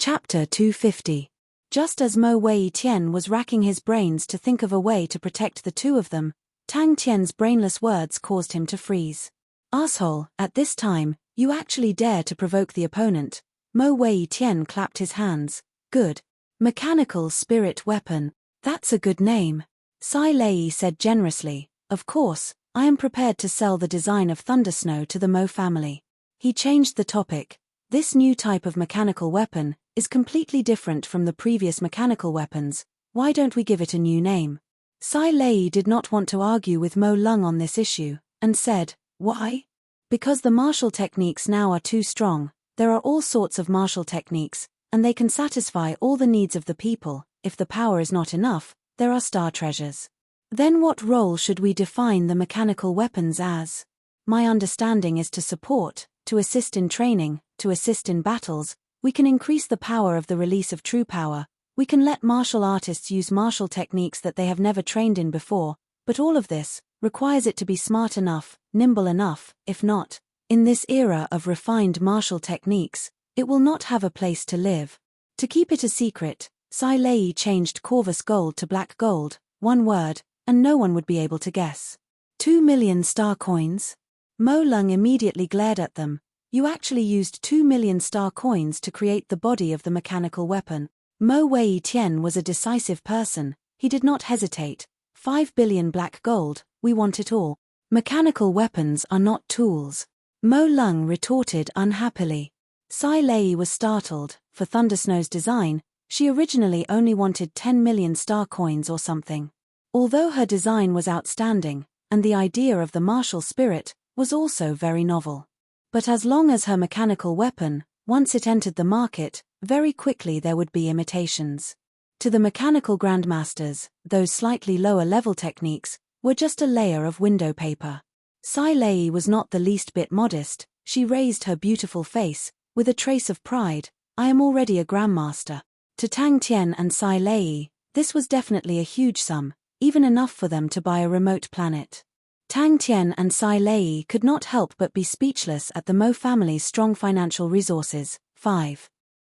Chapter 250. Just as Mo Wei Tian was racking his brains to think of a way to protect the two of them, Tang Tian's brainless words caused him to freeze. "Asshole, at this time, you actually dare to provoke the opponent." Mo Wei Tian clapped his hands. "Good. Mechanical spirit weapon. That's a good name." Sai Lei said generously, "Of course, I am prepared to sell the design of Thundersnow to the Mo family." He changed the topic. "This new type of mechanical weapon is completely different from the previous mechanical weapons. Why don't we give it a new name?" Sai Lei did not want to argue with Mo Lung on this issue, and said, "Why?" "Because the martial techniques now are too strong. There are all sorts of martial techniques, and they can satisfy all the needs of the people. If the power is not enough, there are star treasures." "Then what role should we define the mechanical weapons as?" "My understanding is to support, to assist in training, to assist in battles. We can increase the power of the release of true power. We can let martial artists use martial techniques that they have never trained in before, but all of this requires it to be smart enough, nimble enough. If not, in this era of refined martial techniques, it will not have a place to live." To keep it a secret, Sai Lei changed Corvus gold to black gold, one word, and no one would be able to guess. 2 million star coins? Mo Lung immediately glared at them. "You actually used 2 million star coins to create the body of the mechanical weapon." Mo Wei Tian was a decisive person. He did not hesitate. 5 billion black gold, we want it all. Mechanical weapons are not tools. Mo Lung retorted unhappily. Sai Lei was startled. For Thundersnow's design, she originally only wanted 10 million star coins or something. Although her design was outstanding, and the idea of the martial spirit was also very novel. But as long as her mechanical weapon, once it entered the market, very quickly there would be imitations. To the mechanical grandmasters, those slightly lower level techniques were just a layer of window paper. Sai Lei was not the least bit modest. She raised her beautiful face, with a trace of pride. "I am already a grandmaster." To Tang Tian and Sai Lei, this was definitely a huge sum, even enough for them to buy a remote planet. Tang Tian and Sai Lei could not help but be speechless at the Mo family's strong financial resources.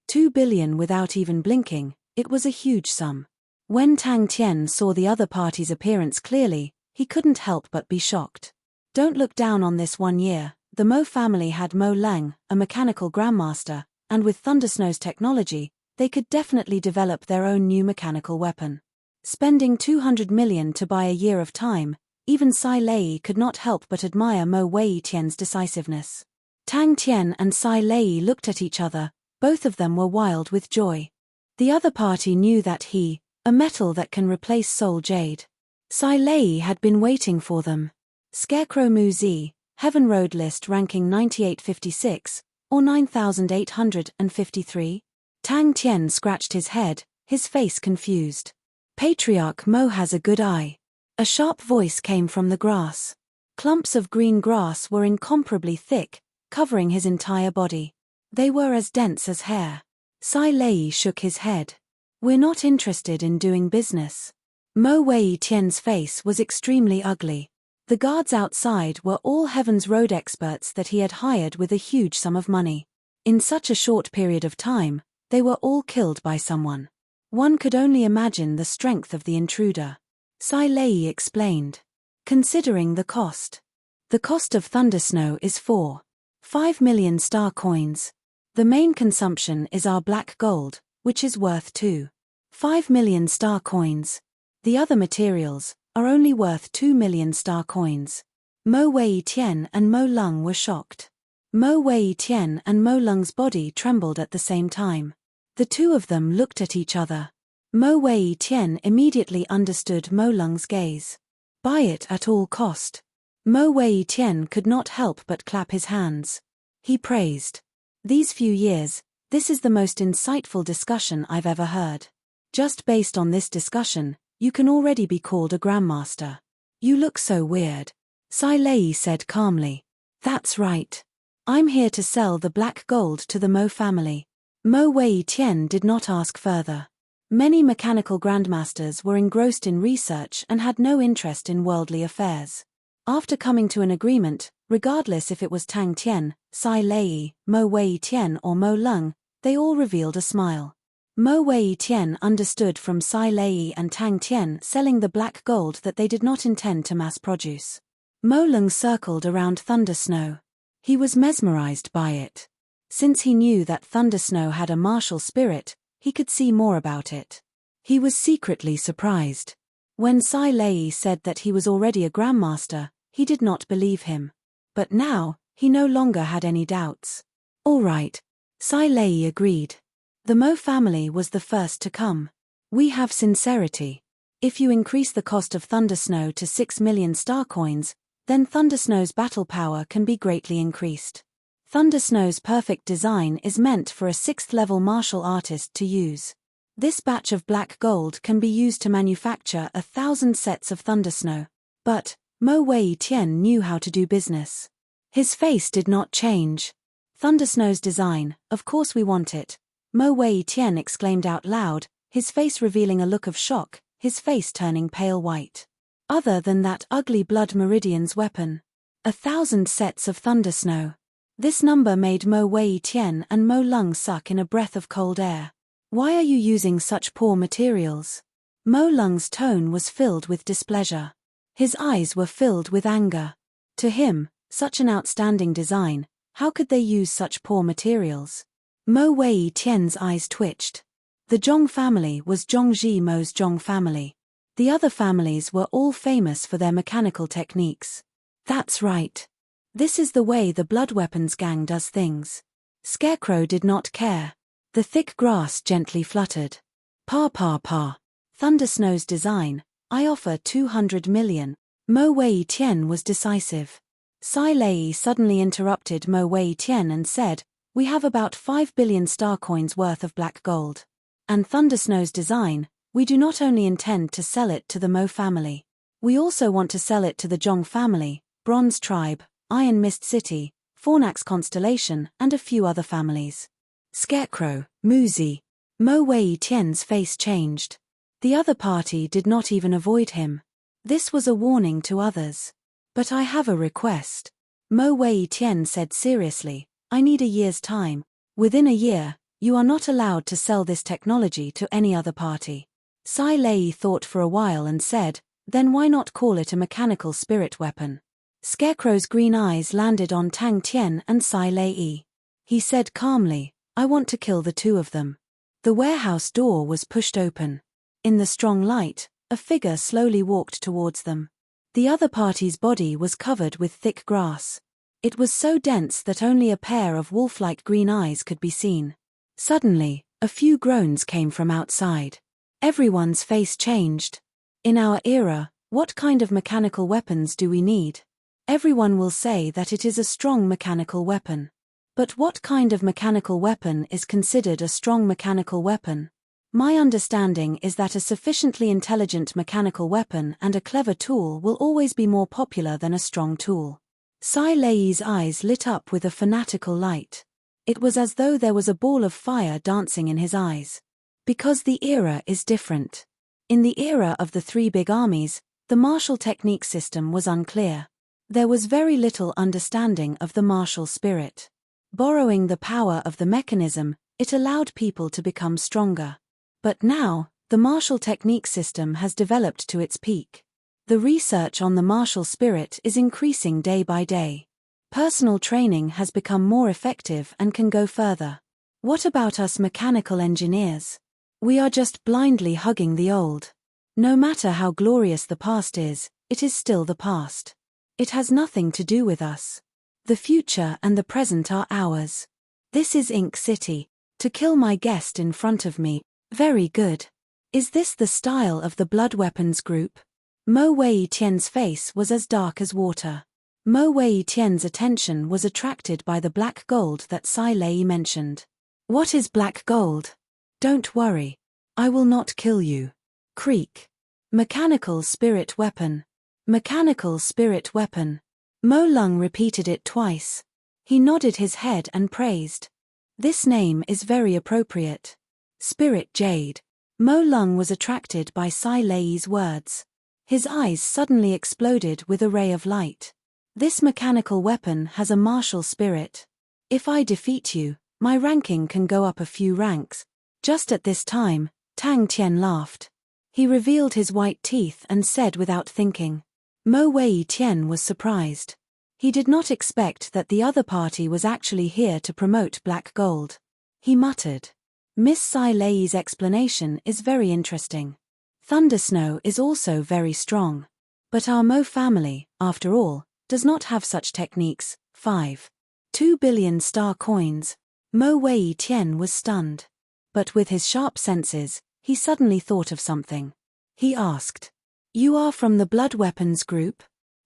2 billion without even blinking, it was a huge sum. When Tang Tian saw the other party's appearance clearly, he couldn't help but be shocked. Don't look down on this 1 year. The Mo family had Mo Lang, a mechanical grandmaster, and with Thundersnow's technology, they could definitely develop their own new mechanical weapon. Spending 200 million to buy a year of time, even Sai Lei could not help but admire Mo Wei Tian's decisiveness. Tang Tian and Sai Lei looked at each other. Both of them were wild with joy. The other party knew that a metal that can replace soul jade. Sai Lei had been waiting for them. Scarecrow Mu Zi, Heaven Road list ranking 9856, or 9853? Tang Tian scratched his head, his face confused. "Patriarch Mo has a good eye." A sharp voice came from the grass. Clumps of green grass were incomparably thick, covering his entire body. They were as dense as hair. Sai Lei shook his head. "We're not interested in doing business." Mo Wei Tian's face was extremely ugly. The guards outside were all Heaven's Road experts that he had hired with a huge sum of money. In such a short period of time, they were all killed by someone. One could only imagine the strength of the intruder. Sai Lei explained. "Considering the cost. The cost of Thundersnow is 5 million star coins. The main consumption is our black gold, which is worth 5 million star coins. The other materials are only worth 2 million star coins." Mo Wei Tian and Mo Lung were shocked. Mo Wei Tian and Mo Lung's body trembled at the same time. The two of them looked at each other. Mo Wei Tian immediately understood Mo Lung's gaze. Buy it at all cost. Mo Wei Tian could not help but clap his hands. He praised. "These few years, this is the most insightful discussion I've ever heard. Just based on this discussion, you can already be called a grandmaster." "You look so weird," Sai Lei said calmly. "That's right. I'm here to sell the black gold to the Mo family." Mo Wei Tian did not ask further. Many mechanical grandmasters were engrossed in research and had no interest in worldly affairs. After coming to an agreement, regardless if it was Tang Tian, Sai Lei, Mo Wei Tian or Mo Lung, they all revealed a smile. Mo Wei Tian understood from Sai Lei and Tang Tian selling the black gold that they did not intend to mass produce. Mo Lung circled around Thunder Snow. He was mesmerized by it. Since he knew that Thunder Snow had a martial spirit, he could see more about it. He was secretly surprised. When Sai Lei said that he was already a grandmaster, he did not believe him. But now, he no longer had any doubts. All right. Sai Lei agreed. The Mo family was the first to come. We have sincerity. If you increase the cost of Thunder Snow to 6 million star coins, then Thunder Snow's battle power can be greatly increased. Thunder Snow's perfect design is meant for a 6th level martial artist to use. This batch of black gold can be used to manufacture 1,000 sets of Thunder Snow. But Mo Wei Tian knew how to do business. His face did not change. Thunder Snow's design, of course we want it. Mo Wei Tian exclaimed out loud, his face revealing a look of shock, his face turning pale white. Other than that ugly Blood Meridian's weapon. 1,000 sets of Thunder Snow. This number made Mo Wei Tian and Mo Lung suck in a breath of cold air. Why are you using such poor materials? Mo Lung's tone was filled with displeasure. His eyes were filled with anger. To him, such an outstanding design, how could they use such poor materials? Mo Wei Tian's eyes twitched. The Zhong family was Zhongji Mo's Zhong family. The other families were all famous for their mechanical techniques. That's right. This is the way the Blood Weapons gang does things. Scarecrow did not care. The thick grass gently fluttered. Pa pa pa. Thunder Snow's design, I offer 200 million. Mo Wei Tian was decisive. Sai Lei suddenly interrupted Mo Wei Tian and said, we have about 5 billion star coins worth of black gold. And Thunder Snow's design, we do not only intend to sell it to the Mo family. We also want to sell it to the Zhong family, Bronze Tribe, Iron Mist City, Fornax Constellation, and a few other families. Scarecrow, Muzi. Mo Wei Tian's face changed. The other party did not even avoid him. This was a warning to others. But I have a request. Mo Wei Tian said seriously, I need a year's time. Within a year, you are not allowed to sell this technology to any other party. Sai Lei thought for a while and said, then why not call it a mechanical spirit weapon? Scarecrow's green eyes landed on Tang Tian and Sai Lei. He said calmly, I want to kill the two of them. The warehouse door was pushed open. In the strong light, a figure slowly walked towards them. The other party's body was covered with thick grass. It was so dense that only a pair of wolf-like green eyes could be seen. Suddenly, a few groans came from outside. Everyone's face changed. In our era, what kind of mechanical weapons do we need? Everyone will say that it is a strong mechanical weapon. But what kind of mechanical weapon is considered a strong mechanical weapon? My understanding is that a sufficiently intelligent mechanical weapon and a clever tool will always be more popular than a strong tool. Sai Lei's eyes lit up with a fanatical light. It was as though there was a ball of fire dancing in his eyes. Because the era is different. In the era of the three big armies, the martial technique system was unclear. There was very little understanding of the martial spirit. Borrowing the power of the mechanism, it allowed people to become stronger. But now, the martial technique system has developed to its peak. The research on the martial spirit is increasing day by day. Personal training has become more effective and can go further. What about us mechanical engineers? We are just blindly hugging the old. No matter how glorious the past is, it is still the past. It has nothing to do with us. The future and the present are ours. This is Ink City. To kill my guest in front of me. Very good. Is this the style of the Blood Weapons group? Mo Wei Tian's face was as dark as water. Mo Wei Tian's attention was attracted by the black gold that Sai Lei mentioned. What is black gold? Don't worry. I will not kill you. Creak. Mechanical spirit weapon. Mechanical spirit weapon. Mo Lung repeated it twice. He nodded his head and praised. This name is very appropriate. Spirit Jade. Mo Lung was attracted by Sai Lei's words. His eyes suddenly exploded with a ray of light. This mechanical weapon has a martial spirit. If I defeat you, My ranking can go up a few ranks. Just at this time, Tang Tian laughed. He revealed his white teeth and said without thinking. Mo Wei Tian was surprised. He did not expect that the other party was actually here to promote black gold. He muttered. Miss Sai Lei's explanation is very interesting. Thundersnow is also very strong. But our Mo family, after all, does not have such techniques. 2 billion star coins. Mo Wei Tian was stunned. But with his sharp senses, he suddenly thought of something. He asked. You are from the blood weapons group?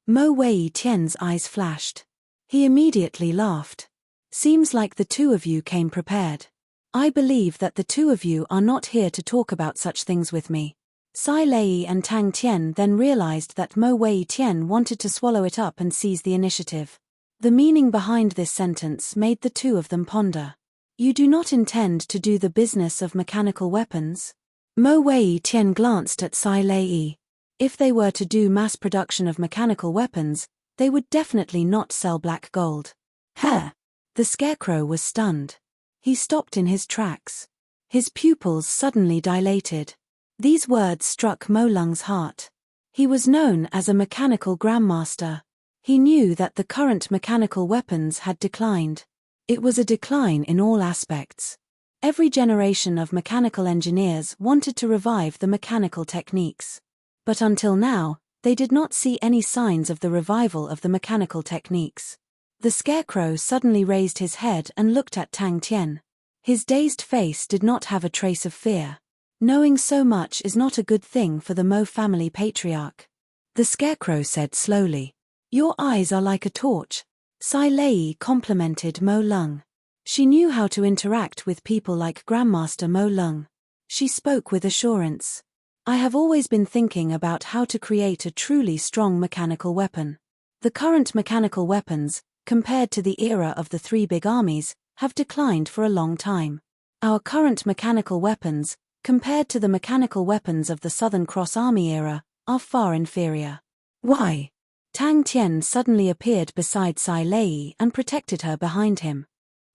Mo Wei Tian's eyes flashed. He immediately laughed. Seems like the two of you came prepared. I believe that the two of you are not here to talk about such things with me. Sai Lei and Tang Tian then realized that Mo Wei Tian wanted to swallow it up and seize the initiative. The meaning behind this sentence made the two of them ponder. You do not intend to do the business of mechanical weapons? Mo Wei Tian glanced at Sai Lei. If they were to do mass production of mechanical weapons, they would definitely not sell black gold. Huh! The scarecrow was stunned. He stopped in his tracks. His pupils suddenly dilated. These words struck Mo Lung's heart. He was known as a mechanical grandmaster. He knew that the current mechanical weapons had declined. It was a decline in all aspects. Every generation of mechanical engineers wanted to revive the mechanical techniques. But until now, they did not see any signs of the revival of the mechanical techniques. The scarecrow suddenly raised his head and looked at Tang Tian. His dazed face did not have a trace of fear. Knowing so much is not a good thing for the Mo family patriarch. The scarecrow said slowly. Your eyes are like a torch. Sai Lei complimented Mo Lung. She knew how to interact with people like Grandmaster Mo Lung. She spoke with assurance. I have always been thinking about how to create a truly strong mechanical weapon. The current mechanical weapons, compared to the era of the three big armies, have declined for a long time. Our current mechanical weapons, compared to the mechanical weapons of the Southern Cross Army era, are far inferior. Why? Tang Tian suddenly appeared beside Sai Lei and protected her behind him.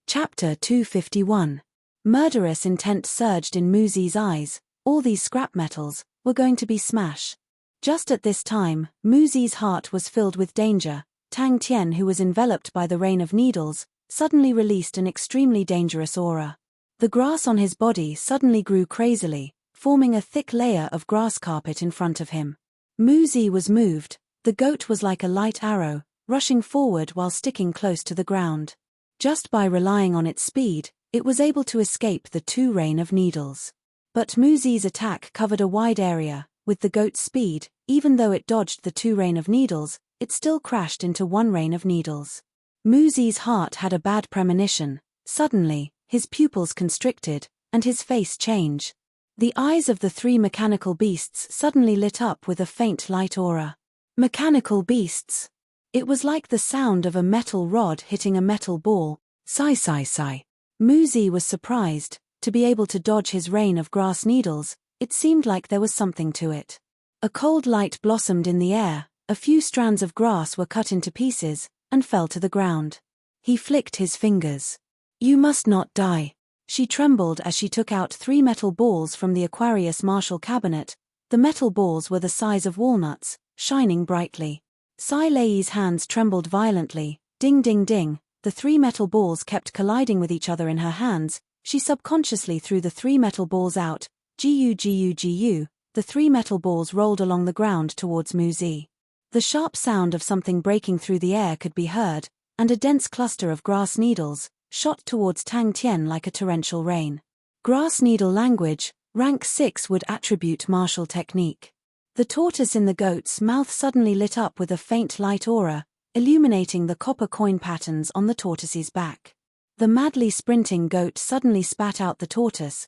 Chapter 251. Murderous intent surged in Muzi's eyes. All these scrap metals were going to be smash. Just at this time, Muzi's heart was filled with danger. Tang Tian, who was enveloped by the rain of needles, suddenly released an extremely dangerous aura. The grass on his body suddenly grew crazily, forming a thick layer of grass carpet in front of him. Muzi was moved. The goat was like a light arrow, rushing forward while sticking close to the ground. Just by relying on its speed, it was able to escape the two rain of needles. But Muzi's attack covered a wide area. With the goat's speed, even though it dodged the two rain of needles, it still crashed into one rain of needles. Muzi's heart had a bad premonition. Suddenly, his pupils constricted, and his face changed. The eyes of the three mechanical beasts suddenly lit up with a faint light aura. Mechanical beasts. It was like the sound of a metal rod hitting a metal ball. Sigh, sigh, sigh. Muzi was surprised. To be able to dodge his rain of grass needles, it seemed like there was something to it. A cold light blossomed in the air, a few strands of grass were cut into pieces, and fell to the ground. He flicked his fingers. You must not die. She trembled as she took out 3 metal balls from the Aquarius Marshall cabinet. The metal balls were the size of walnuts, shining brightly. Sai Lei's hands trembled violently. Ding ding ding, the 3 metal balls kept colliding with each other in her hands. She subconsciously threw the 3 metal balls out. Gu gu gu, the 3 metal balls rolled along the ground towards Muzi. The sharp sound of something breaking through the air could be heard, and a dense cluster of grass needles shot towards Tang Tian like a torrential rain. Grass needle language, rank 6 would attribute martial technique. The tortoise in the goat's mouth suddenly lit up with a faint light aura, illuminating the copper coin patterns on the tortoise's back. The madly sprinting goat suddenly spat out the tortoise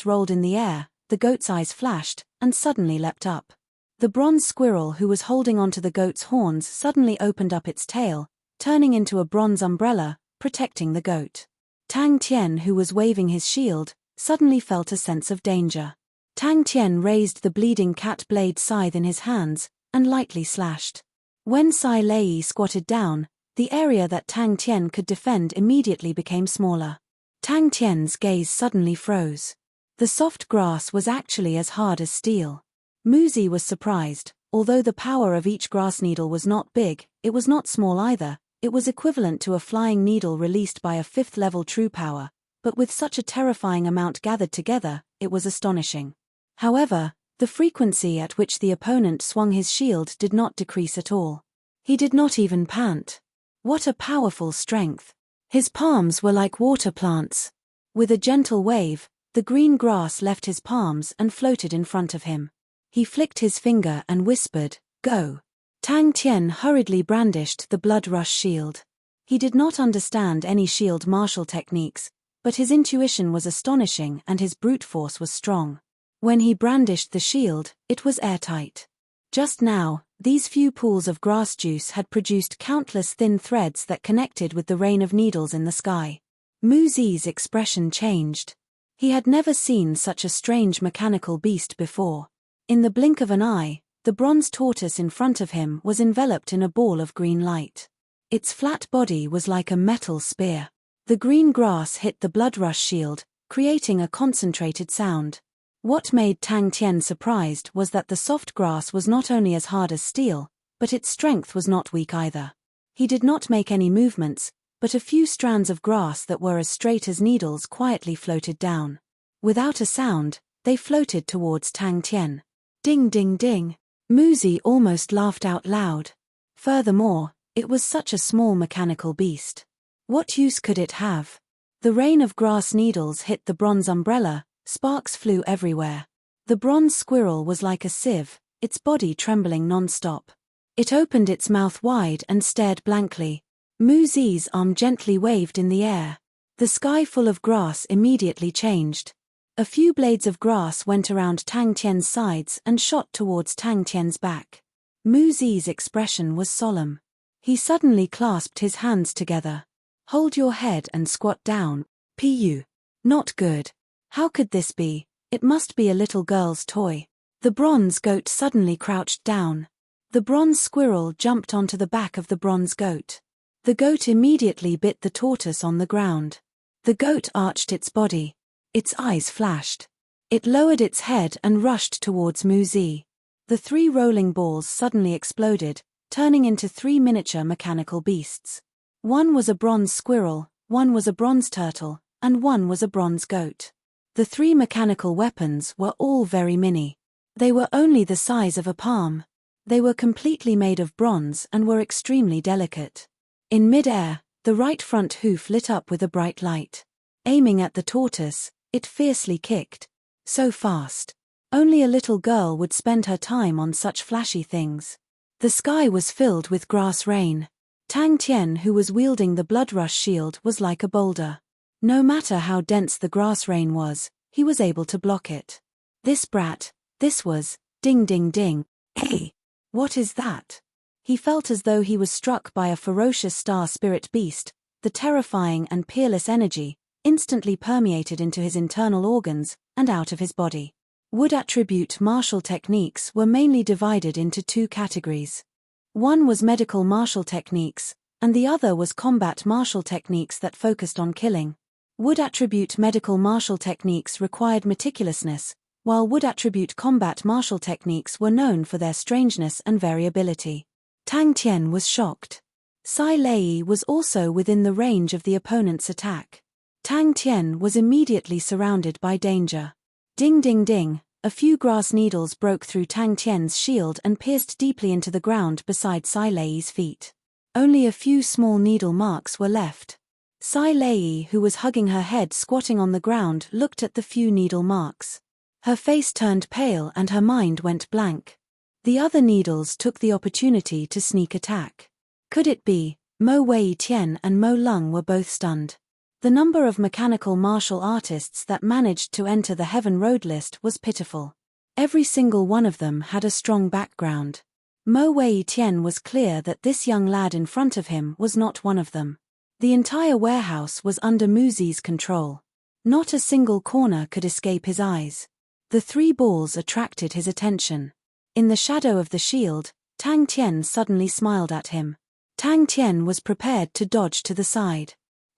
rolled in the air, the goat's eyes flashed, and suddenly leapt up. The bronze squirrel who was holding onto the goat's horns suddenly opened up its tail, turning into a bronze umbrella, protecting the goat. Tang Tian, who was waving his shield, suddenly felt a sense of danger. Tang Tian raised the bleeding cat blade scythe in his hands, and lightly slashed. When Sai Lei squatted down, the area that Tang Tian could defend immediately became smaller. Tang Tian's gaze suddenly froze. The soft grass was actually as hard as steel. Muzi was surprised. Although the power of each grass needle was not big, it was not small either. It was equivalent to a flying needle released by a 5th level true power, but with such a terrifying amount gathered together, it was astonishing. However, the frequency at which the opponent swung his shield did not decrease at all. He did not even pant. What a powerful strength! His palms were like water plants. With a gentle wave, the green grass left his palms and floated in front of him. He flicked his finger and whispered, "Go." Tang Tian hurriedly brandished the blood rush shield. He did not understand any shield martial techniques, but his intuition was astonishing and his brute force was strong. When he brandished the shield, it was airtight. Just now, these few pools of grass juice had produced countless thin threads that connected with the rain of needles in the sky. Muzi's expression changed. He had never seen such a strange mechanical beast before. In the blink of an eye, the bronze tortoise in front of him was enveloped in a ball of green light. Its flat body was like a metal spear. The green grass hit the blood rush shield, creating a concentrated sound. What made Tang Tian surprised was that the soft grass was not only as hard as steel, but its strength was not weak either. He did not make any movements, but a few strands of grass that were as straight as needles quietly floated down. Without a sound, they floated towards Tang Tian. Ding ding ding. Muzi almost laughed out loud. Furthermore, it was such a small mechanical beast. What use could it have? The rain of grass needles hit the bronze umbrella, sparks flew everywhere. The bronze squirrel was like a sieve, its body trembling non-stop. It opened its mouth wide and stared blankly. Muzi's arm gently waved in the air. The sky full of grass immediately changed. A few blades of grass went around Tang Tian's sides and shot towards Tang Tian's back. Muzi's expression was solemn. He suddenly clasped his hands together. "Hold your head and squat down, Pu. Not good. How could this be? It must be a little girl's toy." The bronze goat suddenly crouched down. The bronze squirrel jumped onto the back of the bronze goat. The goat immediately bit the tortoise on the ground. The goat arched its body. Its eyes flashed. It lowered its head and rushed towards Muzi. The 3 rolling balls suddenly exploded, turning into 3 miniature mechanical beasts. One was a bronze squirrel, one was a bronze turtle, and one was a bronze goat. The 3 mechanical weapons were all very mini. They were only the size of a palm. They were completely made of bronze and were extremely delicate. In mid-air, the right front hoof lit up with a bright light. Aiming at the tortoise, it fiercely kicked. So fast. Only a little girl would spend her time on such flashy things. The sky was filled with grass rain. Tang Tian, who was wielding the blood rush shield, was like a boulder. No matter how dense the grass rain was, he was able to block it. This brat, this was, ding ding ding. Hey! What is that? He felt as though he was struck by a ferocious star spirit beast. The terrifying and peerless energy instantly permeated into his internal organs and out of his body. Wood attribute martial techniques were mainly divided into 2 categories. One was medical martial techniques, and the other was combat martial techniques that focused on killing. Wood attribute medical martial techniques required meticulousness, while wood attribute combat martial techniques were known for their strangeness and variability. Tang Tian was shocked. Sai Lei was also within the range of the opponent's attack. Tang Tian was immediately surrounded by danger. Ding ding ding, a few grass needles broke through Tang Tian's shield and pierced deeply into the ground beside Sai Lei's feet. Only a few small needle marks were left. Sai Lei, who was hugging her head squatting on the ground, looked at the few needle marks. Her face turned pale and her mind went blank. The other needles took the opportunity to sneak attack. Could it be? Mo Wei Tian and Mo Lung were both stunned. The number of mechanical martial artists that managed to enter the Heaven Road list was pitiful. Every single one of them had a strong background. Mo Wei Tian was clear that this young lad in front of him was not one of them. The entire warehouse was under Muzi's control. Not a single corner could escape his eyes. The 3 balls attracted his attention. In the shadow of the shield, Tang Tian suddenly smiled at him. Tang Tian was prepared to dodge to the side.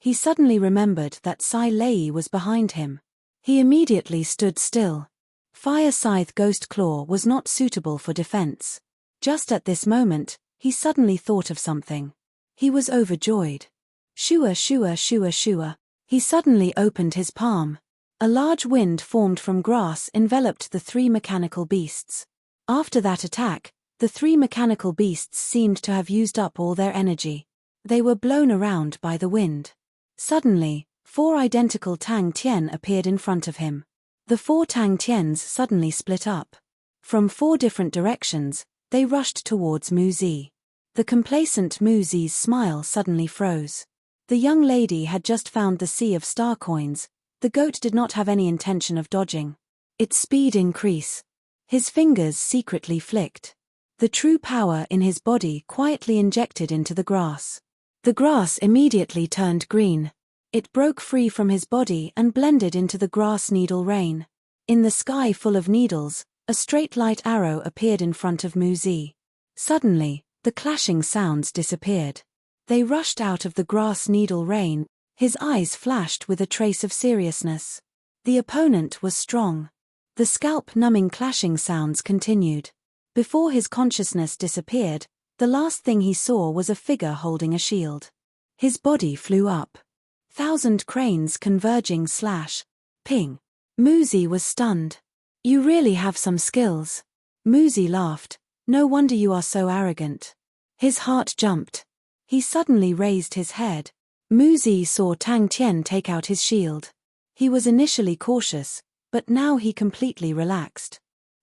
He suddenly remembered that Sai Lei was behind him. He immediately stood still. Fire Scythe Ghost Claw was not suitable for defense. Just at this moment, he suddenly thought of something. He was overjoyed. Shua shua shua shua. He suddenly opened his palm. A large wind formed from grass enveloped the three mechanical beasts. After that attack, the three mechanical beasts seemed to have used up all their energy. They were blown around by the wind. Suddenly, 4 identical Tang Tian appeared in front of him. The 4 Tang Tians suddenly split up. From 4 different directions, they rushed towards Mu Zi. The complacent Mu Zi's smile suddenly froze. The young lady had just found the sea of star coins. The goat did not have any intention of dodging. Its speed increased. His fingers secretly flicked. The true power in his body quietly injected into the grass. The grass immediately turned green. It broke free from his body and blended into the grass needle rain. In the sky full of needles, a straight light arrow appeared in front of Mu Zi. Suddenly, the clashing sounds disappeared. They rushed out of the grass needle rain. His eyes flashed with a trace of seriousness. The opponent was strong. The scalp-numbing clashing sounds continued. Before his consciousness disappeared, the last thing he saw was a figure holding a shield. His body flew up. 1,000 cranes converging / ping. Mu Zi was stunned. You really have some skills. Mu Zi laughed. No wonder you are so arrogant. His heart jumped. He suddenly raised his head. Mu Zi saw Tang Tian take out his shield. He was initially cautious, but now he completely relaxed.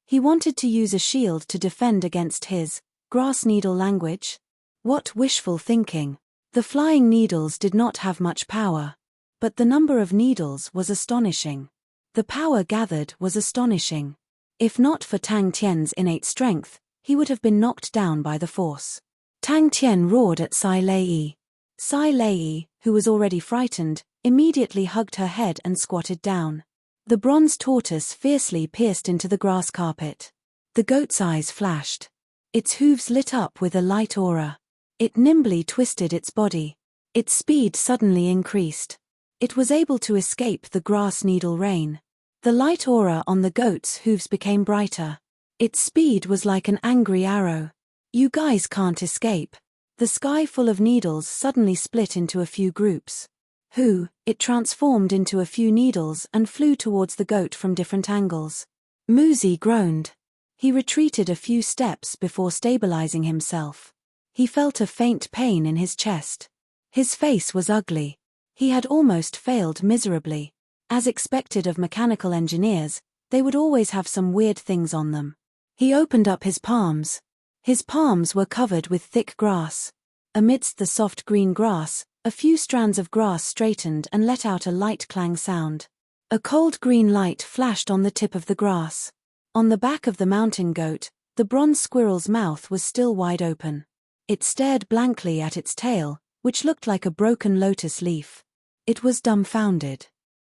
He wanted to use a shield to defend against his grass needle language. What wishful thinking. The flying needles did not have much power. But the number of needles was astonishing. The power gathered was astonishing. If not for Tang Tian's innate strength, he would have been knocked down by the force. Tang Tian roared at Sai Lei. Sai Lei, who was already frightened, immediately hugged her head and squatted down. The bronze tortoise fiercely pierced into the grass carpet. The goat's eyes flashed. Its hooves lit up with a light aura. It nimbly twisted its body. Its speed suddenly increased. It was able to escape the grass needle rain. The light aura on the goat's hooves became brighter. Its speed was like an angry arrow. You guys can't escape. The sky full of needles suddenly split into a few groups. It transformed into a few needles and flew towards the goat from different angles. Mu Zi groaned. He retreated a few steps before stabilizing himself. He felt a faint pain in his chest. His face was ugly. He had almost failed miserably. As expected of mechanical engineers, they would always have some weird things on them. He opened up his palms. His palms were covered with thick grass. Amidst the soft green grass, a few strands of grass straightened and let out a light clang sound. A cold green light flashed on the tip of the grass. On the back of the mountain goat, the bronze squirrel's mouth was still wide open. It stared blankly at its tail, which looked like a broken lotus leaf. It was dumbfounded.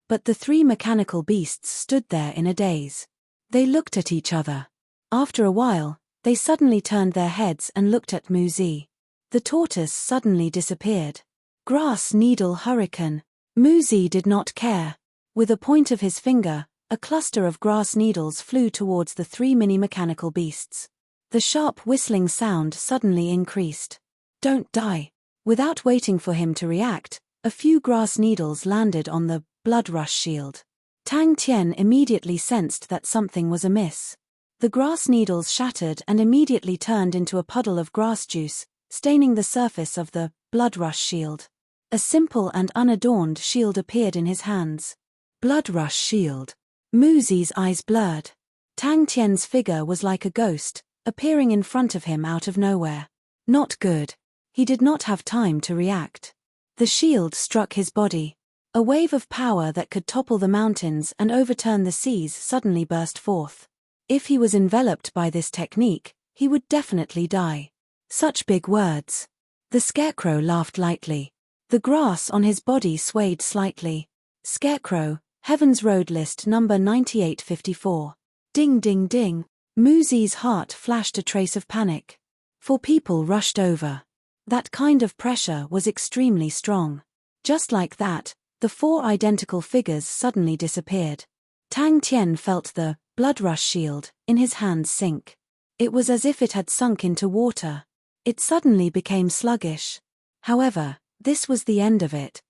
But the 3 mechanical beasts stood there in a daze. They looked at each other. After a while, they suddenly turned their heads and looked at Mu Zi. The tortoise suddenly disappeared. Grass needle hurricane. Mu Zi did not care. With a point of his finger, a cluster of grass needles flew towards the 3 mini-mechanical beasts. The sharp whistling sound suddenly increased. Don't die. Without waiting for him to react, a few grass needles landed on the blood rush shield. Tang Tian immediately sensed that something was amiss. The grass needles shattered and immediately turned into a puddle of grass juice, staining the surface of the blood rush shield. A simple and unadorned shield appeared in his hands. Blood rush shield. Mu Zi's eyes blurred. Tang Tian's figure was like a ghost, appearing in front of him out of nowhere. Not good. He did not have time to react. The shield struck his body. A wave of power that could topple the mountains and overturn the seas suddenly burst forth. If he was enveloped by this technique, he would definitely die. Such big words. The scarecrow laughed lightly. The grass on his body swayed slightly. Scarecrow, Heaven's Road List number 9854. Ding ding ding. Mu Zi's heart flashed a trace of panic. 4 people rushed over. That kind of pressure was extremely strong. Just like that, the 4 identical figures suddenly disappeared. Tang Tian felt the blood rush shield in his hands sink. It was as if it had sunk into water. It suddenly became sluggish. However, this was the end of it.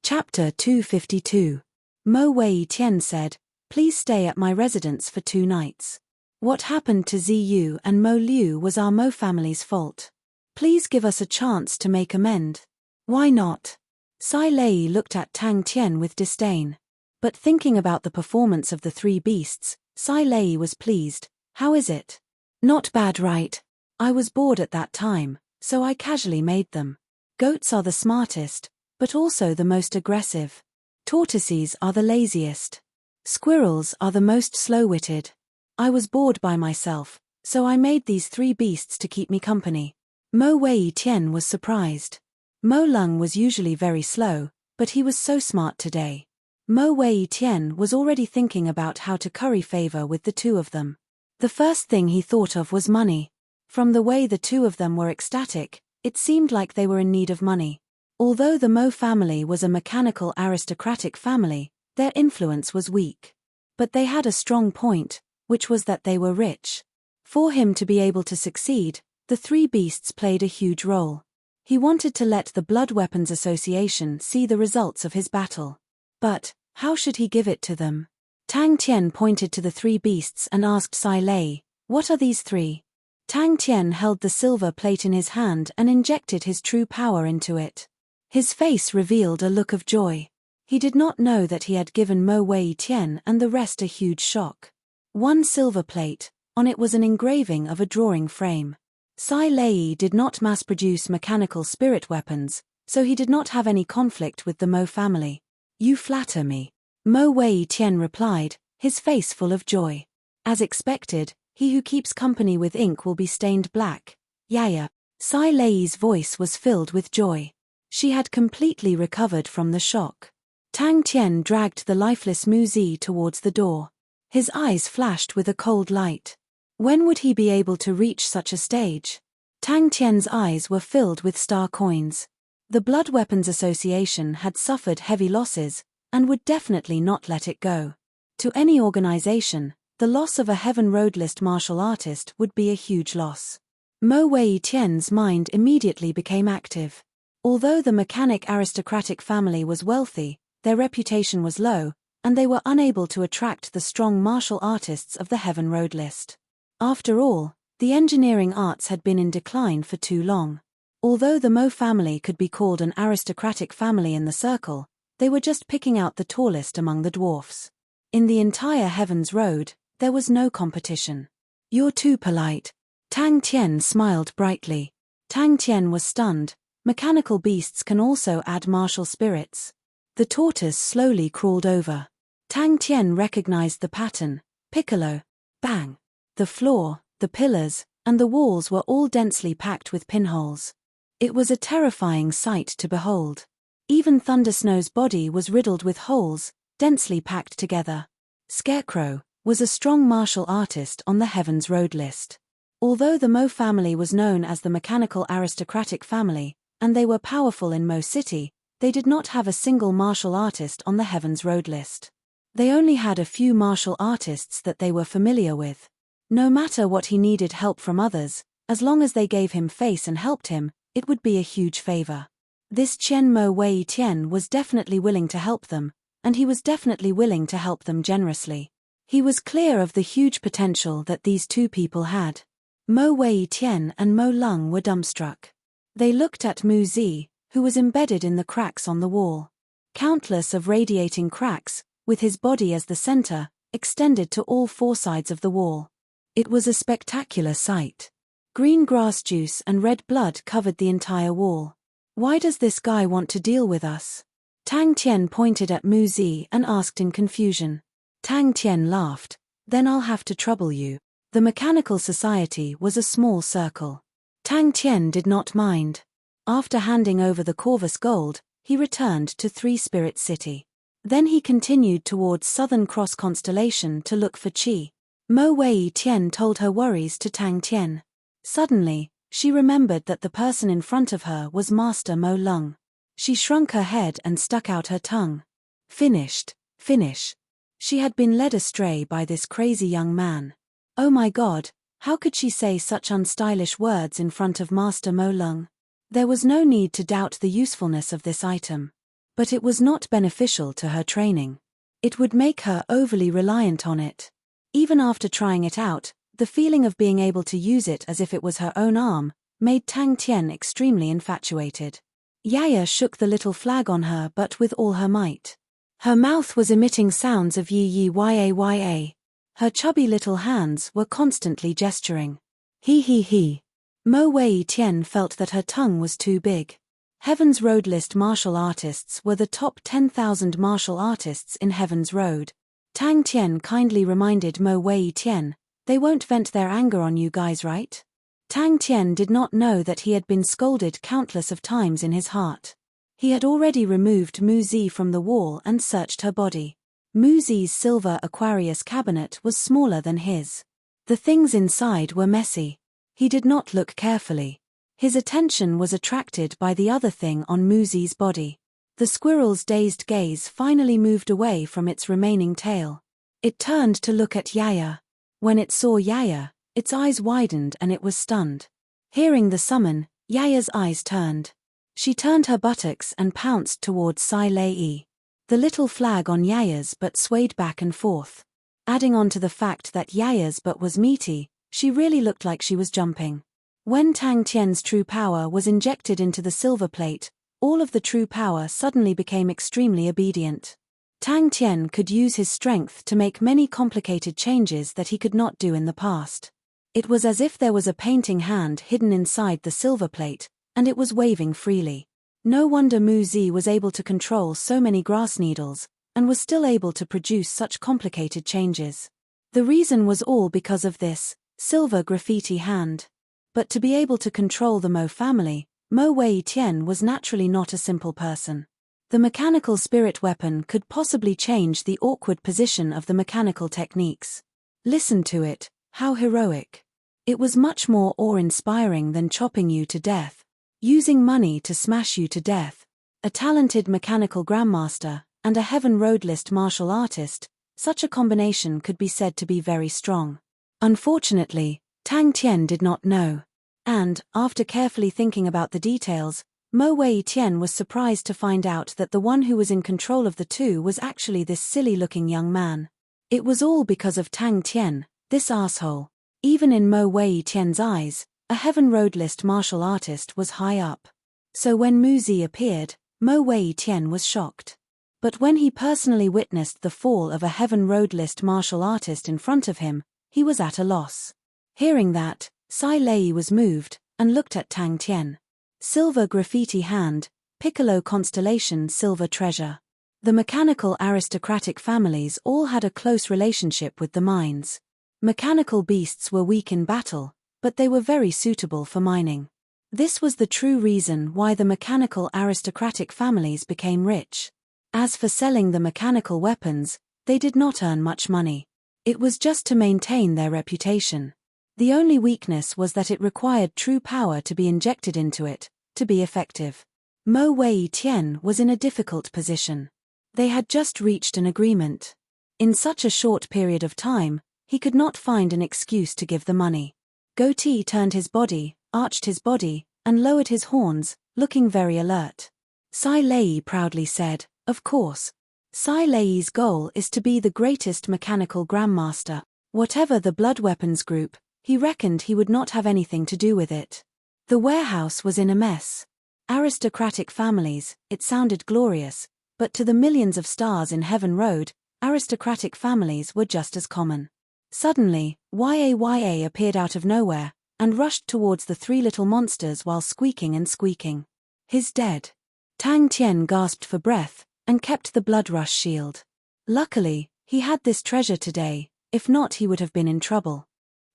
Chapter 252. Mo Wei Tian said, "Please stay at my residence for 2 nights. What happened to Ziyu and Mo Liu was our Mo family's fault. Please give us a chance to make amend." "Why not?" Sai Lei looked at Tang Tian with disdain. But thinking about the performance of the 3 beasts, Sai Lei was pleased. "How is it?" "Not bad, right? I was bored at that time, so I casually made them. Goats are the smartest, but also the most aggressive. Tortoises are the laziest. Squirrels are the most slow-witted. I was bored by myself, so I made these 3 beasts to keep me company." Mo Wei Tian was surprised. Mo Lung was usually very slow, but he was so smart today. Mo Wei Tian was already thinking about how to curry favor with the 2 of them. The first thing he thought of was money. From the way the 2 of them were ecstatic, it seemed like they were in need of money. Although the Mo family was a mechanical aristocratic family, their influence was weak. But they had a strong point, which was that they were rich. For him to be able to succeed, the 3 beasts played a huge role. He wanted to let the Blood Weapons Association see the results of his battle. But how should he give it to them? Tang Tian pointed to the 3 beasts and asked Sai Lei, "What are these 3? Tang Tian held the silver plate in his hand and injected his true power into it. His face revealed a look of joy. He did not know that he had given Mo Wei Tian and the rest a huge shock. 1 silver plate, on it was an engraving of a drawing frame. Sai Lei did not mass-produce mechanical spirit weapons, so he did not have any conflict with the Mo family. "You flatter me," Mo Wei Tian replied, his face full of joy. "As expected, he who keeps company with ink will be stained black. Yaya." Sai Lei's voice was filled with joy. She had completely recovered from the shock. Tang Tian dragged the lifeless Mu Zi towards the door. His eyes flashed with a cold light. When would he be able to reach such a stage? Tang Tian's eyes were filled with star coins. The Blood Weapons Association had suffered heavy losses, and would definitely not let it go. To any organization, the loss of a Heaven Road list martial artist would be a huge loss. Mo Wei Tian's mind immediately became active. Although the mechanic aristocratic family was wealthy, their reputation was low, and they were unable to attract the strong martial artists of the Heaven Road list. After all, the engineering arts had been in decline for too long. Although the Mo family could be called an aristocratic family in the circle, they were just picking out the tallest among the dwarfs. In the entire Heaven's Road, there was no competition. "You're too polite." Tang Tian smiled brightly. Tang Tian was stunned. Mechanical beasts can also add martial spirits. The tortoise slowly crawled over. Tang Tian recognized the pattern. Piccolo. Bang. The floor, the pillars, and the walls were all densely packed with pinholes. It was a terrifying sight to behold. Even Thundersnow's body was riddled with holes, densely packed together. Scarecrow was a strong martial artist on the Heaven's Road list. Although the Mo family was known as the mechanical aristocratic family, and they were powerful in Mo City, they did not have a single martial artist on the Heaven's Road list. They only had a few martial artists that they were familiar with. No matter what he needed help from others, as long as they gave him face and helped him, it would be a huge favor. This Qian Mo Wei Tian was definitely willing to help them, and he was definitely willing to help them generously. He was clear of the huge potential that these 2 people had. Mo Wei Tian and Mo Lung were dumbstruck. They looked at Mu Zi, who was embedded in the cracks on the wall. Countless of radiating cracks, with his body as the center, extended to all 4 sides of the wall. It was a spectacular sight. Green grass juice and red blood covered the entire wall. "Why does this guy want to deal with us?" Tang Tian pointed at Mu Zi and asked in confusion. Tang Tian laughed. "Then I'll have to trouble you." The mechanical society was a small circle. Tang Tian did not mind. After handing over the Corvus gold, he returned to 3 Spirit City. Then he continued towards Southern Cross Constellation to look for Qi. Mo Wei Tian told her worries to Tang Tian. Suddenly, she remembered that the person in front of her was Master Mo Lung. She shrunk her head and stuck out her tongue. Finished. Finish. She had been led astray by this crazy young man. Oh my God, how could she say such unstylish words in front of Master Mo Lung? There was no need to doubt the usefulness of this item. But it was not beneficial to her training. It would make her overly reliant on it. Even after trying it out, the feeling of being able to use it as if it was her own arm made Tang Tian extremely infatuated. Yaya shook the little flag on her but with all her might. Her mouth was emitting sounds of yi-yi-ya-ya. Her chubby little hands were constantly gesturing. He. Mo Wei Tian felt that her tongue was too big. Heaven's Road list martial artists were the top 10,000 martial artists in Heaven's Road. Tang Tian kindly reminded Mo Wei Tian, "They won't vent their anger on you guys, right?" Tang Tian did not know that he had been scolded countless of times in his heart. He had already removed Mu Zi from the wall and searched her body. Mu Zi's silver Aquarius cabinet was smaller than his. The things inside were messy. He did not look carefully. His attention was attracted by the other thing on Mu Zi's body. The squirrel's dazed gaze finally moved away from its remaining tail. It turned to look at Yaya. When it saw Yaya, its eyes widened and it was stunned. Hearing the summon, Yaya's eyes turned. She turned her buttocks and pounced towards Sai Lei. The little flag on Yaya's butt swayed back and forth. Adding on to the fact that Yaya's butt was meaty, she really looked like she was jumping. When Tang Tian's true power was injected into the silver plate, all of the true power suddenly became extremely obedient. Tang Tian could use his strength to make many complicated changes that he could not do in the past. It was as if there was a painting hand hidden inside the silver plate, and it was waving freely. No wonder Mu Zi was able to control so many grass needles, and was still able to produce such complicated changes. The reason was all because of this silver graffiti hand. But to be able to control the Mo family, Mo Wei Tian was naturally not a simple person. The mechanical spirit weapon could possibly change the awkward position of the mechanical techniques. Listen to it, how heroic. It was much more awe-inspiring than chopping you to death, using money to smash you to death. A talented mechanical grandmaster, and a Heaven Road list martial artist, such a combination could be said to be very strong. Unfortunately, Tang Tian did not know. And, after carefully thinking about the details, Mo Wei Tian was surprised to find out that the one who was in control of the two was actually this silly-looking young man. It was all because of Tang Tian, this asshole. Even in Mo Wei Tian's eyes, a Heaven Road list martial artist was high up. So when Mu Zi appeared, Mo Wei Tian was shocked. But when he personally witnessed the fall of a Heaven Road list martial artist in front of him, he was at a loss. Hearing that, Sai Lei was moved, and looked at Tang Tian. Silver graffiti hand, Piccolo constellation silver treasure. The mechanical aristocratic families all had a close relationship with the mines. Mechanical beasts were weak in battle, but they were very suitable for mining. This was the true reason why the mechanical aristocratic families became rich. As for selling the mechanical weapons, they did not earn much money. It was just to maintain their reputation. The only weakness was that it required true power to be injected into it, to be effective. Mo Wei Tian was in a difficult position. They had just reached an agreement. In such a short period of time, he could not find an excuse to give the money. Goatee turned his body, arched his body, and lowered his horns, looking very alert. Sai Lei proudly said, "Of course. Sai Lei's goal is to be the greatest mechanical grandmaster. Whatever the blood weapons group, he reckoned he would not have anything to do with it." The warehouse was in a mess. Aristocratic families, it sounded glorious, but to the millions of stars in Heaven Road, aristocratic families were just as common. Suddenly, Yaya appeared out of nowhere, and rushed towards the three little monsters while squeaking and squeaking. "He's dead." Tang Tian gasped for breath, and kept the blood rush shield. Luckily, he had this treasure today, if not he would have been in trouble.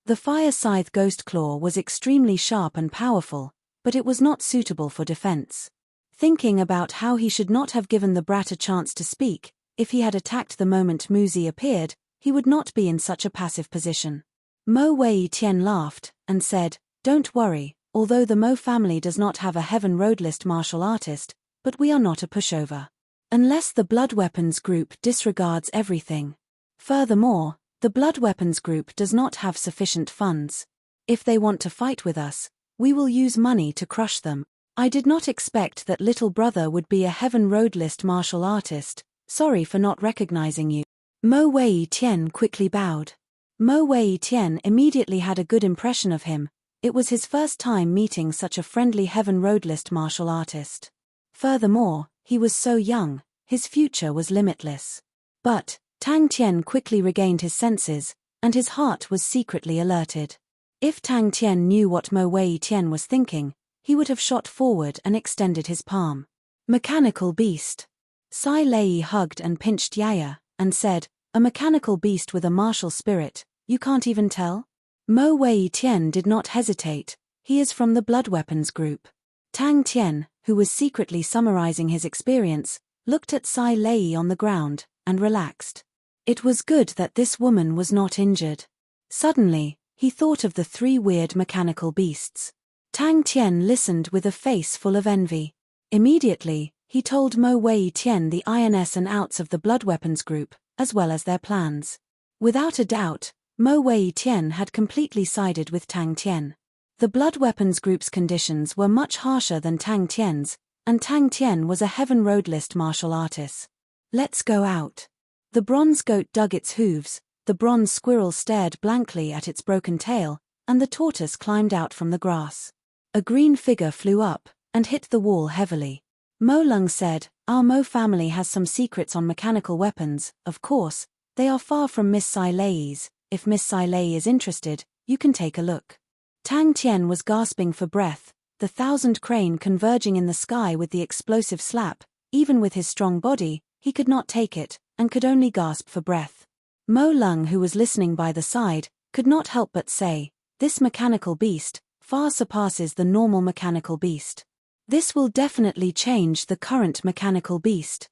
The fire scythe ghost claw was extremely sharp and powerful, but it was not suitable for defense. Thinking about how he should not have given the brat a chance to speak, if he had attacked the moment Mu Zi appeared, he would not be in such a passive position. Mo Wei Tian laughed, and said, "Don't worry, although the Mo family does not have a Heaven Road list martial artist, but we are not a pushover. Unless the Blood Weapons Group disregards everything. Furthermore, the Blood Weapons Group does not have sufficient funds. If they want to fight with us, we will use money to crush them. I did not expect that little brother would be a Heaven Road list martial artist. Sorry for not recognizing you. Mo Wei Tian quickly bowed. Mo Wei Tian immediately had a good impression of him. It was his first time meeting such a friendly Heaven Road list martial artist. Furthermore, he was so young, his future was limitless. But Tang Tian quickly regained his senses, and his heart was secretly alerted. If Tang Tian knew what Mo Wei Tian was thinking, he would have shot forward and extended his palm. Mechanical beast. Sai Lei hugged and pinched Yaya, and said, "A mechanical beast with a martial spirit, you can't even tell?" Mo Wei Tian did not hesitate, he is from the Blood Weapons Group. Tang Tian, who was secretly summarizing his experience, looked at Sai Lei on the ground, and relaxed. It was good that this woman was not injured. Suddenly, he thought of the 3 weird mechanical beasts. Tang Tian listened with a face full of envy. Immediately, he told Mo Wei Tian the ins and outs of the Blood Weapons Group, as well as their plans. Without a doubt, Mo Wei Tian had completely sided with Tang Tian. The Blood Weapons Group's conditions were much harsher than Tang Tian's, and Tang Tian was a Heaven Road list martial artist. Let's go out. The bronze goat dug its hooves, the bronze squirrel stared blankly at its broken tail, and the tortoise climbed out from the grass. A green figure flew up, and hit the wall heavily. Mo Lung said, "Our Mo family has some secrets on mechanical weapons, of course, they are far from Miss Sai Lei's. If Miss Sai Lei is interested, you can take a look." Tang Tian was gasping for breath, the 1,000 crane converging in the sky with the explosive slap. Even with his strong body, he could not take it, and could only gasp for breath. Mo Lung, who was listening by the side, could not help but say, "This mechanical beast far surpasses the normal mechanical beast. This will definitely change the current mechanical beast."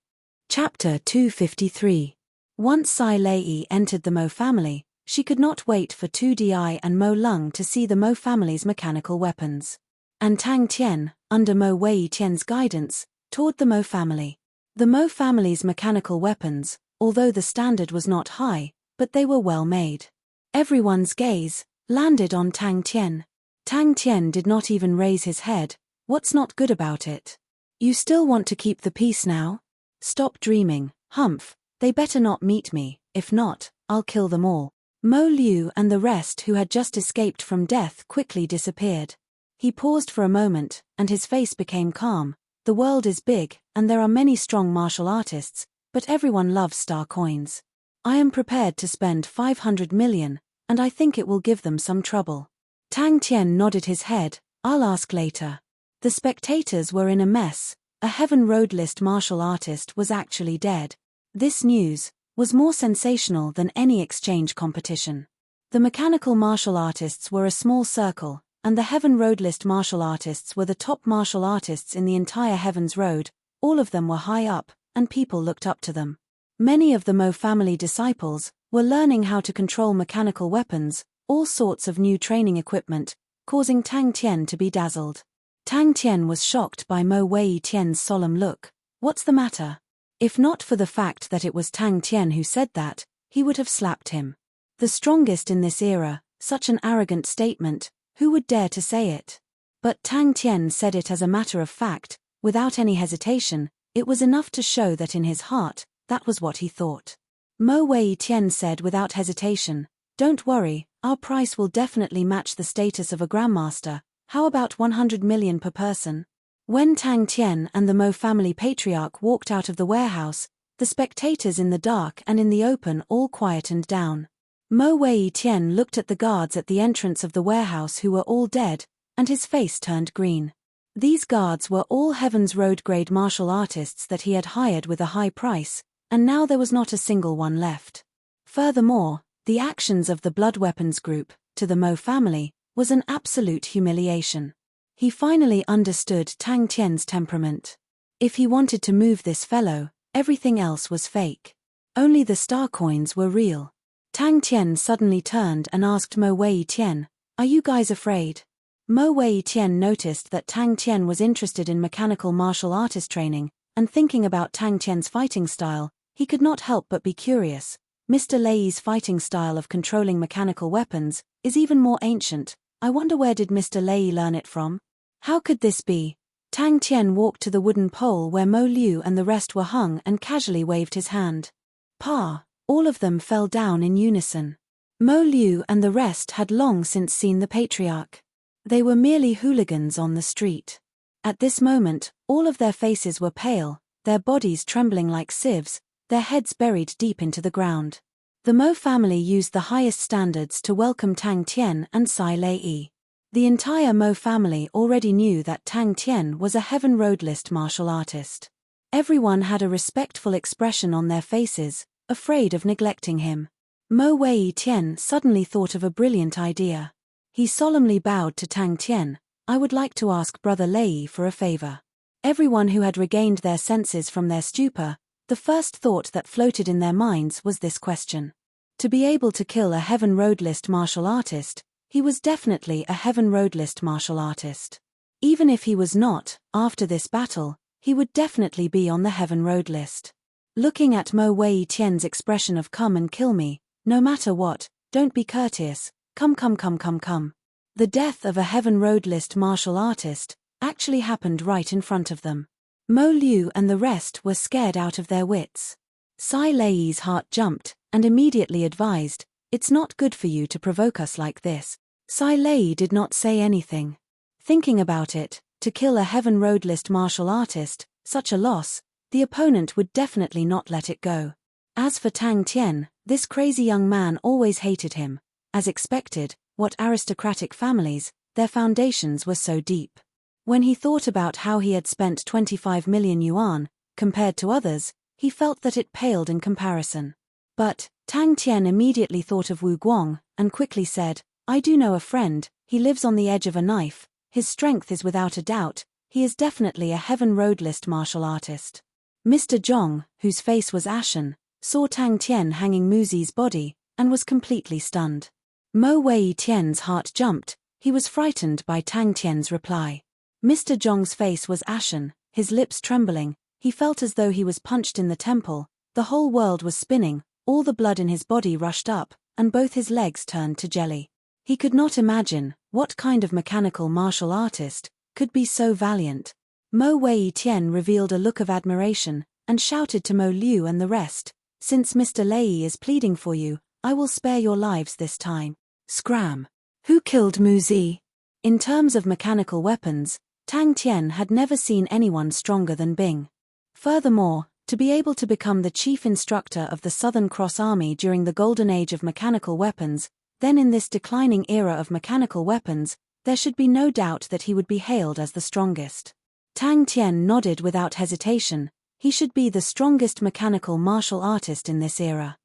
Chapter 253. Once Sai Lei entered the Mo family, she could not wait for 2Di and Mo Lung to see the Mo family's mechanical weapons. And Tang Tian, under Mo Wei Tian's guidance, toured the Mo family. The Mo family's mechanical weapons, although the standard was not high, but they were well made. Everyone's gaze landed on Tang Tian. Tang Tian did not even raise his head. What's not good about it? You still want to keep the peace now? Stop dreaming, Humph, they better not meet me, if not, I'll kill them all. Mo Liu and the rest who had just escaped from death quickly disappeared. He paused for a moment, and his face became calm. The world is big, and there are many strong martial artists, but everyone loves star coins. I am prepared to spend 500 million, and I think it will give them some trouble. Tang Tian nodded his head, I'll ask later. The spectators were in a mess. A Heaven Road list martial artist was actually dead. This news was more sensational than any exchange competition. The mechanical martial artists were a small circle, and the Heaven Road list martial artists were the top martial artists in the entire Heaven's Road. All of them were high up, and people looked up to them. Many of the Mo family disciples were learning how to control mechanical weapons, all sorts of new training equipment, causing Tang Tian to be dazzled. Tang Tian was shocked by Mo Wei Tian's solemn look. What's the matter? If not for the fact that it was Tang Tian who said that, he would have slapped him. The strongest in this era, such an arrogant statement, who would dare to say it? But Tang Tian said it as a matter of fact, without any hesitation. It was enough to show that in his heart, that was what he thought. Mo Wei Tian said without hesitation, "Don't worry, our price will definitely match the status of a grandmaster. How about 100 million per person?" When Tang Tian and the Mo family patriarch walked out of the warehouse, the spectators in the dark and in the open all quietened down. Mo Wei Tian looked at the guards at the entrance of the warehouse who were all dead, and his face turned green. These guards were all Heaven's Road grade martial artists that he had hired with a high price, and now there was not a single one left. Furthermore, the actions of the Blood Weapons Group, to the Mo family, was an absolute humiliation. He finally understood Tang Tian's temperament. If he wanted to move this fellow, everything else was fake. Only the star coins were real. Tang Tian suddenly turned and asked Mo Wei Tian, "Are you guys afraid?" Mo Wei Tian noticed that Tang Tian was interested in mechanical martial artist training, and thinking about Tang Tian's fighting style, he could not help but be curious. Mr. Lei's fighting style of controlling mechanical weapons is even more ancient. I wonder, where did Mr. Lei learn it from? How could this be? Tang Tian walked to the wooden pole where Mo Liu and the rest were hung and casually waved his hand. Pa! All of them fell down in unison. Mo Liu and the rest had long since seen the patriarch. They were merely hooligans on the street. At this moment, all of their faces were pale, their bodies trembling like sieves, their heads buried deep into the ground. The Mo family used the highest standards to welcome Tang Tian and Sai Lei. The entire Mo family already knew that Tang Tian was a Heaven Road list martial artist. Everyone had a respectful expression on their faces, afraid of neglecting him. Mo Wei Tian suddenly thought of a brilliant idea. He solemnly bowed to Tang Tian. I would like to ask Brother Lei for a favor. Everyone who had regained their senses from their stupor, the first thought that floated in their minds was this question. To be able to kill a Heaven Road list martial artist, he was definitely a Heaven Road list martial artist. Even if he was not, after this battle, he would definitely be on the Heaven Road list. Looking at Mo Wei Tian's expression of come and kill me, no matter what, don't be courteous, come. The death of a Heaven Road list martial artist actually happened right in front of them. Mo Liu and the rest were scared out of their wits. Sai Lei's heart jumped, and immediately advised, it's not good for you to provoke us like this. Sai Lei did not say anything. Thinking about it, to kill a Heaven Road list martial artist, such a loss, the opponent would definitely not let it go. As for Tang Tian, this crazy young man always hated him. As expected, what aristocratic families, their foundations were so deep. When he thought about how he had spent 25 million yuan, compared to others, he felt that it paled in comparison. But Tang Tian immediately thought of Wu Guang, and quickly said, I do know a friend, he lives on the edge of a knife, his strength is without a doubt, he is definitely a Heaven Road list martial artist. Mr. Zhong, whose face was ashen, saw Tang Tian hanging Muzi's body, and was completely stunned. Mo Wei Tian's heart jumped, he was frightened by Tang Tian's reply. Mr. Zhong's face was ashen, his lips trembling, he felt as though he was punched in the temple, the whole world was spinning, all the blood in his body rushed up, and both his legs turned to jelly. He could not imagine what kind of mechanical martial artist could be so valiant. Mo Wei Tian revealed a look of admiration, and shouted to Mo Liu and the rest, since Mr. Lei is pleading for you, I will spare your lives this time. Scram! Who killed Muzi? In terms of mechanical weapons, Tang Tian had never seen anyone stronger than Bing. Furthermore, to be able to become the chief instructor of the Southern Cross Army during the golden age of mechanical weapons, then in this declining era of mechanical weapons, there should be no doubt that he would be hailed as the strongest. Tang Tian nodded without hesitation, he should be the strongest mechanical martial artist in this era.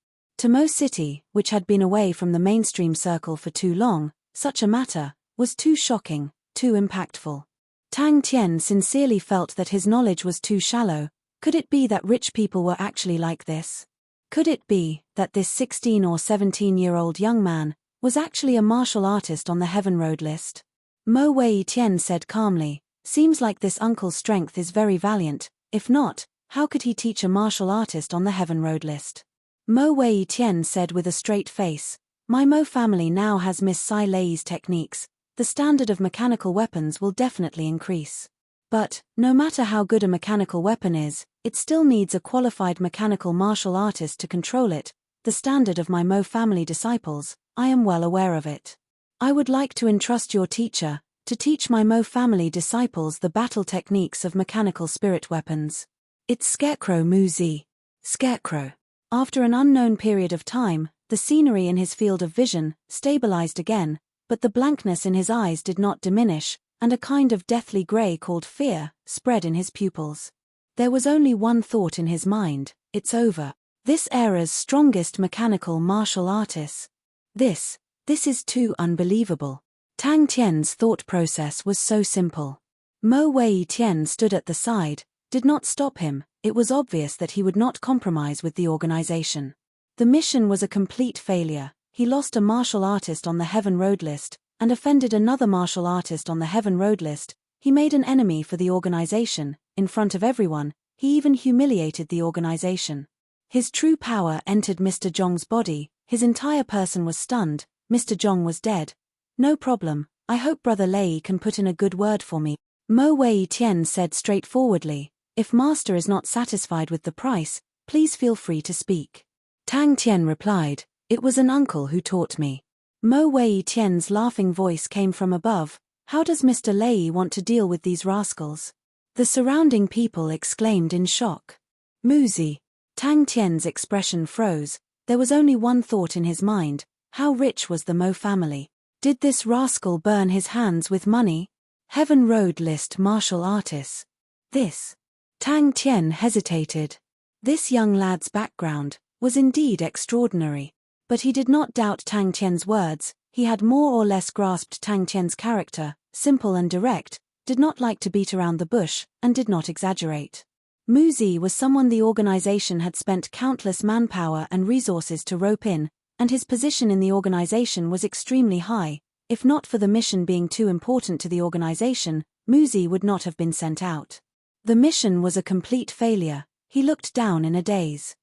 To Mo City, which had been away from the mainstream circle for too long, such a matter was too shocking, too impactful. Tang Tian sincerely felt that his knowledge was too shallow. Could it be that rich people were actually like this? Could it be that this 16 or 17-year-old young man was actually a martial artist on the Heaven Road list? Mo Wei Tian said calmly, seems like this uncle's strength is very valiant, if not, how could he teach a martial artist on the Heaven Road list? Mo Wei Tian said with a straight face, my Mo family now has Miss Sai Lei's techniques, the standard of mechanical weapons will definitely increase. But, no matter how good a mechanical weapon is, it still needs a qualified mechanical martial artist to control it, the standard of my Mo family disciples, I am well aware of it. I would like to entrust your teacher, to teach my Mo family disciples the battle techniques of mechanical spirit weapons. It's Scarecrow Muzi. Scarecrow. After an unknown period of time, the scenery in his field of vision stabilized again, but the blankness in his eyes did not diminish, and a kind of deathly grey called fear spread in his pupils. There was only one thought in his mind, it's over. This era's strongest mechanical martial artist. This is too unbelievable. Tang Tian's thought process was so simple. Mo Wei Tian stood at the side, did not stop him, it was obvious that he would not compromise with the organization. The mission was a complete failure, he lost a martial artist on the Heaven Road list, and offended another martial artist on the Heaven Road list. He made an enemy for the organization. In front of everyone, he even humiliated the organization. His true power entered Mr. Zhong's body. His entire person was stunned. Mr. Zhong was dead. No problem. I hope Brother Lei can put in a good word for me. Mo Wei Tian said straightforwardly. If Master is not satisfied with the price, please feel free to speak. Tang Tian replied, it was an uncle who taught me. Mo Wei Tian's laughing voice came from above. How does Mr. Lei want to deal with these rascals? The surrounding people exclaimed in shock. Muzi. Tang Tian's expression froze. There was only one thought in his mind. How rich was the Mo family? Did this rascal burn his hands with money? Heaven Road list martial artists. This. Tang Tian hesitated. This young lad's background was indeed extraordinary. But he did not doubt Tang Tian's words. He had more or less grasped Tang Tian's character, simple and direct, did not like to beat around the bush, and did not exaggerate. Muzi was someone the organization had spent countless manpower and resources to rope in, and his position in the organization was extremely high. If not for the mission being too important to the organization, Muzi would not have been sent out. The mission was a complete failure. He looked down in a daze.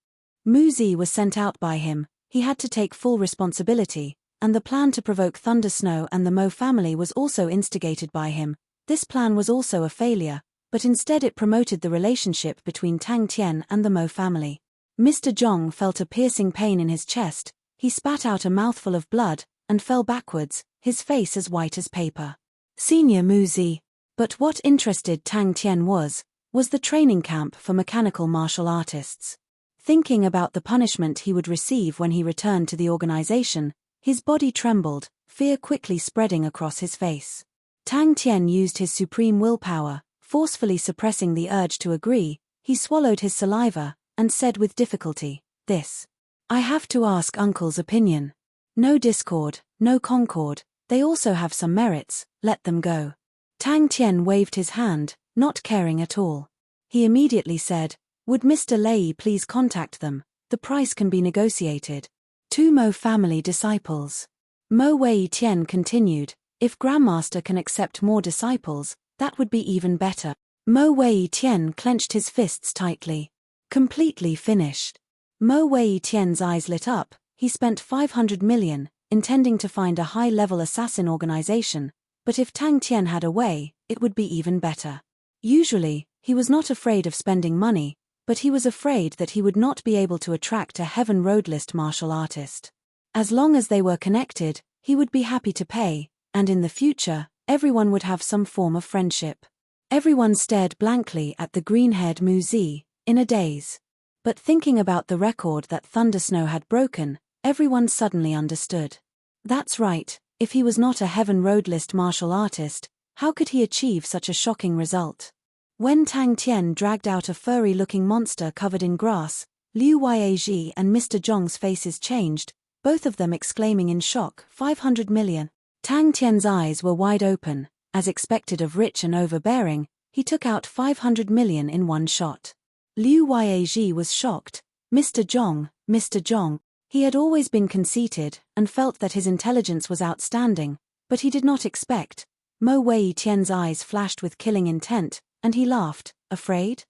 Muzi was sent out by him. He had to take full responsibility, and the plan to provoke Thundersnow and the Mo family was also instigated by him. This plan was also a failure, but instead it promoted the relationship between Tang Tian and the Mo family. Mr. Zhong felt a piercing pain in his chest. He spat out a mouthful of blood, and fell backwards, his face as white as paper. Senior Muzi. But what interested Tang Tian was the training camp for mechanical martial artists. Thinking about the punishment he would receive when he returned to the organization, his body trembled, fear quickly spreading across his face. Tang Tian used his supreme willpower, forcefully suppressing the urge to agree. He swallowed his saliva, and said with difficulty, this. I have to ask Uncle's opinion. No discord, no concord, they also have some merits, let them go. Tang Tian waved his hand, not caring at all. He immediately said, would Mr. Lei please contact them, the price can be negotiated. 2 Mo family disciples. Mo Wei Tian continued, if Grandmaster can accept more disciples, that would be even better. Mo Wei Tian clenched his fists tightly. Completely finished. Mo Wei Tian's eyes lit up. He spent 500 million, intending to find a high-level assassin organization, but if Tang Tian had a way, it would be even better. Usually, he was not afraid of spending money, but he was afraid that he would not be able to attract a Heaven Road list martial artist. As long as they were connected, he would be happy to pay, and in the future, everyone would have some form of friendship. Everyone stared blankly at the green-haired Muzi, in a daze. But thinking about the record that Thundersnow had broken, everyone suddenly understood. That's right, if he was not a Heaven Road list martial artist, how could he achieve such a shocking result? When Tang Tian dragged out a furry-looking monster covered in grass, Liu Yaiji and Mr. Zhong's faces changed, both of them exclaiming in shock, 500 million. Tang Tian's eyes were wide open. As expected of rich and overbearing, he took out 500 million in one shot. Liu Yaiji was shocked. Mr. Zhong. He had always been conceited and felt that his intelligence was outstanding, but he did not expect. Mo Wei Tian's eyes flashed with killing intent, and he laughed, afraid?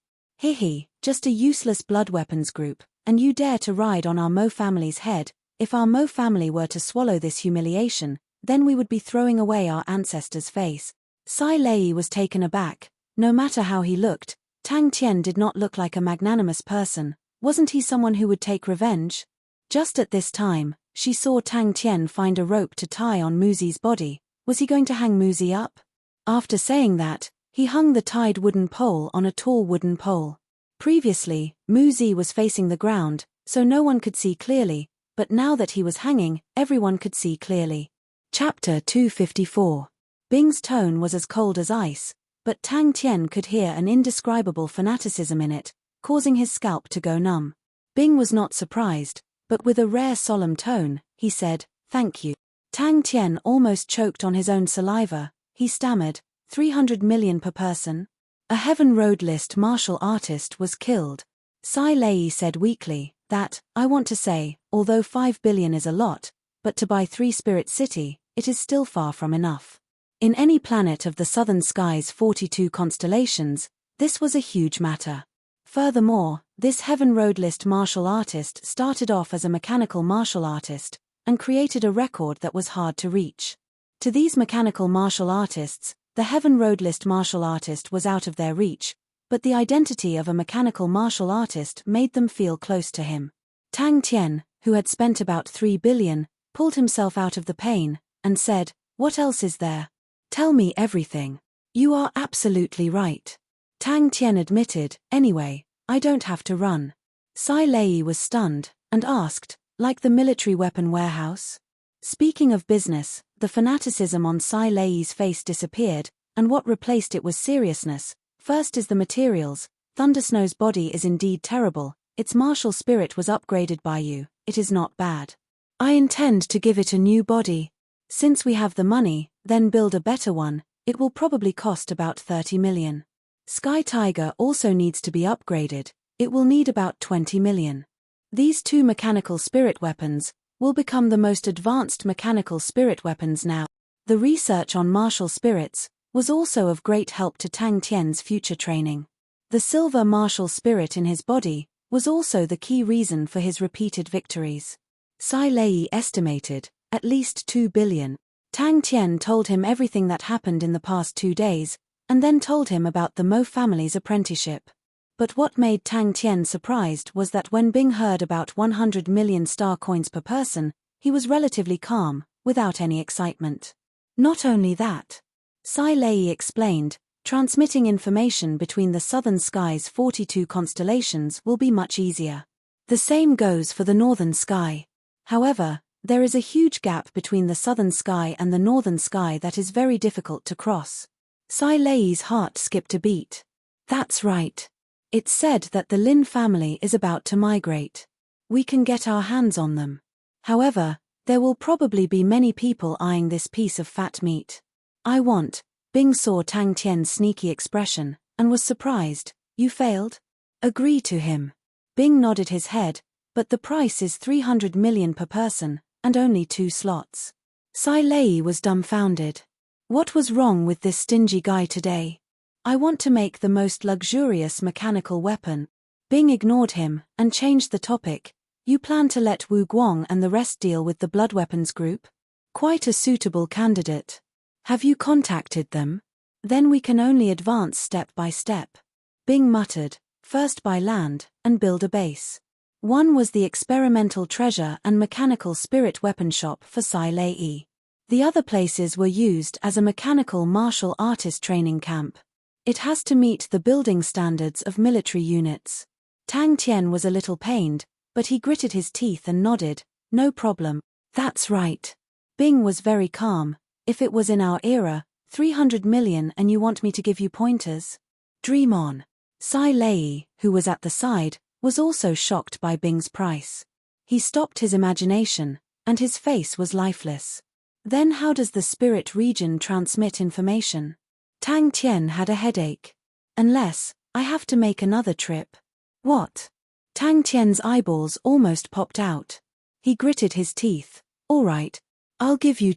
Just a useless blood weapons group, and you dare to ride on our Mo family's head. If our Mo family were to swallow this humiliation, then we would be throwing away our ancestors' face. Sai Lei was taken aback. No matter how he looked, Tang Tian did not look like a magnanimous person. Wasn't he someone who would take revenge? Just at this time, she saw Tang Tian find a rope to tie on Muzi's body. Was he going to hang Muzi up? After saying that, he hung the tied wooden pole on a tall wooden pole. Previously, Muzi was facing the ground, so no one could see clearly, but now that he was hanging, everyone could see clearly. Chapter 254. Bing's tone was as cold as ice, but Tang Tian could hear an indescribable fanaticism in it, causing his scalp to go numb. Bing was not surprised, but with a rare solemn tone, he said, "Thank you." Tang Tian almost choked on his own saliva. He stammered, 300 million per person? A Heaven Road list martial artist was killed. Sai Lei said weakly, that, I want to say, although 5 billion is a lot, but to buy 3 Spirit City, it is still far from enough. In any planet of the southern sky's 42 constellations, this was a huge matter. Furthermore, this Heaven Road-list martial artist started off as a mechanical martial artist, and created a record that was hard to reach. To these mechanical martial artists, the Heaven Road-list martial artist was out of their reach, but the identity of a mechanical martial artist made them feel close to him. Tang Tian, who had spent about 3 billion, pulled himself out of the pain, and said, "What else is there? Tell me everything." "You are absolutely right," Tang Tian admitted. "Anyway, I don't have to run." Sai Lei was stunned, and asked, "Like the military weapon warehouse?" Speaking of business, the fanaticism on Sai Lei's face disappeared, and what replaced it was seriousness. "First is the materials. Thundersnow's body is indeed terrible. Its martial spirit was upgraded by you. It is not bad. I intend to give it a new body. Since we have the money, then build a better one. It will probably cost about 30 million. Sky Tiger also needs to be upgraded. It will need about 20 million. These two mechanical spirit weapons will become the most advanced mechanical spirit weapons now." The research on martial spirits was also of great help to Tang Tian's future training. The silver martial spirit in his body was also the key reason for his repeated victories. Sai Lei estimated at least 2 billion. Tang Tian told him everything that happened in the past 2 days, and then told him about the Mo family's apprenticeship. But what made Tang Tian surprised was that when Bing heard about 100 million star coins per person, he was relatively calm, without any excitement. Not only that, Sai Lei explained, transmitting information between the southern sky's 42 constellations will be much easier. The same goes for the northern sky. However, there is a huge gap between the southern sky and the northern sky that is very difficult to cross. Sai Lei's heart skipped a beat. That's right. It's said that the Lin family is about to migrate. We can get our hands on them. However, there will probably be many people eyeing this piece of fat meat. I want. Bing saw Tang Tian's sneaky expression, and was surprised. You failed? Agree to him. Bing nodded his head, but the price is 300 million per person, and only 2 slots. Sai Lei was dumbfounded. What was wrong with this stingy guy today? I want to make the most luxurious mechanical weapon. Bing ignored him, and changed the topic. You plan to let Wu Guang and the rest deal with the blood weapons group? Quite a suitable candidate. Have you contacted them? Then we can only advance step by step. Bing muttered, first by land, and build a base. One was the experimental treasure and mechanical spirit weapon shop for Sai Lei. The other places were used as a mechanical martial artist training camp. It has to meet the building standards of military units. Tang Tian was a little pained, but he gritted his teeth and nodded, no problem. That's right. Bing was very calm. If it was in our era, 300 million and you want me to give you pointers? Dream on. Sai Lei, who was at the side, was also shocked by Bing's price. He stopped his imagination, and his face was lifeless. Then how does the spirit region transmit information? Tang Tian had a headache. Unless, I have to make another trip. What? Tang Tian's eyeballs almost popped out. He gritted his teeth. All right. I'll give you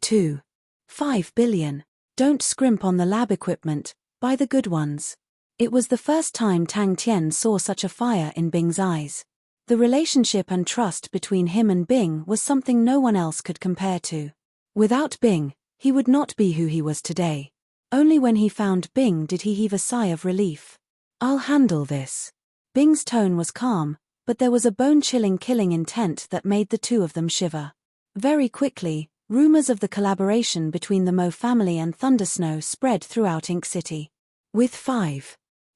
5 billion. Don't scrimp on the lab equipment, buy the good ones. It was the first time Tang Tian saw such a fire in Bing's eyes. The relationship and trust between him and Bing was something no one else could compare to. Without Bing, he would not be who he was today. Only when he found Bing did he heave a sigh of relief. I'll handle this. Bing's tone was calm, but there was a bone-chilling killing intent that made the two of them shiver. Very quickly, rumors of the collaboration between the Mo family and Thundersnow spread throughout Ink City. With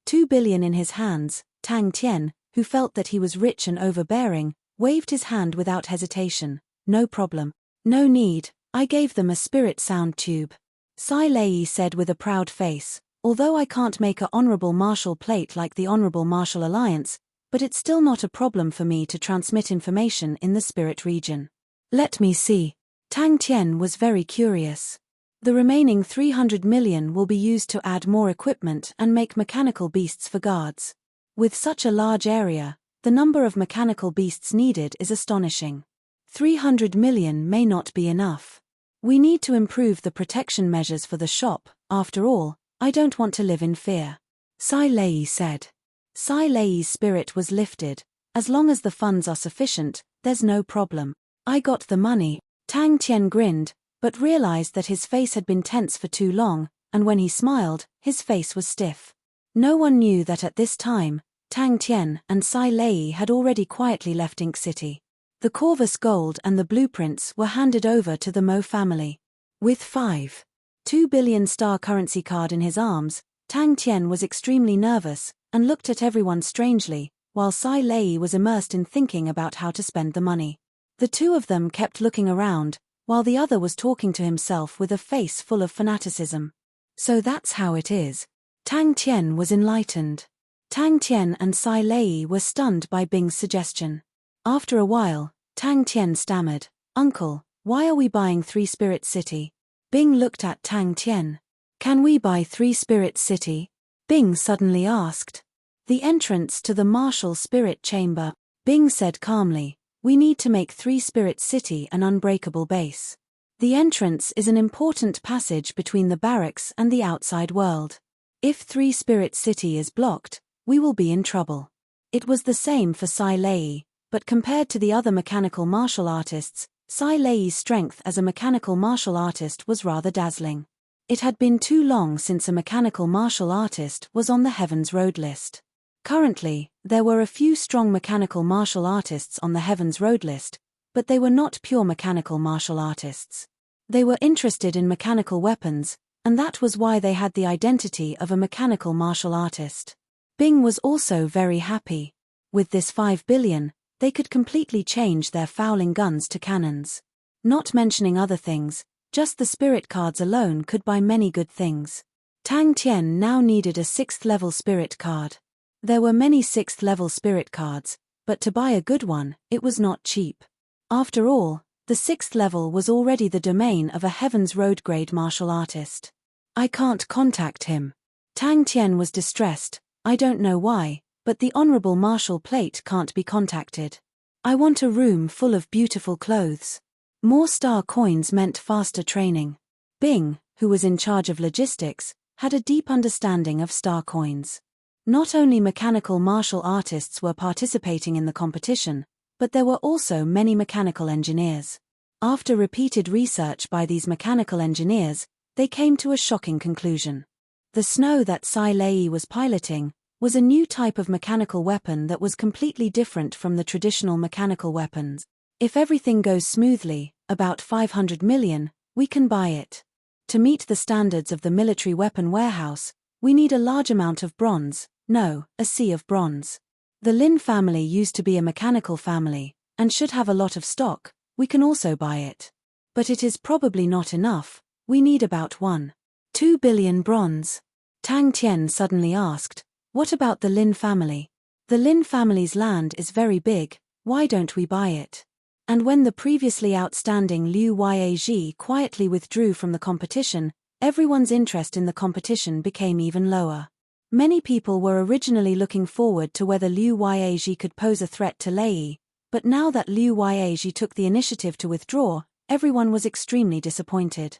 2 billion in his hands, Tang Tian, who felt that he was rich and overbearing, waved his hand without hesitation. No problem. No need, I gave them a spirit sound tube. Sai Lei said with a proud face, although I can't make a honorable martial plate like the Honorable Martial Alliance, but it's still not a problem for me to transmit information in the spirit region. Let me see. Tang Tian was very curious. The remaining 300 million will be used to add more equipment and make mechanical beasts for guards. With such a large area, the number of mechanical beasts needed is astonishing. 300 million may not be enough. We need to improve the protection measures for the shop. After all, I don't want to live in fear. Sai Lei said. Sai Lei's spirit was lifted. As long as the funds are sufficient, there's no problem. I got the money. Tang Tian grinned, but realized that his face had been tense for too long, and when he smiled, his face was stiff. No one knew that at this time, Tang Tian and Sai Lei had already quietly left Ink City. The Corvus gold and the blueprints were handed over to the Mo family. With 5.2 billion star currency card in his arms, Tang Tian was extremely nervous and looked at everyone strangely, while Sai Lei was immersed in thinking about how to spend the money. The two of them kept looking around, while the other was talking to himself with a face full of fanaticism. So that's how it is. Tang Tian was enlightened. Tang Tian and Sai Lei were stunned by Bing's suggestion. After a while, Tang Tian stammered, "Uncle, why are we buying 3 Spirit City?" Bing looked at Tang Tian. "Can we buy 3 Spirit City?" Bing suddenly asked. "The entrance to the martial spirit chamber," Bing said calmly. "We need to make 3 Spirit City an unbreakable base. The entrance is an important passage between the barracks and the outside world. If 3 Spirit City is blocked, we will be in trouble." It was the same for Sai Lei, but compared to the other mechanical martial artists, Sai Lei's strength as a mechanical martial artist was rather dazzling. It had been too long since a mechanical martial artist was on the Heaven's Road list. Currently, there were a few strong mechanical martial artists on the Heaven's Road list, but they were not pure mechanical martial artists. They were interested in mechanical weapons, and that was why they had the identity of a mechanical martial artist. Bing was also very happy. With this 5 billion, they could completely change their fouling guns to cannons. Not mentioning other things, just the spirit cards alone could buy many good things. Tang Tian now needed a 6th level spirit card. There were many 6th level spirit cards, but to buy a good one, it was not cheap. After all, the 6th level was already the domain of a Heaven's Road grade martial artist. "I can't contact him." Tang Tian was distressed. "I don't know why, but the Honorable Marshal Plate can't be contacted. I want a room full of beautiful clothes." More star coins meant faster training. Bing, who was in charge of logistics, had a deep understanding of star coins. Not only mechanical martial artists were participating in the competition, but there were also many mechanical engineers. After repeated research by these mechanical engineers, they came to a shocking conclusion. The snow that Sai Lei was piloting was a new type of mechanical weapon that was completely different from the traditional mechanical weapons. "If everything goes smoothly, about 500 million, we can buy it. To meet the standards of the military weapon warehouse, we need a large amount of bronze, no, a sea of bronze. The Lin family used to be a mechanical family, and should have a lot of stock. We can also buy it. But it is probably not enough, we need about 1.2 billion bronze." Tang Tian suddenly asked, "What about the Lin family? The Lin family's land is very big, why don't we buy it?" And when the previously outstanding Liu Yaji quietly withdrew from the competition, everyone's interest in the competition became even lower. Many people were originally looking forward to whether Liu Yaji could pose a threat to Lei, but now that Liu Yaji took the initiative to withdraw, everyone was extremely disappointed.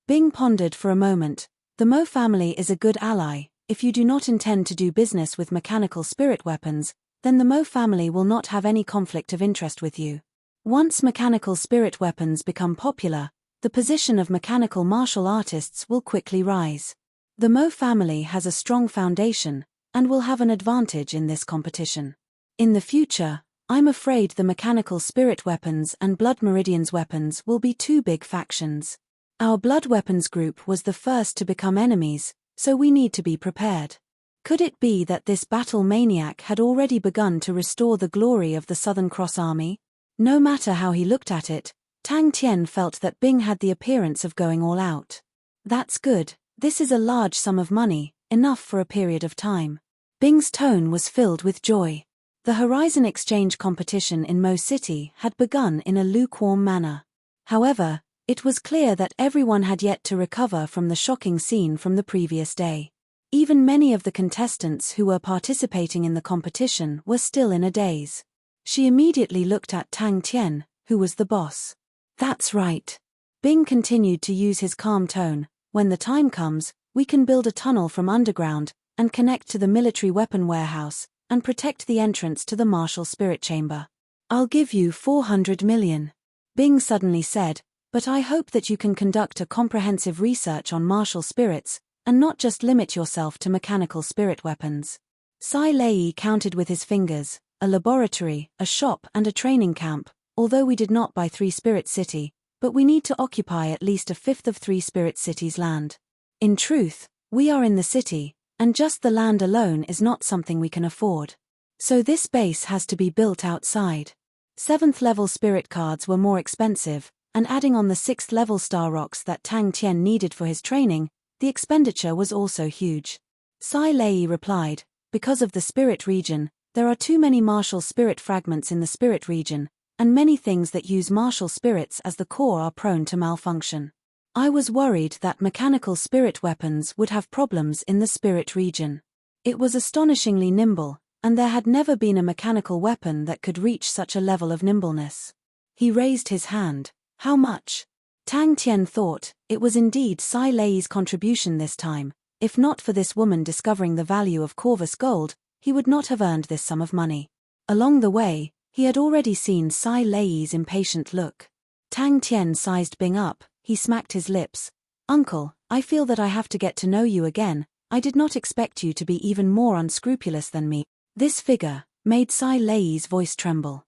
Bing pondered for a moment. The Mo family is a good ally. If you do not intend to do business with mechanical spirit weapons, then the Mo family will not have any conflict of interest with you. Once mechanical spirit weapons become popular, the position of mechanical martial artists will quickly rise. The Mo family has a strong foundation, and will have an advantage in this competition. In the future, I'm afraid the mechanical spirit weapons and blood meridians weapons will be 2 big factions. Our blood weapons group was the first to become enemies, so we need to be prepared. Could it be that this battle maniac had already begun to restore the glory of the Southern Cross Army? No matter how he looked at it, Tang Tian felt that Bing had the appearance of going all out. "That's good, this is a large sum of money, enough for a period of time." Bing's tone was filled with joy. The Horizon Exchange competition in Mo City had begun in a lukewarm manner. However, it was clear that everyone had yet to recover from the shocking scene from the previous day. Even many of the contestants who were participating in the competition were still in a daze. She immediately looked at Tang Tian, who was the boss. "That's right. Bing continued to use his calm tone. When the time comes, we can build a tunnel from underground, and connect to the military weapon warehouse, and protect the entrance to the martial spirit chamber. I'll give you 400 million. Bing suddenly said, but I hope that you can conduct a comprehensive research on martial spirits, and not just limit yourself to mechanical spirit weapons. Sai Lei counted with his fingers, a laboratory, a shop and a training camp, although we did not buy 3 Spirit City, but we need to occupy at least a fifth of 3 Spirit Cities' land. In truth, we are in the city, and just the land alone is not something we can afford. So this base has to be built outside. 7th level spirit cards were more expensive, and adding on the 6th level star rocks that Tang Tian needed for his training, the expenditure was also huge. Sai Lei replied, because of the spirit region, there are too many martial spirit fragments in the spirit region, and many things that use martial spirits as the core are prone to malfunction. I was worried that mechanical spirit weapons would have problems in the spirit region. It was astonishingly nimble, and there had never been a mechanical weapon that could reach such a level of nimbleness. He raised his hand. How much? Tang Tian thought, it was indeed Sai Lei's contribution this time. If not for this woman discovering the value of Corvus gold, he would not have earned this sum of money. Along the way, he had already seen Sai Lei's impatient look. Tang Tian sized Bing up. He smacked his lips. Uncle, I feel that I have to get to know you again. I did not expect you to be even more unscrupulous than me. This figure made Sai Lei's voice tremble.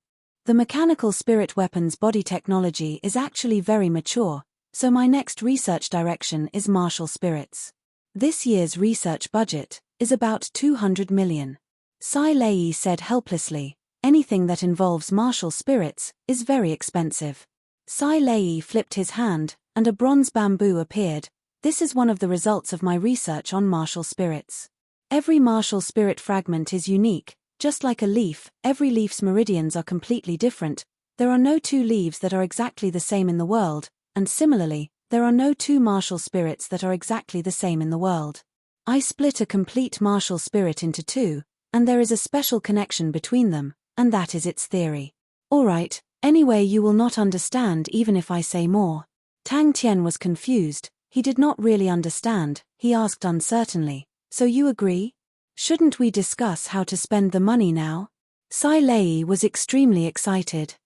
The mechanical spirit weapons body technology is actually very mature, so my next research direction is martial spirits. This year's research budget is about 200 million. Sai Lei said helplessly, anything that involves martial spirits is very expensive. Sai Lei flipped his hand, and a bronze bamboo appeared. This is one of the results of my research on martial spirits. Every martial spirit fragment is unique, just like a leaf. Every leaf's meridians are completely different. There are no 2 leaves that are exactly the same in the world, and similarly, there are no 2 martial spirits that are exactly the same in the world. I split a complete martial spirit into 2, and there is a special connection between them, and that is its theory. Alright, anyway you will not understand even if I say more. Tang Tian was confused. He did not really understand. He asked uncertainly, so you agree? Shouldn't we discuss how to spend the money now? Sai Lei was extremely excited.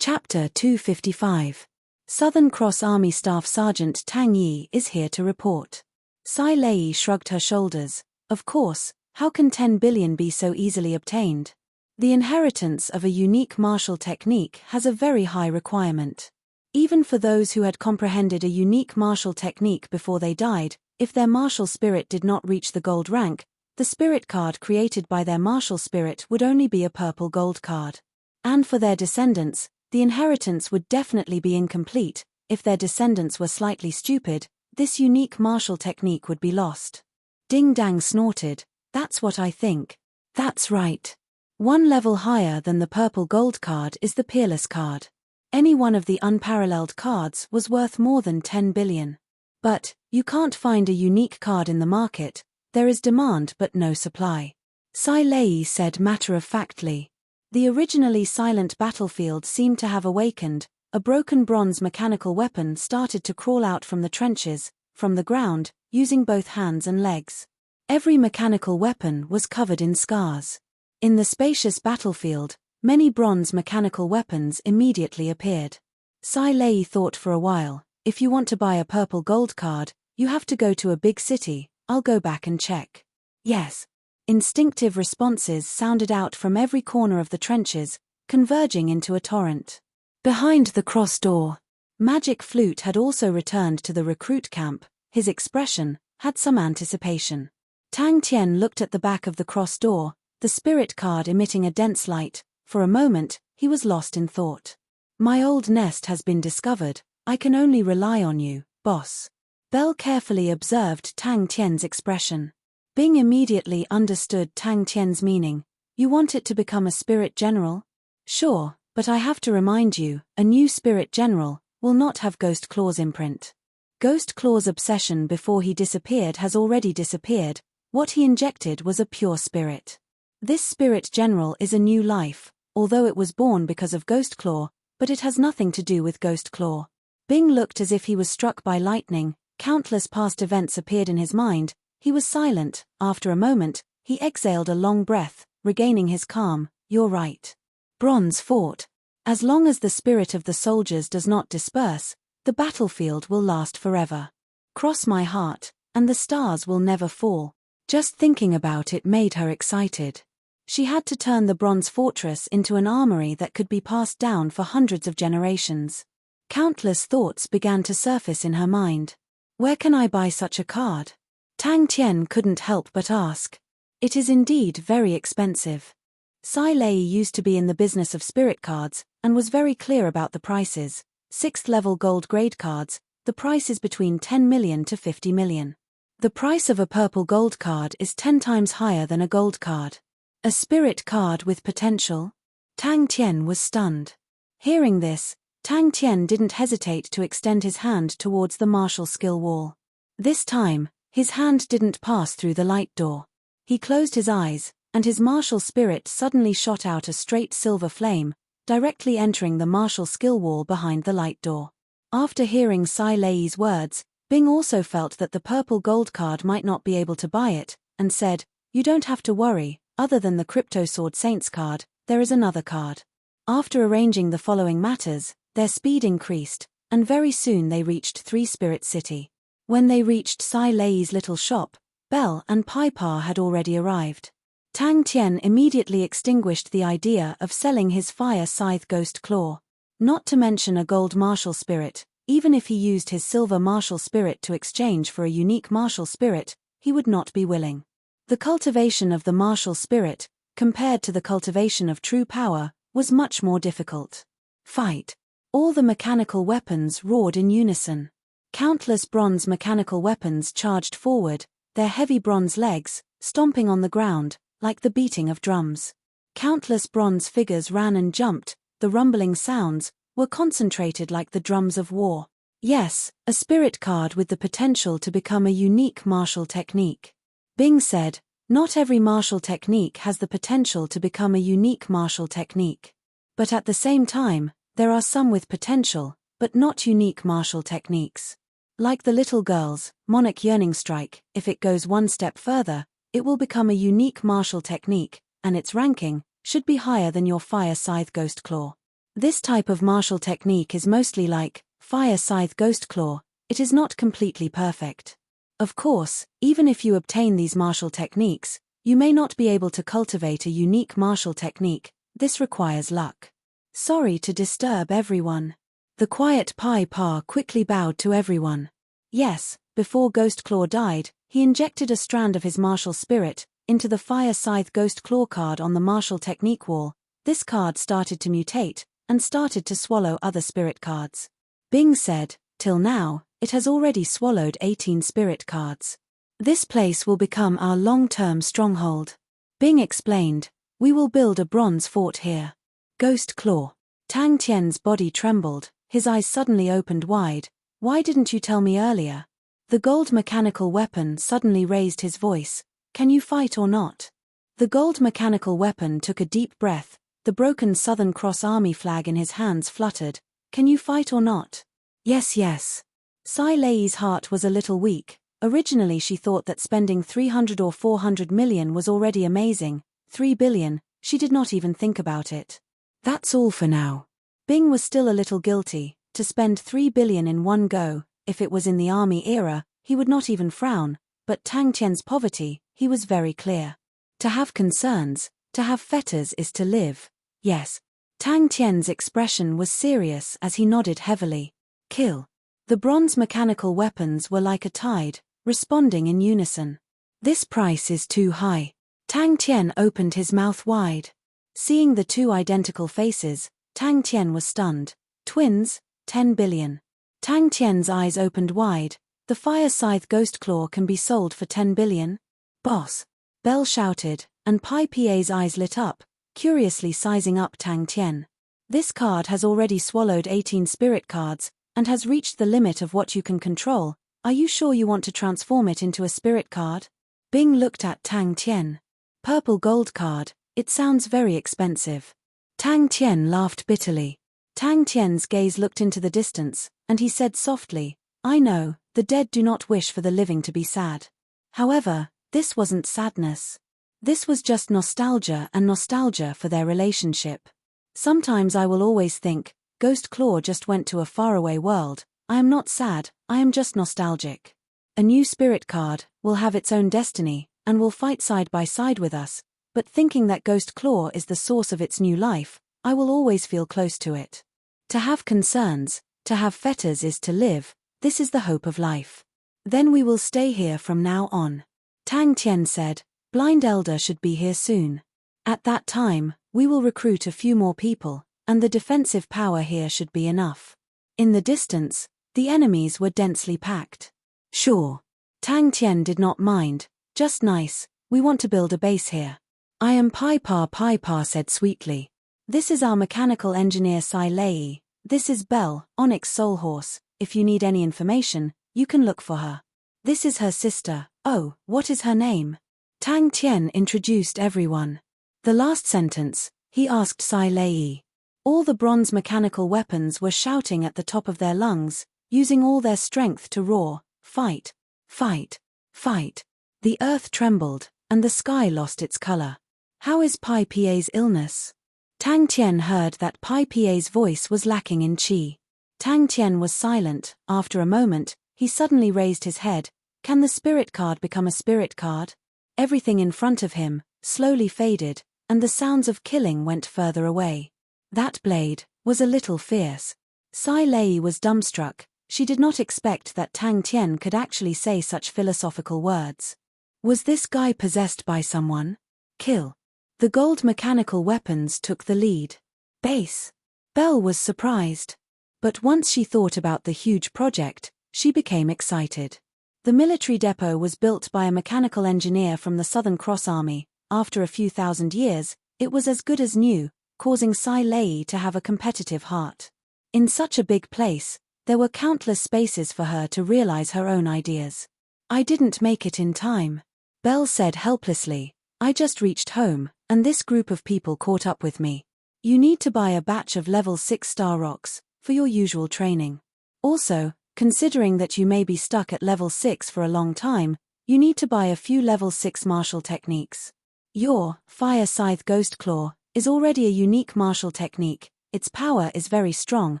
Chapter 255. Southern Cross Army Staff Sergeant Tang Yi is here to report. Sai Lei shrugged her shoulders. Of course, how can 10 billion be so easily obtained? The inheritance of a unique martial technique has a very high requirement. Even for those who had comprehended a unique martial technique before they died, if their martial spirit did not reach the gold rank, the spirit card created by their martial spirit would only be a purple gold card. And for their descendants, the inheritance would definitely be incomplete. If their descendants were slightly stupid, this unique martial technique would be lost. Ding Dang snorted. That's what I think. That's right. 1 level higher than the purple gold card is the peerless card. Any one of the unparalleled cards was worth more than 10 billion. But, you can't find a unique card in the market. There is demand but no supply. Sai Lei said matter-of-factly. The originally silent battlefield seemed to have awakened. A broken bronze mechanical weapon started to crawl out from the trenches, from the ground, using both hands and legs. Every mechanical weapon was covered in scars. In the spacious battlefield, many bronze mechanical weapons immediately appeared. Sai Lei thought for a while. If you want to buy a purple gold card, you have to go to a big city. I'll go back and check. Yes. Instinctive responses sounded out from every corner of the trenches, converging into a torrent. Behind the cross door, Magic Flute had also returned to the recruit camp. His expression had some anticipation. Tang Tian looked at the back of the cross door, the spirit card emitting a dense light. For a moment, he was lost in thought. My old nest has been discovered. I can only rely on you, boss. Bell carefully observed Tang Tian's expression. Bing immediately understood Tang Tian's meaning. You want it to become a spirit general? Sure, but I have to remind you, a new spirit general will not have Ghost Claw's imprint. Ghost Claw's obsession before he disappeared has already disappeared. What he injected was a pure spirit. This spirit general is a new life, although it was born because of Ghost Claw, but it has nothing to do with Ghost Claw. Bing looked as if he was struck by lightning. Countless past events appeared in his mind. He was silent. After a moment, he exhaled a long breath, regaining his calm. You're right. Bronze fort. As long as the spirit of the soldiers does not disperse, the battlefield will last forever. Cross my heart, and the stars will never fall. Just thinking about it made her excited. She had to turn the bronze fortress into an armory that could be passed down for hundreds of generations. Countless thoughts began to surface in her mind. Where can I buy such a card? Tang Tian couldn't help but ask. It is indeed very expensive. Sai Lei used to be in the business of spirit cards, and was very clear about the prices. 6th level gold grade cards, the price is between 10 million to 50 million. The price of a purple gold card is 10 times higher than a gold card. A spirit card with potential? Tang Tian was stunned. Hearing this, Tang Tian didn't hesitate to extend his hand towards the martial skill wall. This time, his hand didn't pass through the light door. He closed his eyes, and his martial spirit suddenly shot out a straight silver flame, directly entering the martial skill wall behind the light door. After hearing Sai Lei's words, Bing also felt that the purple gold card might not be able to buy it, and said, "You don't have to worry, other than the Crypto Sword Saints card, there is another card." After arranging the following matters, their speed increased, and very soon they reached Three Spirit City. When they reached Sai Lei's little shop, Belle and Pai Pa had already arrived. Tang Tian immediately extinguished the idea of selling his fire scythe ghost claw. Not to mention a gold martial spirit, even if he used his silver martial spirit to exchange for a unique martial spirit, he would not be willing. The cultivation of the martial spirit, compared to the cultivation of true power, was much more difficult. Fight. All the mechanical weapons roared in unison. Countless bronze mechanical weapons charged forward, their heavy bronze legs, stomping on the ground, like the beating of drums. Countless bronze figures ran and jumped, the rumbling sounds were concentrated like the drums of war. Yes, a spirit card with the potential to become a unique martial technique. Bing said, not every martial technique has the potential to become a unique martial technique. But at the same time, there are some with potential, but not unique martial techniques. Like the little girl's Monarch Yearning Strike, if it goes one step further, it will become a unique martial technique, and its ranking should be higher than your Fire Scythe Ghost Claw. This type of martial technique is mostly like Fire Scythe Ghost Claw, it is not completely perfect. Of course, even if you obtain these martial techniques, you may not be able to cultivate a unique martial technique, this requires luck. Sorry to disturb everyone. The quiet Pai Pa quickly bowed to everyone. Yes, before Ghost Claw died, he injected a strand of his martial spirit into the Fire Scythe Ghost Claw card on the martial technique wall. This card started to mutate, and started to swallow other spirit cards. Bing said, till now, it has already swallowed 18 spirit cards. This place will become our long-term stronghold. Bing explained, we will build a bronze fort here. Ghost Claw. Tang Tian's body trembled, his eyes suddenly opened wide. Why didn't you tell me earlier? The gold mechanical weapon suddenly raised his voice. Can you fight or not? The gold mechanical weapon took a deep breath, the broken Southern Cross Army flag in his hands fluttered. Can you fight or not? Yes, yes. Sai Lei's heart was a little weak. Originally she thought that spending 300 or 400 million was already amazing. 3 billion, she did not even think about it. That's all for now. Bing was still a little guilty. To spend 3 billion in one go, if it was in the army era, he would not even frown, but Tang Tian's poverty, he was very clear. To have concerns, to have fetters is to live. Yes. Tang Tian's expression was serious as he nodded heavily. Kill. The bronze mechanical weapons were like a tide, responding in unison. This price is too high. Tang Tian opened his mouth wide. Seeing the two identical faces, Tang Tian was stunned. Twins, 10 billion. Tang Tian's eyes opened wide. The Fire Scythe Ghost Claw can be sold for 10 billion? Boss. Belle shouted, and Pai Pa's eyes lit up, curiously sizing up Tang Tian. This card has already swallowed 18 spirit cards, and has reached the limit of what you can control. Are you sure you want to transform it into a spirit card? Bing looked at Tang Tian. Purple gold card, it sounds very expensive. Tang Tian laughed bitterly. Tang Tian's gaze looked into the distance, and he said softly, "I know, the dead do not wish for the living to be sad." However, this wasn't sadness. This was just nostalgia, and nostalgia for their relationship. "Sometimes I will always think, Ghost Claw just went to a faraway world. I am not sad, I am just nostalgic. A new spirit card will have its own destiny, and will fight side by side with us, but thinking that Ghost Claw is the source of its new life, I will always feel close to it. To have concerns, to have fetters is to live, this is the hope of life. Then we will stay here from now on." Tang Tian said, "Blind Elder should be here soon. At that time, we will recruit a few more people, and the defensive power here should be enough." In the distance, the enemies were densely packed. "Sure." Tang Tian did not mind, "Just nice, we want to build a base here." "I am Pai Pa said sweetly. "This is our mechanical engineer Sai Lei. This is Belle, Onyx Soul Horse. If you need any information, you can look for her. This is her sister. Oh, what is her name?" Tang Tian introduced everyone. The last sentence, he asked Sai Lei. All the bronze mechanical weapons were shouting at the top of their lungs, using all their strength to roar, "Fight! Fight! Fight!" The earth trembled, and the sky lost its color. "How is Pai Pa's illness?" Tang Tian heard that Pai Pa's voice was lacking in qi. Tang Tian was silent. After a moment, he suddenly raised his head. "Can the spirit card become a spirit card?" Everything in front of him slowly faded, and the sounds of killing went further away. That blade was a little fierce. Sai Lei was dumbstruck. She did not expect that Tang Tian could actually say such philosophical words. Was this guy possessed by someone? Kill. The gold mechanical weapons took the lead. Base. Belle was surprised. But once she thought about the huge project, she became excited. The military depot was built by a mechanical engineer from the Southern Cross Army. After a few thousand years, it was as good as new, causing Sai Lei to have a competitive heart. In such a big place, there were countless spaces for her to realize her own ideas. "I didn't make it in time," Belle said helplessly. "I just reached home, and this group of people caught up with me. You need to buy a batch of level 6 star rocks for your usual training. Also, considering that you may be stuck at level 6 for a long time, you need to buy a few level 6 martial techniques. Your Fire Scythe Ghost Claw is already a unique martial technique, its power is very strong,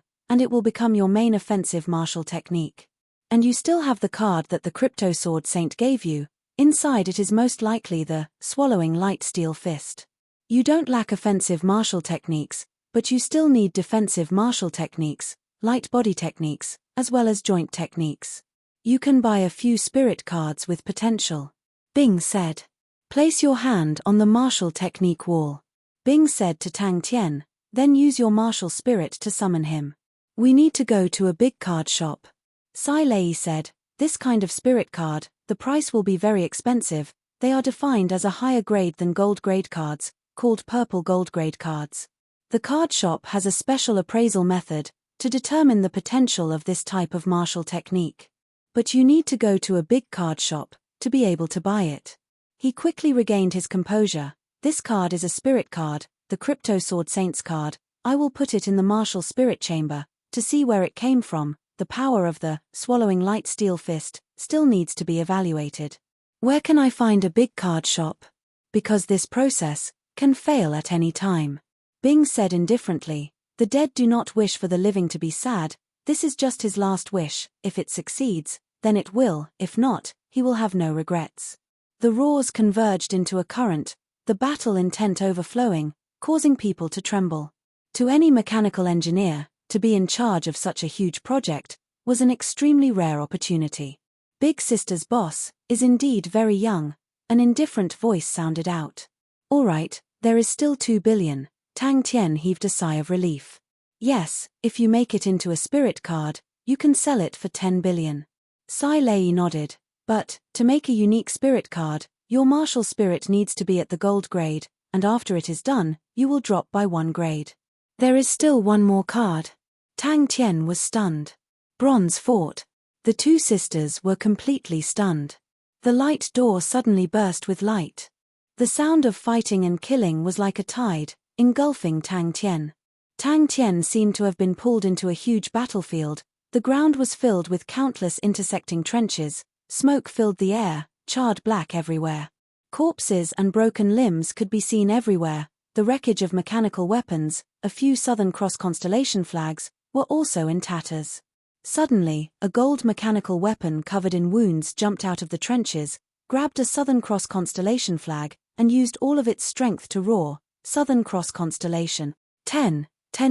and it will become your main offensive martial technique. And you still have the card that the Crypto Sword Saint gave you. Inside it is most likely the Swallowing Light Steel Fist. You don't lack offensive martial techniques, but you still need defensive martial techniques, light body techniques, as well as joint techniques. You can buy a few spirit cards with potential." Bing said. "Place your hand on the martial technique wall." Bing said to Tang Tian, "Then use your martial spirit to summon him. We need to go to a big card shop." Sai Lei said, "This kind of spirit card, the price will be very expensive. They are defined as a higher grade than gold grade cards, called purple gold grade cards. The card shop has a special appraisal method to determine the potential of this type of martial technique. But you need to go to a big card shop to be able to buy it." He quickly regained his composure. "This card is a spirit card, the Crypto Sword Saint's card. I will put it in the martial spirit chamber to see where it came from. The power of the Swallowing Light Steel Fist still needs to be evaluated. Where can I find a big card shop? Because this process can fail at any time." Bing said indifferently, "The dead do not wish for the living to be sad. This is just his last wish. If it succeeds, then it will. If not, he will have no regrets." The roars converged into a current, the battle intent overflowing, causing people to tremble. To any mechanical engineer, to be in charge of such a huge project was an extremely rare opportunity. "Big Sister's boss is indeed very young," an indifferent voice sounded out. "All right, there is still 2 billion. Tang Tian heaved a sigh of relief. "Yes, if you make it into a spirit card, you can sell it for 10 billion. Sai Lei nodded. "But, to make a unique spirit card, your martial spirit needs to be at the gold grade, and after it is done, you will drop by 1 grade. There is still one more card." Tang Tian was stunned. Bronze fort. The 2 sisters were completely stunned. The light door suddenly burst with light. The sound of fighting and killing was like a tide, engulfing Tang Tian. Tang Tian seemed to have been pulled into a huge battlefield, The ground was filled with countless intersecting trenches, smoke filled the air, charred black everywhere. Corpses and broken limbs could be seen everywhere, the wreckage of mechanical weapons, a few Southern Cross constellation flags, were also in tatters. Suddenly, a gold mechanical weapon covered in wounds jumped out of the trenches, grabbed a Southern Cross constellation flag, and used all of its strength to roar, "Southern Cross constellation. 10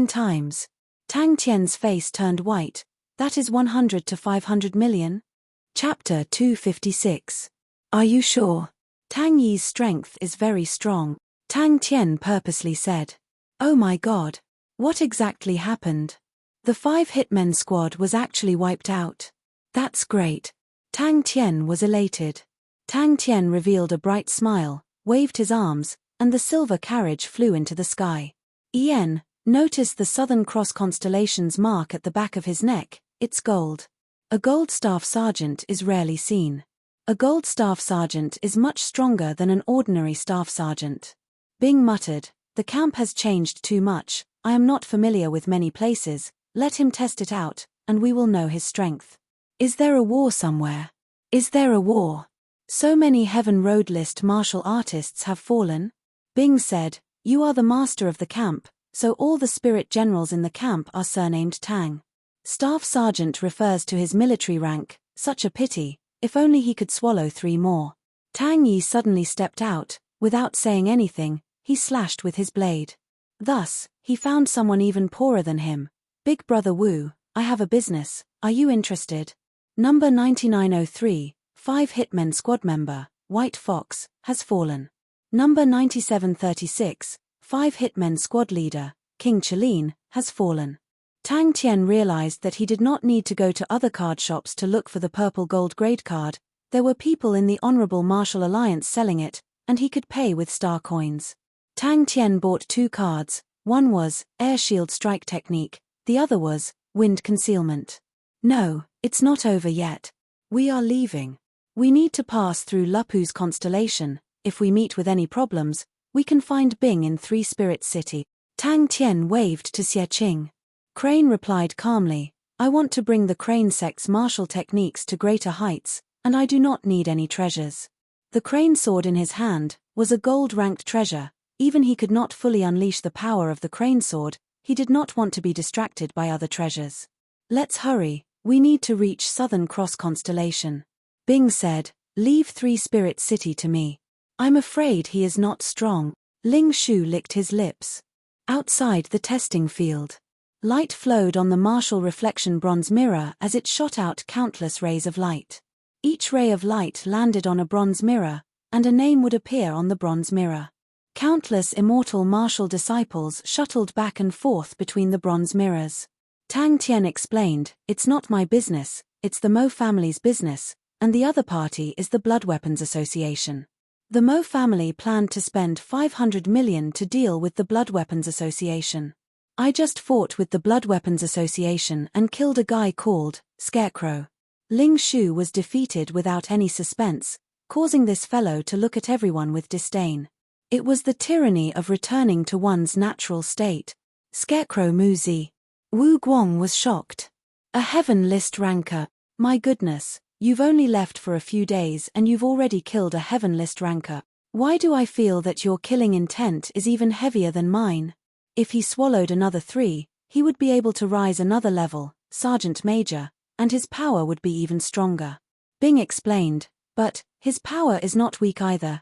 times." Tang Tian's face turned white. That is 100 to 500 million? Chapter 256. Are you sure? Tang Yi's strength is very strong. Tang Tian purposely said. Oh my god. What exactly happened? The 5 hitmen squad was actually wiped out. That's great. Tang Tian was elated. Tang Tian revealed a bright smile, waved his arms, and the silver carriage flew into the sky. Ian noticed the Southern Cross constellation's mark at the back of his neck. It's gold. A gold staff sergeant is rarely seen. A gold staff sergeant is much stronger than an ordinary staff sergeant. Bing muttered, the camp has changed too much, I am not familiar with many places, let him test it out, and we will know his strength. Is there a war somewhere? Is there a war? So many Heaven Road list martial artists have fallen? Bing said, you are the master of the camp, so all the spirit generals in the camp are surnamed Tang. Staff sergeant refers to his military rank, such a pity, if only he could swallow 3 more. Tang Yi suddenly stepped out, without saying anything, he slashed with his blade. Thus, he found someone even poorer than him. Big Brother Wu, I have a business, are you interested? Number 9903, 5 hitmen squad member, White Fox, has fallen. Number 9736, 5 hitmen squad leader, King Chalene, has fallen. Tang Tian realized that he did not need to go to other card shops to look for the purple gold grade card, there were people in the Honorable Martial Alliance selling it, and he could pay with star coins. Tang Tian bought 2 cards, one was, Air Shield Strike Technique, the other was, Wind Concealment. No, it's not over yet. We are leaving. We need to pass through Lupu's constellation, if we meet with any problems, we can find Bing in 3 Spirit City. Tang Tian waved to Xie Qing. Crane replied calmly, I want to bring the Crane sect's martial techniques to greater heights, and I do not need any treasures. The Crane sword in his hand was a gold-ranked treasure, even he could not fully unleash the power of the Crane sword, he did not want to be distracted by other treasures. Let's hurry, we need to reach Southern Cross constellation. Bing said, leave 3 Spirit City to me. I'm afraid he is not strong. Ling Shu licked his lips. Outside the testing field. Light flowed on the martial reflection bronze mirror as it shot out countless rays of light. Each ray of light landed on a bronze mirror, and a name would appear on the bronze mirror. Countless immortal martial disciples shuttled back and forth between the bronze mirrors. Tang Tian explained, it's not my business, it's the Mo family's business, and the other party is the Blood Weapons Association. The Mo family planned to spend 500 million to deal with the Blood Weapons Association. I just fought with the Blood Weapons Association and killed a guy called Scarecrow. Ling Shu was defeated without any suspense, causing this fellow to look at everyone with disdain. It was the tyranny of returning to one's natural state. Scarecrow Muzi. Wu Guang was shocked. A heaven list ranker. My goodness, you've only left for a few days and you've already killed a heaven list ranker. Why do I feel that your killing intent is even heavier than mine? If he swallowed another 3, he would be able to rise another level, Sergeant Major, and his power would be even stronger. Bing explained, but his power is not weak either,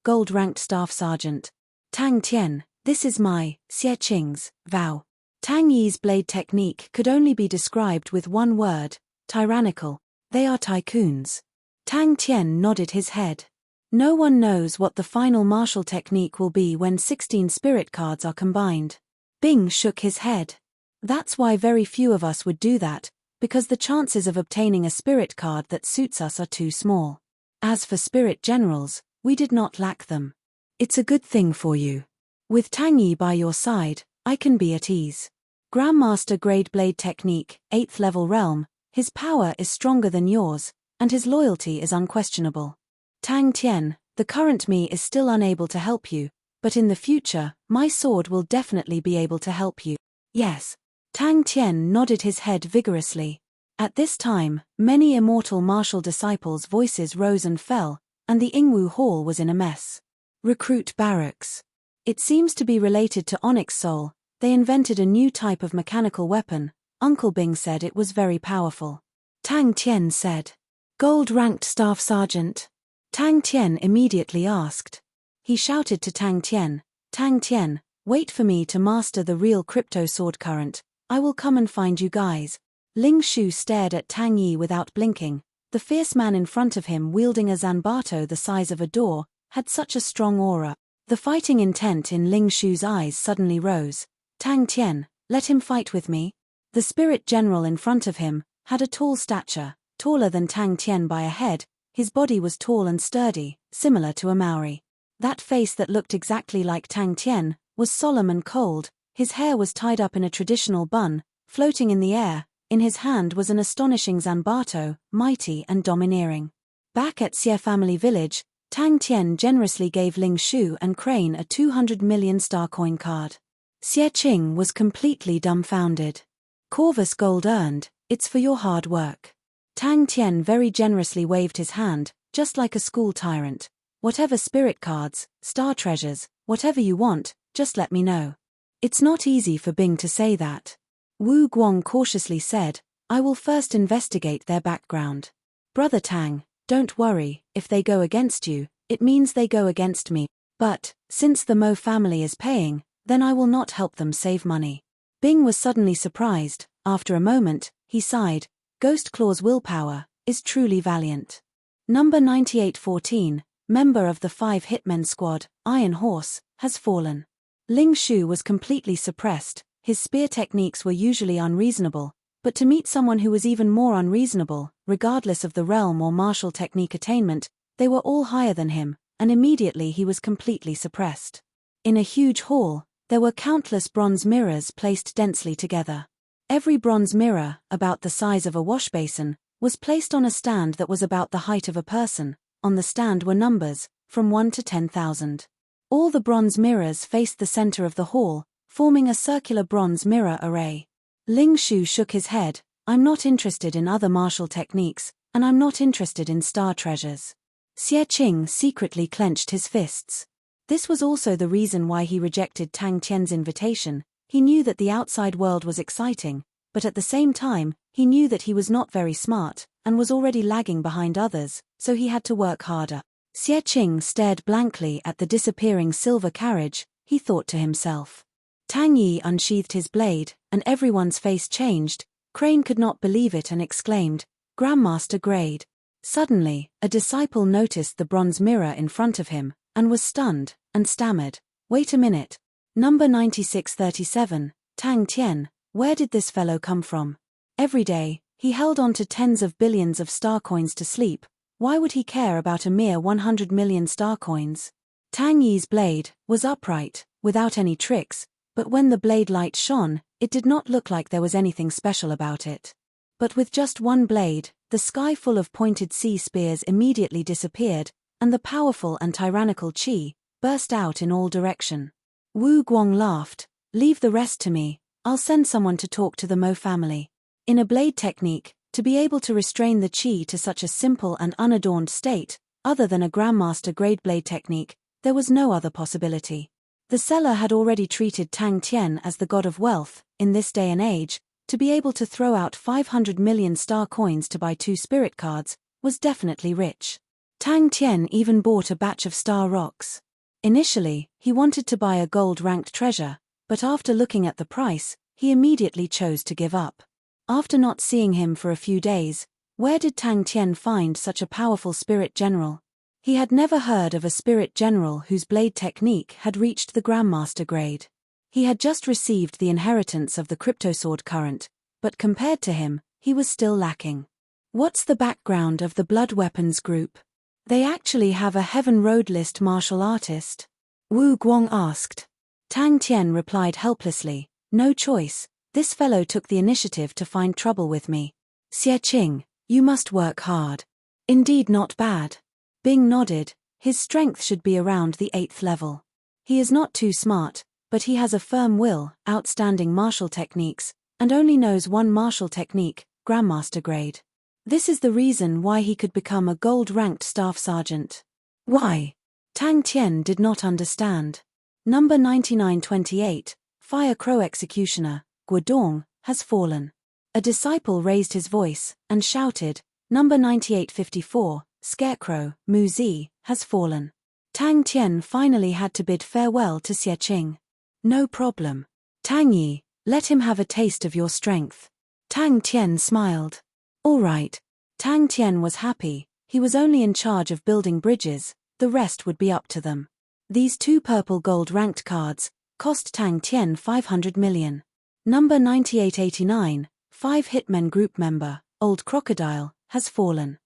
gold-ranked Staff Sergeant. Tang Tian, this is my, Xie Qing's, vow. Tang Yi's blade technique could only be described with one word, tyrannical. They are tycoons. Tang Tian nodded his head. No one knows what the final martial technique will be when 16 spirit cards are combined. Bing shook his head. That's why very few of us would do that, because the chances of obtaining a spirit card that suits us are too small. As for spirit generals, we did not lack them. It's a good thing for you. With Tang Yi by your side, I can be at ease. Grandmaster Grade Blade Technique, 8th level realm, his power is stronger than yours, and his loyalty is unquestionable. Tang Tian, the current me is still unable to help you, but in the future, my sword will definitely be able to help you. Yes. Tang Tian nodded his head vigorously. At this time, many immortal martial disciples' voices rose and fell, and the Ingwu Hall was in a mess. Recruit barracks. It seems to be related to Onyx Soul. They invented a new type of mechanical weapon. Uncle Bing said it was very powerful. Tang Tian said. Gold-ranked staff sergeant. Tang Tian immediately asked. He shouted to Tang Tian, Tang Tian, wait for me to master the real crypto sword current. I will come and find you guys. Ling Shu stared at Tang Yi without blinking. The fierce man in front of him, wielding a zanbato the size of a door, had such a strong aura. The fighting intent in Ling Shu's eyes suddenly rose. Tang Tian, let him fight with me. The spirit general in front of him had a tall stature, taller than Tang Tian by a head. His body was tall and sturdy, similar to a Maori. That face that looked exactly like Tang Tian was solemn and cold. His hair was tied up in a traditional bun, floating in the air. In his hand was an astonishing zanbato, mighty and domineering. Back at Xie family village, Tang Tian generously gave Ling Shu and Crane a 200 million star coin card. Xie Qing was completely dumbfounded. Corvus gold earned, it's for your hard work. Tang Tian very generously waved his hand, just like a school tyrant. Whatever spirit cards, star treasures, whatever you want, just let me know. It's not easy for Bing to say that. Wu Guang cautiously said, I will first investigate their background. Brother Tang, don't worry, if they go against you, it means they go against me. But, since the Mo family is paying, then I will not help them save money. Bing was suddenly surprised. After a moment, he sighed. Ghost Claw's willpower is truly valiant. Number 9814, member of the 5 Hitmen squad, Iron Horse, has fallen. Ling Shu was completely suppressed. His spear techniques were usually unreasonable, but to meet someone who was even more unreasonable, regardless of the realm or martial technique attainment, they were all higher than him, and immediately he was completely suppressed. In a huge hall, there were countless bronze mirrors placed densely together. Every bronze mirror, about the size of a washbasin, was placed on a stand that was about the height of a person. On the stand were numbers, from 1 to 10,000. All the bronze mirrors faced the center of the hall, forming a circular bronze mirror array. Ling Shu shook his head. I'm not interested in other martial techniques, and I'm not interested in star treasures. Xie Qing secretly clenched his fists. This was also the reason why he rejected Tang Tian's invitation. He knew that the outside world was exciting, but at the same time, he knew that he was not very smart, and was already lagging behind others, so he had to work harder. Xie Qing stared blankly at the disappearing silver carriage. He thought to himself. Tang Yi unsheathed his blade, and everyone's face changed. Crane could not believe it and exclaimed, Grandmaster grade. Suddenly, a disciple noticed the bronze mirror in front of him, and was stunned, and stammered, wait a minute. Number 9637, Tang Tian, where did this fellow come from? Every day, he held on to tens of billions of star coins to sleep. Why would he care about a mere 100 million star coins? Tang Yi's blade was upright, without any tricks, but when the blade light shone, it did not look like there was anything special about it. But with just one blade, the sky full of pointed sea spears immediately disappeared, and the powerful and tyrannical qi burst out in all direction. Wu Guang laughed, leave the rest to me, I'll send someone to talk to the Mo family. In a blade technique, to be able to restrain the qi to such a simple and unadorned state, other than a Grandmaster grade blade technique, there was no other possibility. The seller had already treated Tang Tian as the god of wealth. In this day and age, to be able to throw out 500 million star coins to buy 2 spirit cards was definitely rich. Tang Tian even bought a batch of star rocks. Initially, he wanted to buy a gold-ranked treasure, but after looking at the price, he immediately chose to give up. After not seeing him for a few days, where did Tang Tian find such a powerful spirit general? He had never heard of a spirit general whose blade technique had reached the Grandmaster grade. He had just received the inheritance of the cryptosword current, but compared to him, he was still lacking. What's the background of the blood weapons group? They actually have a Heaven Road list martial artist? Wu Guang asked. Tang Tian replied helplessly, no choice, this fellow took the initiative to find trouble with me. Xie Qing, you must work hard. Indeed not bad. Bing nodded, his strength should be around the 8th level. He is not too smart, but he has a firm will, outstanding martial techniques, and only knows one martial technique, Grandmaster grade. This is the reason why he could become a gold-ranked staff sergeant. Why? Tang Tian did not understand. Number 9928, Fire Crow Executioner, Guodong, has fallen. A disciple raised his voice and shouted, Number 9854, Scarecrow, Mu Zi, has fallen. Tang Tian finally had to bid farewell to Xie Qing. No problem. Tang Yi, let him have a taste of your strength. Tang Tian smiled. All right. Tang Tian was happy. He was only in charge of building bridges, the rest would be up to them. These 2 purple gold ranked cards cost Tang Tian 500 million. Number 9889, 5 Hitmen group member, Old Crocodile, has fallen.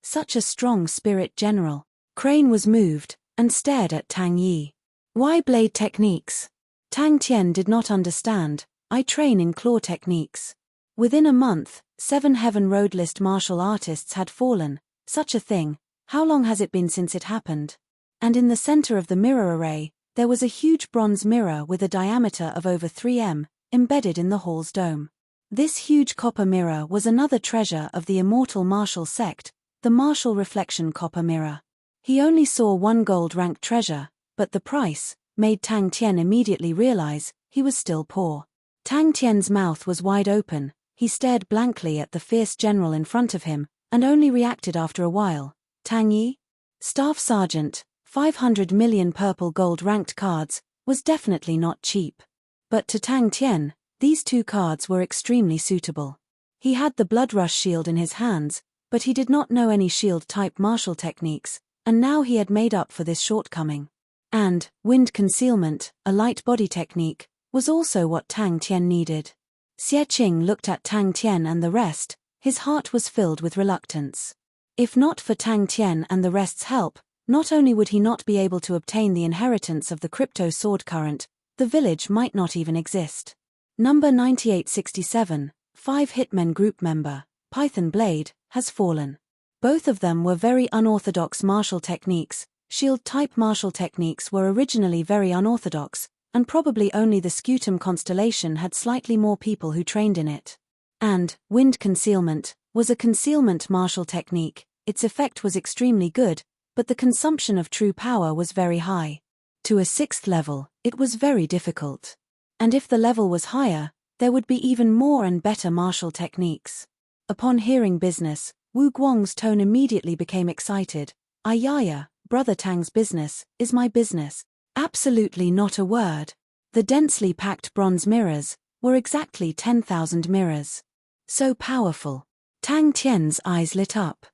Such a strong spirit general. Crane was moved and stared at Tang Yi. Why blade techniques? Tang Tian did not understand. I train in claw techniques. Within a month, 7 Heaven Road list martial artists had fallen. Such a thing. How long has it been since it happened? And in the center of the mirror array, there was a huge bronze mirror with a diameter of over 3 m, embedded in the hall's dome. This huge copper mirror was another treasure of the immortal martial sect, the martial reflection copper mirror. He only saw 1 gold-ranked treasure, but the price made Tang Tian immediately realize he was still poor. Tang Tian's mouth was wide open. He stared blankly at the fierce general in front of him, and only reacted after a while. Tang Yi? Staff Sergeant, 500 million purple gold ranked cards, was definitely not cheap. But to Tang Tian, these 2 cards were extremely suitable. He had the Blood Rush shield in his hands, but he did not know any shield-type martial techniques, and now he had made up for this shortcoming. And Wind Concealment, a light body technique, was also what Tang Tian needed. Xie Qing looked at Tang Tian and the rest. His heart was filled with reluctance. If not for Tang Tian and the rest's help, not only would he not be able to obtain the inheritance of the crypto sword current, the village might not even exist. Number 9867, 5 Hitmen group member, Python Blade, has fallen. Both of them were very unorthodox martial techniques. Shield-type martial techniques were originally very unorthodox, and probably only the Scutum constellation had slightly more people who trained in it. And Wind Concealment was a concealment martial technique. Its effect was extremely good, but the consumption of true power was very high. To a 6th level, it was very difficult. And if the level was higher, there would be even more and better martial techniques. Upon hearing business, Wu Guang's tone immediately became excited. Ayaya, Brother Tang's business, is my business. Absolutely not a word. The densely packed bronze mirrors were exactly 10,000 mirrors. So powerful. Tang Tian's eyes lit up.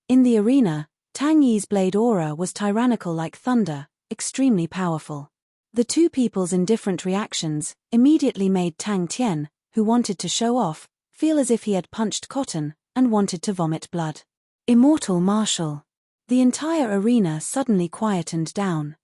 In the arena, Tang Yi's blade aura was tyrannical like thunder, extremely powerful. The 2 people's indifferent reactions immediately made Tang Tian, who wanted to show off, feel as if he had punched cotton and wanted to vomit blood. Immortal Martial. The entire arena suddenly quietened down.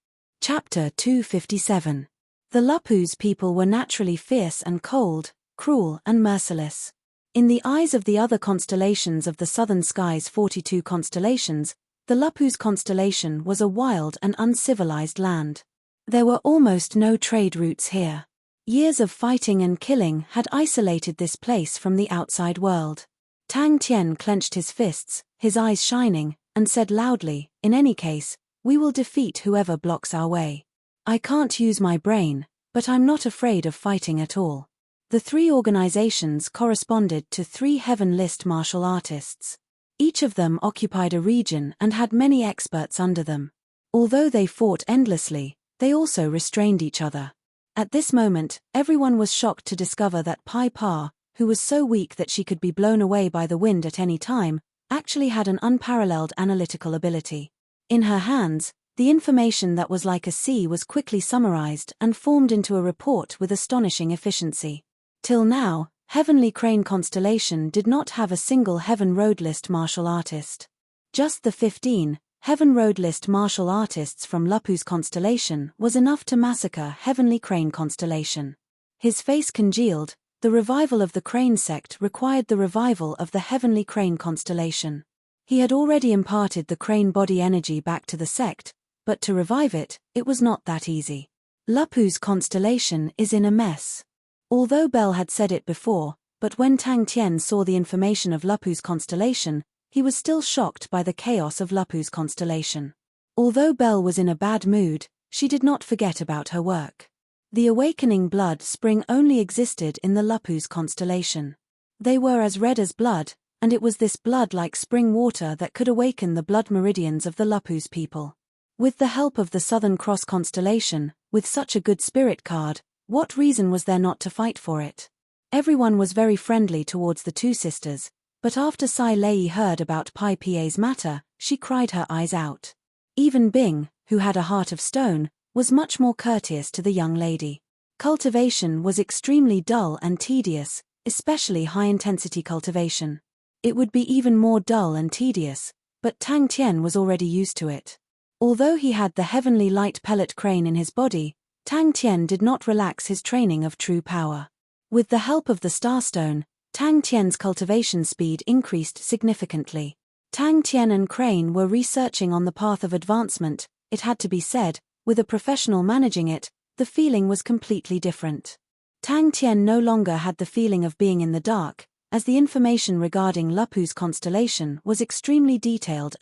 Chapter 257. The Lupus people were naturally fierce and cold, cruel and merciless. In the eyes of the other constellations of the southern sky's 42 constellations, the Lupus constellation was a wild and uncivilized land. There were almost no trade routes here. Years of fighting and killing had isolated this place from the outside world. Tang Tian clenched his fists, his eyes shining, and said loudly, in any case, we will defeat whoever blocks our way. I can't use my brain, but I'm not afraid of fighting at all. The 3 organizations corresponded to 3 Heaven List martial artists. Each of them occupied a region and had many experts under them. Although they fought endlessly, they also restrained each other. At this moment, everyone was shocked to discover that Pai Pa, who was so weak that she could be blown away by the wind at any time, actually had an unparalleled analytical ability. In her hands, the information that was like a sea was quickly summarized and formed into a report with astonishing efficiency. Till now, Heavenly Crane Constellation did not have a single Heaven Road List martial artist. Just the 15 Heaven Road List martial artists from Lupus Constellation was enough to massacre Heavenly Crane Constellation. His face congealed. The revival of the Crane sect required the revival of the Heavenly Crane Constellation. He had already imparted the Crane body energy back to the sect, but to revive it, it was not that easy. Lupus Constellation is in a mess. Although Bell had said it before, But when Tang Tian saw the information of Lupu's constellation, he was still shocked by the chaos of Lupu's constellation. Although Belle was in a bad mood, she did not forget about her work. The awakening blood spring only existed in the Lupu's constellation. They were as red as blood, and it was this blood like spring water that could awaken the blood meridians of the Lupu's people. With the help of the Southern Cross constellation, with such a good spirit card, what reason was there not to fight for it? Everyone was very friendly towards the two sisters, but after Sai Lei heard about Pai Pa's matter, she cried her eyes out. Even Bing, who had a heart of stone, was much more courteous to the young lady. Cultivation was extremely dull and tedious, especially high-intensity cultivation. It would be even more dull and tedious, but Tang Tian was already used to it. Although he had the heavenly light pellet crane in his body, Tang Tian did not relax his training of true power. With the help of the Starstone, Tang Tian's cultivation speed increased significantly. Tang Tian and Crane were researching on the path of advancement. It had to be said, with a professional managing it, the feeling was completely different. Tang Tian no longer had the feeling of being in the dark, as the information regarding Lupu's constellation was extremely detailed.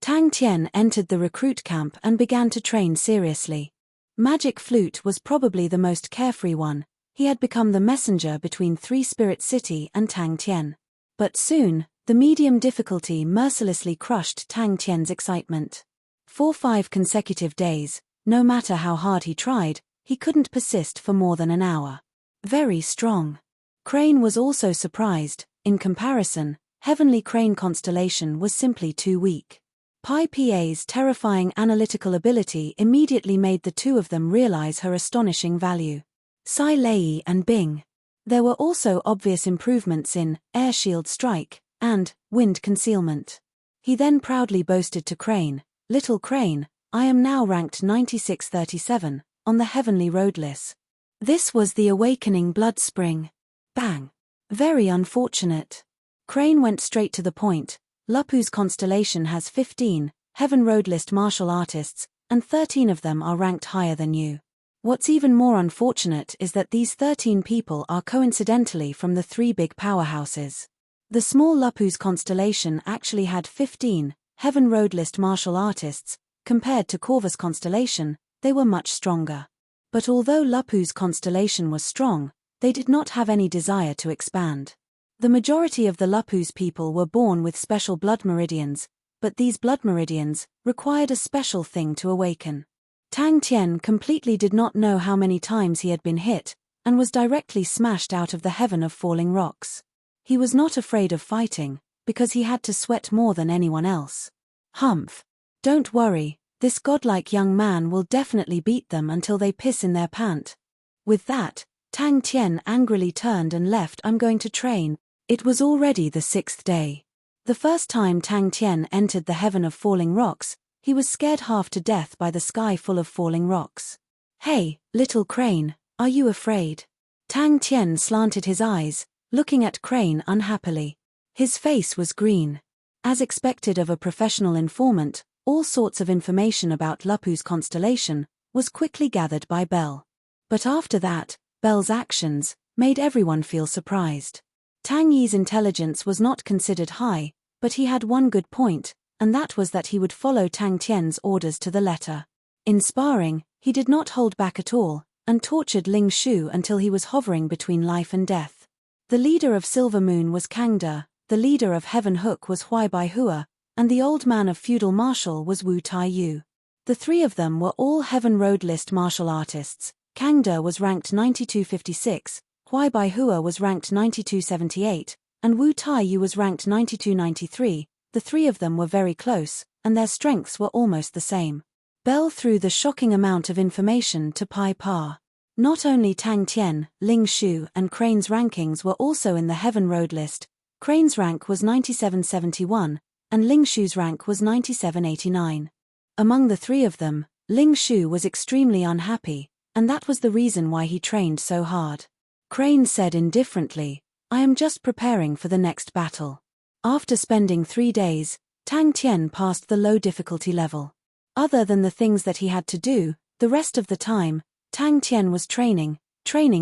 Tang Tian entered the recruit camp and began to train seriously. Magic Flute was probably the most carefree one. He had become the messenger between Three Spirit City and Tang Tian. But soon, the medium difficulty mercilessly crushed Tang Tian's excitement. For 5 consecutive days, no matter how hard he tried, he couldn't persist for more than an hour. Very strong. Crane was also surprised. In comparison, Heavenly Crane constellation was simply too weak. Pai Pa's terrifying analytical ability immediately made the two of them realize her astonishing value. Sai Lei and Bing. There were also obvious improvements in air shield strike and wind concealment. He then proudly boasted to Crane, "Little Crane, I am now ranked 9637 on the Heavenly Road list." This was the awakening blood spring. Bang. Very unfortunate. Crane went straight to the point. Lupu's constellation has 15 Heaven Road list martial artists, and 13 of them are ranked higher than you. What's even more unfortunate is that these 13 people are coincidentally from the 3 big powerhouses. The small Lupu's constellation actually had 15 Heaven Road list martial artists. Compared to Corvus constellation, they were much stronger. But although Lupu's constellation was strong, they did not have any desire to expand. The majority of the Lupu's people were born with special blood meridians, but these blood meridians required a special thing to awaken. Tang Tian completely did not know how many times he had been hit, and was directly smashed out of the heaven of falling rocks. He was not afraid of fighting, because he had to sweat more than anyone else. Humph. Don't worry, this godlike young man will definitely beat them until they piss in their pant. With that, Tang Tian angrily turned and left. I'm going to train. It was already the 6th day. The first time Tang Tian entered the heaven of falling rocks, he was scared half to death by the sky full of falling rocks. "Hey, little Crane, are you afraid?" Tang Tian slanted his eyes, looking at Crane unhappily. His face was green. As expected of a professional informant, all sorts of information about Lupu's constellation was quickly gathered by Belle. But after that, Belle's actions made everyone feel surprised. Tang Yi's intelligence was not considered high, but he had one good point, and that was that he would follow Tang Tian's orders to the letter. In sparring, he did not hold back at all, and tortured Ling Shu until he was hovering between life and death. The leader of Silver Moon was Kang De, the leader of Heaven Hook was Huai Bai Hua, and the old man of Feudal Martial was Wu Tai Yu. The 3 of them were all Heaven Road list martial artists. Kang De was ranked 9256, Huai Bai Hua was ranked 9278, and Wu Tai Yu was ranked 9293. The 3 of them were very close, and their strengths were almost the same. Belle threw the shocking amount of information to Pai Pa. Not only Tang Tian, Ling Shu, and Crane's rankings were also in the Heaven Road list. Crane's rank was 9771, and Ling Shu's rank was 9789. Among the 3 of them, Ling Shu was extremely unhappy, and that was the reason why he trained so hard. Crane said indifferently, "I am just preparing for the next battle." After spending 3 days, Tang Tian passed the low difficulty level. Other than the things that he had to do, the rest of the time, Tang Tian was training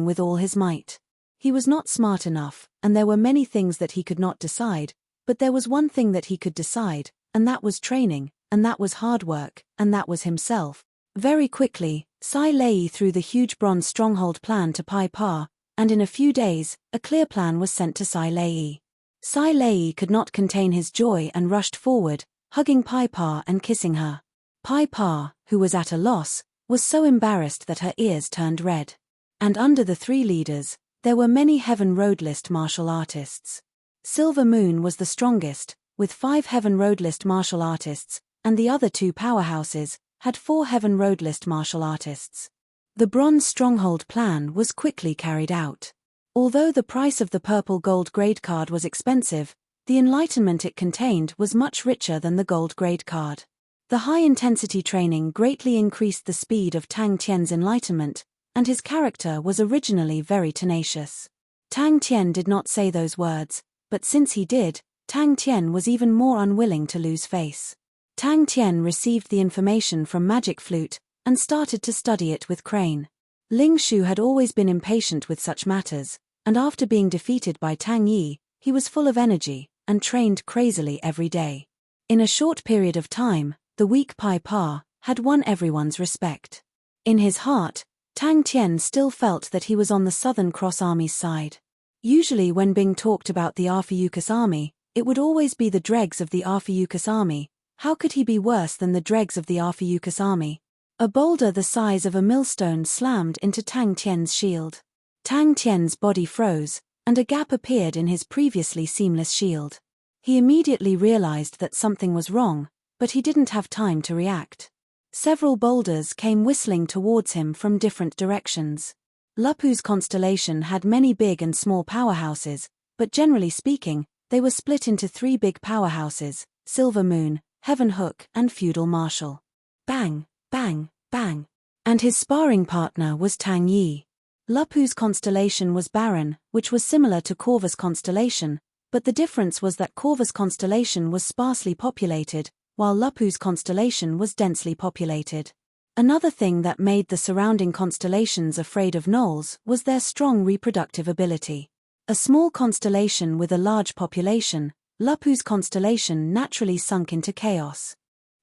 with all his might. He was not smart enough, and there were many things that he could not decide, but there was one thing that he could decide, and that was training, and that was hard work, and that was himself. Very quickly, Sai Lei threw the huge bronze stronghold plan to Pai Pa, and in a few days, a clear plan was sent to Sai Lei. Sai Lei could not contain his joy and rushed forward, hugging Pai Pa and kissing her. Pai Pa, who was at a loss, was so embarrassed that her ears turned red. And under the three leaders, there were many Heaven Road List martial artists. Silver Moon was the strongest, with 5 Heaven Road List martial artists, and the other 2 powerhouses had 4 Heaven Road List martial artists. The Bronze Stronghold plan was quickly carried out. Although the price of the purple gold grade card was expensive, the enlightenment it contained was much richer than the gold grade card. The high-intensity training greatly increased the speed of Tang Tian's enlightenment, and his character was originally very tenacious. Tang Tian did not say those words, but since he did, Tang Tian was even more unwilling to lose face. Tang Tian received the information from Magic Flute, and started to study it with Crane. Ling Shu had always been impatient with such matters, and after being defeated by Tang Yi, he was full of energy, and trained crazily every day. In a short period of time, the weak Pai Pa had won everyone's respect. In his heart, Tang Tian still felt that he was on the Southern Cross Army's side. Usually when Bing talked about the Arphiuchus army, it would always be the dregs of the Arphiuchus army. How could he be worse than the dregs of the Arphiuchus army? A boulder the size of a millstone slammed into Tang Tian's shield. Tang Tian's body froze, and a gap appeared in his previously seamless shield. He immediately realized that something was wrong, but he didn't have time to react. Several boulders came whistling towards him from different directions. Lupu's constellation had many big and small powerhouses, but generally speaking, they were split into 3 big powerhouses: Silver Moon, Heaven Hook, and Feudal Marshal. Bang, bang, bang. And his sparring partner was Tang Yi. Lupu's constellation was barren, which was similar to Corvus' constellation, but the difference was that Corvus' constellation was sparsely populated, while Lupu's constellation was densely populated. Another thing that made the surrounding constellations afraid of gnolls was their strong reproductive ability. A small constellation with a large population, Lupu's constellation naturally sunk into chaos.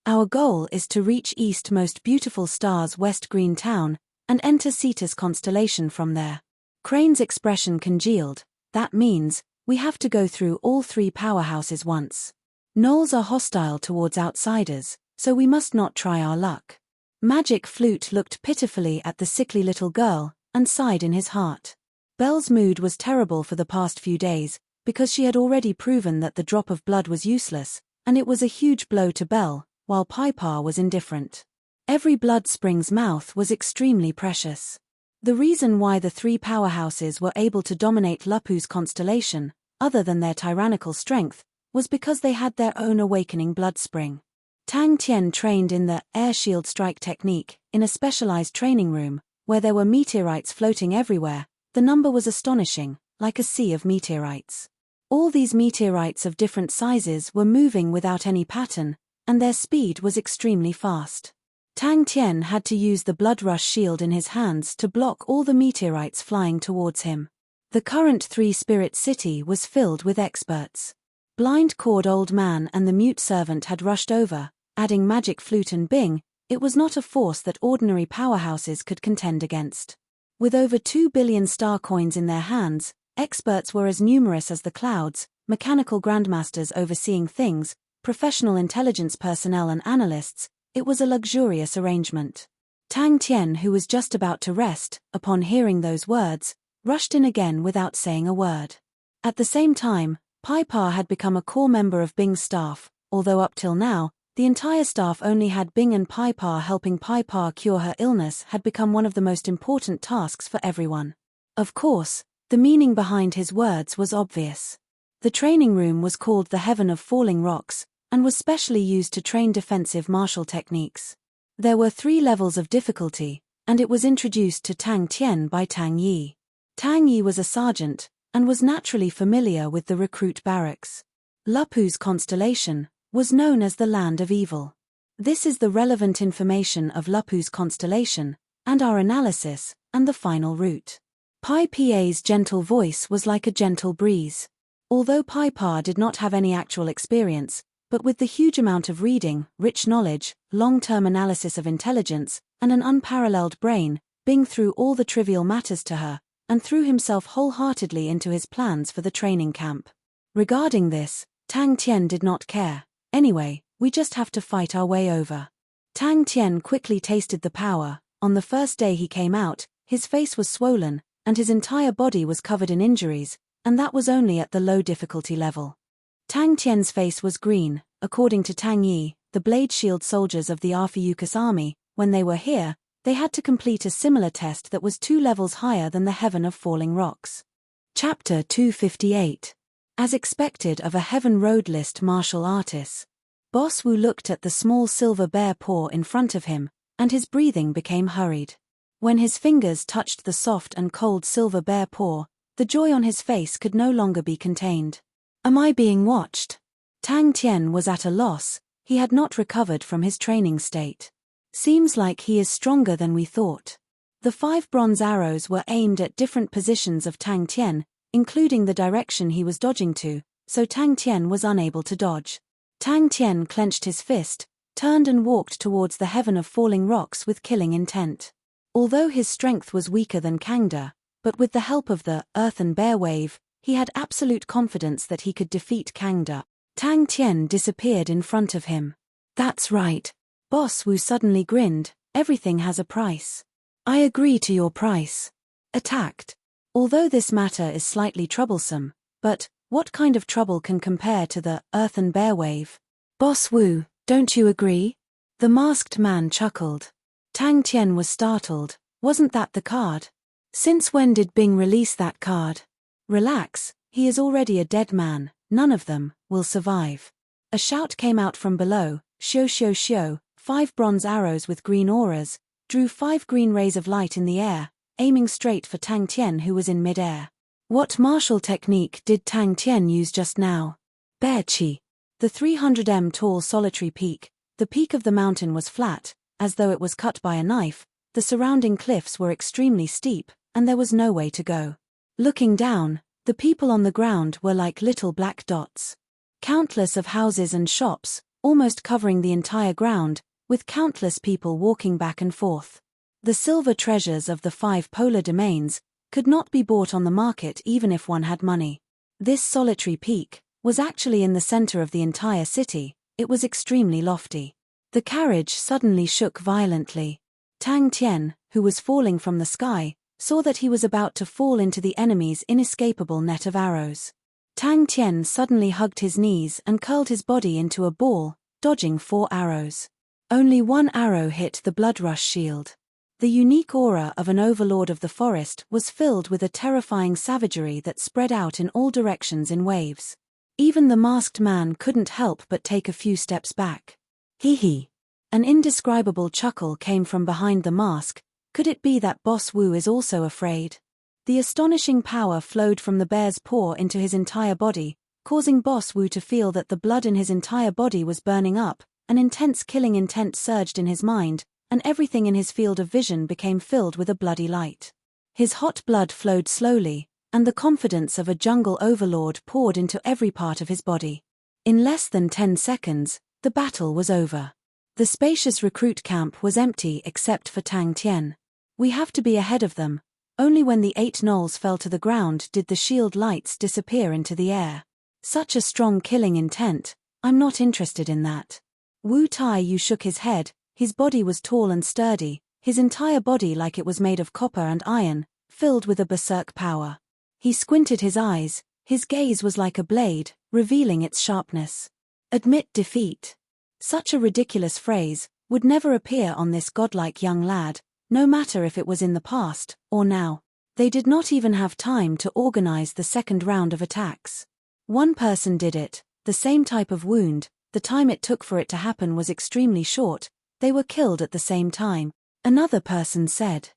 Our goal is to reach East Most Beautiful Stars West Green Town, and enter Cetus constellation from there. Crane's expression congealed. That means, we have to go through all 3 powerhouses once. Gnolls are hostile towards outsiders, so we must not try our luck. Magic Flute looked pitifully at the sickly little girl, and sighed in his heart. Belle's mood was terrible for the past few days, because she had already proven that the drop of blood was useless, and it was a huge blow to Belle, while Pai Pa was indifferent. Every blood spring's mouth was extremely precious. The reason why the 3 powerhouses were able to dominate Lupu's constellation, other than their tyrannical strength, was because they had their own awakening blood spring. Tang Tian trained in the air shield strike technique, in a specialized training room, where there were meteorites floating everywhere. The number was astonishing, like a sea of meteorites. All these meteorites of different sizes were moving without any pattern, and their speed was extremely fast. Tang Tian had to use the Blood Rush shield in his hands to block all the meteorites flying towards him. The current 3-spirit city was filled with experts. Blind Cord Old Man and the Mute Servant had rushed over, adding Magic Flute and Bing. It was not a force that ordinary powerhouses could contend against. With over 2 billion star coins in their hands, experts were as numerous as the clouds, mechanical grandmasters overseeing things, professional intelligence personnel and analysts. It was a luxurious arrangement. Tang Tian, who was just about to rest, upon hearing those words, rushed in again without saying a word. At the same time, Pai Pa had become a core member of Bing's staff, although up till now, the entire staff only had Bing and Pai Pa. Helping Pai Pa cure her illness had become one of the most important tasks for everyone. Of course, the meaning behind his words was obvious. The training room was called the Heaven of Falling Rocks, and was specially used to train defensive martial techniques. There were 3 levels of difficulty, and it was introduced to Tang Tian by Tang Yi. Tang Yi was a sergeant, and was naturally familiar with the recruit barracks. Lupu's constellation was known as the Land of Evil. This is the relevant information of Lupu's constellation, and our analysis, and the final route. Pai Pa's gentle voice was like a gentle breeze. Although Pai Pa did not have any actual experience, but with the huge amount of reading, rich knowledge, long-term analysis of intelligence, and an unparalleled brain, Bing threw all the trivial matters to her, and threw himself wholeheartedly into his plans for the training camp. Regarding this, Tang Tian did not care. Anyway, we just have to fight our way over. Tang Tian quickly tasted the power. On the first day he came out, his face was swollen, and his entire body was covered in injuries, and that was only at the low difficulty level. Tang Tian's face was green. According to Tang Yi, the blade shield soldiers of the Arphiuchus army, when they were here, they had to complete a similar test that was 2 levels higher than the Heaven of Falling Rocks. Chapter 258. As expected of a Heaven Road list martial artist, Boss Wu looked at the small silver bear paw in front of him, and his breathing became hurried. When his fingers touched the soft and cold silver bear paw, the joy on his face could no longer be contained. Am I being watched? Tang Tian was at a loss. He had not recovered from his training state. Seems like he is stronger than we thought. The 5 bronze arrows were aimed at different positions of Tang Tian, including the direction he was dodging to, so Tang Tian was unable to dodge. Tang Tian clenched his fist, turned and walked towards the Heaven of Falling Rocks with killing intent. Although his strength was weaker than Kangda, but with the help of the earthen bear wave, he had absolute confidence that he could defeat Kangda. Tang Tian disappeared in front of him. That's right. Boss Wu suddenly grinned. Everything has a price. I agree to your price. Attacked. Although this matter is slightly troublesome, but what kind of trouble can compare to the earthen bear wave? Boss Wu, don't you agree? The masked man chuckled. Tang Tian was startled. Wasn't that the card? Since when did Bing release that card? Relax, he is already a dead man. None of them will survive. A shout came out from below. Xiu xiu xiu. 5 bronze arrows with green auras drew 5 green rays of light in the air, aiming straight for Tang Tian, who was in mid-air. What martial technique did Tang Tian use just now? Bear Chi. The 300 tall solitary peak. The peak of the mountain was flat, as though it was cut by a knife. The surrounding cliffs were extremely steep, and there was no way to go. Looking down, the people on the ground were like little black dots. Countless of houses and shops, almost covering the entire ground, with countless people walking back and forth. The silver treasures of the 5 polar domains could not be bought on the market even if one had money. This solitary peak was actually in the center of the entire city. It was extremely lofty. The carriage suddenly shook violently. Tang Tian, who was falling from the sky, saw that he was about to fall into the enemy's inescapable net of arrows. Tang Tian suddenly hugged his knees and curled his body into a ball, dodging 4 arrows. Only 1 arrow hit the bloodrush shield. The unique aura of an overlord of the forest was filled with a terrifying savagery that spread out in all directions in waves. Even the masked man couldn't help but take a few steps back. Hee hee. An indescribable chuckle came from behind the mask. Could it be that Boss Wu is also afraid? The astonishing power flowed from the bear's paw into his entire body, causing Boss Wu to feel that the blood in his entire body was burning up. An intense killing intent surged in his mind, and everything in his field of vision became filled with a bloody light. His hot blood flowed slowly, and the confidence of a jungle overlord poured into every part of his body. In less than 10 seconds, the battle was over. The spacious recruit camp was empty except for Tang Tian. We have to be ahead of them. Only when the 8 gnolls fell to the ground did the shield lights disappear into the air. Such a strong killing intent. I'm not interested in that. Wu Tai-yu shook his head. His body was tall and sturdy, his entire body like it was made of copper and iron, filled with a berserk power. He squinted his eyes, his gaze was like a blade, revealing its sharpness. Admit defeat. Such a ridiculous phrase would never appear on this godlike young lad, no matter if it was in the past or now. They did not even have time to organize the second round of attacks. One person did it, the same type of wound. The time it took for it to happen was extremely short. They were killed at the same time. Another person said,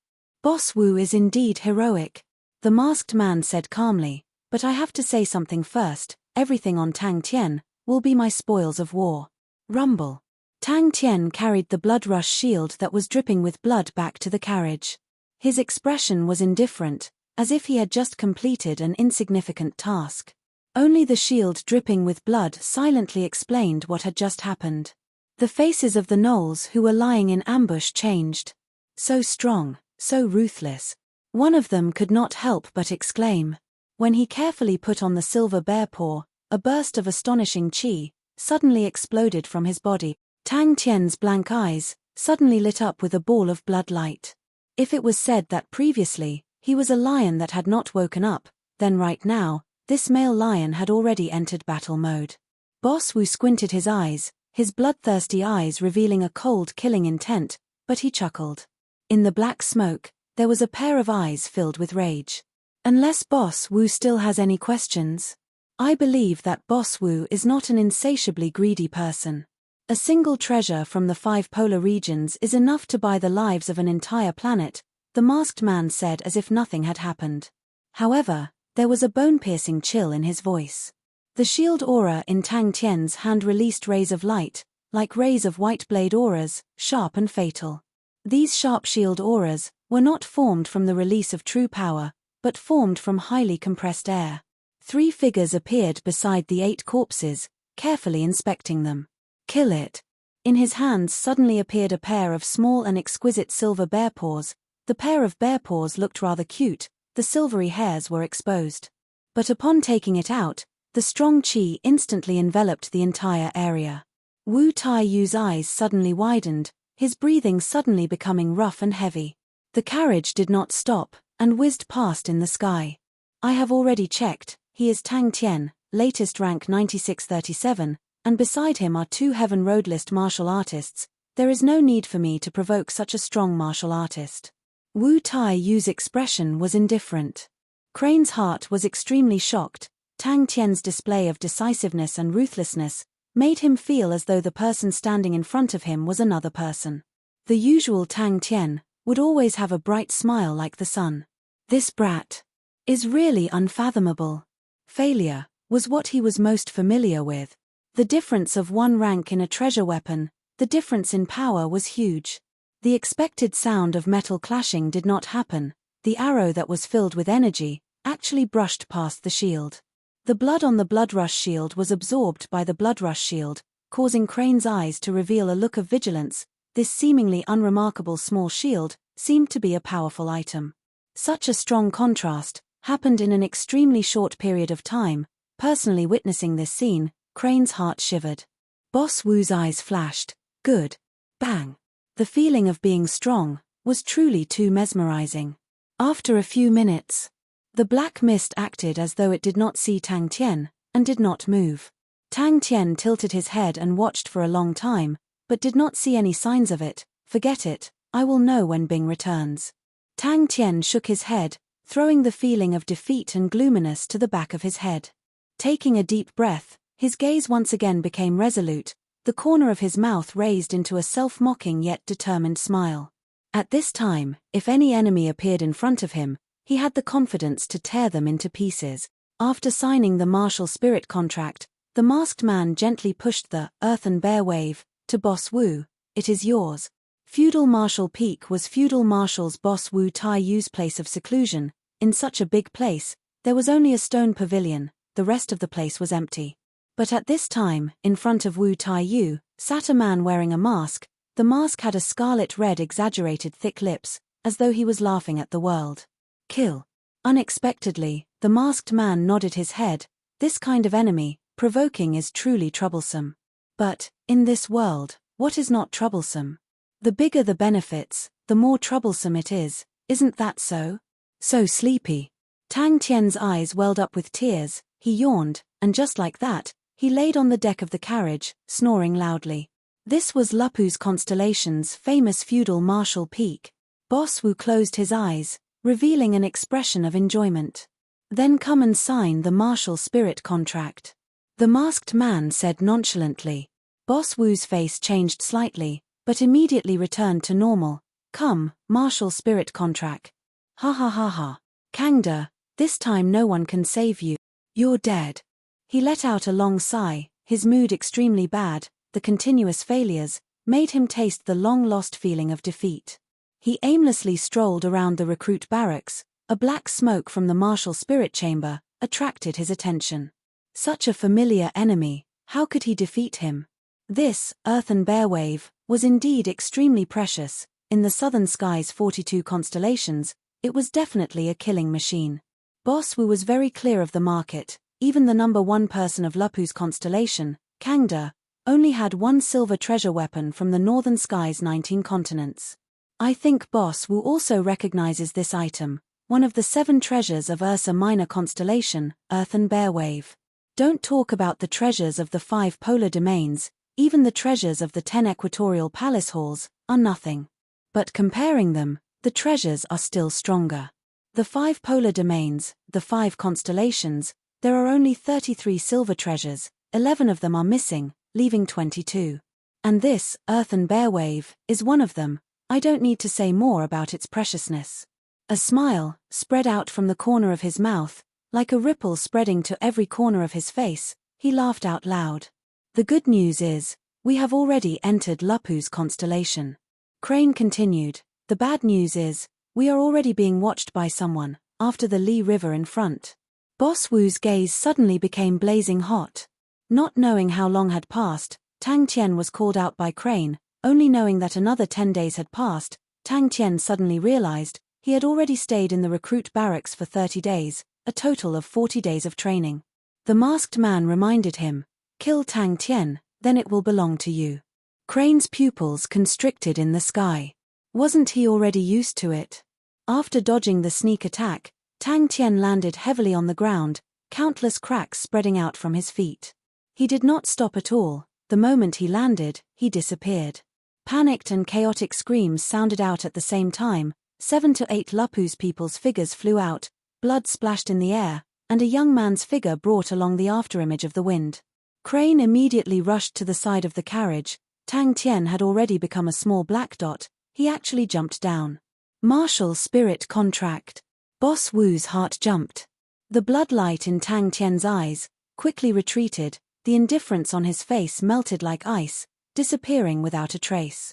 Boss Wu is indeed heroic. The masked man said calmly, but I have to say something first. Everything on Tang Tian will be my spoils of war. Rumble. Tang Tian carried the bloodrush shield that was dripping with blood back to the carriage. His expression was indifferent, as if he had just completed an insignificant task. Only the shield dripping with blood silently explained what had just happened. The faces of the gnolls who were lying in ambush changed. So strong, so ruthless. One of them could not help but exclaim. When he carefully put on the silver bear paw, a burst of astonishing chi suddenly exploded from his body. Tang Tian's blank eyes suddenly lit up with a ball of blood light. If it was said that previously he was a lion that had not woken up, then right now, this male lion had already entered battle mode. Boss Wu squinted his eyes, his bloodthirsty eyes revealing a cold killing intent, but he chuckled. In the black smoke, there was a pair of eyes filled with rage. Unless Boss Wu still has any questions? I believe that Boss Wu is not an insatiably greedy person. A single treasure from the 5 polar regions is enough to buy the lives of an entire planet, the masked man said as if nothing had happened. However, there was a bone-piercing chill in his voice. The shield aura in Tang Tian's hand released rays of light, like rays of white blade auras, sharp and fatal. These sharp shield auras were not formed from the release of true power, but formed from highly compressed air. 3 figures appeared beside the 8 corpses, carefully inspecting them. Kill it. In his hands suddenly appeared a pair of small and exquisite silver bear paws. The pair of bear paws looked rather cute, the silvery hairs were exposed. But upon taking it out, the strong chi instantly enveloped the entire area. Wu Taiyu's eyes suddenly widened, his breathing suddenly becoming rough and heavy. The carriage did not stop, and whizzed past in the sky. I have already checked, he is Tang Tian, latest rank 9637, and beside him are 2 Heaven Road list martial artists. There is no need for me to provoke such a strong martial artist. Wu Taiyu's expression was indifferent. Crane's heart was extremely shocked. Tang Tian's display of decisiveness and ruthlessness made him feel as though the person standing in front of him was another person. The usual Tang Tian would always have a bright smile like the sun. This brat is really unfathomable. Failure was what he was most familiar with. The difference of 1 rank in a treasure weapon, the difference in power was huge. The expected sound of metal clashing did not happen. The arrow that was filled with energy actually brushed past the shield. The blood on the Bloodrush shield was absorbed by the Bloodrush shield, causing Crane's eyes to reveal a look of vigilance. This seemingly unremarkable small shield seemed to be a powerful item. Such a strong contrast happened in an extremely short period of time. Personally witnessing this scene, Crane's heart shivered. Boss Wu's eyes flashed. Good. Bang. The feeling of being strong was truly too mesmerizing. After a few minutes, the black mist acted as though it did not see Tang Tian, and did not move. Tang Tian tilted his head and watched for a long time, but did not see any signs of it. Forget it, I will know when Bing returns. Tang Tian shook his head, throwing the feeling of defeat and gloominess to the back of his head. Taking a deep breath, his gaze once again became resolute, the corner of his mouth raised into a self-mocking yet determined smile. At this time, if any enemy appeared in front of him, he had the confidence to tear them into pieces. After signing the martial spirit contract, the masked man gently pushed the earthen bear wave to Boss Wu. It is yours. Feudal Marshal Peak was Feudal Marshal's Boss Wu Taiyu's place of seclusion. In such a big place, there was only a stone pavilion, the rest of the place was empty. But at this time, in front of Wu Taiyu, sat a man wearing a mask. The mask had a scarlet red exaggerated thick lips, as though he was laughing at the world. Kill. Unexpectedly, the masked man nodded his head. This kind of enemy, provoking, is truly troublesome. But, in this world, what is not troublesome? The bigger the benefits, the more troublesome it is, isn't that so? So sleepy. Tang Tian's eyes welled up with tears, he yawned, and just like that, he laid on the deck of the carriage, snoring loudly. This was Lupu's constellation's famous feudal martial peak. Boss Wu closed his eyes, revealing an expression of enjoyment. Then come and sign the martial spirit contract. The masked man said nonchalantly. Boss Wu's face changed slightly, but immediately returned to normal. Come, martial spirit contract. Ha ha ha ha. Kangda, this time no one can save you. You're dead. He let out a long sigh, his mood extremely bad. The continuous failures made him taste the long-lost feeling of defeat. He aimlessly strolled around the recruit barracks, A black smoke from the martial spirit chamber attracted his attention. Such a familiar enemy, how could he defeat him? This, earthen bearwave, was indeed extremely precious. In the southern sky's 42 constellations, it was definitely a killing machine. Boss Wu was very clear of the market. Even the number one person of Lupu's constellation, Kangda, only had one silver treasure weapon from the northern sky's 19 continents. I think Boss Wu also recognizes this item, one of the 7 treasures of Ursa Minor constellation, earthen bearwave. Don't talk about the treasures of the 5 polar domains, even the treasures of the 10 equatorial palace halls are nothing. But comparing them, the treasures are still stronger. The 5 polar domains, the 5 constellations, there are only 33 silver treasures, 11 of them are missing, leaving 22. And this, earthen bearwave, is one of them. I don't need to say more about its preciousness. A smile spread out from the corner of his mouth, like a ripple spreading to every corner of his face. He laughed out loud. The good news is, we have already entered Lupu's constellation. Crane continued. The bad news is, we are already being watched by someone, after the Li River in front. Boss Wu's gaze suddenly became blazing hot. Not knowing how long had passed, Tang Tian was called out by Crane. Only knowing that another 10 days had passed, Tang Tian suddenly realized he had already stayed in the recruit barracks for 30 days, a total of 40 days of training. The masked man reminded him, "Kill Tang Tian, then it will belong to you." Crane's pupils constricted in the sky. Wasn't he already used to it? After dodging the sneak attack, Tang Tian landed heavily on the ground, countless cracks spreading out from his feet. He did not stop at all. The moment he landed, he disappeared. Panicked and chaotic screams sounded out at the same time. 7 to 8 Lupu's people's figures flew out, blood splashed in the air, and a young man's figure brought along the afterimage of the wind. Crane immediately rushed to the side of the carriage. Tang Tian had already become a small black dot. He actually jumped down. Martial spirit contract. Boss Wu's heart jumped. The bloodlight in Tang Tian's eyes quickly retreated, the indifference on his face melted like ice, disappearing without a trace.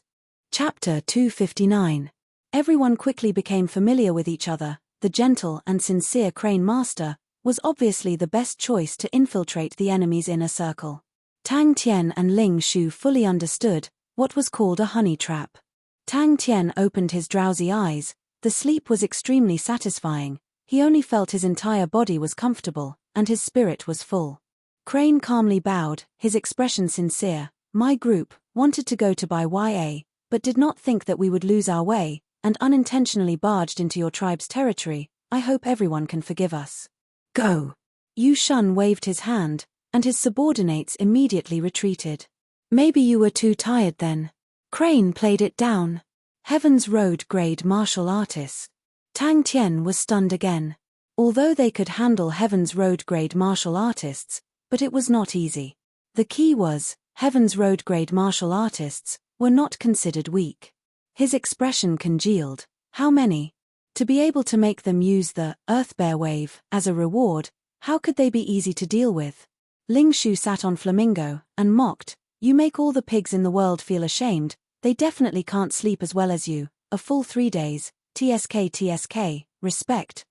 Chapter 259. Everyone quickly became familiar with each other. The gentle and sincere Crane Master was obviously the best choice to infiltrate the enemy's inner circle. Tang Tian and Ling Shu fully understood what was called a honey trap. Tang Tian opened his drowsy eyes. The sleep was extremely satisfying. He only felt his entire body was comfortable, and his spirit was full. Crane calmly bowed, his expression sincere. My group wanted to go to Ya, but did not think that we would lose our way, and unintentionally barged into your tribe's territory. I hope everyone can forgive us. Go! Yu Shun waved his hand, and his subordinates immediately retreated. Maybe you were too tired then. Crane played it down. Heaven's Road grade martial artists. Tang Tian was stunned again. Although they could handle Heaven's Road grade martial artists, but it was not easy. The key was, Heaven's Road grade martial artists were not considered weak. His expression congealed. How many? To be able to make them use the Earth Bear Wave as a reward, how could they be easy to deal with? Ling Shu sat on Flamingo and mocked. You make all the pigs in the world feel ashamed. They definitely can't sleep as well as you. A full 3 days. TSK. Respect.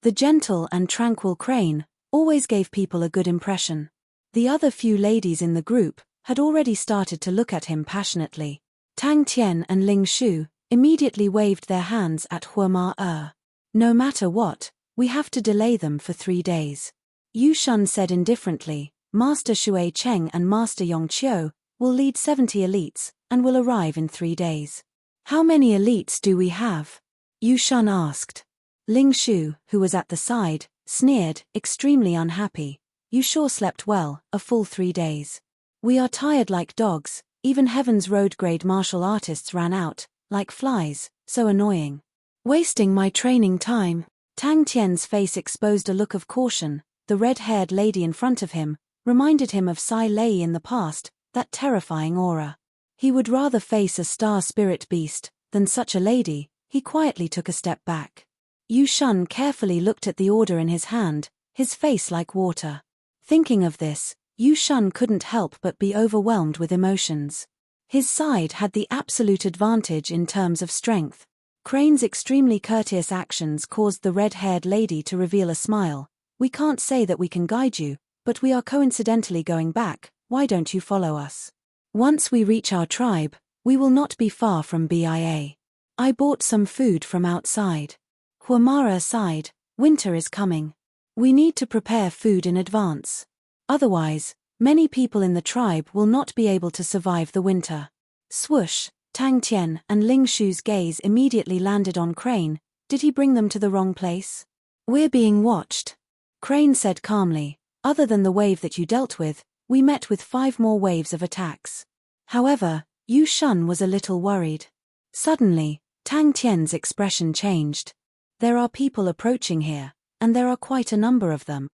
The gentle and tranquil Crane always gave people a good impression. The other few ladies in the group had already started to look at him passionately. Tang Tian and Ling Shu immediately waved their hands at Hua. No matter what, we have to delay them for 3 days. Yu Shun said indifferently, Master Shui Cheng and Master Yong Qiu will lead 70 elites, and will arrive in 3 days. How many elites do we have? Yu Shun asked. Ling Shu, who was at the side, sneered, extremely unhappy. You sure slept well, a full 3 days. We are tired like dogs, even Heaven's Road grade martial artists ran out, like flies, so annoying. Wasting my training time. Tang Tian's face exposed a look of caution. The red-haired lady in front of him reminded him of Sai Lei in the past, that terrifying aura. He would rather face a star spirit beast than such a lady. He quietly took a step back. Yu Shun carefully looked at the order in his hand, his face like water. Thinking of this, Yu Shun couldn't help but be overwhelmed with emotions. His side had the absolute advantage in terms of strength. Crane's extremely courteous actions caused the red-haired lady to reveal a smile. We can't say that we can guide you, but we are coincidentally going back. Why don't you follow us? Once we reach our tribe, we will not be far from BIA. I bought some food from outside. Huamara sighed. Winter is coming. We need to prepare food in advance. Otherwise, many people in the tribe will not be able to survive the winter. Swoosh, Tang Tian and Ling Shu's gaze immediately landed on Crane. Did he bring them to the wrong place? We're being watched. Crane said calmly. Other than the wave that you dealt with, we met with 5 more waves of attacks. However, Yu Shun was a little worried. Suddenly, Tang Tian's expression changed. There are people approaching here, and there are quite a number of them.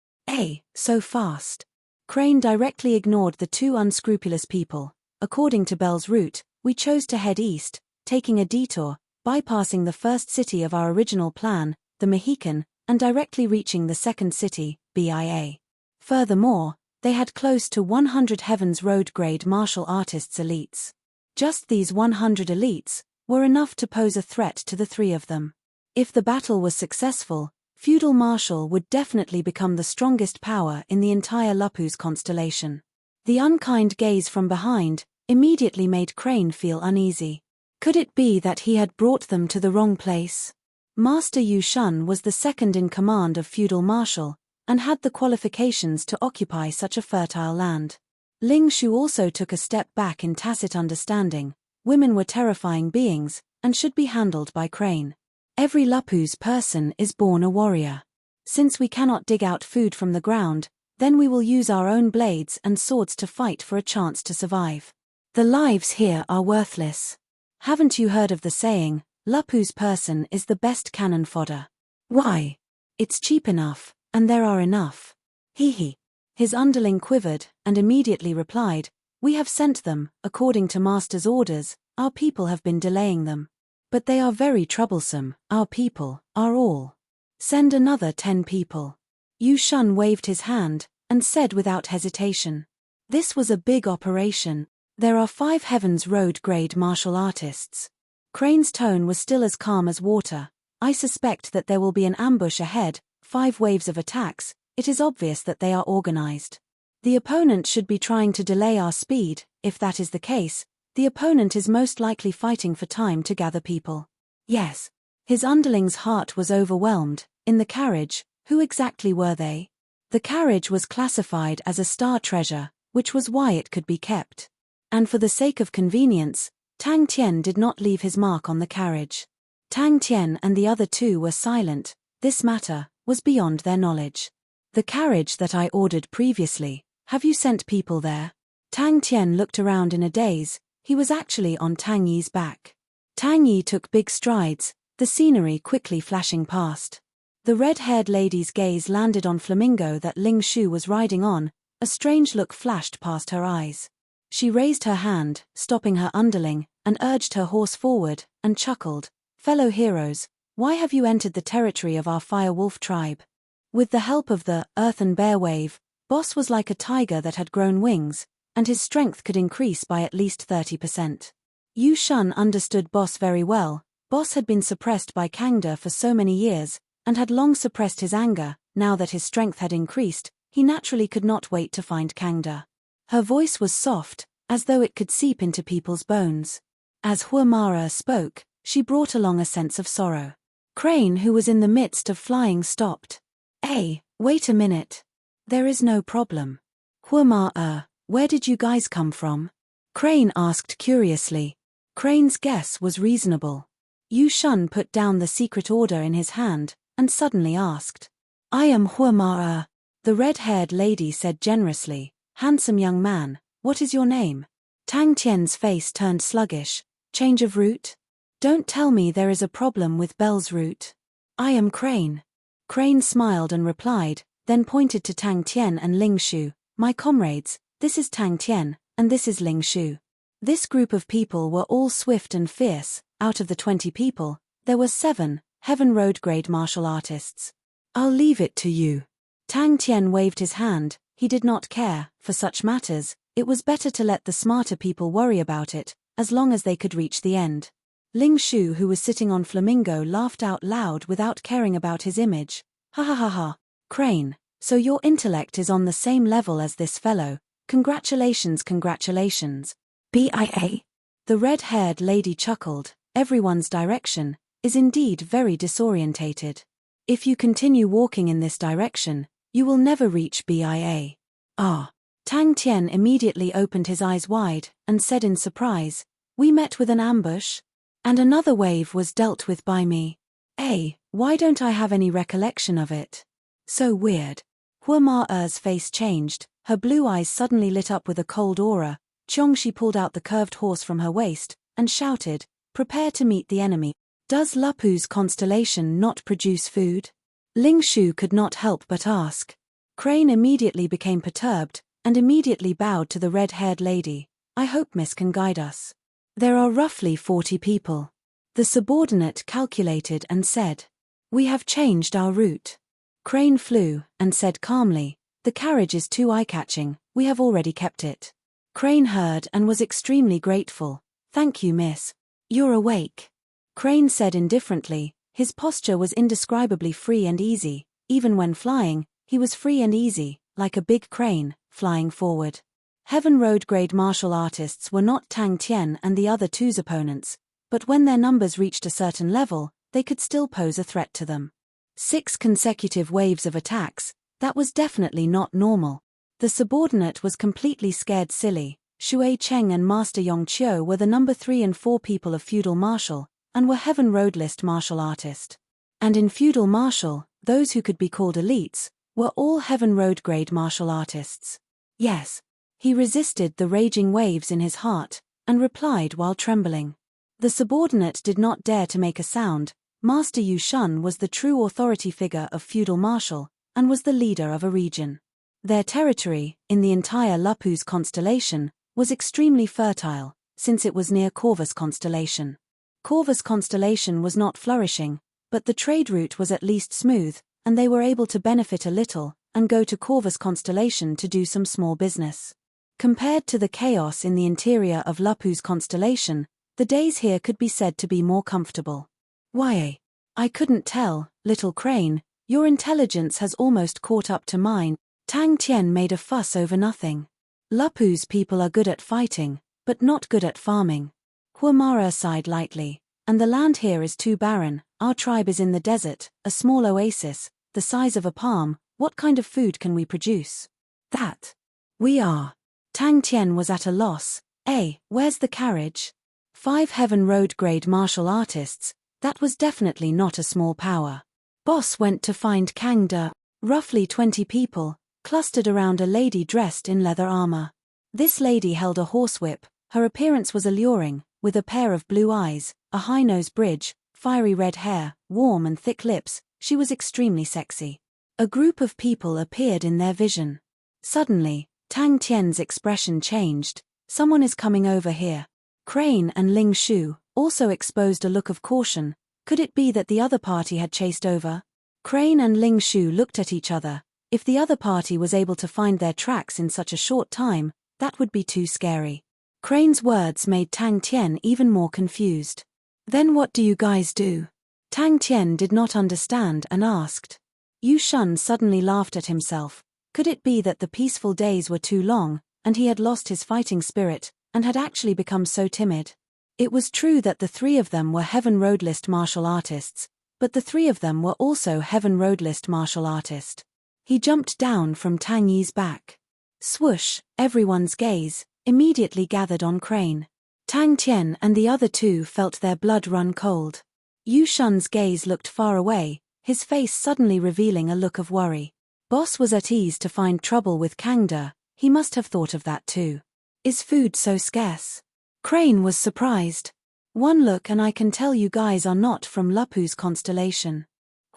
So fast. Crane directly ignored the 2 unscrupulous people. According to Bell's route, we chose to head east, taking a detour, bypassing the first city of our original plan, the Mohican, and directly reaching the second city, BIA. Furthermore, they had close to 100 Heaven's Road grade martial artists elites. Just these 100 elites were enough to pose a threat to the 3 of them. If the battle was successful, Feudal Marshal would definitely become the strongest power in the entire Lupus constellation. The unkind gaze from behind immediately made Crane feel uneasy. Could it be that he had brought them to the wrong place? Master Yu Shun was the second in command of Feudal Marshal, and had the qualifications to occupy such a fertile land. Ling Shu also took a step back in tacit understanding. Women were terrifying beings, and should be handled by Crane. Every Lupus person is born a warrior. Since we cannot dig out food from the ground, then we will use our own blades and swords to fight for a chance to survive. The lives here are worthless. Haven't you heard of the saying, Lupus person is the best cannon fodder? Why? It's cheap enough, and there are enough. Hee. His underling quivered, and immediately replied, we have sent them, according to Master's orders. Our people have been delaying them. But they are very troublesome, our people, are all. Send another 10 people. Yu Shun waved his hand, and said without hesitation. This was a big operation. There are 5 Heaven's Road grade martial artists. Crane's tone was still as calm as water. I suspect that there will be an ambush ahead, 5 waves of attacks. It is obvious that they are organized. The opponent should be trying to delay our speed. If that is the case, the opponent is most likely fighting for time to gather people. Yes. His underling's heart was overwhelmed. In the carriage, who exactly were they? The carriage was classified as a star treasure, which was why it could be kept. And for the sake of convenience, Tang Tian did not leave his mark on the carriage. Tang Tian and the other 2 were silent. This matter was beyond their knowledge. The carriage that I ordered previously, have you sent people there? Tang Tian looked around in a daze. He was actually on Tang Yi's back. Tang Yi took big strides, the scenery quickly flashing past. The red-haired lady's gaze landed on Flamingo that Ling Shu was riding on. A strange look flashed past her eyes. She raised her hand, stopping her underling, and urged her horse forward, and chuckled. Fellow heroes, why have you entered the territory of our Fire Wolf tribe? With the help of the Earthen Bear Wave, Boss was like a tiger that had grown wings, and his strength could increase by at least 30%. Yu Shun understood Boss very well. Boss had been suppressed by Kangda for so many years, and had long suppressed his anger. Now that his strength had increased, he naturally could not wait to find Kangda. Her voice was soft, as though it could seep into people's bones. As Huamara spoke, she brought along a sense of sorrow. Crane, who was in the midst of flying, stopped. Wait a minute. There is no problem. Huamara, where did you guys come from? Crane asked curiously. Crane's guess was reasonable. Yu Shun put down the secret order in his hand, and suddenly asked. I am Huamara. The red-haired lady said generously. Handsome young man, what is your name? Tang Tian's face turned sluggish. Change of route? Don't tell me there is a problem with Bell's route. I am Crane. Crane smiled and replied, then pointed to Tang Tian and Ling Shu. My comrades, this is Tang Tian, and this is Ling Shu. This group of people were all swift and fierce. Out of the 20 people, there were 7 Heaven Road grade martial artists. I'll leave it to you. Tang Tian waved his hand. He did not care. For such matters, it was better to let the smarter people worry about it, as long as they could reach the end. Ling Shu, who was sitting on Flamingo, laughed out loud without caring about his image. Ha ha ha ha. Crane, so your intellect is on the same level as this fellow. Congratulations, congratulations. BIA. The red-haired lady chuckled. Everyone's direction is indeed very disorientated. If you continue walking in this direction, you will never reach BIA. Ah. Tang Tian immediately opened his eyes wide and said in surprise, we met with an ambush? And another wave was dealt with by me. Why don't I have any recollection of it? So weird. Hua Ma-er's face changed, her blue eyes suddenly lit up with a cold aura. Qiongxi pulled out the curved horse from her waist and shouted, prepare to meet the enemy. Does Lupu's constellation not produce food? Ling Shu could not help but ask. Crane immediately became perturbed and immediately bowed to the red-haired lady. I hope Miss can guide us. There are roughly 40 people. The subordinate calculated and said, we have changed our route. Crane flew and said calmly, the carriage is too eye-catching, we have already kept it. Crane heard and was extremely grateful. Thank you, miss. You're awake. Crane said indifferently, his posture was indescribably free and easy. Even when flying, he was free and easy, like a big crane, flying forward. Heaven Road grade martial artists were not Tang Tian and the other two's opponents, but when their numbers reached a certain level, they could still pose a threat to them. 6 consecutive waves of attacks, that was definitely not normal. The subordinate was completely scared silly. Shui Cheng and Master Yong Qiu were the number 3 and 4 people of feudal martial, and were Heaven Road list martial artist. And in feudal martial, those who could be called elites, were all Heaven Road grade martial artists. Yes. He resisted the raging waves in his heart, and replied while trembling. The subordinate did not dare to make a sound. Master Yu Shun was the true authority figure of feudal martial, and was the leader of a region. Their territory, in the entire Lupu's constellation, was extremely fertile, since it was near Corvus constellation. Corvus constellation was not flourishing, but the trade route was at least smooth, and they were able to benefit a little, and go to Corvus constellation to do some small business. Compared to the chaos in the interior of Lupu's constellation, the days here could be said to be more comfortable. Why? I couldn't tell, little crane, your intelligence has almost caught up to mine. Tang Tian made a fuss over nothing. Lupu's people are good at fighting, but not good at farming. Hua Ma sighed lightly, and the land here is too barren. Our tribe is in the desert, a small oasis, the size of a palm. What kind of food can we produce? That. We are. Tang Tian was at a loss. Where's the carriage? 5 Heaven Road grade martial artists, that was definitely not a small power. Boss went to find Kang De. Roughly 20 people, clustered around a lady dressed in leather armor. This lady held a horsewhip. Her appearance was alluring, with a pair of blue eyes, a high-nose bridge, fiery red hair, warm and thick lips. She was extremely sexy. A group of people appeared in their vision. Suddenly, Tang Tian's expression changed. Someone is coming over here. Crane and Ling Shu also exposed a look of caution. Could it be that the other party had chased over? Crane and Ling Shu looked at each other. If the other party was able to find their tracks in such a short time, that would be too scary. Crane's words made Tang Tian even more confused. Then what do you guys do? Tang Tian did not understand and asked. Yu Shun suddenly laughed at himself. Could it be that the peaceful days were too long, and he had lost his fighting spirit, and had actually become so timid? It was true that the 3 of them were Heaven Road list martial artists, but the 3 of them were also Heaven Road list martial artist. He jumped down from Tang Yi's back. Swoosh, everyone's gaze immediately gathered on Crane. Tang Tian and the other 2 felt their blood run cold. Yu Shun's gaze looked far away, his face suddenly revealing a look of worry. Boss was at ease to find trouble with Kang De. He must have thought of that too. Is food so scarce? Crane was surprised. One look and I can tell you guys are not from Lupu's constellation.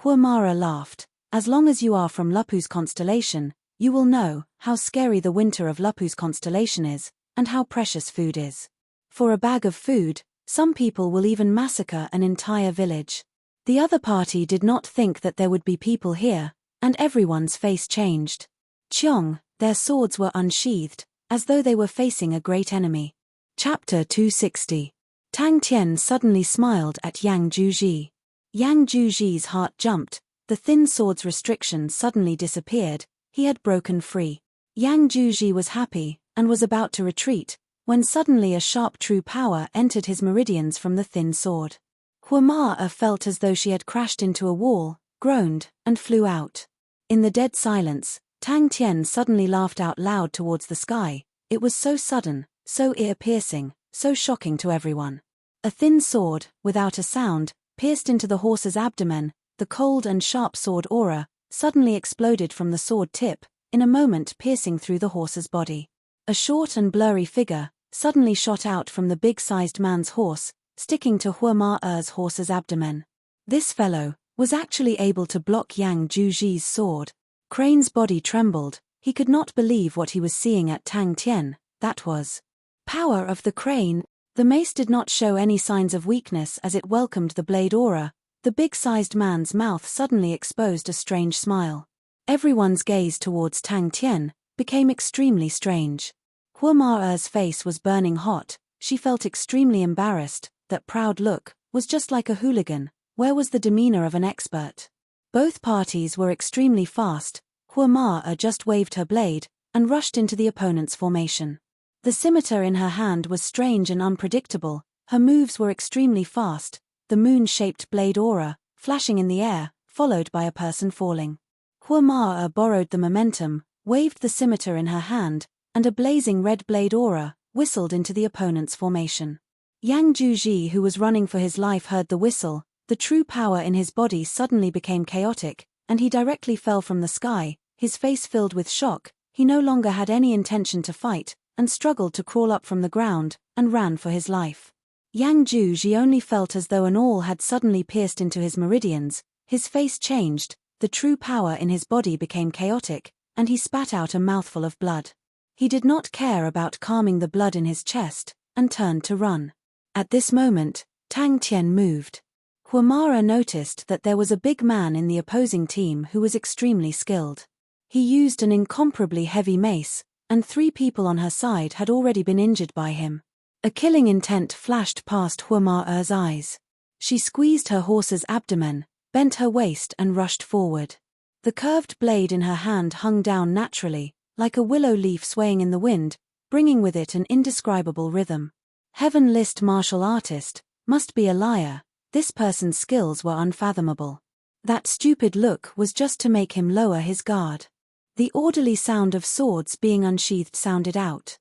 Hua Ma laughed. As long as you are from Lupu's constellation, you will know how scary the winter of Lupu's constellation is, and how precious food is. For a bag of food, some people will even massacre an entire village. The other party did not think that there would be people here, and everyone's face changed. Qiong, their swords were unsheathed, as though they were facing a great enemy. Chapter 260. Tang Tian suddenly smiled at Yang Juji. Yang Juji's heart jumped, the thin sword's restriction suddenly disappeared, he had broken free. Yang Juji was happy, and was about to retreat, when suddenly a sharp true power entered his meridians from the thin sword. Huama felt as though she had crashed into a wall, groaned, and flew out. In the dead silence, Tang Tian suddenly laughed out loud towards the sky. It was so sudden, so ear-piercing, so shocking to everyone. A thin sword, without a sound, pierced into the horse's abdomen. The cold and sharp sword aura suddenly exploded from the sword tip, in a moment piercing through the horse's body. A short and blurry figure suddenly shot out from the big-sized man's horse, sticking to Huama's horse's abdomen. This fellow was actually able to block Yang Juji's sword. Crane's body trembled, he could not believe what he was seeing at Tang Tian. That was power of the crane. The mace did not show any signs of weakness as it welcomed the blade aura. The big-sized man's mouth suddenly exposed a strange smile. Everyone's gaze towards Tang Tian became extremely strange. Huama's face was burning hot, she felt extremely embarrassed. That proud look was just like a hooligan. Where was the demeanor of an expert? Both parties were extremely fast. Huama just waved her blade and rushed into the opponent's formation. The scimitar in her hand was strange and unpredictable, her moves were extremely fast, the moon-shaped blade aura, flashing in the air, followed by a person falling. Huama borrowed the momentum, waved the scimitar in her hand, and a blazing red blade aura whistled into the opponent's formation. Yang Juji, who was running for his life, heard the whistle. The true power in his body suddenly became chaotic, and he directly fell from the sky, his face filled with shock. He no longer had any intention to fight, and struggled to crawl up from the ground, and ran for his life. Yang Juji only felt as though an awl had suddenly pierced into his meridians, his face changed, the true power in his body became chaotic, and he spat out a mouthful of blood. He did not care about calming the blood in his chest, and turned to run. At this moment, Tang Tian moved. Huamara noticed that there was a big man in the opposing team who was extremely skilled. He used an incomparably heavy mace, and 3 people on her side had already been injured by him. A killing intent flashed past Huamara's eyes. She squeezed her horse's abdomen, bent her waist and rushed forward. The curved blade in her hand hung down naturally, like a willow leaf swaying in the wind, bringing with it an indescribable rhythm. Heaven list martial artist, must be a liar, this person's skills were unfathomable. That stupid look was just to make him lower his guard. The orderly sound of swords being unsheathed sounded out.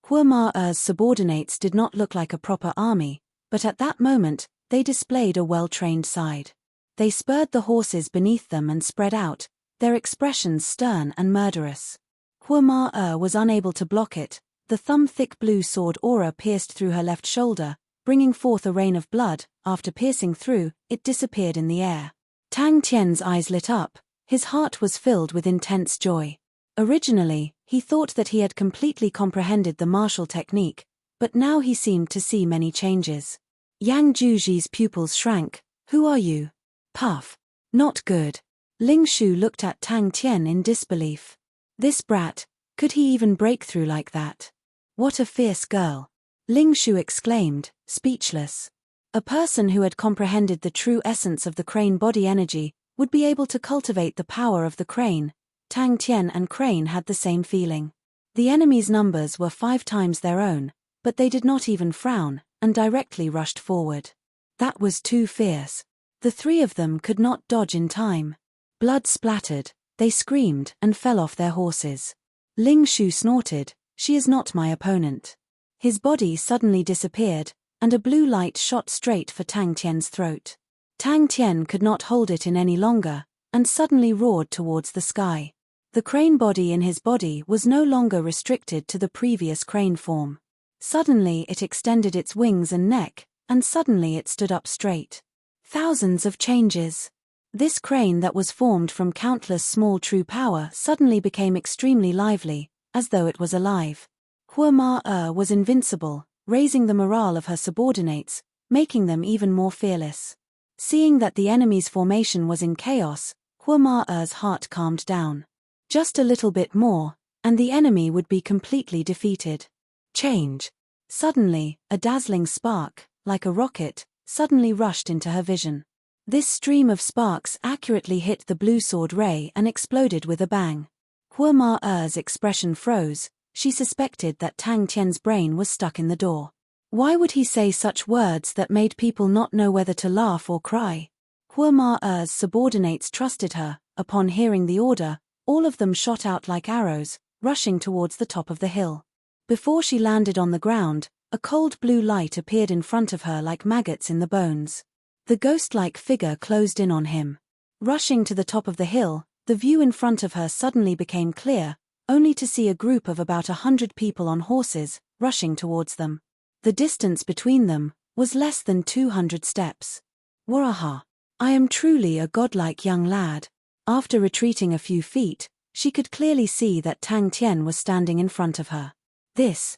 Huamara's subordinates did not look like a proper army, but at that moment, they displayed a well-trained side. They spurred the horses beneath them and spread out, their expressions stern and murderous. Huamara was unable to block it. The thumb-thick blue sword aura pierced through her left shoulder, bringing forth a rain of blood. After piercing through, it disappeared in the air. Tang Tian's eyes lit up, his heart was filled with intense joy. Originally, he thought that he had completely comprehended the martial technique, but now he seemed to see many changes. Yang Juji's pupils shrank. Who are you? Puff. Not good. Ling Shu looked at Tang Tian in disbelief. This brat, could he even break through like that? What a fierce girl. Ling Shu exclaimed, speechless. A person who had comprehended the true essence of the crane body energy would be able to cultivate the power of the crane. Tang Tian and Crane had the same feeling. The enemy's numbers were 5 times their own, but they did not even frown, and directly rushed forward. That was too fierce. The 3 of them could not dodge in time. Blood splattered, they screamed and fell off their horses. Ling Shu snorted, she is not my opponent. His body suddenly disappeared, and a blue light shot straight for Tang Tian's throat. Tang Tian could not hold it in any longer, and suddenly roared towards the sky. The crane body in his body was no longer restricted to the previous crane form. Suddenly it extended its wings and neck, and suddenly it stood up straight. Thousands of changes. This crane that was formed from countless small true power suddenly became extremely lively, as though it was alive. Huama was invincible, raising the morale of her subordinates, making them even more fearless. Seeing that the enemy's formation was in chaos, Huama's heart calmed down. Just a little bit more, and the enemy would be completely defeated. Change. Suddenly, a dazzling spark, like a rocket, suddenly rushed into her vision. This stream of sparks accurately hit the blue sword ray and exploded with a bang. Hua Ma-er's expression froze. She suspected that Tang Tian's brain was stuck in the door. Why would he say such words that made people not know whether to laugh or cry? Hua Ma-er's subordinates trusted her. Upon hearing the order, all of them shot out like arrows, rushing towards the top of the hill. Before she landed on the ground, a cold blue light appeared in front of her like maggots in the bones. The ghost-like figure closed in on him. Rushing to the top of the hill, the view in front of her suddenly became clear, only to see a group of about 100 people on horses, rushing towards them. The distance between them was less than 200 steps. Waraha! I am truly a godlike young lad. After retreating a few feet, she could clearly see that Tang Tian was standing in front of her. This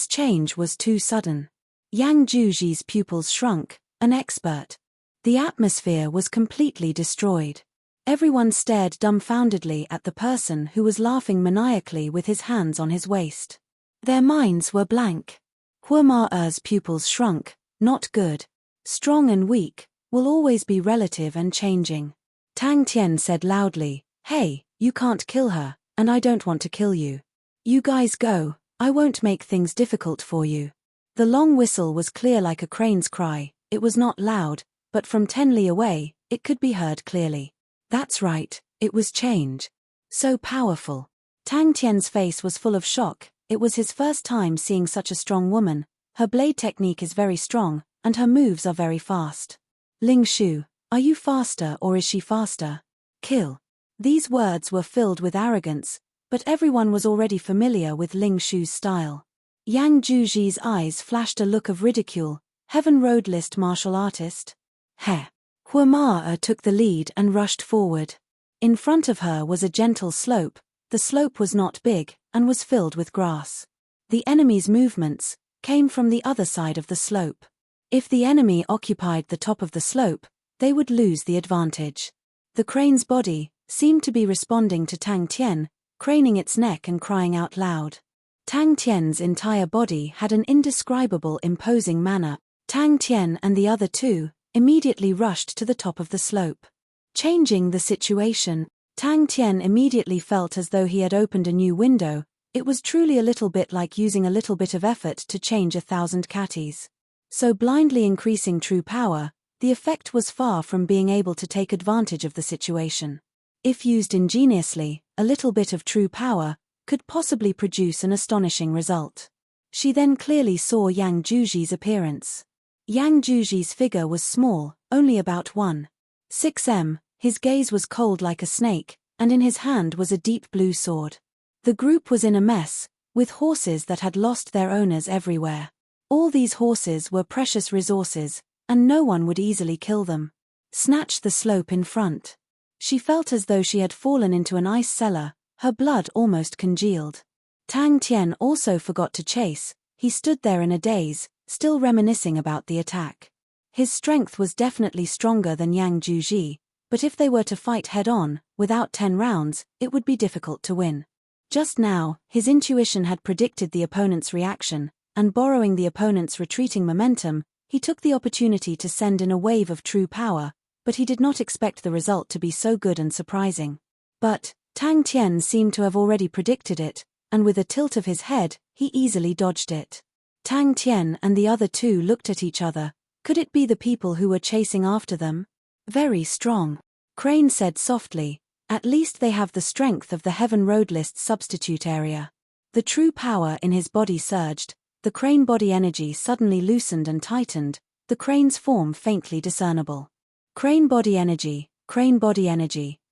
change was too sudden. Yang Juji's pupils shrunk, an expert. The atmosphere was completely destroyed. Everyone stared dumbfoundedly at the person who was laughing maniacally with his hands on his waist. Their minds were blank. Hua Ma-er's pupils shrunk, not good. Strong and weak will always be relative and changing. Tang Tian said loudly, "Hey, you can't kill her, and I don't want to kill you. You guys go, I won't make things difficult for you." The long whistle was clear like a crane's cry. It was not loud, but from 10 li away, it could be heard clearly. That's right, it was change. So powerful. Tang Tian's face was full of shock. It was his first time seeing such a strong woman. Her blade technique is very strong, and her moves are very fast. Ling Shu, are you faster or is she faster? Kill. These words were filled with arrogance, but everyone was already familiar with Ling Shu's style. Yang Juji's eyes flashed a look of ridicule. Heaven Road list martial artist? Heh. Hua Ma-er took the lead and rushed forward. In front of her was a gentle slope. The slope was not big, and was filled with grass. The enemy's movements came from the other side of the slope. If the enemy occupied the top of the slope, they would lose the advantage. The crane's body seemed to be responding to Tang Tian, craning its neck and crying out loud. Tang Tian's entire body had an indescribable imposing manner. Tang Tian and the other two immediately rushed to the top of the slope. Changing the situation, Tang Tian immediately felt as though he had opened a new window. It was truly a little bit like using a little bit of effort to change 1,000 catties. So blindly increasing true power, the effect was far from being able to take advantage of the situation. If used ingeniously, a little bit of true power could possibly produce an astonishing result. She then clearly saw Yang Juji's appearance. Yang Juji's figure was small, only about 1.6 m, his gaze was cold like a snake, and in his hand was a deep blue sword. The group was in a mess, with horses that had lost their owners everywhere. All these horses were precious resources, and no one would easily kill them. Snatch the slope in front. She felt as though she had fallen into an ice cellar, her blood almost congealed. Tang Tian also forgot to chase. He stood there in a daze, still reminiscing about the attack. His strength was definitely stronger than Yang Juji, but if they were to fight head-on, without 10 rounds, it would be difficult to win. Just now, his intuition had predicted the opponent's reaction, and borrowing the opponent's retreating momentum, he took the opportunity to send in a wave of true power, but he did not expect the result to be so good and surprising. But Tang Tian seemed to have already predicted it, and with a tilt of his head, he easily dodged it. Tang Tian and the other two looked at each other. Could it be the people who were chasing after them? Very strong. Crane said softly, at least they have the strength of the Heaven Road list substitute area. The true power in his body surged, the crane body energy suddenly loosened and tightened, the crane's form faintly discernible. Crane body energy,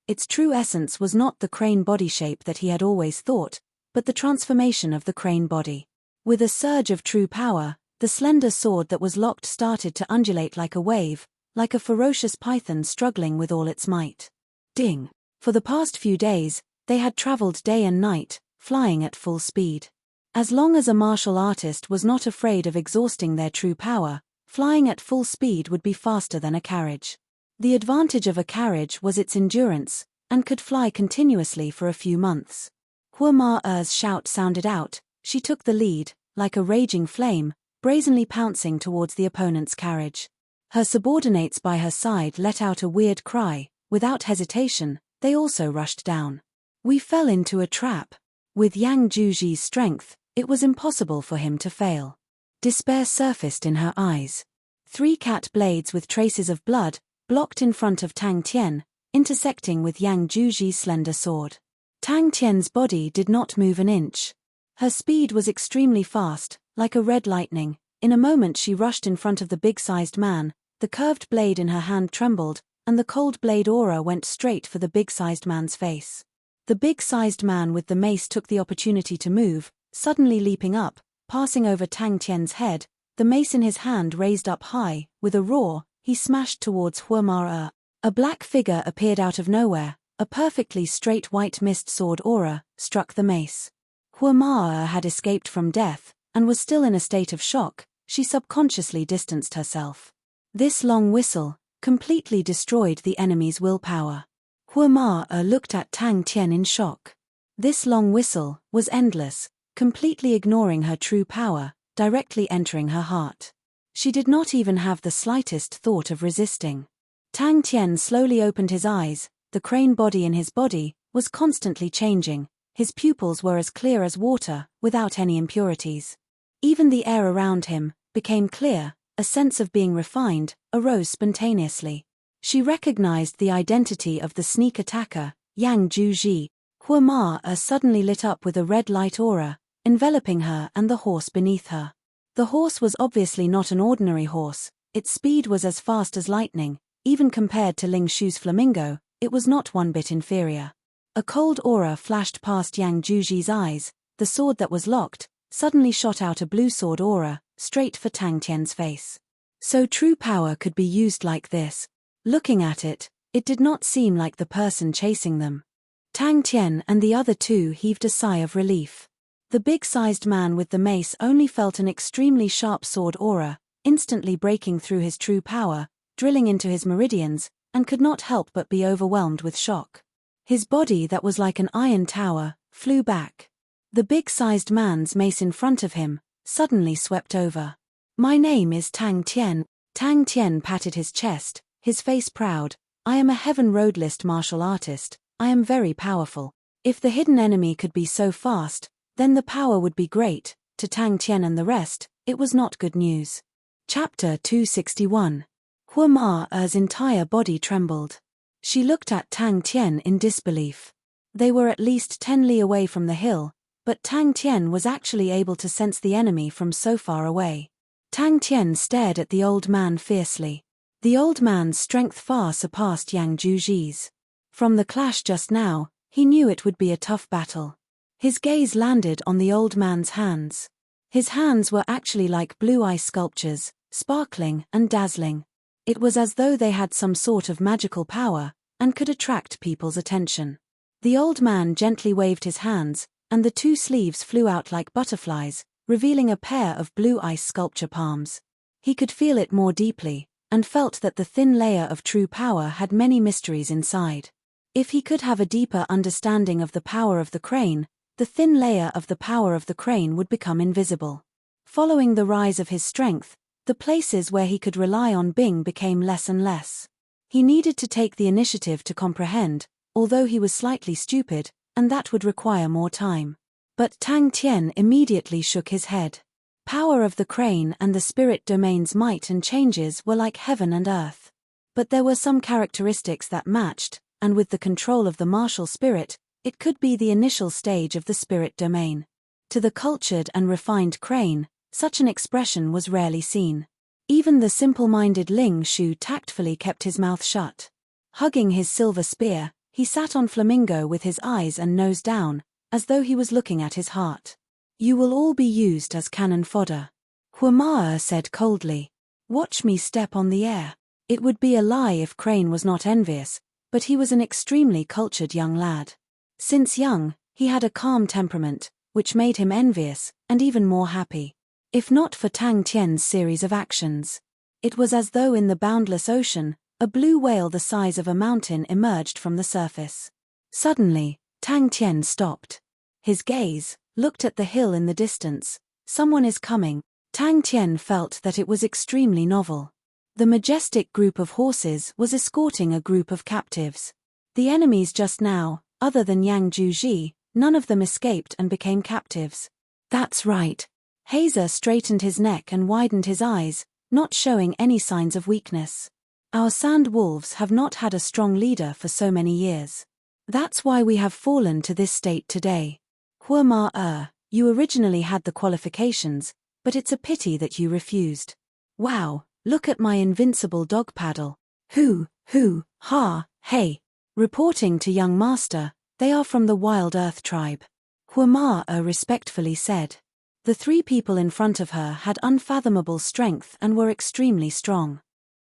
its true essence was not the crane body shape that he had always thought, but the transformation of the crane body. With a surge of true power, the slender sword that was locked started to undulate like a wave, like a ferocious python struggling with all its might. Ding! For the past few days, they had traveled day and night, flying at full speed. As long as a martial artist was not afraid of exhausting their true power, flying at full speed would be faster than a carriage. The advantage of a carriage was its endurance, and could fly continuously for a few months. Hua Ma-er's shout sounded out, she took the lead, like a raging flame, brazenly pouncing towards the opponent's carriage. Her subordinates by her side let out a weird cry. Without hesitation, they also rushed down. We fell into a trap. With Yang Juji's strength, it was impossible for him to fail. Despair surfaced in her eyes. 3 cat blades with traces of blood blocked in front of Tang Tian, intersecting with Yang Juji's slender sword. Tang Tian's body did not move an inch. Her speed was extremely fast, like a red lightning. In a moment she rushed in front of the big-sized man, the curved blade in her hand trembled, and the cold blade aura went straight for the big-sized man's face. The big-sized man with the mace took the opportunity to move, suddenly leaping up, passing over Tang Tian's head, the mace in his hand raised up high. With a roar, he smashed towards Hua. A black figure appeared out of nowhere. A perfectly straight white mist sword aura struck the mace. Hua had escaped from death, and was still in a state of shock. She subconsciously distanced herself. This long whistle completely destroyed the enemy's willpower. Hua looked at Tang Tian in shock. This long whistle was endless, completely ignoring her true power, directly entering her heart. She did not even have the slightest thought of resisting. Tang Tian slowly opened his eyes. The crane body in his body was constantly changing. His pupils were as clear as water, without any impurities. Even the air around him became clear. A sense of being refined arose spontaneously. She recognized the identity of the sneak attacker, Yang Juji. Hua suddenly lit up with a red light aura, enveloping her and the horse beneath her. The horse was obviously not an ordinary horse. Its speed was as fast as lightning. Even compared to Ling Shu's flamingo, it was not one bit inferior. A cold aura flashed past Yang Juji's eyes. The sword that was locked suddenly shot out a blue sword aura, straight for Tang Tian's face. So true power could be used like this. Looking at it, it did not seem like the person chasing them. Tang Tian and the other two heaved a sigh of relief. The big-sized man with the mace only felt an extremely sharp sword aura, instantly breaking through his true power, drilling into his meridians, and could not help but be overwhelmed with shock. His body that was like an iron tower flew back. The big-sized man's mace in front of him suddenly swept over. "My name is Tang Tian." Tang Tian patted his chest, his face proud. "I am a heaven roadlist martial artist. I am very powerful. If the hidden enemy could be so fast, then the power would be great." To Tang Tian and the rest, it was not good news. Chapter 261. Hua's entire body trembled. She looked at Tang Tian in disbelief. They were at least 10 li away from the hill, but Tang Tian was actually able to sense the enemy from so far away. Tang Tian stared at the old man fiercely. The old man's strength far surpassed Yang Juji's. From the clash just now, he knew it would be a tough battle. His gaze landed on the old man's hands. His hands were actually like blue ice sculptures, sparkling and dazzling. It was as though they had some sort of magical power, and could attract people's attention. The old man gently waved his hands, and the 2 sleeves flew out like butterflies, revealing a pair of blue ice sculpture palms. He could feel it more deeply, and felt that the thin layer of true power had many mysteries inside. If he could have a deeper understanding of the power of the crane, the thin layer of the power of the crane would become invisible. Following the rise of his strength, the places where he could rely on Bing became less and less. He needed to take the initiative to comprehend, although he was slightly stupid, and that would require more time. But Tang Tian immediately shook his head. Power of the crane and the spirit domain's might and changes were like heaven and earth. But there were some characteristics that matched, and with the control of the martial spirit, it could be the initial stage of the spirit domain. To the cultured and refined crane, such an expression was rarely seen. Even the simple-minded Ling Shu tactfully kept his mouth shut. Hugging his silver spear, he sat on Flamingo with his eyes and nose down, as though he was looking at his heart. "You will all be used as cannon fodder," Hua said coldly. "Watch me step on the air." It would be a lie if Crane was not envious, but he was an extremely cultured young lad. Since young, he had a calm temperament, which made him envious, and even more happy. If not for Tang Tian's series of actions. It was as though in the boundless ocean, a blue whale the size of a mountain emerged from the surface. Suddenly, Tang Tian stopped. His gaze looked at the hill in the distance. "Someone is coming." Tang Tian felt that it was extremely novel. The majestic group of horses was escorting a group of captives. The enemies just now, other than Yang Juji, none of them escaped and became captives. That's right. Hazer straightened his neck and widened his eyes, not showing any signs of weakness. Our sand wolves have not had a strong leader for so many years. That's why we have fallen to this state today. Hua you originally had the qualifications, but it's a pity that you refused. Wow, look at my invincible dog paddle. Ha, hey. Reporting to young master, they are from the Wild Earth tribe. Hua respectfully said. The three people in front of her had unfathomable strength and were extremely strong.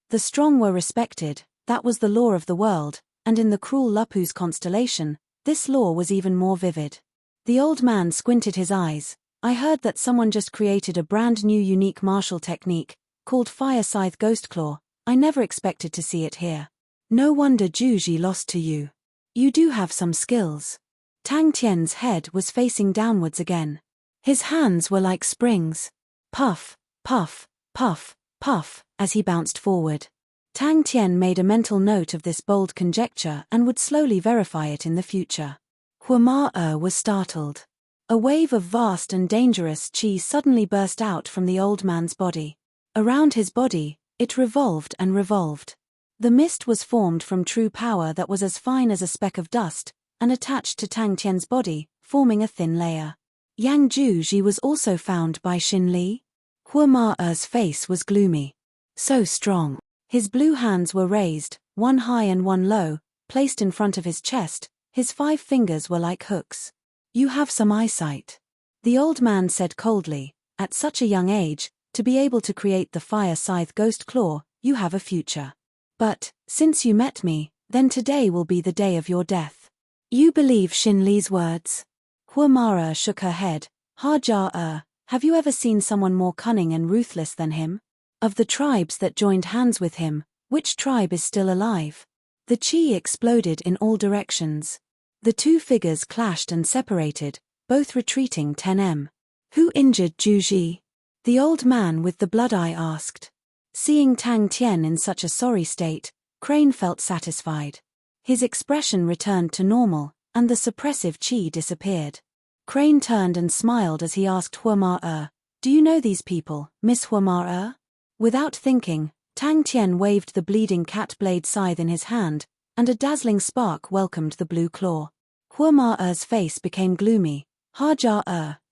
The strong were respected, that was the law of the world, and in the cruel Lupu's constellation, this law was even more vivid. The old man squinted his eyes. I heard that someone just created a brand new unique martial technique, called Fire Scythe Ghost Claw. I never expected to see it here. No wonder Juji lost to you. You do have some skills. Tang Tian's head was facing downwards again. His hands were like springs. Puff, puff, puff, puff, as he bounced forward. Tang Tian made a mental note of this bold conjecture and would slowly verify it in the future. Hua was startled. A wave of vast and dangerous qi suddenly burst out from the old man's body. Around his body, it revolved and revolved. The mist was formed from true power that was as fine as a speck of dust, and attached to Tang Tian's body, forming a thin layer. Yang Juji was also found by Xin Li. Hua face was gloomy. So strong. His blue hands were raised, one high and one low, placed in front of his chest. His 5 fingers were like hooks. You have some eyesight. The old man said coldly, at such a young age, to be able to create the Fire Scythe Ghost Claw, you have a future. But, since you met me, then today will be the day of your death. You believe Xin Li's words? Hua shook her head. Have you ever seen someone more cunning and ruthless than him? Of the tribes that joined hands with him, which tribe is still alive? The qi exploded in all directions. The 2 figures clashed and separated, both retreating 10 m. Who injured Juji? The old man with the blood eye asked. Seeing Tang Tian in such a sorry state, Crane felt satisfied. His expression returned to normal, and the suppressive qi disappeared. Crane turned and smiled as he asked Hua do you know these people, Miss Hua? Without thinking, Tang Tian waved the bleeding cat blade scythe in his hand, and a dazzling spark welcomed the blue claw. Hua face became gloomy.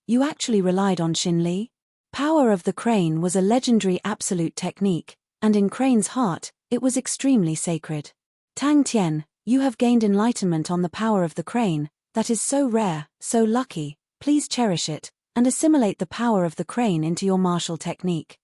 You actually relied on Xin Li? Power of the Crane was a legendary absolute technique, and in Crane's heart, it was extremely sacred. Tang Tian, you have gained enlightenment on the power of the Crane, that is so rare, so lucky, please cherish it, and assimilate the power of the Crane into your martial technique.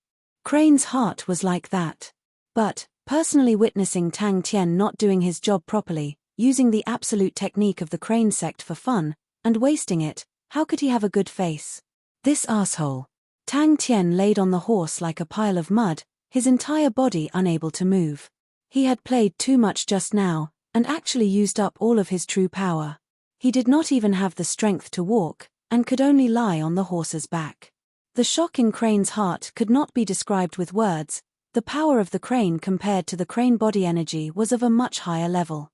Crane's heart was like that. But, personally witnessing Tang Tian not doing his job properly, using the absolute technique of the Crane sect for fun, and wasting it, how could he have a good face? This asshole. Tang Tian laid on the horse like a pile of mud, his entire body unable to move. He had played too much just now, and actually used up all of his true power. He did not even have the strength to walk, and could only lie on the horse's back. The shock in Crane's heart could not be described with words. The power of the Crane compared to the Crane body energy was of a much higher level.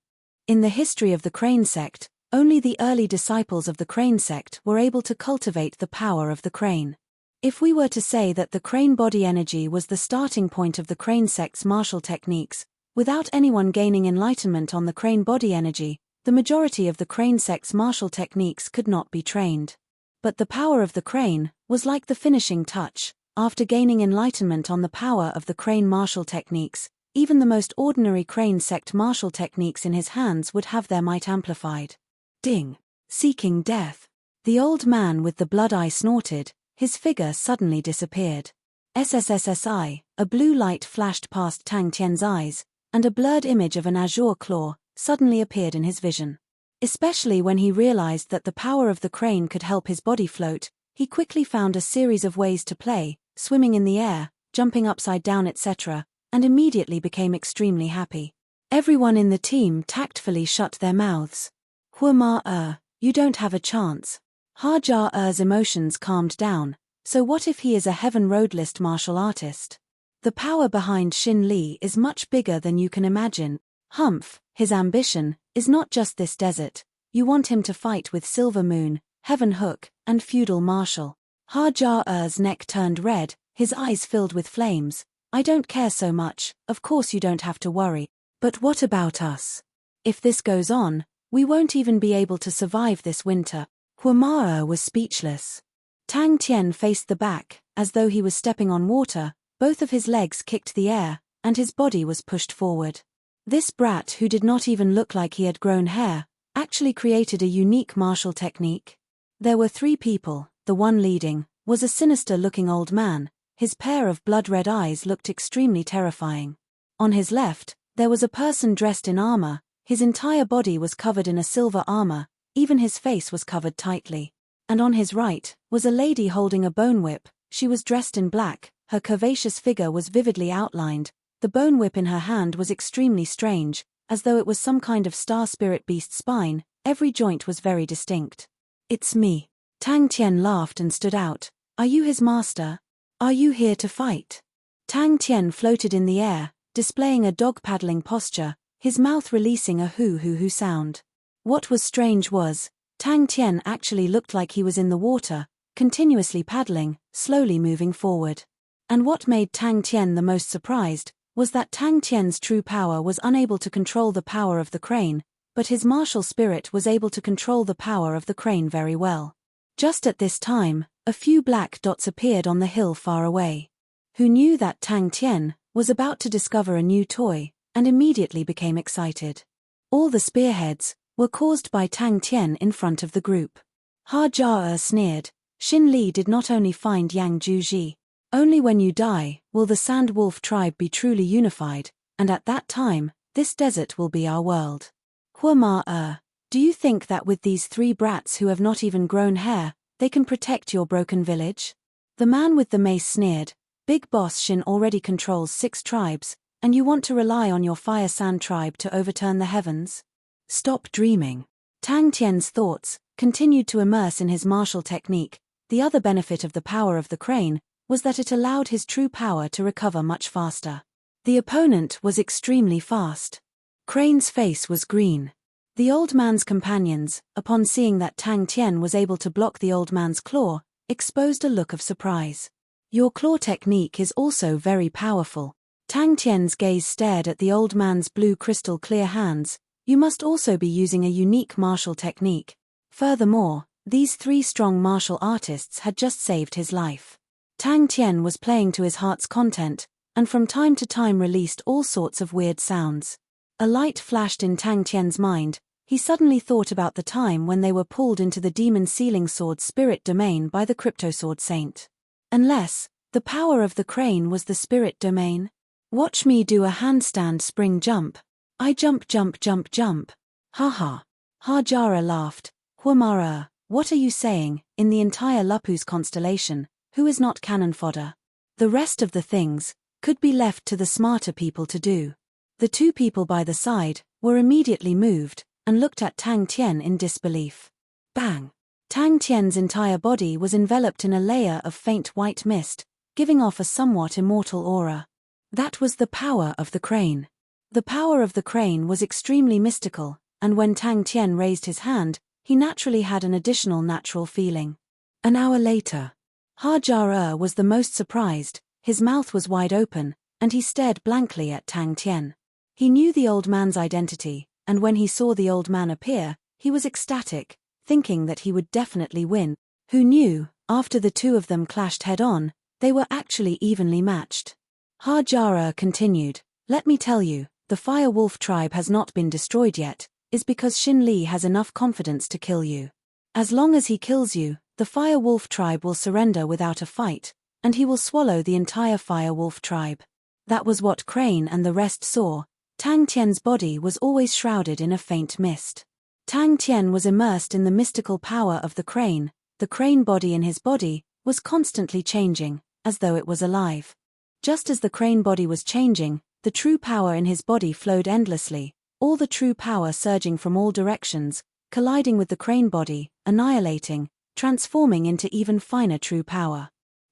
In the history of the Crane sect, only the early disciples of the Crane sect were able to cultivate the power of the Crane. If we were to say that the Crane body energy was the starting point of the Crane sect's martial techniques, without anyone gaining enlightenment on the Crane body energy, the majority of the Crane sect's martial techniques could not be trained. But the power of the Crane was like the finishing touch. After gaining enlightenment on the power of the Crane martial techniques, even the most ordinary Crane sect martial techniques in his hands would have their might amplified. Ding! Seeking death. The old man with the blood eye snorted. His figure suddenly disappeared. SSSSI, a blue light flashed past Tang Tian's eyes, and a blurred image of an azure claw suddenly appeared in his vision. Especially when he realized that the power of the Crane could help his body float, he quickly found a series of ways to play, swimming in the air, jumping upside down etc., and immediately became extremely happy. Everyone in the team tactfully shut their mouths. Hua you don't have a chance. Hajar's emotions calmed down, So what if he is a heaven roadlist martial artist? The power behind Xin Li is much bigger than you can imagine. Humph, his ambition is not just this desert. You want him to fight with Silver Moon, Heaven Hook, and Feudal Marshal. Hajar's neck turned red, his eyes filled with flames. I don't care so much, of course you don't have to worry. But what about us? If this goes on, we won't even be able to survive this winter. Huamara was speechless. Tang Tian faced the back, as though he was stepping on water, both of his legs kicked the air, and his body was pushed forward. This brat, who did not even look like he had grown hair, actually created a unique martial technique. There were 3 people. The one leading was a sinister-looking old man. His pair of blood-red eyes looked extremely terrifying. On his left, there was a person dressed in armor. His entire body was covered in a silver armor, even his face was covered tightly. And on his right was a lady holding a bone whip. She was dressed in black, her curvaceous figure was vividly outlined. The bone whip in her hand was extremely strange, as though it was some kind of star spirit beast spine. Every joint was very distinct. It's me. Tang Tian laughed and stood out. Are you his master? Are you here to fight? Tang Tian floated in the air, displaying a dog-paddling posture, his mouth releasing a hoo-hoo-hoo sound. What was strange was, Tang Tian actually looked like he was in the water, continuously paddling, slowly moving forward. And what made Tang Tian the most surprised was that Tang Tian's true power was unable to control the power of the crane, but his martial spirit was able to control the power of the crane very well. Just at this time, a few black dots appeared on the hill far away. Who knew that Tang Tian was about to discover a new toy, and immediately became excited. All the spearheads were caused by Tang Tian in front of the group. Hajar sneered. Xin Li did not only find Yang Juji. Only when you die will the Sand Wolf tribe be truly unified, and at that time, this desert will be our world. Huama, do you think that with these 3 brats who have not even grown hair, they can protect your broken village? The man with the mace sneered. Big Boss Xin already controls 6 tribes, and you want to rely on your Fire Sand tribe to overturn the heavens? Stop dreaming. Tang Tian's thoughts continued to immerse in his martial technique. The other benefit of the power of the crane was that it allowed his true power to recover much faster. The opponent was extremely fast. Crane's face was green. The old man's companions, upon seeing that Tang Tian was able to block the old man's claw, exposed a look of surprise. Your claw technique is also very powerful. Tang Tian's gaze stared at the old man's blue crystal clear hands. You must also be using a unique martial technique. Furthermore, these 3 strong martial artists had just saved his life. Tang Tian was playing to his heart's content, and from time to time released all sorts of weird sounds. A light flashed in Tang Tian's mind. He suddenly thought about the time when they were pulled into the demon sealing sword spirit domain by the Cryptosword Saint. Unless the power of the crane was the spirit domain. Watch me do a handstand spring jump. I jump jump jump jump. Haha. Hajara laughed. Huamara, what are you saying? In the entire Lupus constellation, who is not cannon fodder? The rest of the things could be left to the smarter people to do. The 2 people by the side were immediately moved and looked at Tang Tian in disbelief. Bang! Tang Tian's entire body was enveloped in a layer of faint white mist, giving off a somewhat immortal aura. That was the power of the crane. The power of the crane was extremely mystical, and when Tang Tian raised his hand, he naturally had an additional natural feeling. An hour later, Hajar was the most surprised. His mouth was wide open, and he stared blankly at Tang Tian. He knew the old man's identity, and when he saw the old man appear, he was ecstatic, thinking that he would definitely win. Who knew, after the 2 of them clashed head-on, they were actually evenly matched. Hajara continued, let me tell you, the Fire Wolf tribe has not been destroyed yet, is because Xin Li has enough confidence to kill you. As long as he kills you, the Fire Wolf tribe will surrender without a fight, and he will swallow the entire Fire Wolf tribe. That was what Crane and the rest saw. Tang Tian's body was always shrouded in a faint mist. Tang Tian was immersed in the mystical power of the crane body in his body was constantly changing, as though it was alive. Just as the crane body was changing, the true power in his body flowed endlessly, all the true power surging from all directions, colliding with the crane body, annihilating, transforming into even finer true power.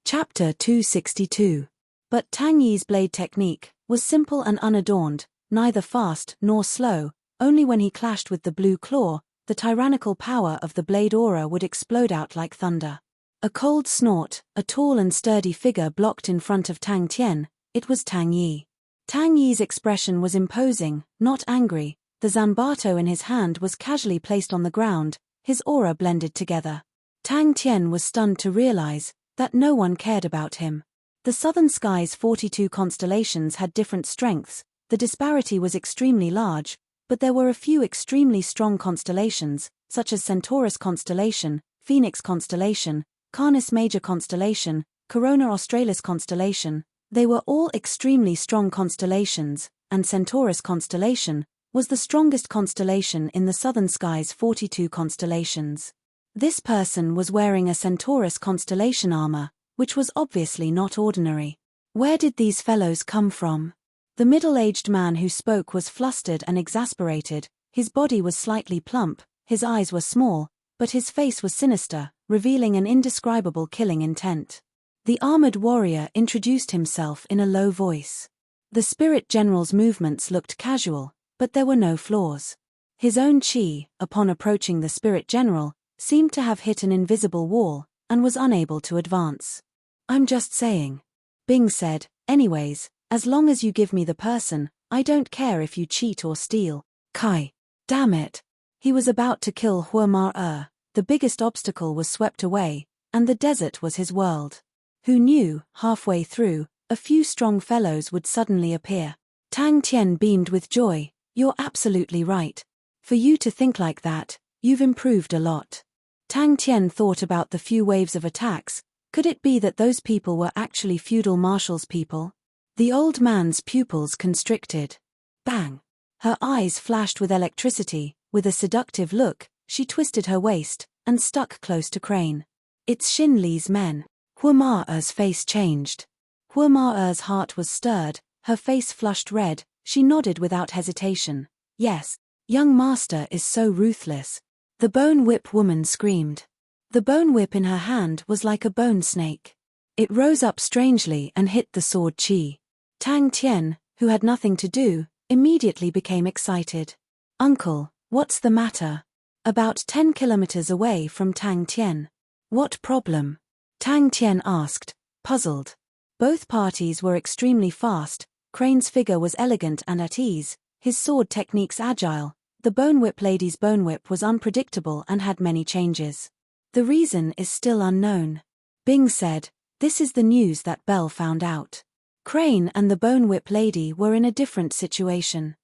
Chapter 262. But Tang Yi's blade technique was simple and unadorned, neither fast nor slow. Only when he clashed with the blue claw, the tyrannical power of the blade aura would explode out like thunder. A cold snort, a tall and sturdy figure blocked in front of Tang Tian. It was Tang Yi. Tang Yi's expression was imposing, not angry. The Zanbato in his hand was casually placed on the ground, his aura blended together. Tang Tian was stunned to realize that no one cared about him. The southern sky's 42 constellations had different strengths, the disparity was extremely large, but there were a few extremely strong constellations, such as Centaurus constellation, Phoenix constellation, Canis Major constellation, Corona Australis constellation. They were all extremely strong constellations, and Centaurus constellation was the strongest constellation in the southern sky's 42 constellations. This person was wearing a Centaurus constellation armor, which was obviously not ordinary. Where did these fellows come from? The middle-aged man who spoke was flustered and exasperated, his body was slightly plump, his eyes were small, but his face was sinister, revealing an indescribable killing intent. The armored warrior introduced himself in a low voice. The spirit general's movements looked casual, but there were no flaws. His own chi, upon approaching the spirit general, seemed to have hit an invisible wall, and was unable to advance. "I'm just saying," Bing said. "Anyways, as long as you give me the person, I don't care if you cheat or steal." Kai. Damn it. He was about to kill Hua Ma. The biggest obstacle was swept away, and the desert was his world. Who knew, halfway through, a few strong fellows would suddenly appear. Tang Tian beamed with joy. "You're absolutely right. For you to think like that, you've improved a lot." Tang Tian thought about the few waves of attacks. Could it be that those people were actually feudal marshal's people? The old man's pupils constricted. Bang! Her eyes flashed with electricity. With a seductive look, she twisted her waist and stuck close to Crane. "It's Xin Li's men." Hua Ma's face changed. Hua Ma's heart was stirred, her face flushed red, she nodded without hesitation. "Yes, young master is so ruthless." The bone whip woman screamed. The bone whip in her hand was like a bone snake. It rose up strangely and hit the sword chi. Tang Tian, who had nothing to do, immediately became excited. "Uncle, what's the matter?" About 10 kilometers away from Tang Tian. "What problem?" Tang Tian asked, puzzled. Both parties were extremely fast. Crane's figure was elegant and at ease, his sword techniques agile. The bone whip lady's bone whip was unpredictable and had many changes. "The reason is still unknown." Bing said, "This is the news that Belle found out." Crane and the bone whip lady were in a different situation.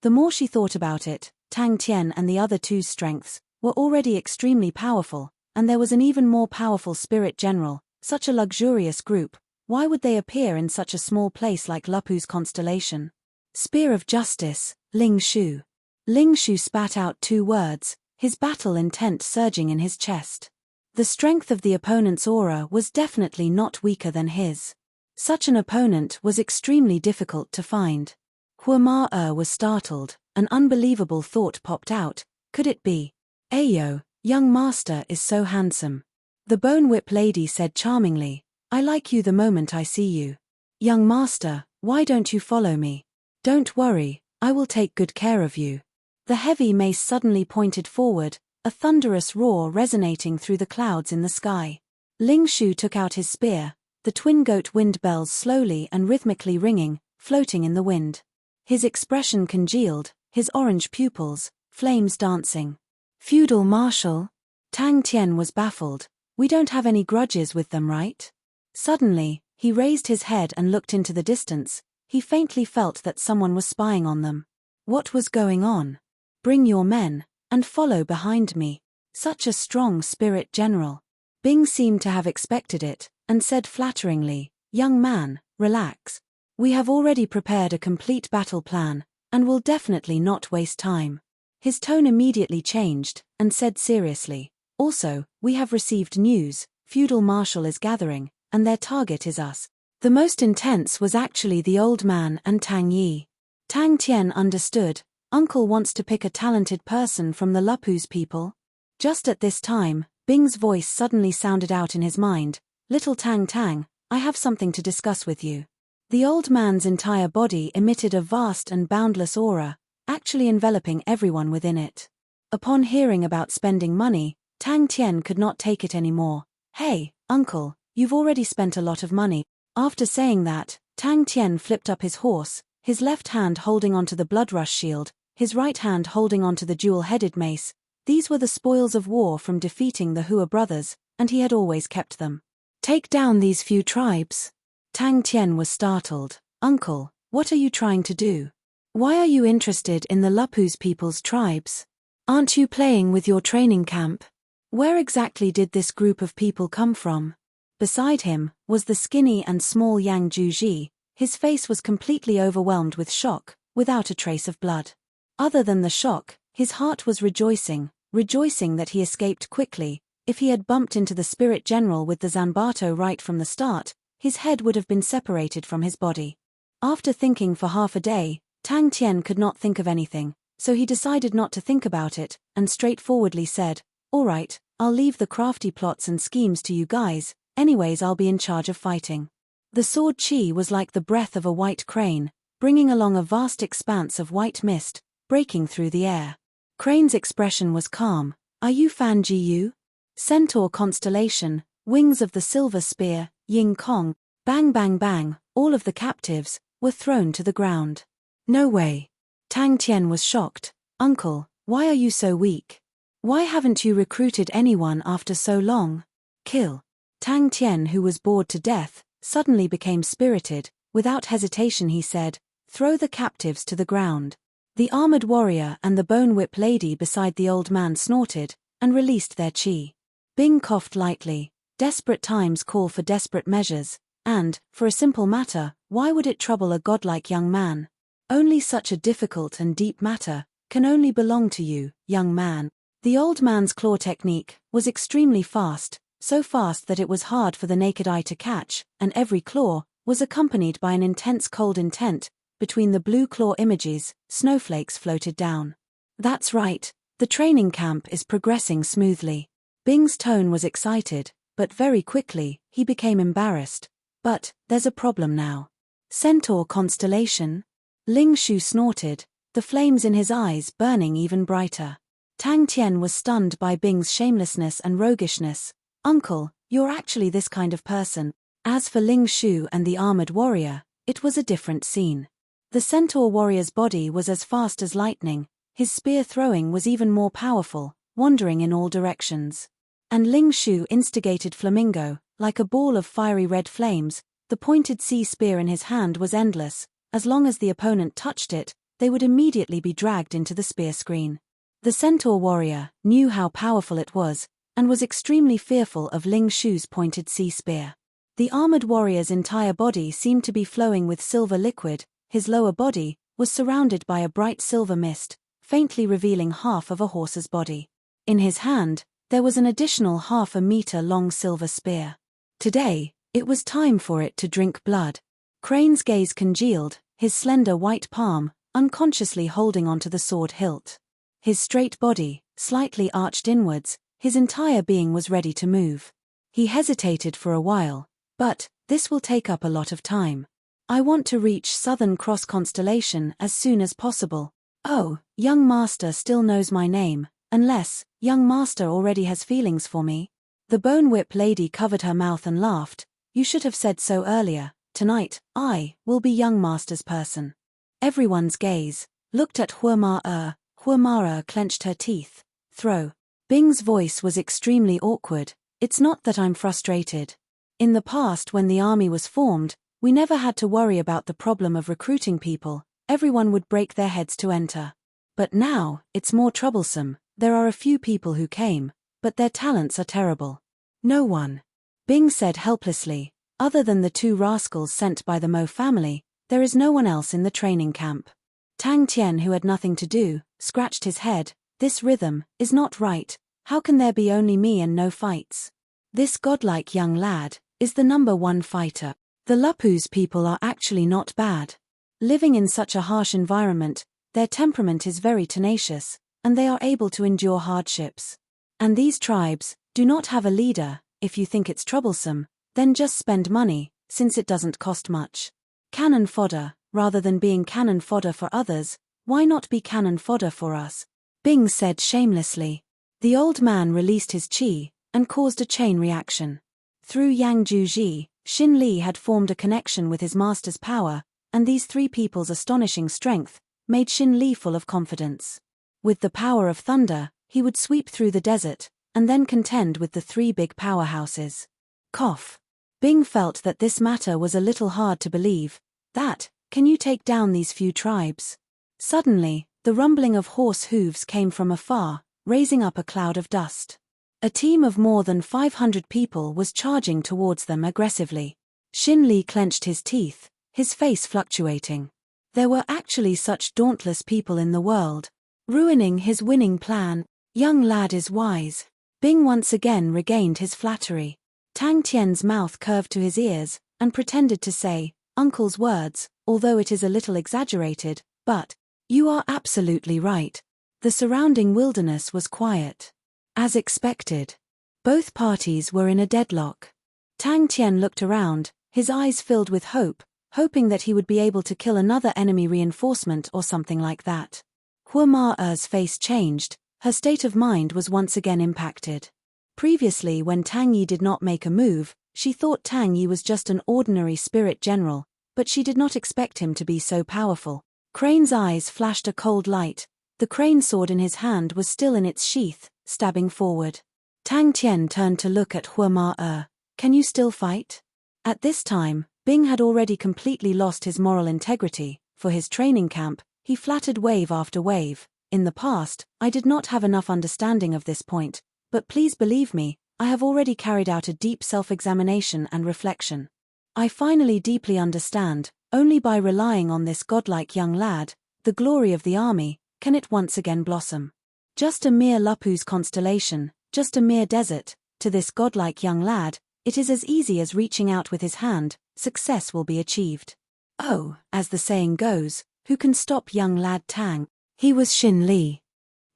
The more she thought about it, Tang Tian and the other two's strengths were already extremely powerful, and there was an even more powerful spirit general. Such a luxurious group, why would they appear in such a small place like Lupu's constellation? "Spear of Justice, Ling Shu." Ling Shu spat out 2 words, his battle intent surging in his chest. The strength of the opponent's aura was definitely not weaker than his. Such an opponent was extremely difficult to find. Hua Ma was startled, an unbelievable thought popped out. Could it be? "Ayo, young master is so handsome." The bone whip lady said charmingly, "I like you the moment I see you. Young master, why don't you follow me? Don't worry, I will take good care of you." The heavy mace suddenly pointed forward, a thunderous roar resonating through the clouds in the sky. Ling Shu took out his spear, the twin goat wind bells slowly and rhythmically ringing, floating in the wind. His expression congealed, his orange pupils, flames dancing. "Feudal marshal?" Tang Tian was baffled. "We don't have any grudges with them, right?" Suddenly, he raised his head and looked into the distance. He faintly felt that someone was spying on them. What was going on? "Bring your men, and follow behind me." Such a strong spirit general. Bing seemed to have expected it, and said flatteringly, "Young man, relax. We have already prepared a complete battle plan, and will definitely not waste time." His tone immediately changed, and said seriously, "Also, we have received news, feudal marshal is gathering, and their target is us." The most intense was actually the old man and Tang Yi. Tang Tian understood. Uncle wants to pick a talented person from the Lupu's people. Just at this time, Bing's voice suddenly sounded out in his mind. "Little Tang Tang, I have something to discuss with you." The old man's entire body emitted a vast and boundless aura, actually enveloping everyone within it. Upon hearing about spending money, Tang Tian could not take it anymore. "Hey, uncle, you've already spent a lot of money." After saying that, Tang Tian flipped up his horse, his left hand holding onto the bloodrush shield, his right hand holding onto the dual-headed mace. These were the spoils of war from defeating the Hua brothers, and he had always kept them. "Take down these few tribes." Tang Tian was startled. "Uncle, what are you trying to do? Why are you interested in the Lupus people's tribes? Aren't you playing with your training camp? Where exactly did this group of people come from?" Beside him was the skinny and small Yang Juji. His face was completely overwhelmed with shock, without a trace of blood. Other than the shock, his heart was rejoicing that he escaped quickly. If he had bumped into the spirit general with the Zanbato right from the start, his head would have been separated from his body. After thinking for half a day, Tang Tian could not think of anything, so he decided not to think about it, and straightforwardly said, "All right, I'll leave the crafty plots and schemes to you guys, anyways I'll be in charge of fighting." The sword chi was like the breath of a white crane, bringing along a vast expanse of white mist, breaking through the air. Crane's expression was calm. "Are you Fan Ji Yu?" Centaur constellation, wings of the silver spear, Ying Kong, bang bang bang, all of the captives were thrown to the ground. "No way." Tang Tian was shocked. "Uncle, why are you so weak? Why haven't you recruited anyone after so long?" "Kill." Tang Tian, who was bored to death, suddenly became spirited. Without hesitation he said, "Throw the captives to the ground." The armored warrior and the bone whip lady beside the old man snorted, and released their chi. Bing coughed lightly. Desperate times call for desperate measures, and, for a simple matter, why would it trouble a godlike young man? Only such a difficult and deep matter can only belong to you, young man. The old man's claw technique was extremely fast, so fast that it was hard for the naked eye to catch, and every claw was accompanied by an intense cold intent. Between the blue claw images, snowflakes floated down. "That's right, the training camp is progressing smoothly." Bing's tone was excited, but very quickly, he became embarrassed. "But, there's a problem now." "Centaur constellation?" Ling Shu snorted, the flames in his eyes burning even brighter. Tang Tian was stunned by Bing's shamelessness and roguishness. "Uncle, you're actually this kind of person." As for Ling Shu and the armored warrior, it was a different scene. The centaur warrior's body was as fast as lightning, his spear throwing was even more powerful, wandering in all directions. And Ling Shu instigated Flamingo, like a ball of fiery red flames. The pointed sea spear in his hand was endless. As long as the opponent touched it, they would immediately be dragged into the spear screen. The centaur warrior knew how powerful it was, and was extremely fearful of Ling Shu's pointed sea spear. The armored warrior's entire body seemed to be flowing with silver liquid. His lower body was surrounded by a bright silver mist, faintly revealing half of a horse's body. In his hand, there was an additional half-a-meter-long silver spear. Today, it was time for it to drink blood. Crane's gaze congealed, his slender white palm, unconsciously holding onto the sword hilt. His straight body, slightly arched inwards, his entire being was ready to move. He hesitated for a while, but, "This will take up a lot of time. I want to reach Southern Cross Constellation as soon as possible." "Oh, young master still knows my name, unless, young master already has feelings for me." The bone whip lady covered her mouth and laughed. "You should have said so earlier. Tonight, I will be young master's person." Everyone's gaze looked at Hua Ma clenched her teeth. "Throw." Bing's voice was extremely awkward. "It's not that I'm frustrated. In the past when the army was formed, we never had to worry about the problem of recruiting people. Everyone would break their heads to enter. But now, it's more troublesome. There are a few people who came, but their talents are terrible." "No one," Bing said helplessly. "Other than the two rascals sent by the Mo family, there is no one else in the training camp." Tang Tian, who had nothing to do, scratched his head. "This rhythm is not right. How can there be only me and no fights? This godlike young lad is the #1 fighter. The Lupus people are actually not bad. Living in such a harsh environment, their temperament is very tenacious, and they are able to endure hardships. And these tribes do not have a leader. If you think it's troublesome, Then just spend money, since it doesn't cost much. Cannon fodder, rather than being cannon fodder for others, why not be cannon fodder for us? Bing said shamelessly. The old man released his qi, and caused a chain reaction. Through Yang Juji, Xin Li had formed a connection with his master's power, and these three people's astonishing strength made Xin Li full of confidence. With the power of thunder, he would sweep through the desert, and then contend with the three big powerhouses. Cough. Bing felt that this matter was a little hard to believe. That, can you take down these few tribes? Suddenly, the rumbling of horse hooves came from afar, raising up a cloud of dust. A team of more than 500 people was charging towards them aggressively. Xin Li clenched his teeth, his face fluctuating. There were actually such dauntless people in the world. Ruining his winning plan. Young lad is wise. Bing once again regained his flattery. Tang Tian's mouth curved to his ears, and pretended to say, "Uncle's words, although it is a little exaggerated, but you are absolutely right." The surrounding wilderness was quiet. As expected. Both parties were in a deadlock. Tang Tian looked around, his eyes filled with hope, hoping that he would be able to kill another enemy reinforcement or something like that. Hua Ma-er's face changed, her state of mind was once again impacted. Previously, when Tang Yi did not make a move, she thought Tang Yi was just an ordinary spirit general, but she did not expect him to be so powerful. Crane's eyes flashed a cold light. The crane sword in his hand was still in its sheath, stabbing forward. Tang Tian turned to look at Hua Ma-er. "Can you still fight?" At this time, Bing had already completely lost his moral integrity. For his training camp, he flattered wave after wave. "In the past, I did not have enough understanding of this point, but please believe me, I have already carried out a deep self-examination and reflection. I finally deeply understand, only by relying on this godlike young lad, the glory of the army, can it once again blossom. Just a mere Lupu's constellation, just a mere desert, to this godlike young lad, it is as easy as reaching out with his hand, success will be achieved. Oh, as the saying goes, who can stop young lad Tang? He was Xin Li."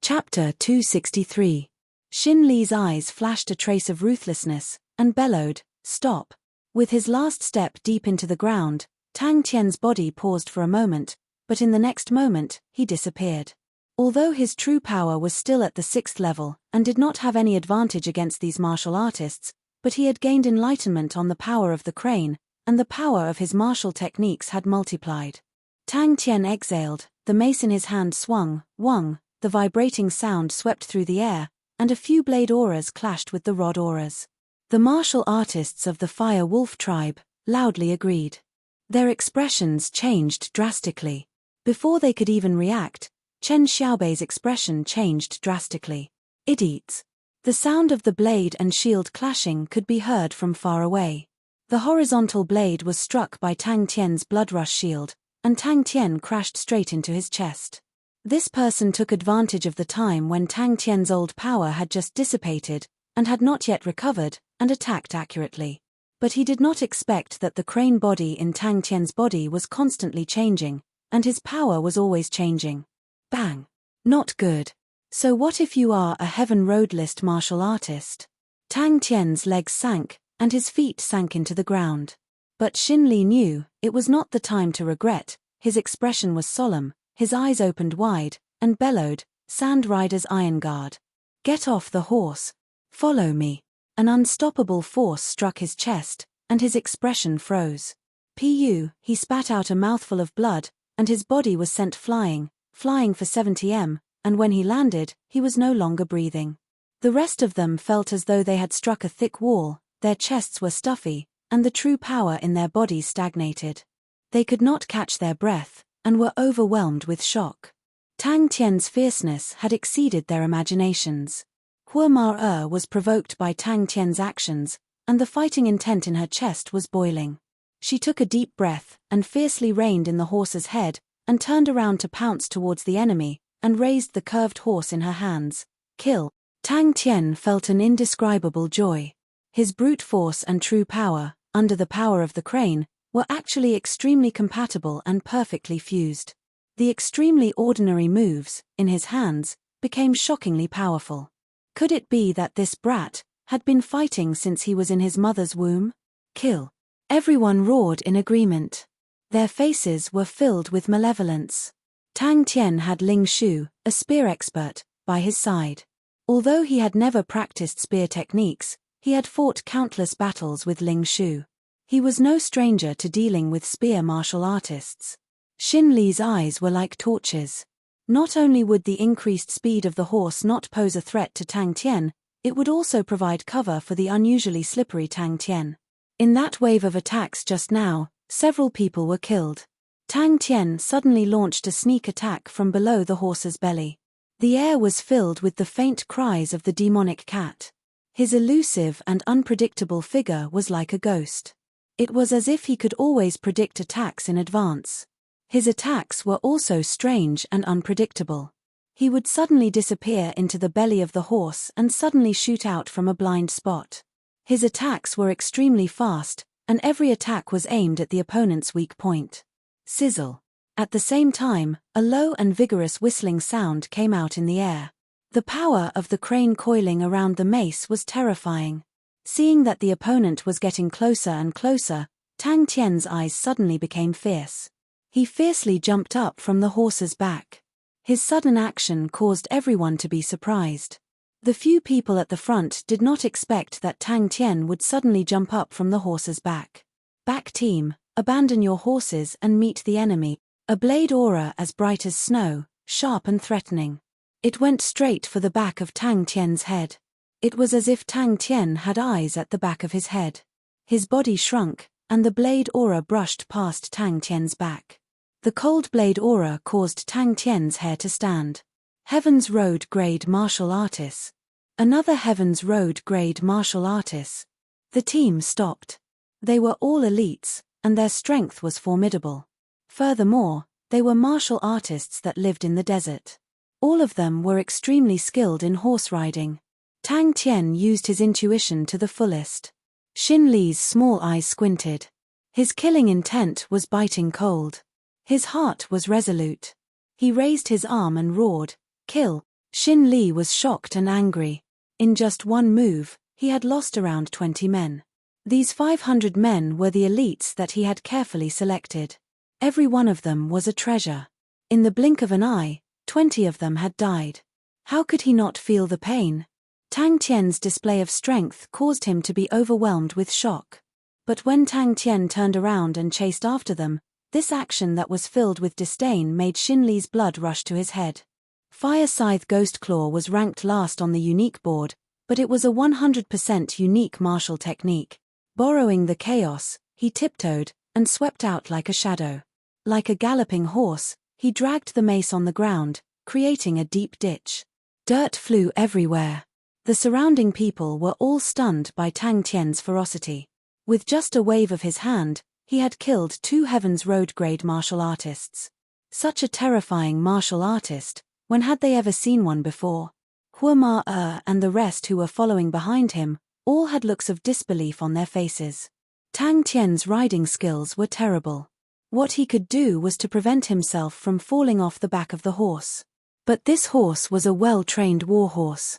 Chapter 263. Xin Li's eyes flashed a trace of ruthlessness, and bellowed, "Stop." With his last step deep into the ground, Tang Tian's body paused for a moment, but in the next moment, he disappeared. Although his true power was still at the 6th level, and did not have any advantage against these martial artists, but he had gained enlightenment on the power of the crane, and the power of his martial techniques had multiplied. Tang Tian exhaled, the mace in his hand swung, wung, the vibrating sound swept through the air, and a few blade auras clashed with the rod auras. The martial artists of the Fire Wolf tribe loudly agreed. Their expressions changed drastically. Before they could even react, Chen Xiaobei's expression changed drastically. Idiots. The sound of the blade and shield clashing could be heard from far away. The horizontal blade was struck by Tang Tian's blood-rush shield, and Tang Tian crashed straight into his chest. This person took advantage of the time when Tang Tian's old power had just dissipated, and had not yet recovered, and attacked accurately. But he did not expect that the crane body in Tang Tian's body was constantly changing, and his power was always changing. Bang. Not good. So what if you are a Heaven Road list martial artist? Tang Tian's legs sank, and his feet sank into the ground. But Xin Li knew, it was not the time to regret. His expression was solemn, his eyes opened wide, and bellowed, "Sand Rider's Iron Guard. Get off the horse. Follow me." An unstoppable force struck his chest, and his expression froze. He spat out a mouthful of blood, and his body was sent flying for 70 m, and when he landed, he was no longer breathing. The rest of them felt as though they had struck a thick wall, their chests were stuffy, and the true power in their bodies stagnated. They could not catch their breath, and were overwhelmed with shock. Tang Tian's fierceness had exceeded their imaginations. Hua Ma-er was provoked by Tang Tian's actions, and the fighting intent in her chest was boiling. She took a deep breath, and fiercely reined in the horse's head, and turned around to pounce towards the enemy, and raised the curved horse in her hands. Kill. Tang Tian felt an indescribable joy. His brute force and true power, under the power of the crane, were actually extremely compatible and perfectly fused. The extremely ordinary moves, in his hands, became shockingly powerful. Could it be that this brat had been fighting since he was in his mother's womb? Kill. Everyone roared in agreement. Their faces were filled with malevolence. Tang Tian had Ling Shu, a spear expert, by his side. Although he had never practiced spear techniques, he had fought countless battles with Ling Shu. He was no stranger to dealing with spear martial artists. Xin Li's eyes were like torches. Not only would the increased speed of the horse not pose a threat to Tang Tian, it would also provide cover for the unusually slippery Tang Tian. In that wave of attacks just now, several people were killed. Tang Tian suddenly launched a sneak attack from below the horse's belly. The air was filled with the faint cries of the demonic cat. His elusive and unpredictable figure was like a ghost. It was as if he could always predict attacks in advance. His attacks were also strange and unpredictable. He would suddenly disappear into the belly of the horse and suddenly shoot out from a blind spot. His attacks were extremely fast, and every attack was aimed at the opponent's weak point. Sizzle. At the same time, a low and vigorous whistling sound came out in the air. The power of the crane coiling around the mace was terrifying. Seeing that the opponent was getting closer and closer, Tang Tian's eyes suddenly became fierce. He fiercely jumped up from the horse's back. His sudden action caused everyone to be surprised. The few people at the front did not expect that Tang Tian would suddenly jump up from the horse's back. Back team, abandon your horses and meet the enemy. A blade aura as bright as snow, sharp and threatening. It went straight for the back of Tang Tian's head. It was as if Tang Tian had eyes at the back of his head. His body shrunk, and the blade aura brushed past Tang Tian's back. The cold blade aura caused Tang Tian's hair to stand. Heaven's Road Grade Martial Artists. Another Heaven's Road Grade Martial Artists. The team stopped. They were all elites, and their strength was formidable. Furthermore, they were martial artists that lived in the desert. All of them were extremely skilled in horse riding. Tang Tian used his intuition to the fullest. Xin Li's small eyes squinted. His killing intent was biting cold. His heart was resolute. He raised his arm and roared, "Kill!" Xin Li was shocked and angry. In just one move, he had lost around 20 men. These 500 men were the elites that he had carefully selected. Every one of them was a treasure. In the blink of an eye, 20 of them had died. How could he not feel the pain? Tang Tian's display of strength caused him to be overwhelmed with shock. But when Tang Tian turned around and chased after them, this action that was filled with disdain made Xin Li's blood rush to his head. Fire Scythe Ghost Claw was ranked last on the unique board, but it was a 100% unique martial technique. Borrowing the chaos, he tiptoed and swept out like a shadow. Like a galloping horse, he dragged the mace on the ground, creating a deep ditch. Dirt flew everywhere. The surrounding people were all stunned by Tang Tian's ferocity. With just a wave of his hand, he had killed 2 Heaven's Road grade martial artists. Such a terrifying martial artist, when had they ever seen one before? Hua and the rest who were following behind him, all had looks of disbelief on their faces. Tang Tian's riding skills were terrible. What he could do was to prevent himself from falling off the back of the horse. But this horse was a well-trained war horse.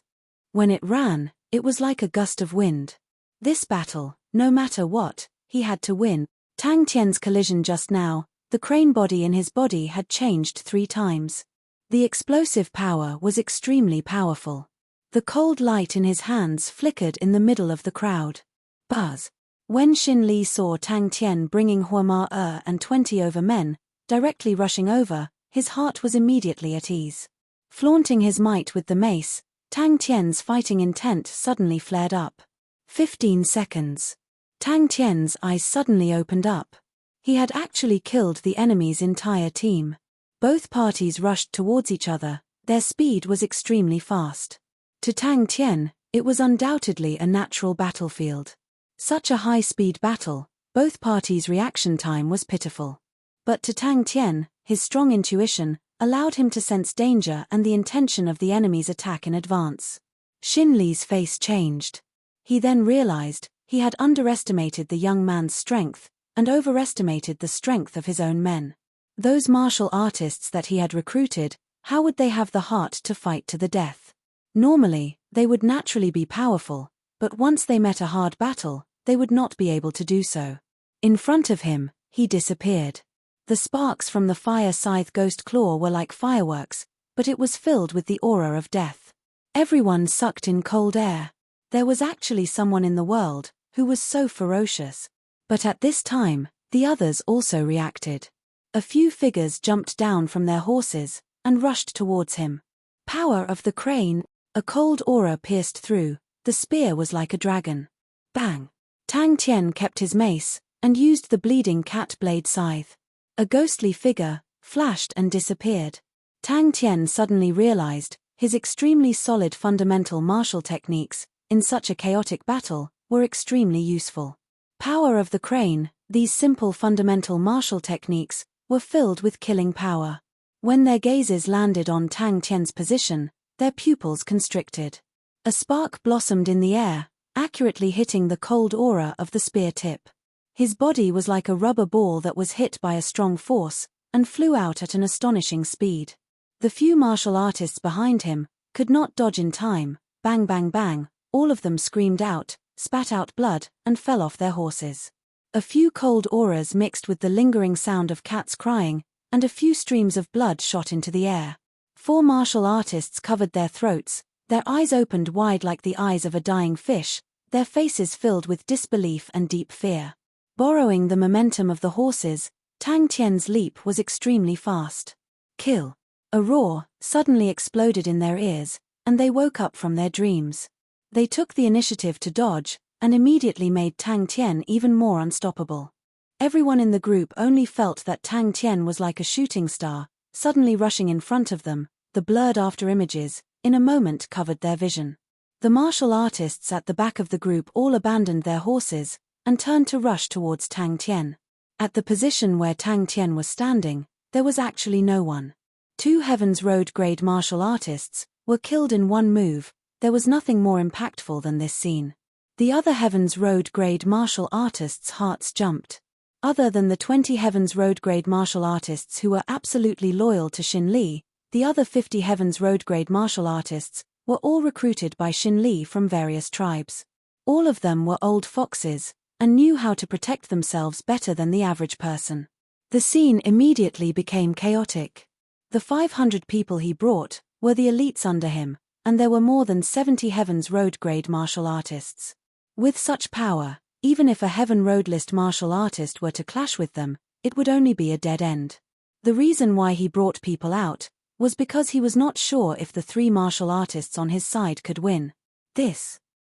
When it ran, it was like a gust of wind. This battle, no matter what, he had to win. Tang Tian's collision just now, the crane body in his body had changed 3 times. The explosive power was extremely powerful. The cold light in his hands flickered in the middle of the crowd. Buzz. When Xin Li saw Tang Tian bringing Hua and 20 over men, directly rushing over, his heart was immediately at ease. Flaunting his might with the mace, Tang Tian's fighting intent suddenly flared up. 15 seconds. Tang Tian's eyes suddenly opened up. He had actually killed the enemy's entire team. Both parties rushed towards each other, their speed was extremely fast. To Tang Tian, it was undoubtedly a natural battlefield. Such a high-speed battle, both parties' reaction time was pitiful. But to Tang Tian, his strong intuition allowed him to sense danger and the intention of the enemy's attack in advance. Xin Li's face changed. He then realized he had underestimated the young man's strength and overestimated the strength of his own men. Those martial artists that he had recruited, how would they have the heart to fight to the death? Normally, they would naturally be powerful, but once they met a hard battle, they would not be able to do so. In front of him, he disappeared. The sparks from the fire scythe ghost claw were like fireworks, but it was filled with the aura of death. Everyone sucked in cold air. There was actually someone in the world who was so ferocious. But at this time, the others also reacted. A few figures jumped down from their horses and rushed towards him. Power of the crane, a cold aura pierced through, the spear was like a dragon. Bang! Tang Tian kept his mace and used the bleeding cat blade scythe. A ghostly figure flashed and disappeared. Tang Tian suddenly realized his extremely solid fundamental martial techniques, in such a chaotic battle, were extremely useful. Power of the crane, these simple fundamental martial techniques, were filled with killing power. When their gazes landed on Tang Tian's position, their pupils constricted. A spark blossomed in the air, accurately hitting the cold aura of the spear tip. His body was like a rubber ball that was hit by a strong force, and flew out at an astonishing speed. The few martial artists behind him could not dodge in time. Bang bang bang, all of them screamed out, spat out blood, and fell off their horses. A few cold auras mixed with the lingering sound of cats crying, and a few streams of blood shot into the air. 4 martial artists covered their throats, their eyes opened wide like the eyes of a dying fish, their faces filled with disbelief and deep fear. Borrowing the momentum of the horses, Tang Tian's leap was extremely fast. Kill! A roar suddenly exploded in their ears, and they woke up from their dreams. They took the initiative to dodge, and immediately made Tang Tian even more unstoppable. Everyone in the group only felt that Tang Tian was like a shooting star, suddenly rushing in front of them. The blurred after images, in a moment covered their vision. The martial artists at the back of the group all abandoned their horses, and turned to rush towards Tang Tian. At the position where Tang Tian was standing, there was actually no one. 2 Heaven's Road grade martial artists were killed in one move. There was nothing more impactful than this scene. The other Heaven's Road grade martial artists' hearts jumped. Other than the 20 Heaven's Road grade martial artists who were absolutely loyal to Xin Li, the other 50 Heaven's Road grade martial artists were all recruited by Xin Li from various tribes. All of them were old foxes, and knew how to protect themselves better than the average person. The scene immediately became chaotic. The 500 people he brought were the elites under him, and there were more than 70 Heaven's Road grade martial artists. With such power, even if a Heaven Road list martial artist were to clash with them, it would only be a dead end. The reason why he brought people out was because he was not sure if the 3 martial artists on his side could win.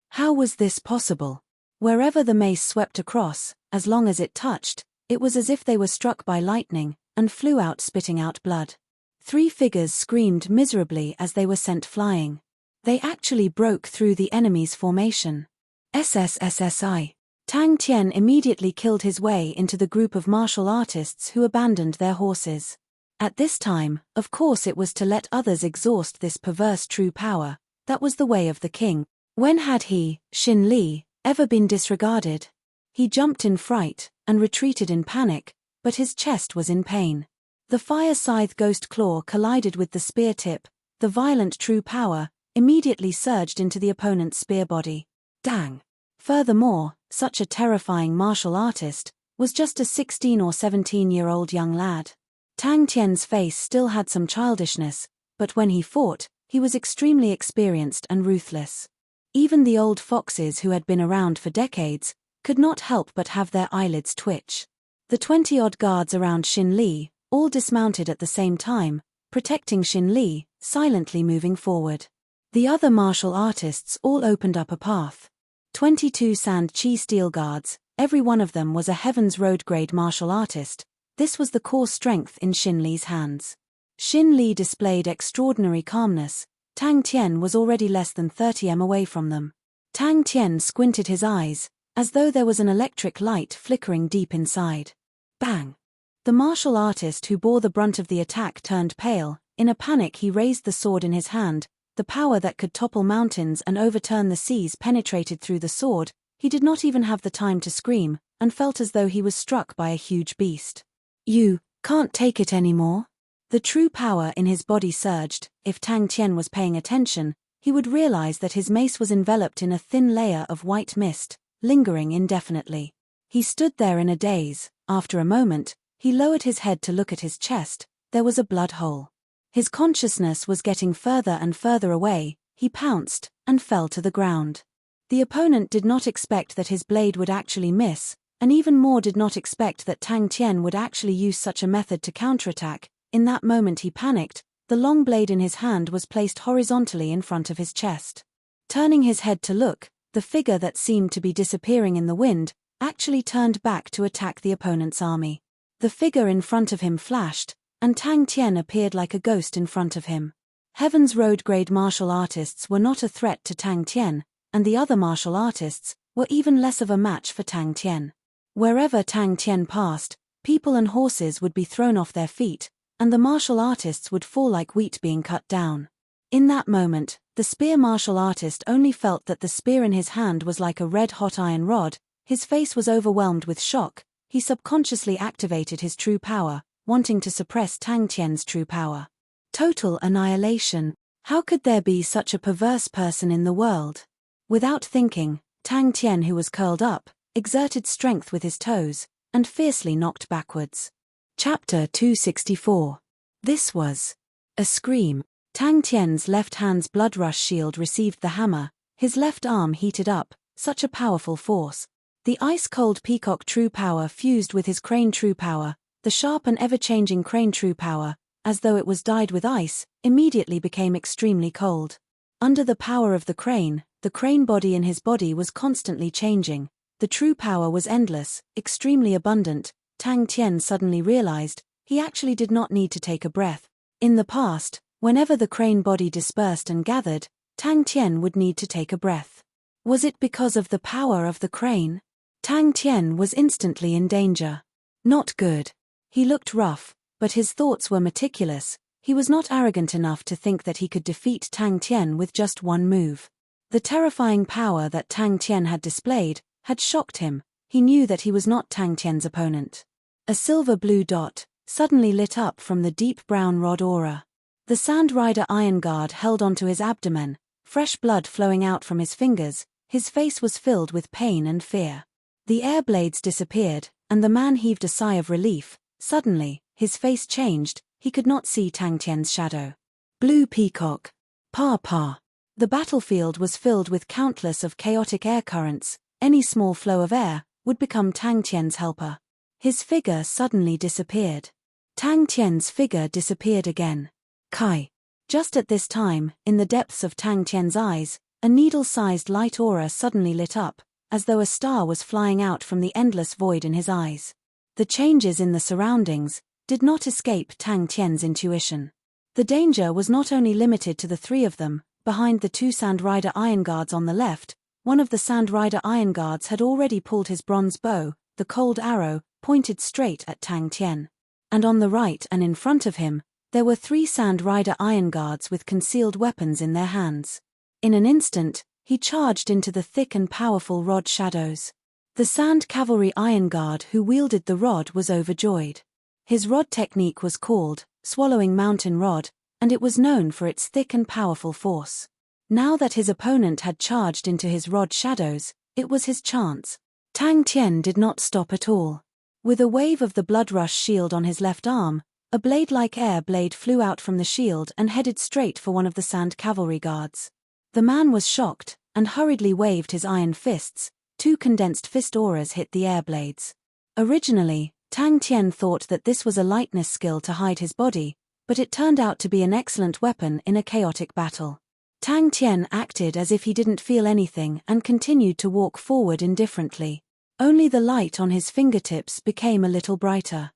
How was this possible? Wherever the mace swept across, as long as it touched, it was as if they were struck by lightning, and flew out spitting out blood. 3 figures screamed miserably as they were sent flying. They actually broke through the enemy's formation. SSSSI. Tang Tian immediately killed his way into the group of martial artists who abandoned their horses. At this time, of course it was to let others exhaust this perverse true power. That was the way of the king. When had he, Xin Li, ever been disregarded? He jumped in fright, and retreated in panic, but his chest was in pain. The fire scythe ghost claw collided with the spear tip. The violent true power immediately surged into the opponent's spear body. Dang! Furthermore, such a terrifying martial artist was just a 16 or 17-year-old young lad. Tang Tian's face still had some childishness, but when he fought, he was extremely experienced and ruthless. Even the old foxes who had been around for decades could not help but have their eyelids twitch. The 20-odd guards around Xin Li all dismounted at the same time, protecting Xin Li, silently moving forward. The other martial artists all opened up a path. 22 Sand Chi steel guards, every one of them was a Heaven's Road grade martial artist. This was the core strength in Xin Li's hands. Xin Li displayed extraordinary calmness. Tang Tian was already less than 30 m away from them. Tang Tian squinted his eyes, as though there was an electric light flickering deep inside. Bang! The martial artist who bore the brunt of the attack turned pale. In a panic he raised the sword in his hand. The power that could topple mountains and overturn the seas penetrated through the sword. He did not even have the time to scream, and felt as though he was struck by a huge beast. You can't take it anymore? The true power in his body surged. If Tang Tian was paying attention, he would realize that his mace was enveloped in a thin layer of white mist, lingering indefinitely. He stood there in a daze. After a moment, he lowered his head to look at his chest. There was a blood hole. His consciousness was getting further and further away. He pounced and fell to the ground. The opponent did not expect that his blade would actually miss, and even more did not expect that Tang Tian would actually use such a method to counterattack. In that moment he panicked. The long blade in his hand was placed horizontally in front of his chest. Turning his head to look, the figure that seemed to be disappearing in the wind actually turned back to attack the opponent's army. The figure in front of him flashed, and Tang Tian appeared like a ghost in front of him. Heaven's Road-grade martial artists were not a threat to Tang Tian, and the other martial artists were even less of a match for Tang Tian. Wherever Tang Tian passed, people and horses would be thrown off their feet, and the martial artists would fall like wheat being cut down. In that moment, the spear martial artist only felt that the spear in his hand was like a red-hot iron rod. His face was overwhelmed with shock. He subconsciously activated his true power, wanting to suppress Tang Tian's true power. Total annihilation. How could there be such a perverse person in the world? Without thinking, Tang Tian, who was curled up, exerted strength with his toes, and fiercely knocked backwards. Chapter 264. This was a scream. Tang Tian's left hand's blood rush shield received the hammer. His left arm heated up, such a powerful force. The ice-cold peacock true power fused with his crane true power. The sharp and ever-changing crane true power, as though it was dyed with ice, immediately became extremely cold. Under the power of the crane body in his body was constantly changing. The true power was endless, extremely abundant. Tang Tian suddenly realized he actually did not need to take a breath. In the past, whenever the crane body dispersed and gathered, Tang Tian would need to take a breath. Was it because of the power of the crane? Tang Tian was instantly in danger. Not good. He looked rough, but his thoughts were meticulous. He was not arrogant enough to think that he could defeat Tang Tian with just one move. The terrifying power that Tang Tian had displayed had shocked him. He knew that he was not Tang Tian's opponent. A silver-blue dot suddenly lit up from the deep brown rod aura. The Sand Rider Iron Guard held onto his abdomen, fresh blood flowing out from his fingers. His face was filled with pain and fear. The air blades disappeared, and the man heaved a sigh of relief. Suddenly, his face changed. He could not see Tang Tian's shadow. Blue peacock. Pa. The battlefield was filled with countless of chaotic air currents. Any small flow of air would become Tang Tian's helper. His figure suddenly disappeared. Tang Tian's figure disappeared again. Kai. Just at this time, in the depths of Tang Tian's eyes, a needle-sized light aura suddenly lit up, as though a star was flying out from the endless void in his eyes. The changes in the surroundings did not escape Tang Tian's intuition. The danger was not only limited to the three of them. Behind the two Sand Rider Iron Guards on the left, one of the Sand Rider Iron Guards had already pulled his bronze bow, the cold arrow, pointed straight at Tang Tian. And on the right and in front of him, there were three Sand Rider Iron Guards with concealed weapons in their hands. In an instant, he charged into the thick and powerful rod shadows. The Sand Cavalry Iron Guard who wielded the rod was overjoyed. His rod technique was called Swallowing Mountain Rod, and it was known for its thick and powerful force. Now that his opponent had charged into his rod shadows, it was his chance. Tang Tian did not stop at all. With a wave of the blood rush shield on his left arm, a blade-like air blade flew out from the shield and headed straight for one of the Sand Cavalry Guards. The man was shocked, and hurriedly waved his iron fists. Two condensed fist auras hit the air blades. Originally, Tang Tian thought that this was a lightness skill to hide his body, but it turned out to be an excellent weapon in a chaotic battle. Tang Tian acted as if he didn't feel anything and continued to walk forward indifferently. Only the light on his fingertips became a little brighter.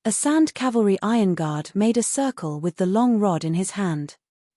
A Sand Cavalry Iron Guard made a circle with the long rod in his hand.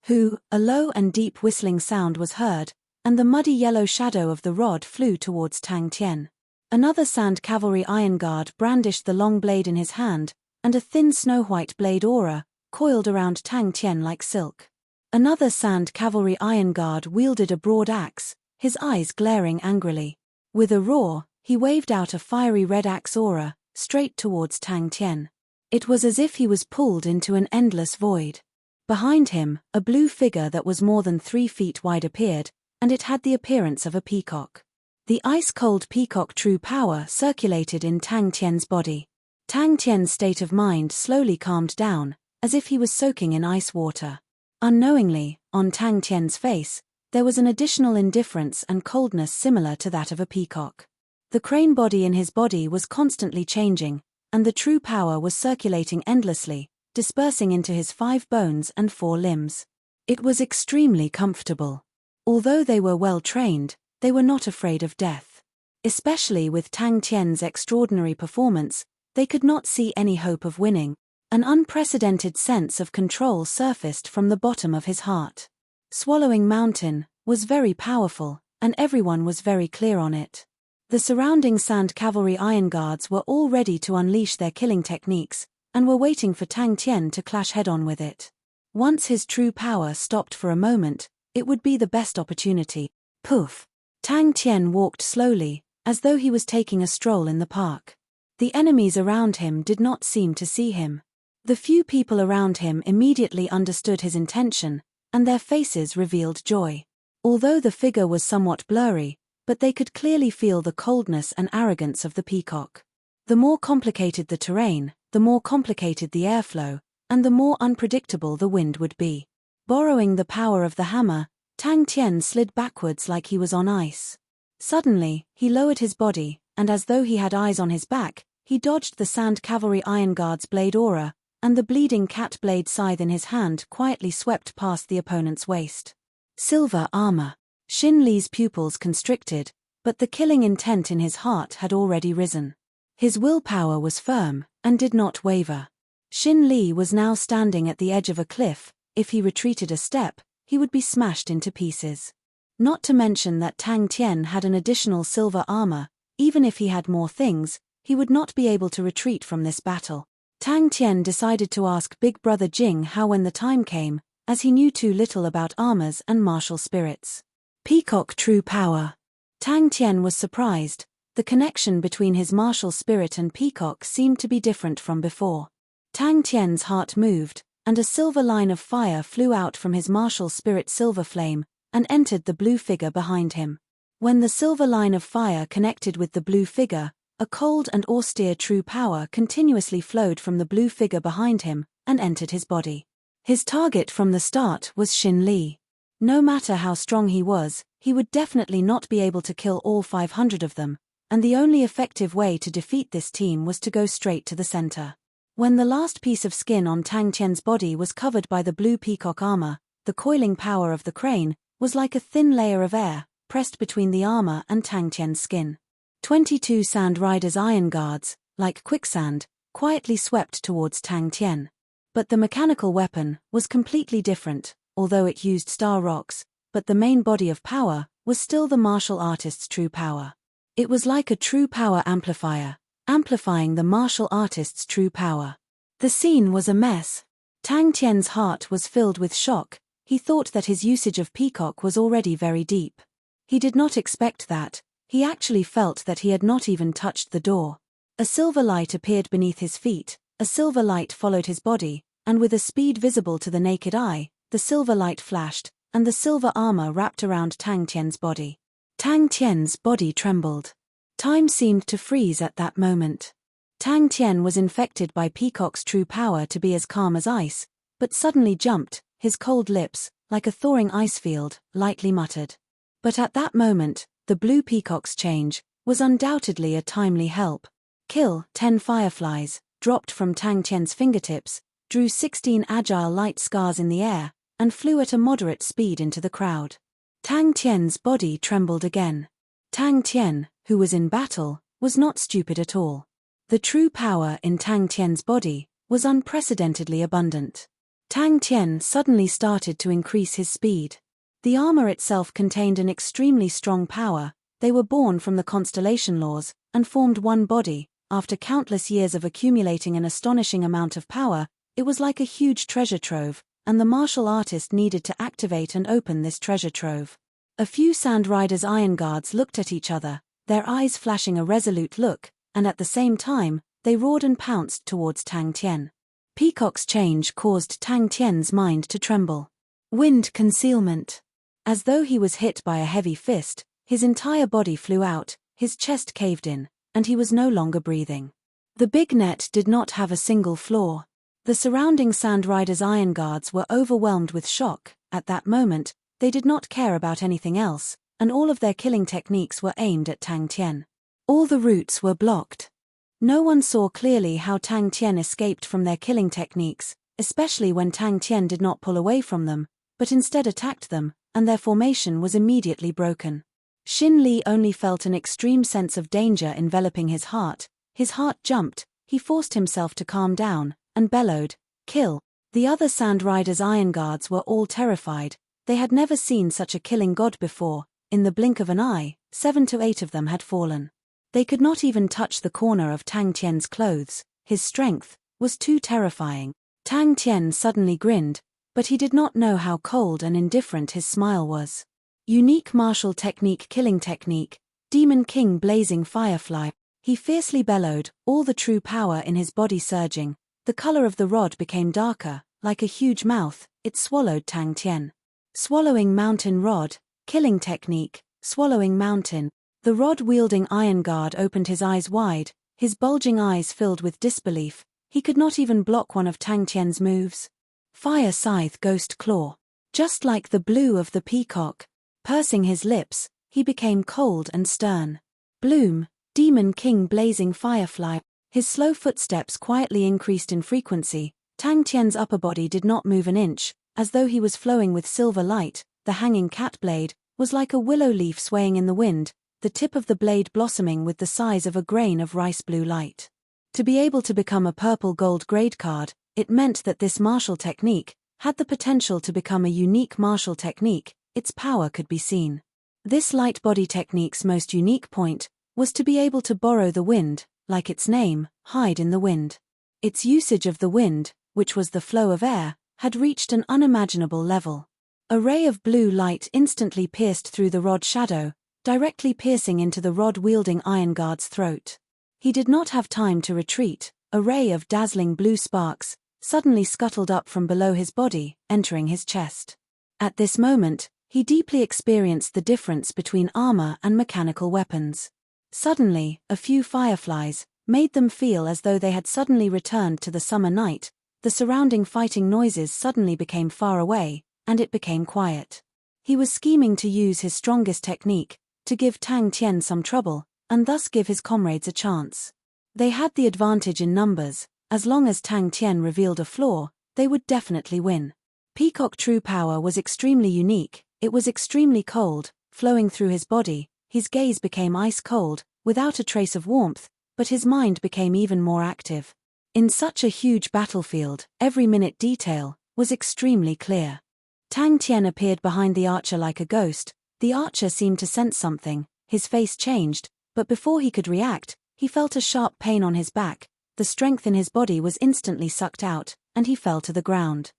A low and deep whistling sound was heard, and the muddy yellow shadow of the rod flew towards Tang Tian. Another Sand Cavalry Iron Guard brandished the long blade in his hand, and a thin snow-white blade aura coiled around Tang Tian like silk. Another Sand Cavalry Iron Guard wielded a broad axe, his eyes glaring angrily. With a roar, he waved out a fiery red axe aura, straight towards Tang Tian. It was as if he was pulled into an endless void. Behind him, a blue figure that was more than 3 feet wide appeared, and it had the appearance of a peacock. The ice-cold peacock true power circulated in Tang Tian's body. Tang Tian's state of mind slowly calmed down, as if he was soaking in ice water. Unknowingly, on Tang Tian's face, there was an additional indifference and coldness similar to that of a peacock. The crane body in his body was constantly changing, and the true power was circulating endlessly, dispersing into his 5 bones and 4 limbs. It was extremely comfortable. Although they were well trained, they were not afraid of death. Especially with Tang Tian's extraordinary performance, they could not see any hope of winning. An unprecedented sense of control surfaced from the bottom of his heart. Swallowing Mountain was very powerful, and everyone was very clear on it. The surrounding Sand Cavalry Iron Guards were all ready to unleash their killing techniques, and were waiting for Tang Tian to clash head-on with it. Once his true power stopped for a moment, it would be the best opportunity. Poof! Tang Tian walked slowly, as though he was taking a stroll in the park. The enemies around him did not seem to see him. The few people around him immediately understood his intention, and their faces revealed joy. Although the figure was somewhat blurry, but they could clearly feel the coldness and arrogance of the peacock. The more complicated the terrain, the more complicated the airflow, and the more unpredictable the wind would be. Borrowing the power of the hammer, Tang Tian slid backwards like he was on ice. Suddenly, he lowered his body, and as though he had eyes on his back, he dodged the Sand Cavalry Iron Guard's blade aura, and the bleeding cat blade scythe in his hand quietly swept past the opponent's waist. Silver armor. Xin Li's pupils constricted, but the killing intent in his heart had already risen. His willpower was firm, and did not waver. Xin Li was now standing at the edge of a cliff. If he retreated a step, he would be smashed into pieces. Not to mention that Tang Tian had an additional silver armor. Even if he had more things, he would not be able to retreat from this battle. Tang Tian decided to ask Big Brother Jing how when the time came, as he knew too little about armors and martial spirits. Peacock true power. Tang Tian was surprised. The connection between his martial spirit and peacock seemed to be different from before. Tang Tian's heart moved, and a silver line of fire flew out from his martial spirit silver flame, and entered the blue figure behind him. When the silver line of fire connected with the blue figure, a cold and austere true power continuously flowed from the blue figure behind him, and entered his body. His target from the start was Xin Li. No matter how strong he was, he would definitely not be able to kill all 500 of them, and the only effective way to defeat this team was to go straight to the center. When the last piece of skin on Tang Tian's body was covered by the blue peacock armor, the coiling power of the crane was like a thin layer of air, pressed between the armor and Tang Tian's skin. 22 Sand Riders Iron Guards, like quicksand, quietly swept towards Tang Tian. But the mechanical weapon was completely different, although it used star rocks, but the main body of power was still the martial artist's true power. It was like a true power amplifier, amplifying the martial artist's true power. The scene was a mess. Tang Tian's heart was filled with shock. He thought that his usage of peacock was already very deep. He did not expect that. He actually felt that he had not even touched the door. A silver light appeared beneath his feet, a silver light followed his body, and with a speed visible to the naked eye, the silver light flashed, and the silver armor wrapped around Tang Tian's body. Tang Tian's body trembled. Time seemed to freeze at that moment. Tang Tian was infected by peacock's true power to be as calm as ice, but suddenly jumped, his cold lips, like a thawing ice field, lightly muttered. But at that moment, the blue peacock's change was undoubtedly a timely help. Kill 10 fireflies, dropped from Tang Tian's fingertips, drew 16 agile light scars in the air, and flew at a moderate speed into the crowd. Tang Tian's body trembled again. Tang Tian, who was in battle, was not stupid at all. The true power in Tang Tian's body was unprecedentedly abundant. Tang Tian suddenly started to increase his speed. The armor itself contained an extremely strong power. They were born from the constellation laws, and formed one body. After countless years of accumulating an astonishing amount of power, it was like a huge treasure trove, and the martial artist needed to activate and open this treasure trove. A few Sand Riders Iron Guards looked at each other, their eyes flashing a resolute look, and at the same time, they roared and pounced towards Tang Tian. Peacock's change caused Tang Tian's mind to tremble. Wind concealment. As though he was hit by a heavy fist, His entire body flew out, his chest caved in, and he was no longer breathing. The big net did not have a single flaw. The surrounding Sand Rider's iron guards were overwhelmed with shock. At that moment, they did not care about anything else, and all of their killing techniques were aimed at Tang Tian. All the routes were blocked. No one saw clearly how Tang Tian escaped from their killing techniques, especially when Tang Tian did not pull away from them, but instead attacked them, and their formation was immediately broken. Xin Li only felt an extreme sense of danger enveloping his heart jumped, he forced himself to calm down, and bellowed, "Kill!" The other Sand Rider's iron guards were all terrified. They had never seen such a killing god before. In the blink of an eye, 7 to 8 of them had fallen. They could not even touch the corner of Tang Tian's clothes. His strength was too terrifying. Tang Tian suddenly grinned, but he did not know how cold and indifferent his smile was. Unique martial technique, killing technique, Demon King blazing firefly. He fiercely bellowed, all the true power in his body surging. The color of the rod became darker, like a huge mouth, it swallowed Tang Tian. Swallowing mountain rod, killing technique, swallowing mountain. The rod-wielding iron guard opened his eyes wide, his bulging eyes filled with disbelief. He could not even block one of Tang Tian's moves. Fire scythe ghost claw. Just like the blue of the peacock. Pursing his lips, he became cold and stern. Bloom, Demon King blazing firefly. His slow footsteps quietly increased in frequency. Tang Tian's upper body did not move an inch, as though he was flowing with silver light. The hanging cat blade was like a willow leaf swaying in the wind, the tip of the blade blossoming with the size of a grain of rice blue light. To be able to become a purple-gold grade card, it meant that this martial technique had the potential to become a unique martial technique. Its power could be seen. This light body technique's most unique point was to be able to borrow the wind, like its name, hide in the wind. Its usage of the wind, which was the flow of air, had reached an unimaginable level. A ray of blue light instantly pierced through the rod shadow, directly piercing into the rod-wielding iron guard's throat. He did not have time to retreat. A ray of dazzling blue sparks suddenly scuttled up from below his body, entering his chest. At this moment, he deeply experienced the difference between armor and mechanical weapons. Suddenly, a few fireflies made them feel as though they had suddenly returned to the summer night. The surrounding fighting noises suddenly became far away, and it became quiet. He was scheming to use his strongest technique, to give Tang Tian some trouble, and thus give his comrades a chance. They had the advantage in numbers. As long as Tang Tian revealed a flaw, they would definitely win. Peacock true power was extremely unique. It was extremely cold, flowing through his body. His gaze became ice cold, without a trace of warmth, but his mind became even more active. In such a huge battlefield, every minute detail was extremely clear. Tang Tian appeared behind the archer like a ghost. The archer seemed to sense something. His face changed, but before he could react, he felt a sharp pain on his back. The strength in his body was instantly sucked out, and he fell to the ground.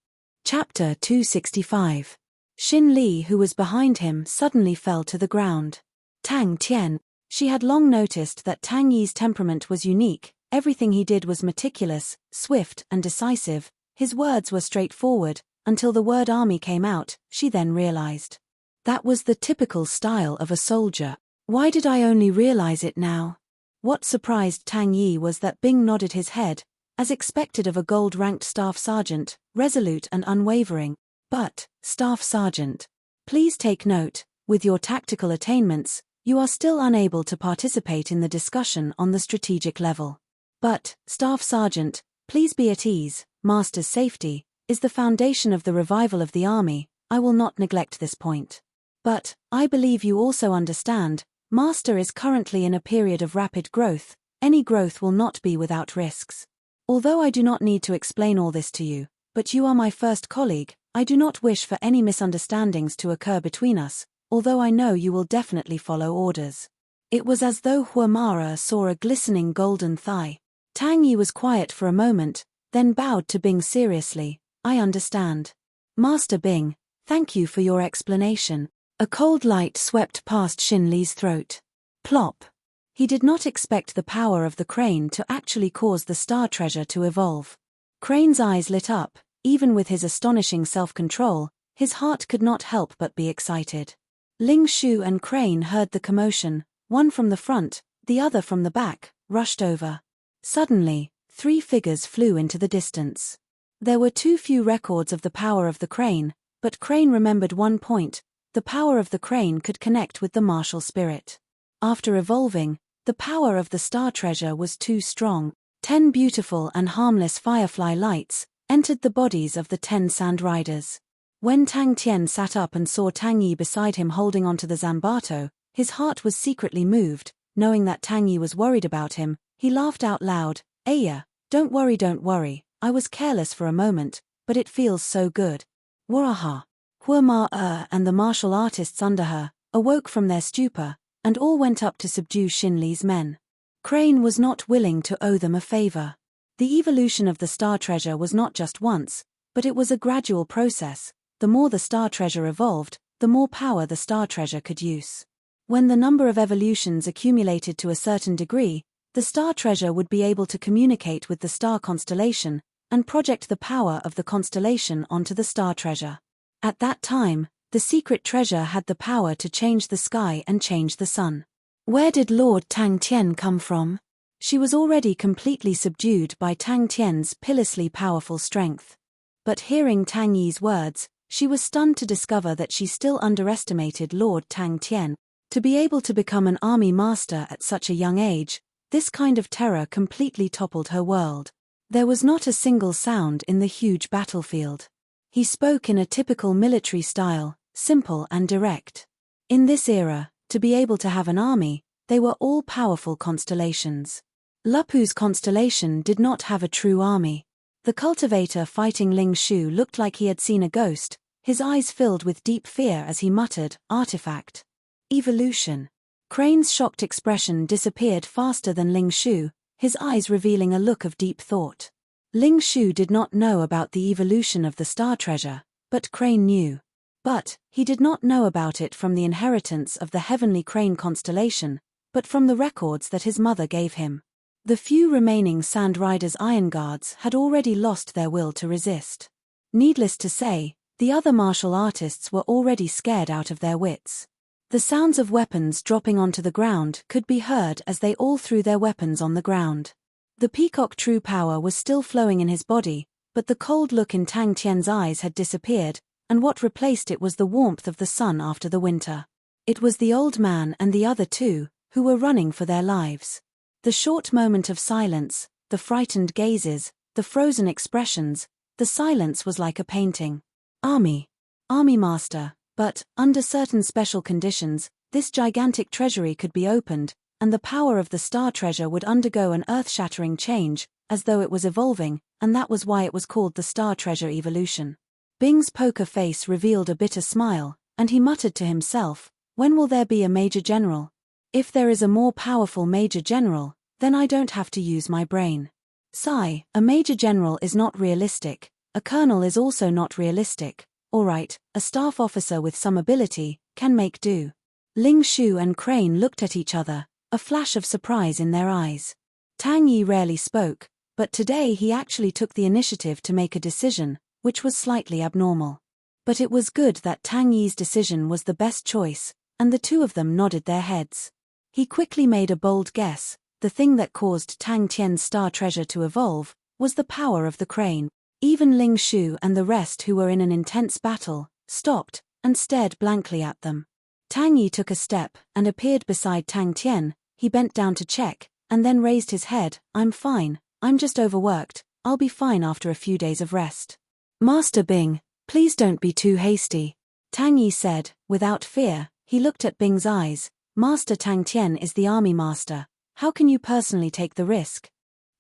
Chapter 265. Xin Li, who was behind him, suddenly fell to the ground. Tang Tian. She had long noticed that Tang Yi's temperament was unique. Everything he did was meticulous, swift, and decisive. His words were straightforward, until the word army came out. She then realized. That was the typical style of a soldier. Why did I only realize it now? What surprised Tang Yi was that Bing nodded his head, as expected of a gold-ranked staff sergeant, resolute and unwavering. But, Staff Sergeant, please take note, with your tactical attainments, you are still unable to participate in the discussion on the strategic level. But, Staff Sergeant, please be at ease. Master's safety is the foundation of the revival of the army. I will not neglect this point. But, I believe you also understand, Master is currently in a period of rapid growth. Any growth will not be without risks. Although I do not need to explain all this to you, but you are my first colleague, I do not wish for any misunderstandings to occur between us, although I know you will definitely follow orders. It was as though Huamara saw a glistening golden thigh. Tang Yi was quiet for a moment, then bowed to Bing seriously. I understand. Master Bing, thank you for your explanation. A cold light swept past Xin Li's throat. Plop. He did not expect the power of the crane to actually cause the star treasure to evolve. Crane's eyes lit up. Even with his astonishing self-control, his heart could not help but be excited. Ling Shu and Crane heard the commotion, one from the front, the other from the back, rushed over. Suddenly, 3 figures flew into the distance. There were too few records of the power of the crane, but Crane remembered one point: the power of the crane could connect with the martial spirit. After evolving, the power of the star treasure was too strong. 10 beautiful and harmless firefly lights entered the bodies of the 10 sand riders. When Tang Tian sat up and saw Tang Yi beside him holding onto the Zambato, his heart was secretly moved. Knowing that Tang Yi was worried about him, he laughed out loud. "Aya, don't worry, I was careless for a moment, but it feels so good." Waraha. Hua Ma and the martial artists under her awoke from their stupor, and all went up to subdue Xin Li's men. Crane was not willing to owe them a favor. The evolution of the star treasure was not just once, but it was a gradual process. The more the star treasure evolved, the more power the star treasure could use. When the number of evolutions accumulated to a certain degree, the star treasure would be able to communicate with the star constellation and project the power of the constellation onto the star treasure. At that time, the secret treasure had the power to change the sky and change the sun. Where did Lord Tang Tian come from? She was already completely subdued by Tang Tian's pitilessly powerful strength. But hearing Tang Yi's words, she was stunned to discover that she still underestimated Lord Tang Tian. To be able to become an army master at such a young age, this kind of terror completely toppled her world. There was not a single sound in the huge battlefield. He spoke in a typical military style, simple and direct. In this era, to be able to have an army, they were all powerful constellations. Lupu's constellation did not have a true army. The cultivator fighting Ling Shu looked like he had seen a ghost, his eyes filled with deep fear as he muttered, "Artifact. Evolution." Crane's shocked expression disappeared faster than Ling Shu, his eyes revealing a look of deep thought. Ling Shu did not know about the evolution of the star treasure, but Crane knew. But he did not know about it from the inheritance of the heavenly crane constellation, but from the records that his mother gave him. The few remaining Sand Riders' Iron Guards had already lost their will to resist. Needless to say, the other martial artists were already scared out of their wits. The sounds of weapons dropping onto the ground could be heard as they all threw their weapons on the ground. The peacock true power was still flowing in his body, but the cold look in Tang Tian's eyes had disappeared, and what replaced it was the warmth of the sun after the winter. It was the old man and the other 2, who were running for their lives. The short moment of silence, the frightened gazes, the frozen expressions, the silence was like a painting. Army master, but, under certain special conditions, this gigantic treasury could be opened, and the power of the star treasure would undergo an earth-shattering change, as though it was evolving, and that was why it was called the star treasure evolution. Bing's poker face revealed a bitter smile, and he muttered to himself, "When will there be a major general? If there is a more powerful major general, then I don't have to use my brain." Sigh, a major general is not realistic, a colonel is also not realistic. Alright, a staff officer with some ability can make do. Ling Shu and Crane looked at each other, a flash of surprise in their eyes. Tang Yi rarely spoke, but today he actually took the initiative to make a decision, which was slightly abnormal. But it was good that Tang Yi's decision was the best choice, and the 2 of them nodded their heads. He quickly made a bold guess: the thing that caused Tang Tian's star treasure to evolve was the power of the crane. Even Ling Shu and the rest, who were in an intense battle, stopped and stared blankly at them. Tang Yi took a step and appeared beside Tang Tian. He bent down to check, and then raised his head. "I'm fine, I'm just overworked, I'll be fine after a few days of rest." "Master Bing, please don't be too hasty," Tang Yi said, without fear. He looked at Bing's eyes. "Master Tang Tian is the army master. How can you personally take the risk?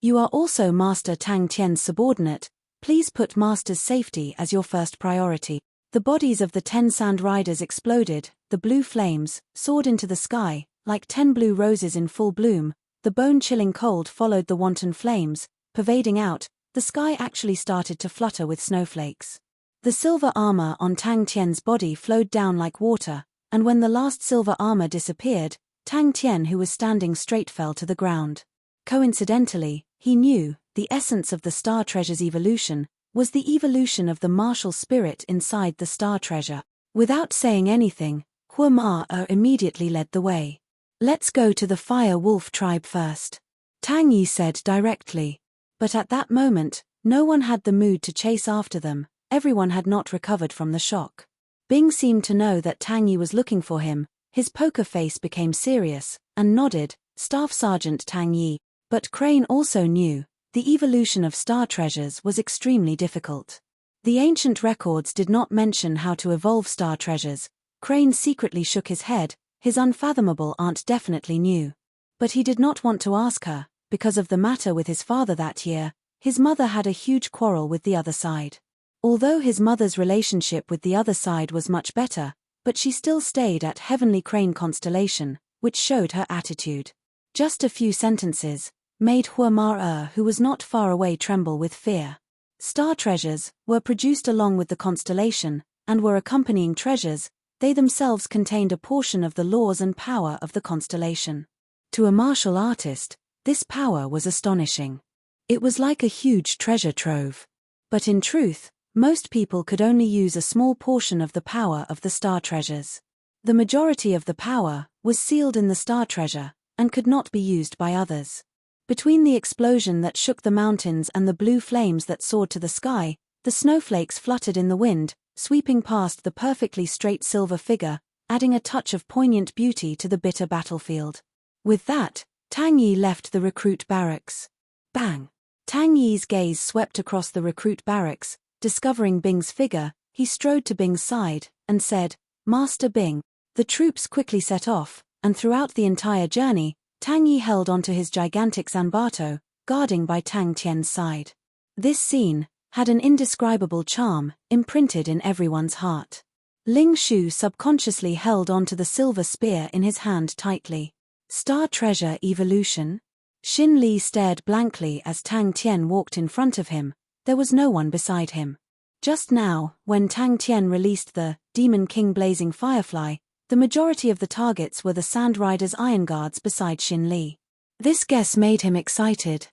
You are also Master Tang Tian's subordinate. Please put Master's safety as your first priority." The bodies of the 10 sand riders exploded, the blue flames soared into the sky, like 10 blue roses in full bloom. The bone-chilling cold followed the wanton flames, pervading out. The sky actually started to flutter with snowflakes. The silver armor on Tang Tian's body flowed down like water, and when the last silver armor disappeared, Tang Tian, who was standing straight, fell to the ground. Coincidentally, he knew, the essence of the star treasure's evolution was the evolution of the martial spirit inside the star treasure. Without saying anything, Hua immediately led the way. "Let's go to the Fire Wolf tribe first," Tang Yi said directly. But at that moment, no one had the mood to chase after them, everyone had not recovered from the shock. Bing seemed to know that Tang Yi was looking for him, his poker face became serious, and nodded, "Staff Sergeant Tang Yi." But Crane also knew, the evolution of star treasures was extremely difficult. The ancient records did not mention how to evolve star treasures. Crane secretly shook his head, his unfathomable aunt definitely knew. But he did not want to ask her, because of the matter with his father that year. His mother had a huge quarrel with the other side. Although his mother's relationship with the other side was much better, but she still stayed at Heavenly Crane Constellation, which showed her attitude. Just a few sentences made Hua, who was not far away, tremble with fear. Star treasures were produced along with the constellation, and were accompanying treasures. They themselves contained a portion of the laws and power of the constellation. To a martial artist, this power was astonishing. It was like a huge treasure trove. But in truth, most people could only use a small portion of the power of the star treasures. The majority of the power was sealed in the star treasure, and could not be used by others. Between the explosion that shook the mountains and the blue flames that soared to the sky, the snowflakes fluttered in the wind, sweeping past the perfectly straight silver figure, adding a touch of poignant beauty to the bitter battlefield. With that, Tang Yi left the recruit barracks. Bang! Tang Yi's gaze swept across the recruit barracks, discovering Bing's figure. He strode to Bing's side, and said, "Master Bing." The troops quickly set off, and throughout the entire journey, Tang Yi held onto his gigantic Zanbato, guarding by Tang Tian's side. This scene had an indescribable charm, imprinted in everyone's heart. Ling Shu subconsciously held onto the silver spear in his hand tightly. Star treasure evolution? Xin Li stared blankly as Tang Tian walked in front of him. There was no one beside him. Just now, when Tang Tian released the Demon King Blazing Firefly, the majority of the targets were the Sand Rider's Iron Guards beside Xin Li. This guess made him excited.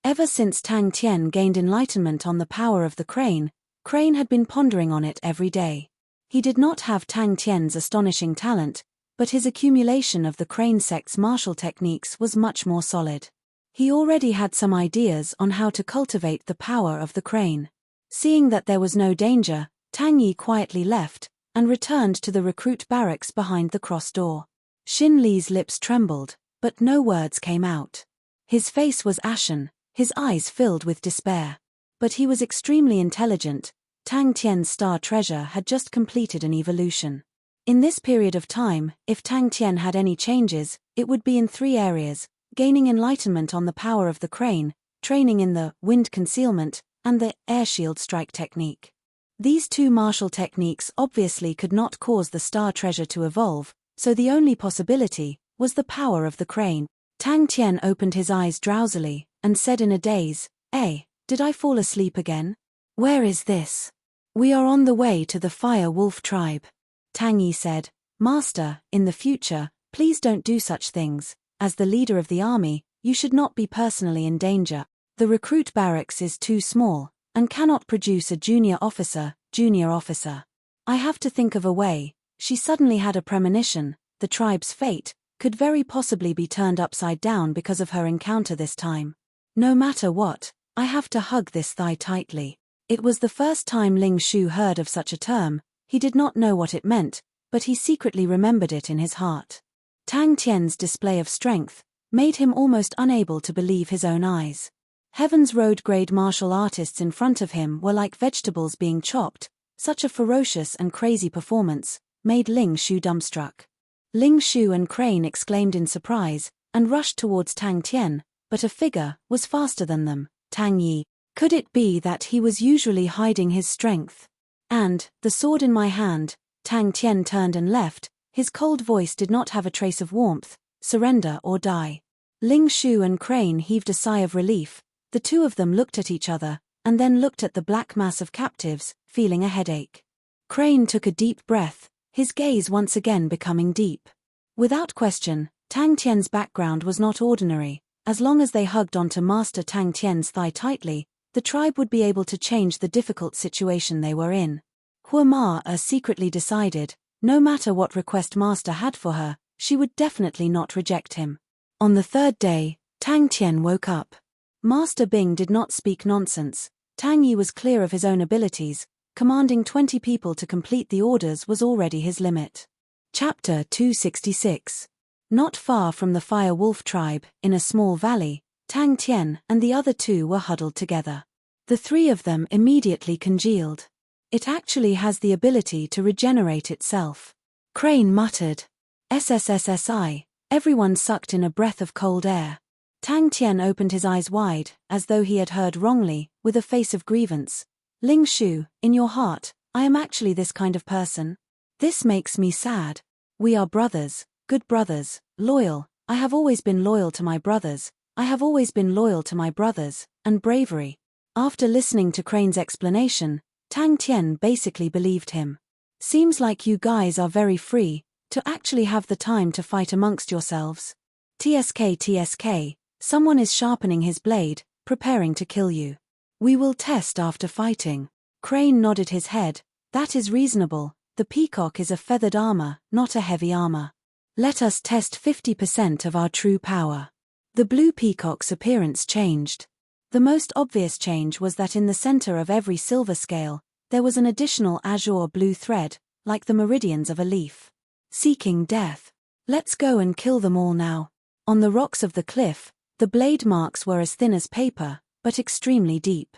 Ever since Tang Tian gained enlightenment on the power of the crane, Crane had been pondering on it every day. He did not have Tang Tian's astonishing talent, but his accumulation of the crane sect's martial techniques was much more solid. He already had some ideas on how to cultivate the power of the crane. Seeing that there was no danger, Tang Yi quietly left, and returned to the recruit barracks behind the cross door. Xin Li's lips trembled, but no words came out. His face was ashen, his eyes filled with despair. But he was extremely intelligent. Tang Tian's star treasure had just completed an evolution. In this period of time, if Tang Tian had any changes, it would be in 3 areas: gaining enlightenment on the power of the crane, training in the wind concealment, and the air shield strike technique. These 2 martial techniques obviously could not cause the star treasure to evolve, so the only possibility was the power of the crane. Tang Tian opened his eyes drowsily, and said in a daze, did I fall asleep again? Where is this? We are on the way to the Fire Wolf tribe. Tang Yi said, "Master, in the future, please don't do such things. As the leader of the army, you should not be personally in danger. The recruit barracks is too small, and cannot produce a junior officer. I have to think of a way." She suddenly had a premonition. The tribe's fate could very possibly be turned upside down because of her encounter this time. No matter what, I have to hug this thigh tightly. It was the first time Ling Shu heard of such a term. He did not know what it meant, but he secretly remembered it in his heart. Tang Tian's display of strength made him almost unable to believe his own eyes. Heaven's road-grade martial artists in front of him were like vegetables being chopped. Such a ferocious and crazy performance made Ling Shu dumbstruck. Ling Shu and Crane exclaimed in surprise, and rushed towards Tang Tian, but a figure was faster than them, Tang Yi. Could it be that he was usually hiding his strength? And, the sword in my hand, Tang Tian turned and left. His cold voice did not have a trace of warmth. Surrender or die. Ling Shu and Crane heaved a sigh of relief. The 2 of them looked at each other, and then looked at the black mass of captives, feeling a headache. Crane took a deep breath, his gaze once again becoming deep. Without question, Tang Tian's background was not ordinary. As long as they hugged onto Master Tang Tian's thigh tightly, the tribe would be able to change the difficult situation they were in. Hua secretly decided, No matter what request Master had for her, she would definitely not reject him. On the third day, Tang Tian woke up. Master Bing did not speak nonsense. Tang Yi was clear of his own abilities. Commanding 20 people to complete the orders was already his limit. Chapter 266. Not far from the Fire Wolf tribe, in a small valley, Tang Tian and the other two were huddled together. The three of them immediately congealed. It actually has the ability to regenerate itself. Crane muttered. SSSSI, everyone sucked in a breath of cold air. Tang Tian opened his eyes wide, as though he had heard wrongly, with a face of grievance. Ling Shu, in your heart, I am actually this kind of person. This makes me sad. We are brothers, good brothers, loyal. I have always been loyal to my brothers. I have always been loyal to my brothers, and bravery. After listening to Crane's explanation, Tang Tian basically believed him. Seems like you guys are very free to actually have the time to fight amongst yourselves. TSK, someone is sharpening his blade, preparing to kill you. We will test after fighting. Crane nodded his head. That is reasonable. The peacock is a feathered armor, not a heavy armor. Let us test 50% of our true power. The blue peacock's appearance changed. The most obvious change was that in the center of every silver scale, there was an additional azure blue thread, like the meridians of a leaf. Seeking death. Let's go and kill them all now. On the rocks of the cliff, the blade marks were as thin as paper, but extremely deep.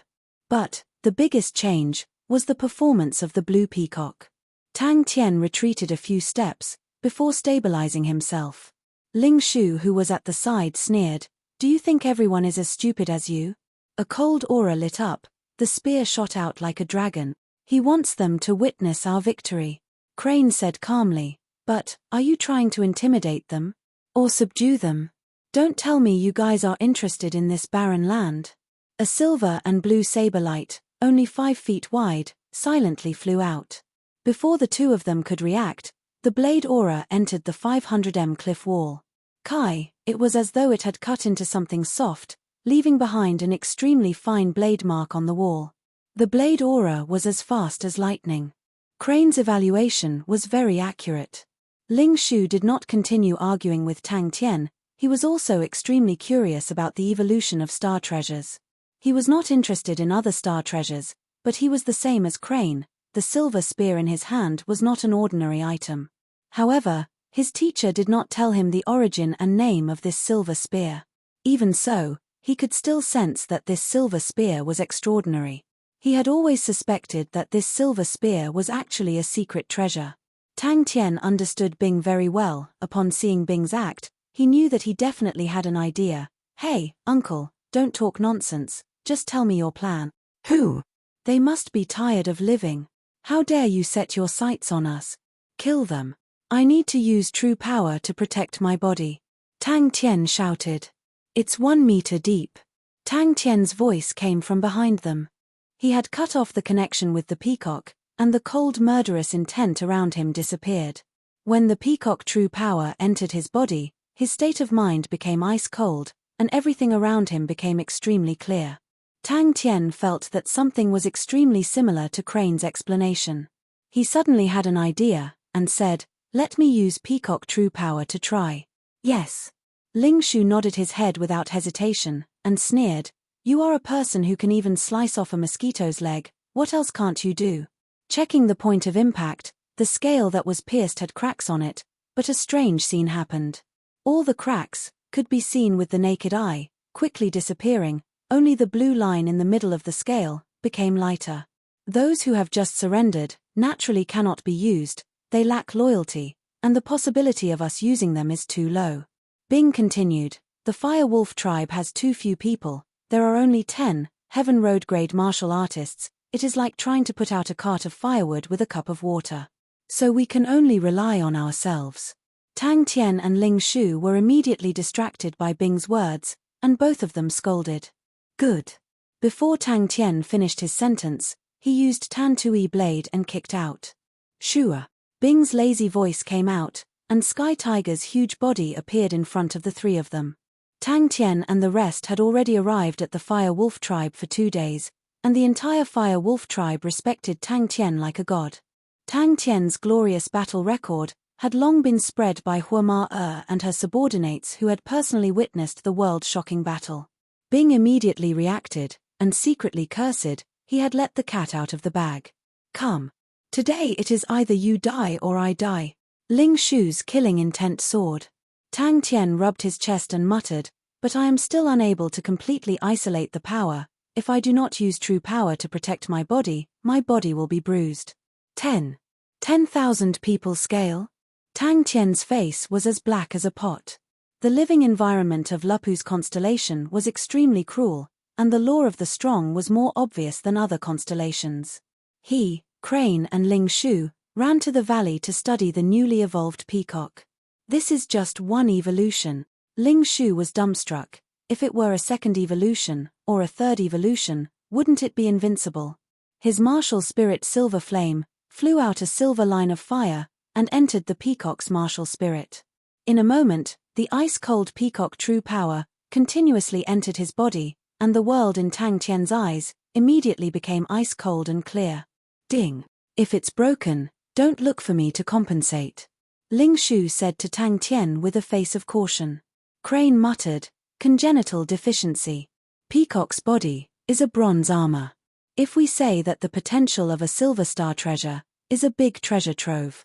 But the biggest change was the performance of the blue peacock. Tang Tian retreated a few steps, before stabilizing himself. Ling Shu, who was at the side, sneered, "Do you think everyone is as stupid as you?" A cold aura lit up, the spear shot out like a dragon. He wants them to witness our victory. Crane said calmly, "But, are you trying to intimidate them? Or subdue them? Don't tell me you guys are interested in this barren land." A silver and blue saber light, only 5 feet wide, silently flew out. Before the two of them could react, the blade aura entered the 500 cliff wall. Kai, it was as though it had cut into something soft, leaving behind an extremely fine blade mark on the wall. The blade aura was as fast as lightning. Crane's evaluation was very accurate. Ling Shu did not continue arguing with Tang Tian. He was also extremely curious about the evolution of star treasures. He was not interested in other star treasures, but he was the same as Crane. The silver spear in his hand was not an ordinary item. However, his teacher did not tell him the origin and name of this silver spear. Even so, he could still sense that this silver spear was extraordinary. He had always suspected that this silver spear was actually a secret treasure. Tang Tian understood Bing very well. Upon seeing Bing's act, he knew that he definitely had an idea. "Hey, uncle, don't talk nonsense, just tell me your plan." "Who? They must be tired of living. How dare you set your sights on us? Kill them. I need to use true power to protect my body." Tang Tian shouted. "It's 1 meter deep." Tang Tian's voice came from behind them. He had cut off the connection with the peacock, and the cold murderous intent around him disappeared. When the peacock true power entered his body, his state of mind became ice cold, and everything around him became extremely clear. Tang Tian felt that something was extremely similar to Crane's explanation. He suddenly had an idea, and said, "Let me use peacock true power to try." "Yes." Ling Shu nodded his head without hesitation, and sneered, "You are a person who can even slice off a mosquito's leg, what else can't you do?" Checking the point of impact, the scale that was pierced had cracks on it, but a strange scene happened. All the cracks could be seen with the naked eye, quickly disappearing. Only the blue line in the middle of the scale became lighter. Those who have just surrendered naturally cannot be used, they lack loyalty, and the possibility of us using them is too low. Bing continued, "The Fire Wolf tribe has too few people, there are only 10 Heaven Road grade martial artists. It is like trying to put out a cart of firewood with a cup of water. So we can only rely on ourselves." Tang Tian and Ling Shu were immediately distracted by Bing's words, and both of them scolded. "Good." Before Tang Tian finished his sentence, he used Tan Tui blade and kicked out. "Shua." Bing's lazy voice came out, and Sky Tiger's huge body appeared in front of the three of them. Tang Tian and the rest had already arrived at the Fire Wolf tribe for 2 days, and the entire Fire Wolf tribe respected Tang Tian like a god. Tang Tian's glorious battle record had long been spread by Hua Ma and her subordinates who had personally witnessed the world-shocking battle. Bing immediately reacted, and secretly cursed, he had let the cat out of the bag. Come. Today it is either you die or I die. Ling Shu's killing intent soared. Tang Tian rubbed his chest and muttered, but I am still unable to completely isolate the power. If I do not use true power to protect my body will be bruised. 10,000 people scale? Tang Tian's face was as black as a pot. The living environment of Lupu's constellation was extremely cruel, and the law of the strong was more obvious than other constellations. He, Crane and Ling Shu, ran to the valley to study the newly evolved peacock. This is just one evolution. Ling Shu was dumbstruck. If it were a second evolution, or a third evolution, wouldn't it be invincible? His martial spirit Silver Flame flew out a silver line of fire and entered the peacock's martial spirit. In a moment, the ice-cold peacock true power continuously entered his body, and the world in Tang Tian's eyes immediately became ice-cold and clear. Ding! If it's broken, don't look for me to compensate. Ling Shu said to Tang Tian with a face of caution. Crane muttered, congenital deficiency. Peacock's body is a bronze armor. If we say that the potential of a silver star treasure is a big treasure trove,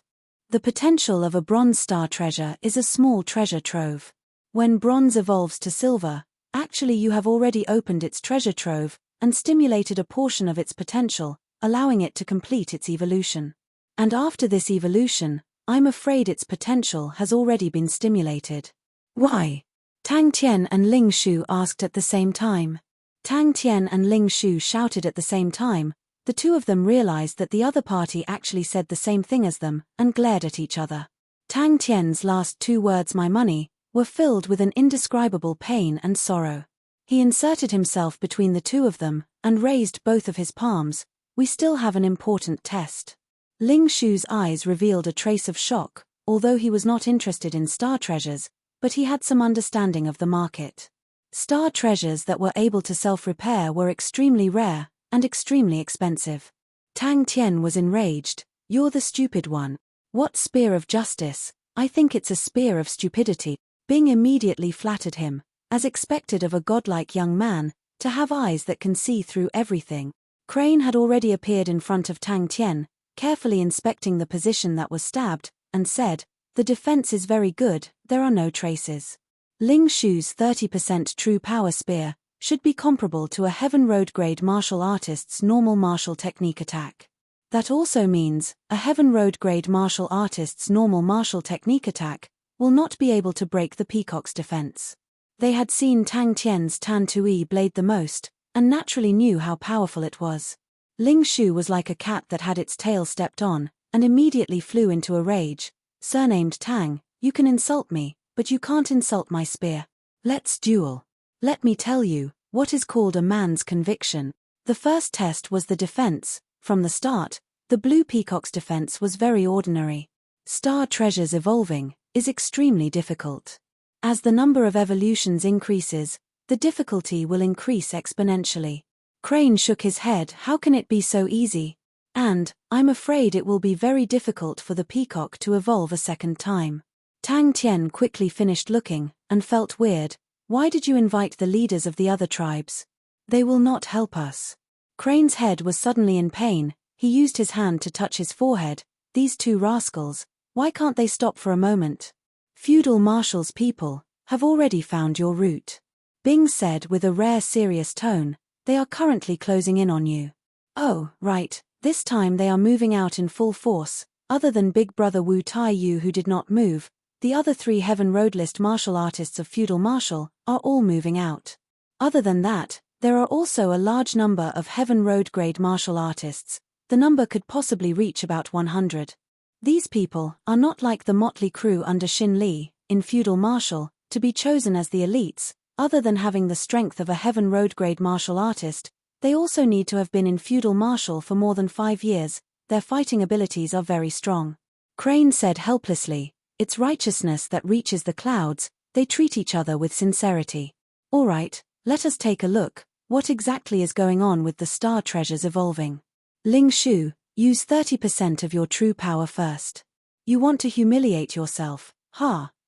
the potential of a bronze star treasure is a small treasure trove. When bronze evolves to silver, actually you have already opened its treasure trove and stimulated a portion of its potential, allowing it to complete its evolution. And after this evolution, I'm afraid its potential has already been stimulated. Why? Tang Tian and Ling Shu asked at the same time. Tang Tian and Ling Shu shouted at the same time. The two of them realized that the other party actually said the same thing as them, and glared at each other. Tang Tian's last two words, my money, were filled with an indescribable pain and sorrow. He inserted himself between the two of them, and raised both of his palms. We still have an important test. Ling Shu's eyes revealed a trace of shock, although he was not interested in star treasures, but he had some understanding of the market. Star treasures that were able to self-repair were extremely rare, and extremely expensive. Tang Tian was enraged. You're the stupid one. What spear of justice? I think it's a spear of stupidity. Bing immediately flattered him, as expected of a godlike young man, to have eyes that can see through everything. Crane had already appeared in front of Tang Tian, carefully inspecting the position that was stabbed, and said, the defense is very good, there are no traces. Ling Shu's 30% true power spear should be comparable to a Heaven Road grade martial artist's normal martial technique attack. That also means, a Heaven Road grade martial artist's normal martial technique attack will not be able to break the peacock's defense. They had seen Tang Tian's Tan Tui blade the most, and naturally knew how powerful it was. Ling Shu was like a cat that had its tail stepped on, and immediately flew into a rage. Surnamed Tang, you can insult me, but you can't insult my spear. Let's duel. Let me tell you, what is called a man's conviction. The first test was the defense. From the start, the blue peacock's defense was very ordinary. Star treasures evolving is extremely difficult. As the number of evolutions increases, the difficulty will increase exponentially. Crane shook his head. How can it be so easy? And, I'm afraid it will be very difficult for the peacock to evolve a second time. Tang Tian quickly finished looking, and felt weird. Why did you invite the leaders of the other tribes? They will not help us. Crane's head was suddenly in pain. He used his hand to touch his forehead. These two rascals, why can't they stop for a moment? Feudal Marshal's people have already found your route. Bing said with a rare serious tone, they are currently closing in on you. Oh, right, this time they are moving out in full force. Other than Big Brother Wu Tai Yu who did not move, the other three Heaven Road list martial artists of Feudal Marshal are all moving out. Other than that, there are also a large number of Heaven Road grade martial artists. The number could possibly reach about 100. These people are not like the motley crew under Xin Li, in Feudal Marshal, to be chosen as the elites. Other than having the strength of a Heaven Road grade martial artist, they also need to have been in Feudal Marshal for more than 5 years. Their fighting abilities are very strong. Crane said helplessly, it's righteousness that reaches the clouds. They treat each other with sincerity. All right, let us take a look. What exactly is going on with the star treasures evolving? Ling Shu, Use 30% of your true power first. You want to humiliate yourself,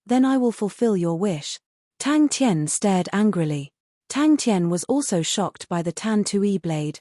then I will fulfill your wish. Tang Tian stared angrily. Tang Tian was also shocked by the Tan Tui blade,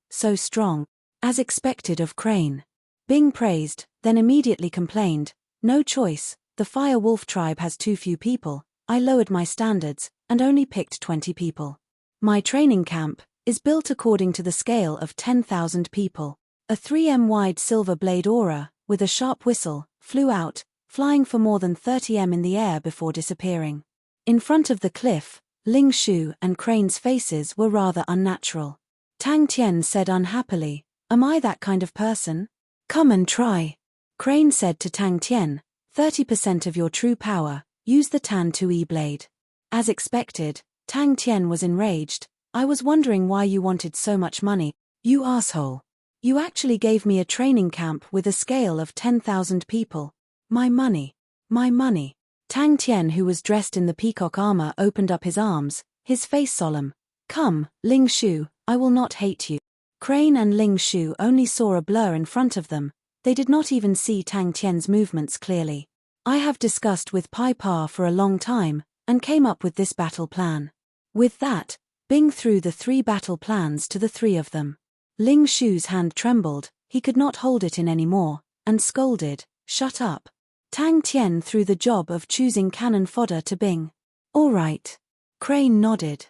so strong. As expected of Crane. Bing praised, then immediately complained, no choice, the Fire Wolf tribe has too few people, I lowered my standards, and only picked 20 people. My training camp is built according to the scale of 10,000 people. A 3 wide silver blade aura, with a sharp whistle, flew out, flying for more than 30 in the air before disappearing. In front of the cliff, Ling Shu and Crane's faces were rather unnatural. Tang Tian said unhappily, am I that kind of person? Come and try. Crane said to Tang Tian, 30% of your true power, use the Tan Tui blade. As expected, Tang Tian was enraged, I was wondering why you wanted so much money, you asshole. You actually gave me a training camp with a scale of 10,000 people. My money. My money. Tang Tian, who was dressed in the peacock armor, opened up his arms, his face solemn. Come, Ling Shu, I will not hate you. Crane and Ling Shu only saw a blur in front of them, they did not even see Tang Tian's movements clearly. I have discussed with Pai Pa for a long time, and came up with this battle plan. With that, Bing threw the 3 battle plans to the 3 of them. Ling Shu's hand trembled, he could not hold it in anymore, and scolded, shut up. Tang Tian threw the job of choosing cannon fodder to Bing. All right. Crane nodded.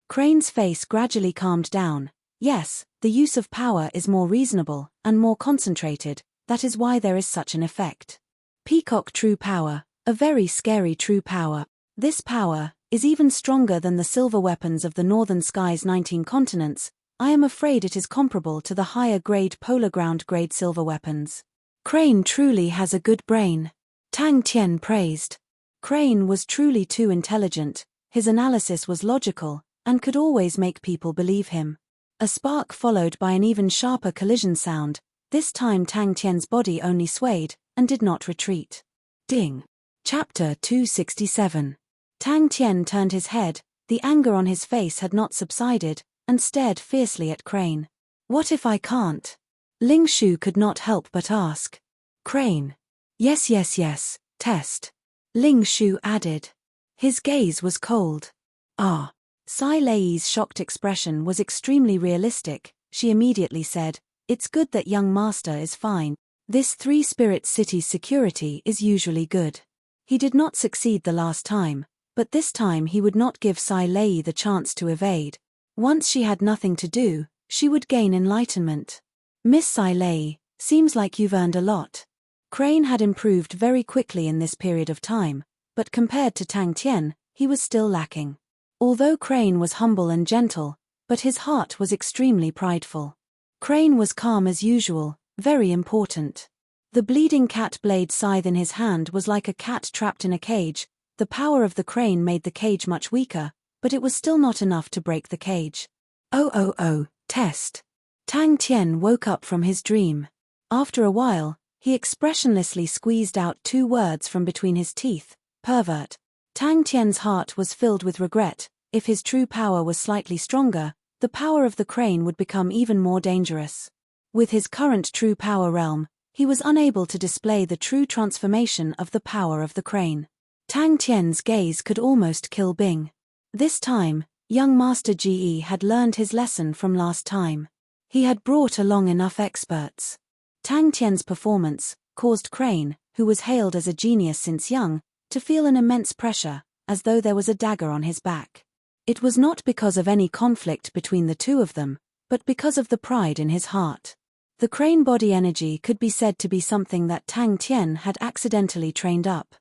Crane's face gradually calmed down. Yes, the use of power is more reasonable, and more concentrated, that is why there is such an effect. Peacock true power, a very scary true power. This power is even stronger than the silver weapons of the Northern Sky's 19 continents. I am afraid it is comparable to the higher grade polar ground grade silver weapons. Crane truly has a good brain. Tang Tian praised. Crane was truly too intelligent, his analysis was logical, and could always make people believe him. A spark followed by an even sharper collision sound, this time Tang Tian's body only swayed, and did not retreat. Ding. Chapter 267. Tang Tian turned his head, the anger on his face had not subsided, and stared fiercely at Crane. What if I can't? Ling Shu could not help but ask. Crane. Yes, test. Ling Shu added. His gaze was cold. Sai Lei's shocked expression was extremely realistic, she immediately said, it's good that young master is fine. This 3-spirit city's security is usually good. He did not succeed the last time, but this time he would not give Sai Lei the chance to evade. Once she had nothing to do, she would gain enlightenment. Miss Sai Lei, seems like you've earned a lot. Crane had improved very quickly in this period of time, but compared to Tang Tian, he was still lacking. Although Crane was humble and gentle, but his heart was extremely prideful. Crane was calm as usual, very important. The bleeding cat blade scythe in his hand was like a cat trapped in a cage. The power of the crane made the cage much weaker, but it was still not enough to break the cage. Test. Tang Tian woke up from his dream. After a while, he expressionlessly squeezed out 2 words from between his teeth, pervert. Tang Tian's heart was filled with regret. If his true power was slightly stronger, the power of the crane would become even more dangerous. With his current true power realm, he was unable to display the true transformation of the power of the crane. Tang Tian's gaze could almost kill Bing. This time, young Master Ge had learned his lesson from last time. He had brought along enough experts. Tang Tian's performance caused Crane, who was hailed as a genius since young, to feel an immense pressure, as though there was a dagger on his back. It was not because of any conflict between the 2 of them, but because of the pride in his heart. The crane body energy could be said to be something that Tang Tian had accidentally trained up.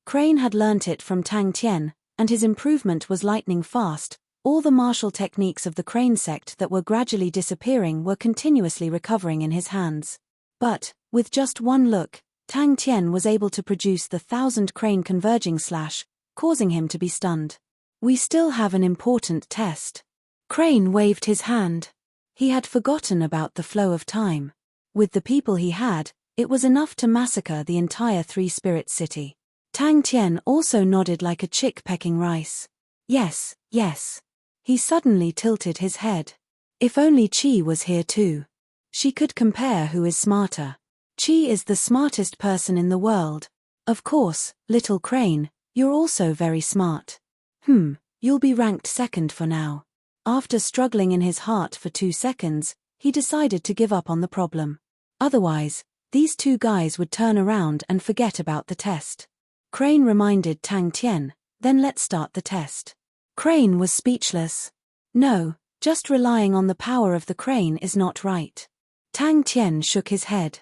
Crane had learnt it from Tang Tian, and his improvement was lightning fast. All the martial techniques of the crane sect that were gradually disappearing were continuously recovering in his hands. But, with just one look, Tang Tian was able to produce the 1000 crane converging slash, causing him to be stunned. We still have an important test. Crane waved his hand. He had forgotten about the flow of time. With the people he had, it was enough to massacre the entire 3-spirit city. Tang Tian also nodded like a chick pecking rice. Yes. He suddenly tilted his head. If only Qi was here too. She could compare who is smarter. She is the smartest person in the world. Of course, little crane, you're also very smart. You'll be ranked second for now. After struggling in his heart for 2 seconds, he decided to give up on the problem. Otherwise, these two guys would turn around and forget about the test. Crane reminded Tang Tian, then let's start the test. Crane was speechless. No, just relying on the power of the crane is not right. Tang Tian shook his head.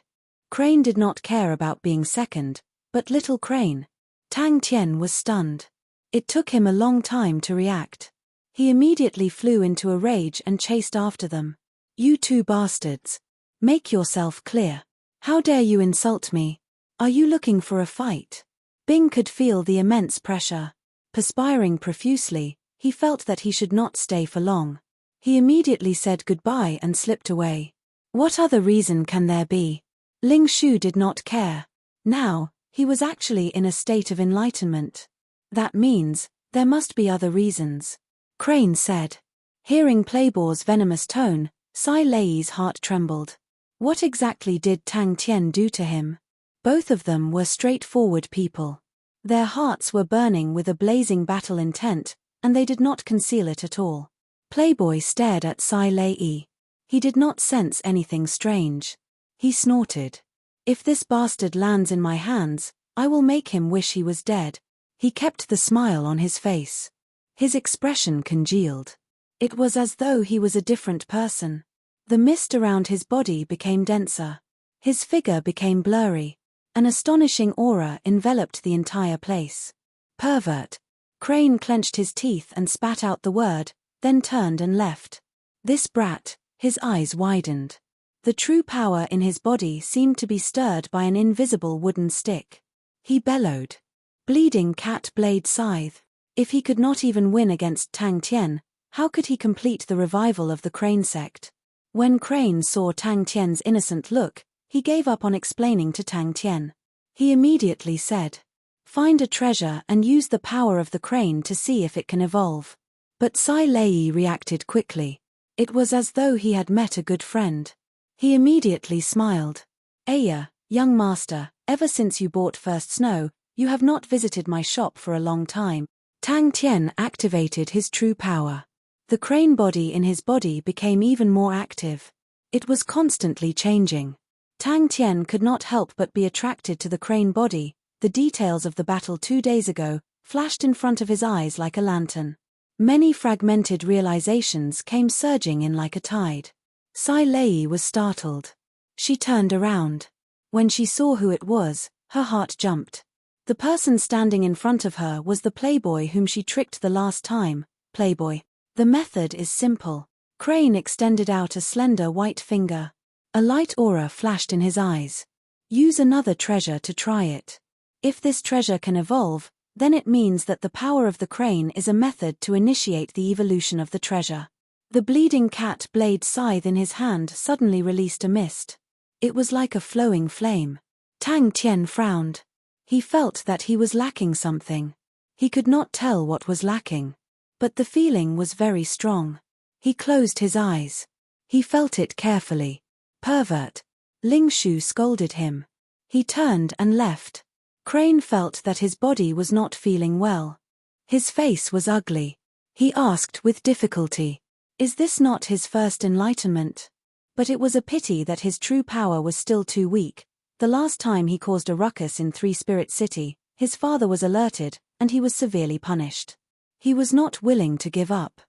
Crane did not care about being second, but little crane. Tang Tian was stunned. It took him a long time to react. He immediately flew into a rage and chased after them. You two bastards. Make yourself clear. How dare you insult me? Are you looking for a fight? Bing could feel the immense pressure. Perspiring profusely, he felt that he should not stay for long. He immediately said goodbye and slipped away. What other reason can there be? Ling Shu did not care. Now, he was actually in a state of enlightenment. That means, there must be other reasons. Crane said. Hearing Playboy's venomous tone, Sai Lei's heart trembled. What exactly did Tang Tian do to him? Both of them were straightforward people. Their hearts were burning with a blazing battle intent, and they did not conceal it at all. Playboy stared at Sai Lei. He did not sense anything strange. He snorted. If this bastard lands in my hands, I will make him wish he was dead. He kept the smile on his face. His expression congealed. It was as though he was a different person. The mist around his body became denser. His figure became blurry. An astonishing aura enveloped the entire place. Pervert. Crane clenched his teeth and spat out the word, then turned and left. This brat, his eyes widened. The true power in his body seemed to be stirred by an invisible wooden stick. He bellowed. Bleeding cat blade scythe. If he could not even win against Tang Tian, how could he complete the revival of the Crane sect? When Crane saw Tang Tian's innocent look, he gave up on explaining to Tang Tian. He immediately said, find a treasure and use the power of the crane to see if it can evolve. But Sai Lei reacted quickly. It was as though he had met a good friend. He immediately smiled. Aya, young master, ever since you bought First Snow, you have not visited my shop for a long time. Tang Tian activated his true power. The crane body in his body became even more active. It was constantly changing. Tang Tian could not help but be attracted to the crane body. The details of the battle 2 days ago flashed in front of his eyes like a lantern. Many fragmented realizations came surging in like a tide. Sai Lei was startled. She turned around. When she saw who it was, her heart jumped. The person standing in front of her was the playboy whom she tricked the last time. Playboy. The method is simple. Crane extended out a slender white finger. A light aura flashed in his eyes. Use another treasure to try it. If this treasure can evolve, then it means that the power of the crane is a method to initiate the evolution of the treasure. The bleeding cat blade scythe in his hand suddenly released a mist. It was like a flowing flame. Tang Tian frowned. He felt that he was lacking something. He could not tell what was lacking. But the feeling was very strong. He closed his eyes. He felt it carefully. Pervert. Ling Shu scolded him. He turned and left. Crane felt that his body was not feeling well. His face was ugly. He asked with difficulty, is this not his first enlightenment? But it was a pity that his true power was still too weak. The last time he caused a ruckus in Three Spirit City, his father was alerted, and he was severely punished. He was not willing to give up.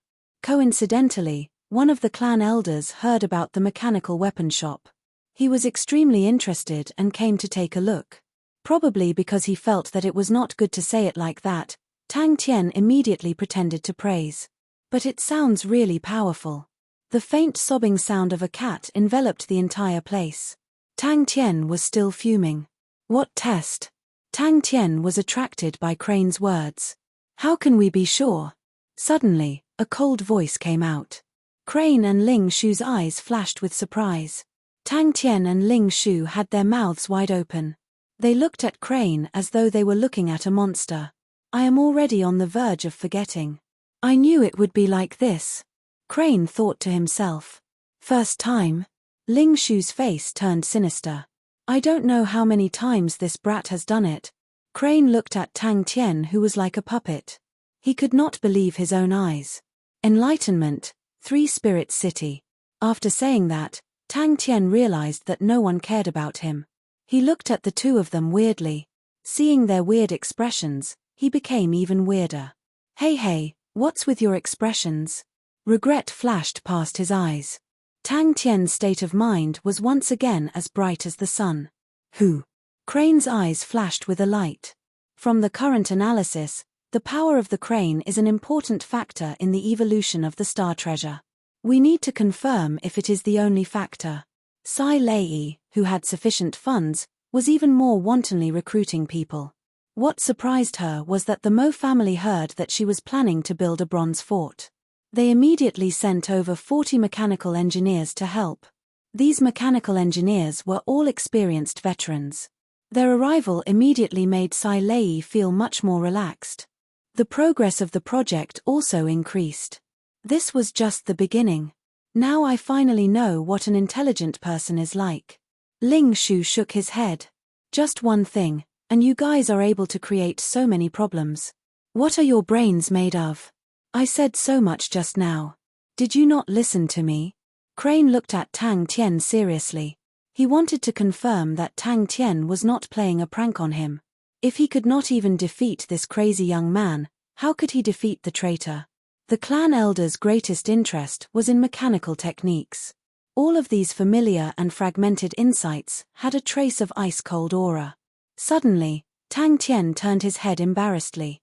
Coincidentally, one of the clan elders heard about the mechanical weapon shop. He was extremely interested and came to take a look. Probably because he felt that it was not good to say it like that, Tang Tian immediately pretended to praise. But it sounds really powerful. The faint sobbing sound of a cat enveloped the entire place. Tang Tian was still fuming. What test? Tang Tian was attracted by Crane's words. How can we be sure? Suddenly, a cold voice came out. Crane and Ling Shu's eyes flashed with surprise. Tang Tian and Ling Shu had their mouths wide open. They looked at Crane as though they were looking at a monster. I am already on the verge of forgetting. I knew it would be like this. Crane thought to himself. First time? Ling Shu's face turned sinister. I don't know how many times this brat has done it. Crane looked at Tang Tian, who was like a puppet. He could not believe his own eyes. Enlightenment, 3 Spirits City. After saying that, Tang Tian realized that no one cared about him. He looked at the two of them weirdly. Seeing their weird expressions, he became even weirder. Hey, what's with your expressions? Regret flashed past his eyes. Tang Tian's state of mind was once again as bright as the sun. Who? Crane's eyes flashed with a light. From the current analysis, the power of the crane is an important factor in the evolution of the star treasure. We need to confirm if it is the only factor. Sai Lei, who had sufficient funds, was even more wantonly recruiting people. What surprised her was that the Mo family heard that she was planning to build a bronze fort. They immediately sent over 40 mechanical engineers to help. These mechanical engineers were all experienced veterans. Their arrival immediately made Sai Lei feel much more relaxed. The progress of the project also increased. This was just the beginning. Now I finally know what an intelligent person is like. Ling Shu shook his head. Just one thing, and you guys are able to create so many problems. What are your brains made of? I said so much just now. Did you not listen to me? Crane looked at Tang Tian seriously. He wanted to confirm that Tang Tian was not playing a prank on him. If he could not even defeat this crazy young man, how could he defeat the traitor? The clan elder's greatest interest was in mechanical techniques. All of these familiar and fragmented insights had a trace of ice-cold aura. Suddenly, Tang Tian turned his head embarrassedly.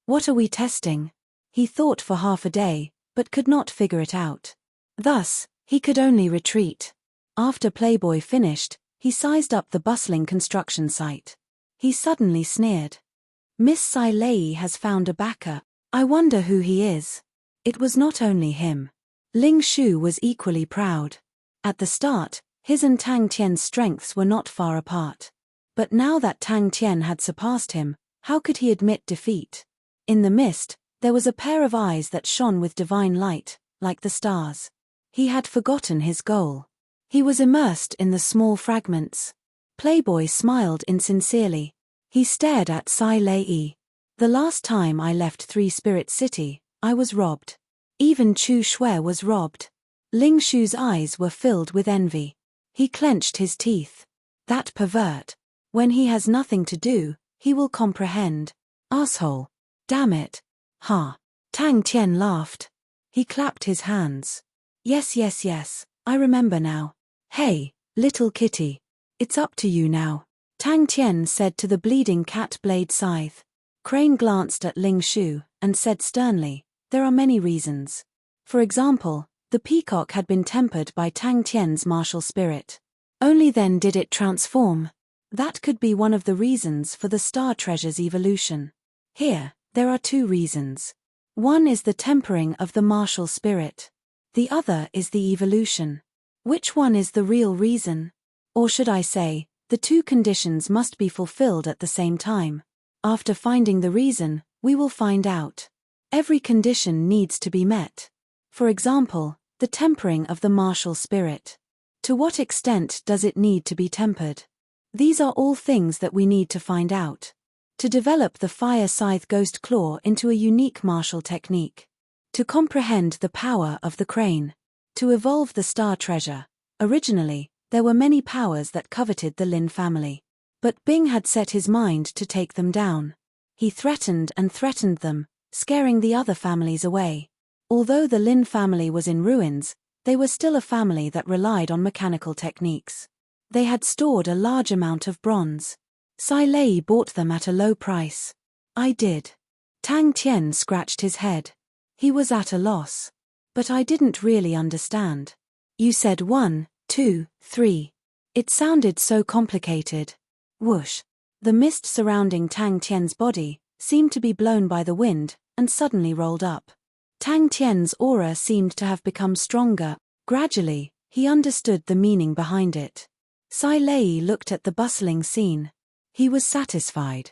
What are we testing? He thought for half a day, but could not figure it out. Thus, he could only retreat. After Playboy finished, he sized up the bustling construction site. He suddenly sneered. Miss Sai Lei has found a backer. I wonder who he is. It was not only him. Ling Shu was equally proud. At the start, his and Tang Tian's strengths were not far apart. But now that Tang Tian had surpassed him, how could he admit defeat? In the mist, there was a pair of eyes that shone with divine light, like the stars. He had forgotten his goal. He was immersed in the small fragments. Playboy smiled insincerely. He stared at Sai Lei. The last time I left 3 Spirits City, I was robbed. Even Chu Shui was robbed. Ling Shu's eyes were filled with envy. He clenched his teeth. That pervert. When he has nothing to do, he will comprehend. Asshole. Damn it. Ha. Tang Tian laughed. He clapped his hands. Yes, I remember now. Hey, little kitty. It's up to you now. Tang Tian said to the bleeding cat blade scythe. Crane glanced at Ling Shu and said sternly, there are many reasons. For example, the peacock had been tempered by Tang Tian's martial spirit. Only then did it transform. That could be one of the reasons for the star treasure's evolution. Here, there are 2 reasons. One is the tempering of the martial spirit. The other is the evolution. Which one is the real reason? Or should I say, the 2 conditions must be fulfilled at the same time. After finding the reason, we will find out. Every condition needs to be met. For example, the tempering of the martial spirit. To what extent does it need to be tempered? These are all things that we need to find out. To develop the fire scythe ghost claw into a unique martial technique. To comprehend the power of the crane. To evolve the star treasure. Originally, there were many powers that coveted the Lin family. But Bing had set his mind to take them down. He threatened and threatened them, scaring the other families away. Although the Lin family was in ruins, they were still a family that relied on mechanical techniques. They had stored a large amount of bronze. Sai Lei bought them at a low price. I did. Tang Tian scratched his head. He was at a loss. But I didn't really understand. You said 1, 2, 3. It sounded so complicated. Whoosh. The mist surrounding Tang Tian's body seemed to be blown by the wind and suddenly rolled up. Tang Tian's aura seemed to have become stronger. Gradually, he understood the meaning behind it. Sai Lei looked at the bustling scene. He was satisfied.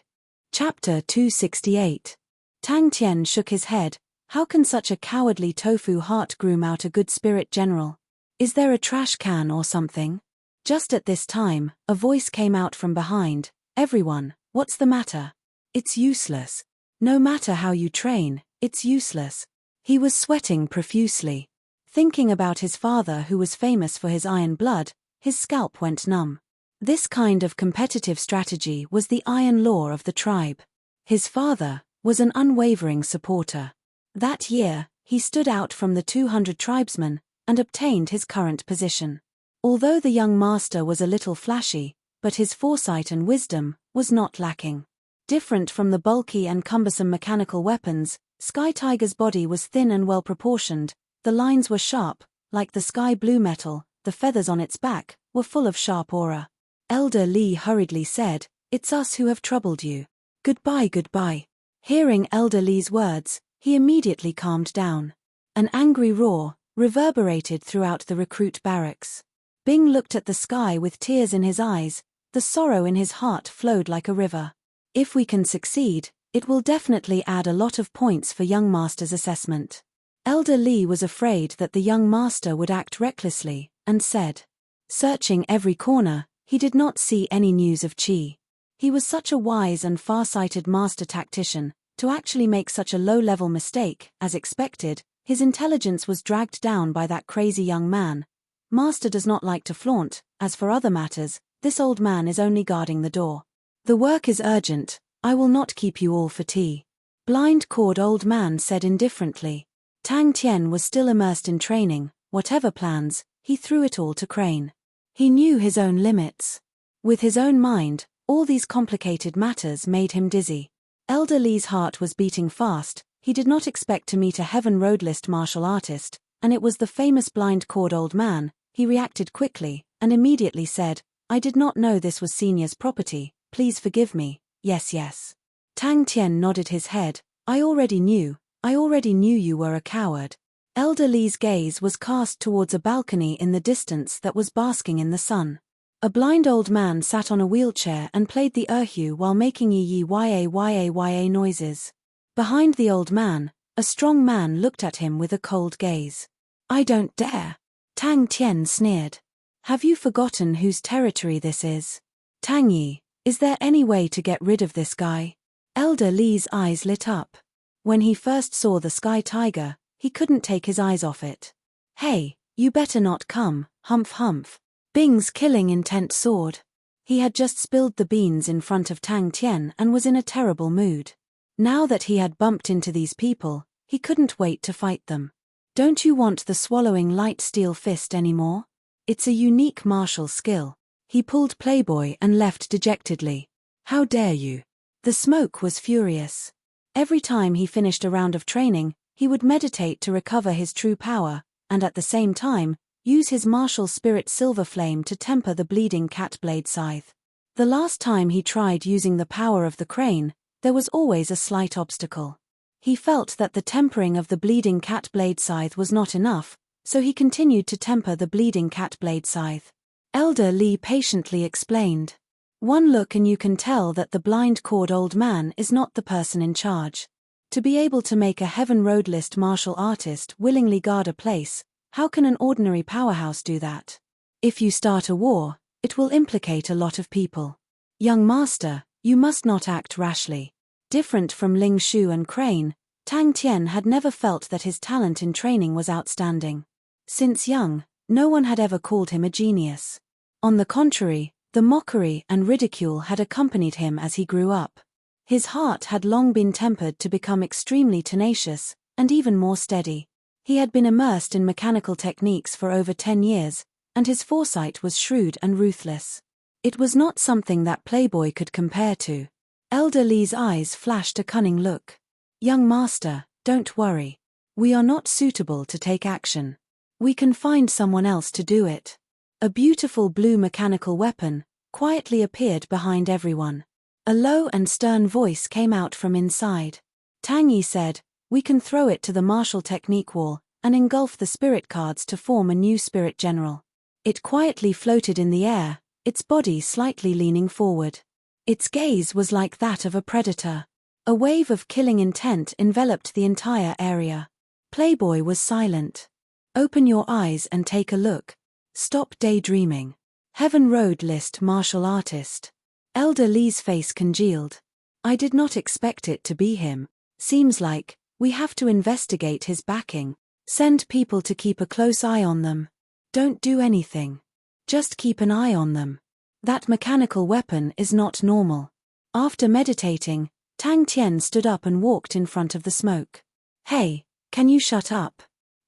Chapter 268. Tang Tian shook his head. How can such a cowardly tofu heart groom out a good spirit general? Is there a trash can or something? Just at this time, a voice came out from behind. Everyone, what's the matter? It's useless. No matter how you train, it's useless. He was sweating profusely. Thinking about his father who was famous for his iron blood, his scalp went numb. This kind of competitive strategy was the iron law of the tribe. His father was an unwavering supporter. That year, he stood out from the 200 tribesmen and obtained his current position. Although the young master was a little flashy, but his foresight and wisdom was not lacking. Different from the bulky and cumbersome mechanical weapons, Sky Tiger's body was thin and well-proportioned, the lines were sharp, like the sky blue metal, the feathers on its back were full of sharp aura. Elder Lee hurriedly said, "It's us who have troubled you. Goodbye, goodbye." Hearing Elder Lee's words, he immediately calmed down. An angry roar reverberated throughout the recruit barracks. Bing looked at the sky with tears in his eyes, the sorrow in his heart flowed like a river. If we can succeed, it will definitely add a lot of points for young master's assessment. Elder Lee was afraid that the young master would act recklessly, and said. Searching every corner, he did not see any news of Chi. He was such a wise and far-sighted master tactician, to actually make such a low-level mistake, as expected, his intelligence was dragged down by that crazy young man. Master does not like to flaunt, as for other matters, this old man is only guarding the door. The work is urgent, I will not keep you all for tea. Blind-cord old man said indifferently. Tang Tien was still immersed in training, whatever plans, he threw it all to Crane. He knew his own limits. With his own mind, all these complicated matters made him dizzy. Elder Lee's heart was beating fast, he did not expect to meet a Heaven Road list martial artist, and it was the famous blind-cord old man. He reacted quickly, and immediately said, I did not know this was Senior's property, please forgive me, yes. Tang Tien nodded his head, I already knew you were a coward. Elder Lee's gaze was cast towards a balcony in the distance that was basking in the sun. A blind old man sat on a wheelchair and played the erhu while making yi-yi-ya-ya-ya noises. Behind the old man, a strong man looked at him with a cold gaze. I don't dare. Tang Tien sneered. Have you forgotten whose territory this is? Tang Yi, is there any way to get rid of this guy? Elder Lee's eyes lit up. When he first saw the Sky Tiger, he couldn't take his eyes off it. Hey, you better not come, humph humph. Bing's killing intent soared. He had just spilled the beans in front of Tang Tien and was in a terrible mood. Now that he had bumped into these people, he couldn't wait to fight them. Don't you want the swallowing light steel fist anymore? It's a unique martial skill. He pulled Playboy and left dejectedly. How dare you? The smoke was furious. Every time he finished a round of training, he would meditate to recover his true power, and at the same time, use his martial spirit silver flame to temper the bleeding cat blade scythe. The last time he tried using the power of the crane, there was always a slight obstacle. He felt that the tempering of the bleeding cat blade scythe was not enough, so he continued to temper the bleeding cat blade scythe. Elder Lee patiently explained. One look and you can tell that the blind-cord old man is not the person in charge. To be able to make a Heaven Road list martial artist willingly guard a place, how can an ordinary powerhouse do that? If you start a war, it will implicate a lot of people. Young master, you must not act rashly. Different from Ling Shu and Crane, Tang Tien had never felt that his talent in training was outstanding. Since young, no one had ever called him a genius. On the contrary, the mockery and ridicule had accompanied him as he grew up. His heart had long been tempered to become extremely tenacious, and even more steady. He had been immersed in mechanical techniques for over 10 years, and his foresight was shrewd and ruthless. It was not something that Playboy could compare to. Elder Lee's eyes flashed a cunning look. Young master, don't worry. We are not suitable to take action. We can find someone else to do it. A beautiful blue mechanical weapon quietly appeared behind everyone. A low and stern voice came out from inside. Tang Yi said, we can throw it to the martial technique wall and engulf the spirit cards to form a new spirit general. It quietly floated in the air, its body slightly leaning forward. Its gaze was like that of a predator. A wave of killing intent enveloped the entire area. Playboy was silent. Open your eyes and take a look. Stop daydreaming. Heaven Road List Martial Artist. Elder Lee's face congealed. I did not expect it to be him. Seems like we have to investigate his backing. Send people to keep a close eye on them. Don't do anything. Just keep an eye on them. That mechanical weapon is not normal. After meditating, Tang Tian stood up and walked in front of the smoke. Hey, can you shut up?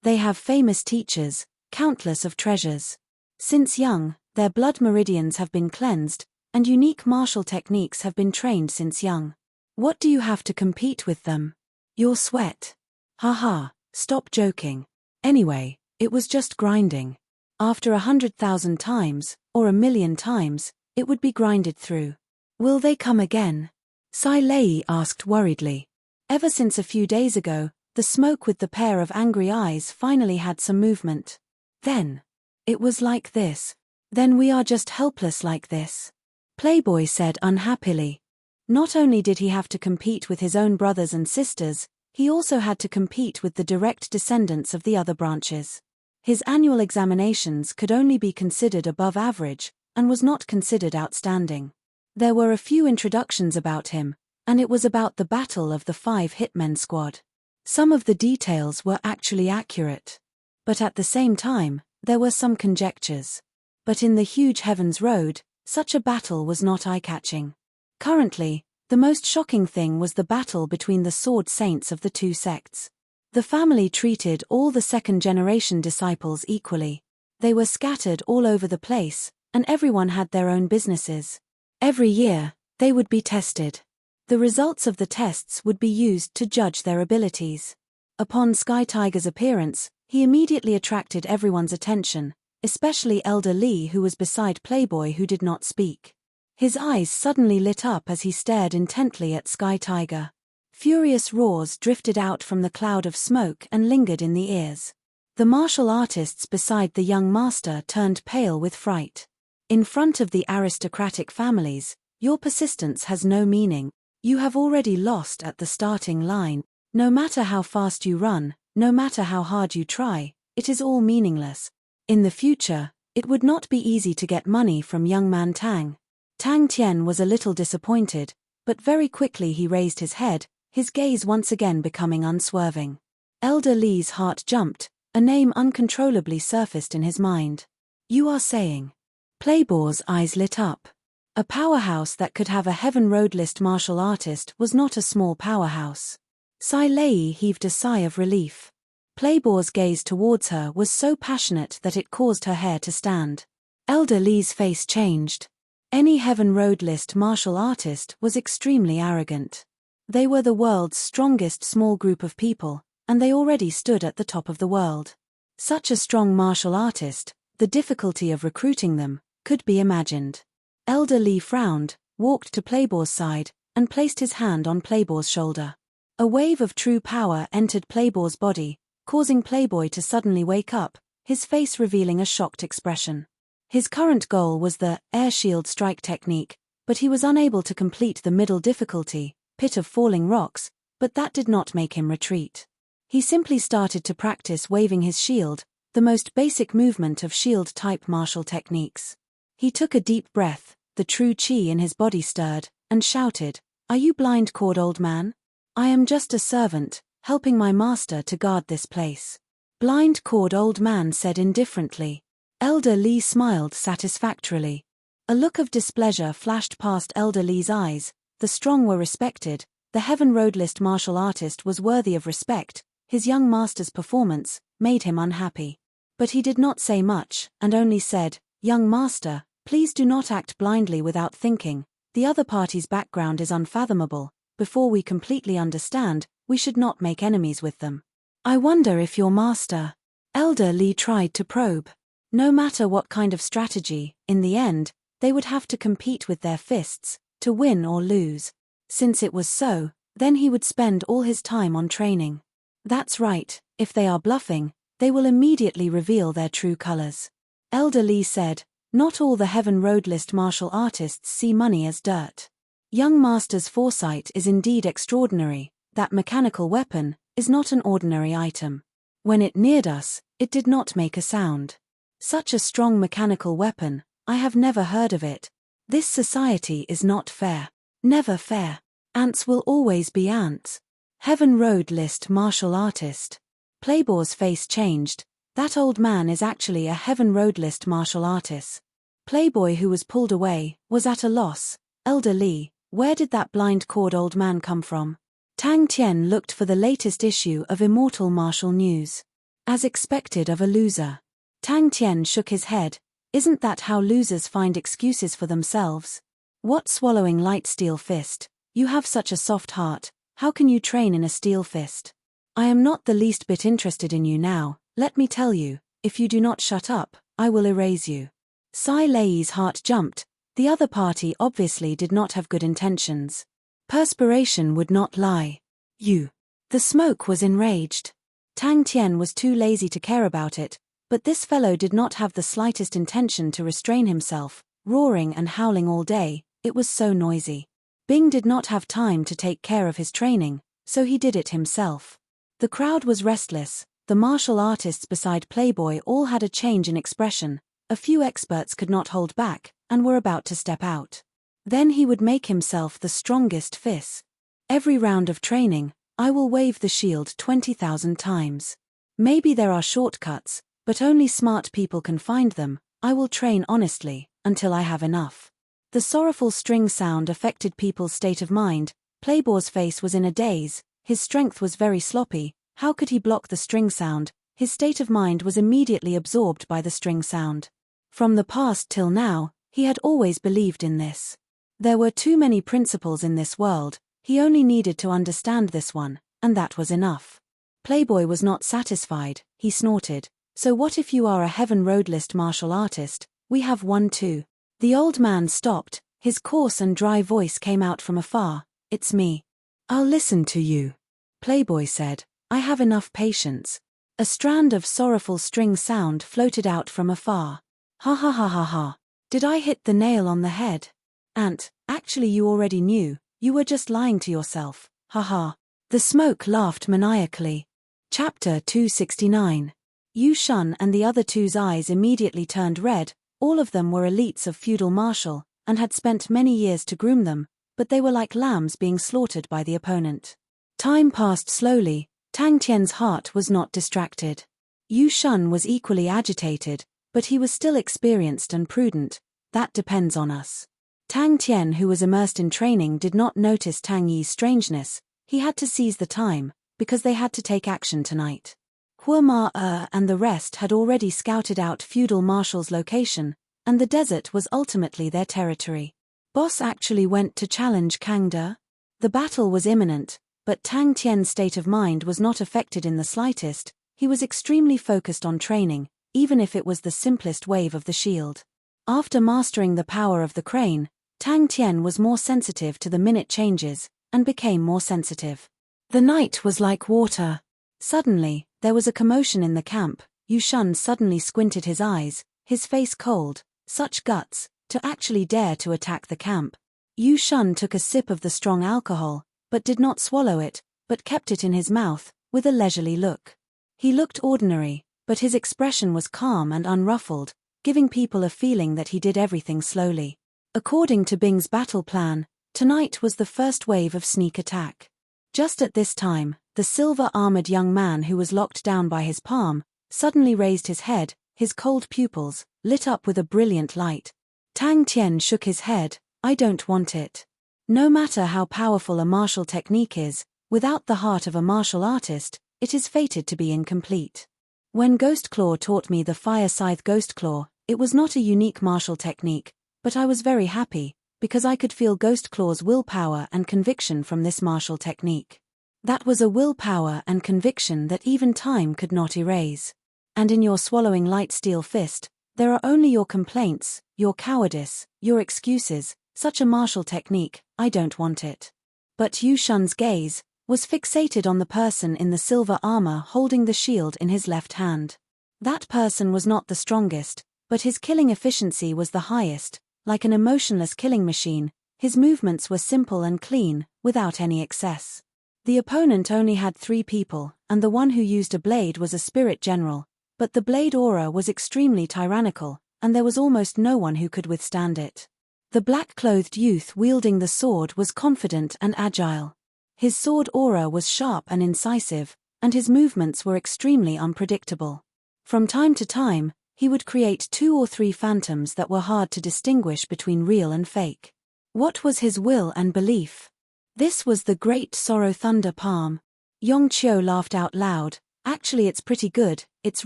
They have famous teachers, countless of treasures. Since young, their blood meridians have been cleansed, and unique martial techniques have been trained since young. What do you have to compete with them? Your sweat. Haha, stop joking. Anyway, it was just grinding. After 100,000 times, or 1,000,000 times, it would be grinded through. Will they come again? Sai Lei asked worriedly. Ever since a few days ago, the smoke with the pair of angry eyes finally had some movement. Then. It was like this. Then we are just helpless like this. Playboy said unhappily. Not only did he have to compete with his own brothers and sisters, he also had to compete with the direct descendants of the other branches. His annual examinations could only be considered above average, and was not considered outstanding. There were a few introductions about him, and it was about the battle of the 5 hitmen squad. Some of the details were actually accurate. But at the same time, there were some conjectures. But in the huge Heavens Road, such a battle was not eye-catching. Currently, the most shocking thing was the battle between the sword saints of the two sects. The family treated all the second-generation disciples equally. They were scattered all over the place, and everyone had their own businesses. Every year, they would be tested. The results of the tests would be used to judge their abilities. Upon Sky Tiger's appearance, he immediately attracted everyone's attention, especially Elder Lee, who was beside Playboy, who did not speak. His eyes suddenly lit up as he stared intently at Sky Tiger. Furious roars drifted out from the cloud of smoke and lingered in the ears. The martial artists beside the young master turned pale with fright. In front of the aristocratic families, your persistence has no meaning. You have already lost at the starting line. No matter how fast you run, no matter how hard you try, it is all meaningless. In the future, it would not be easy to get money from young man Tang. Tang Tian was a little disappointed, but very quickly he raised his head, his gaze once again becoming unswerving. Elder Lee's heart jumped, a name uncontrollably surfaced in his mind. You are saying. Playboy's eyes lit up. A powerhouse that could have a Heaven Road List martial artist was not a small powerhouse. Sai Lei heaved a sigh of relief. Playboy's gaze towards her was so passionate that it caused her hair to stand. Elder Lee's face changed. Any Heaven Road List martial artist was extremely arrogant. They were the world's strongest small group of people, and they already stood at the top of the world. Such a strong martial artist, the difficulty of recruiting them, could be imagined. Elder Lee frowned, walked to Playboy's side, and placed his hand on Playboy's shoulder. A wave of true power entered Playboy's body, causing Playboy to suddenly wake up, his face revealing a shocked expression. His current goal was the air shield strike technique, but he was unable to complete the middle difficulty, pit of falling rocks, but that did not make him retreat. He simply started to practice waving his shield, the most basic movement of shield-type martial techniques. He took a deep breath, the true chi in his body stirred, and shouted, "Are you blind, cord old man? I am just a servant, helping my master to guard this place." Blind cord old man said indifferently. Elder Lee smiled satisfactorily. A look of displeasure flashed past Elder Lee's eyes. The strong were respected, the Heaven Road List martial artist was worthy of respect, his young master's performance made him unhappy. But he did not say much, and only said, "Young master, please do not act blindly without thinking. The other party's background is unfathomable. Before we completely understand, we should not make enemies with them." I wonder if your master. Elder Lee tried to probe. No matter what kind of strategy, in the end, they would have to compete with their fists, to win or lose. Since it was so, then he would spend all his time on training. That's right, if they are bluffing, they will immediately reveal their true colors. Elder Lee said, "Not all the Heaven Road List martial artists see money as dirt. Young master's foresight is indeed extraordinary. That mechanical weapon is not an ordinary item. When it neared us, it did not make a sound. Such a strong mechanical weapon, I have never heard of it. This society is not fair. Never fair. Ants will always be ants. Heaven Road list martial artist. Playboy's face changed. That old man is actually a Heaven Road list martial artist. Playboy, who was pulled away, was at a loss. Elder Lee, where did that blind-cord old man come from? Tang Tian looked for the latest issue of Immortal Martial News. As expected of a loser. Tang Tian shook his head. Isn't that how losers find excuses for themselves? What, swallowing light steel fist? You have such a soft heart, how can you train in a steel fist? I am not the least bit interested in you now, let me tell you, if you do not shut up, I will erase you. Sai Lei's heart jumped, the other party obviously did not have good intentions. Perspiration would not lie. You. The smoke was enraged. Tang Tian was too lazy to care about it, but this fellow did not have the slightest intention to restrain himself, roaring and howling all day, it was so noisy. Bing did not have time to take care of his training, so he did it himself. The crowd was restless, the martial artists beside Playboy all had a change in expression, a few experts could not hold back, and were about to step out. Then he would make himself the strongest fist. Every round of training, I will wave the shield 20,000 times. Maybe there are shortcuts, but only smart people can find them. I will train honestly, until I have enough. The sorrowful string sound affected people's state of mind. Playboy's face was in a daze, his strength was very sloppy, how could he block the string sound? His state of mind was immediately absorbed by the string sound. From the past till now, he had always believed in this. There were too many principles in this world, he only needed to understand this one, and that was enough. Playboy was not satisfied, he snorted. So what if you are a Heaven Road list martial artist? We have one too. The old man stopped, his coarse and dry voice came out from afar. It's me. I'll listen to you. Playboy said, I have enough patience. A strand of sorrowful string sound floated out from afar. Ha ha ha ha ha. Did I hit the nail on the head? Ant, actually you already knew, you were just lying to yourself. Ha ha. The smoke laughed maniacally. Chapter 269. Yu Shun and the other two's eyes immediately turned red. All of them were elites of feudal martial, and had spent many years to groom them, but they were like lambs being slaughtered by the opponent. Time passed slowly, Tang Tian's heart was not distracted. Yu Shun was equally agitated, but he was still experienced and prudent. That depends on us. Tang Tian, who was immersed in training, did not notice Tang Yi's strangeness. He had to seize the time, because they had to take action tonight. Hua Ma and the rest had already scouted out feudal marshal's location, and the desert was ultimately their territory. Boss actually went to challenge Kang De. The battle was imminent, but Tang Tian's state of mind was not affected in the slightest. He was extremely focused on training, even if it was the simplest wave of the shield. After mastering the power of the crane, Tang Tian was more sensitive to the minute changes, and became more sensitive. The night was like water. Suddenly, there was a commotion in the camp. Yu Shun suddenly squinted his eyes, his face cold. Such guts, to actually dare to attack the camp. Yu Shun took a sip of the strong alcohol, but did not swallow it, but kept it in his mouth, with a leisurely look. He looked ordinary, but his expression was calm and unruffled, giving people a feeling that he did everything slowly. According to Bing's battle plan, tonight was the first wave of sneak attack. Just at this time, the silver-armored young man who was locked down by his palm, suddenly raised his head, his cold pupils, lit up with a brilliant light. Tang Tian shook his head, I don't want it. No matter how powerful a martial technique is, without the heart of a martial artist, it is fated to be incomplete. When Ghostclaw taught me the Fire Scythe Ghostclaw, it was not a unique martial technique, but I was very happy, because I could feel Ghostclaw's willpower and conviction from this martial technique. That was a willpower and conviction that even time could not erase. And in your swallowing light steel fist, there are only your complaints, your cowardice, your excuses. Such a martial technique, I don't want it. But Yu Shun's gaze was fixated on the person in the silver armor holding the shield in his left hand. That person was not the strongest, but his killing efficiency was the highest. Like an emotionless killing machine, his movements were simple and clean, without any excess. The opponent only had 3 people, and the one who used a blade was a spirit general, but the blade aura was extremely tyrannical, and there was almost no one who could withstand it. The black-clothed youth wielding the sword was confident and agile. His sword aura was sharp and incisive, and his movements were extremely unpredictable. From time to time, he would create 2 or 3 phantoms that were hard to distinguish between real and fake. What was his will and belief? This was the Great Sorrow Thunder Palm. Yong Qiu laughed out loud. Actually, it's pretty good, it's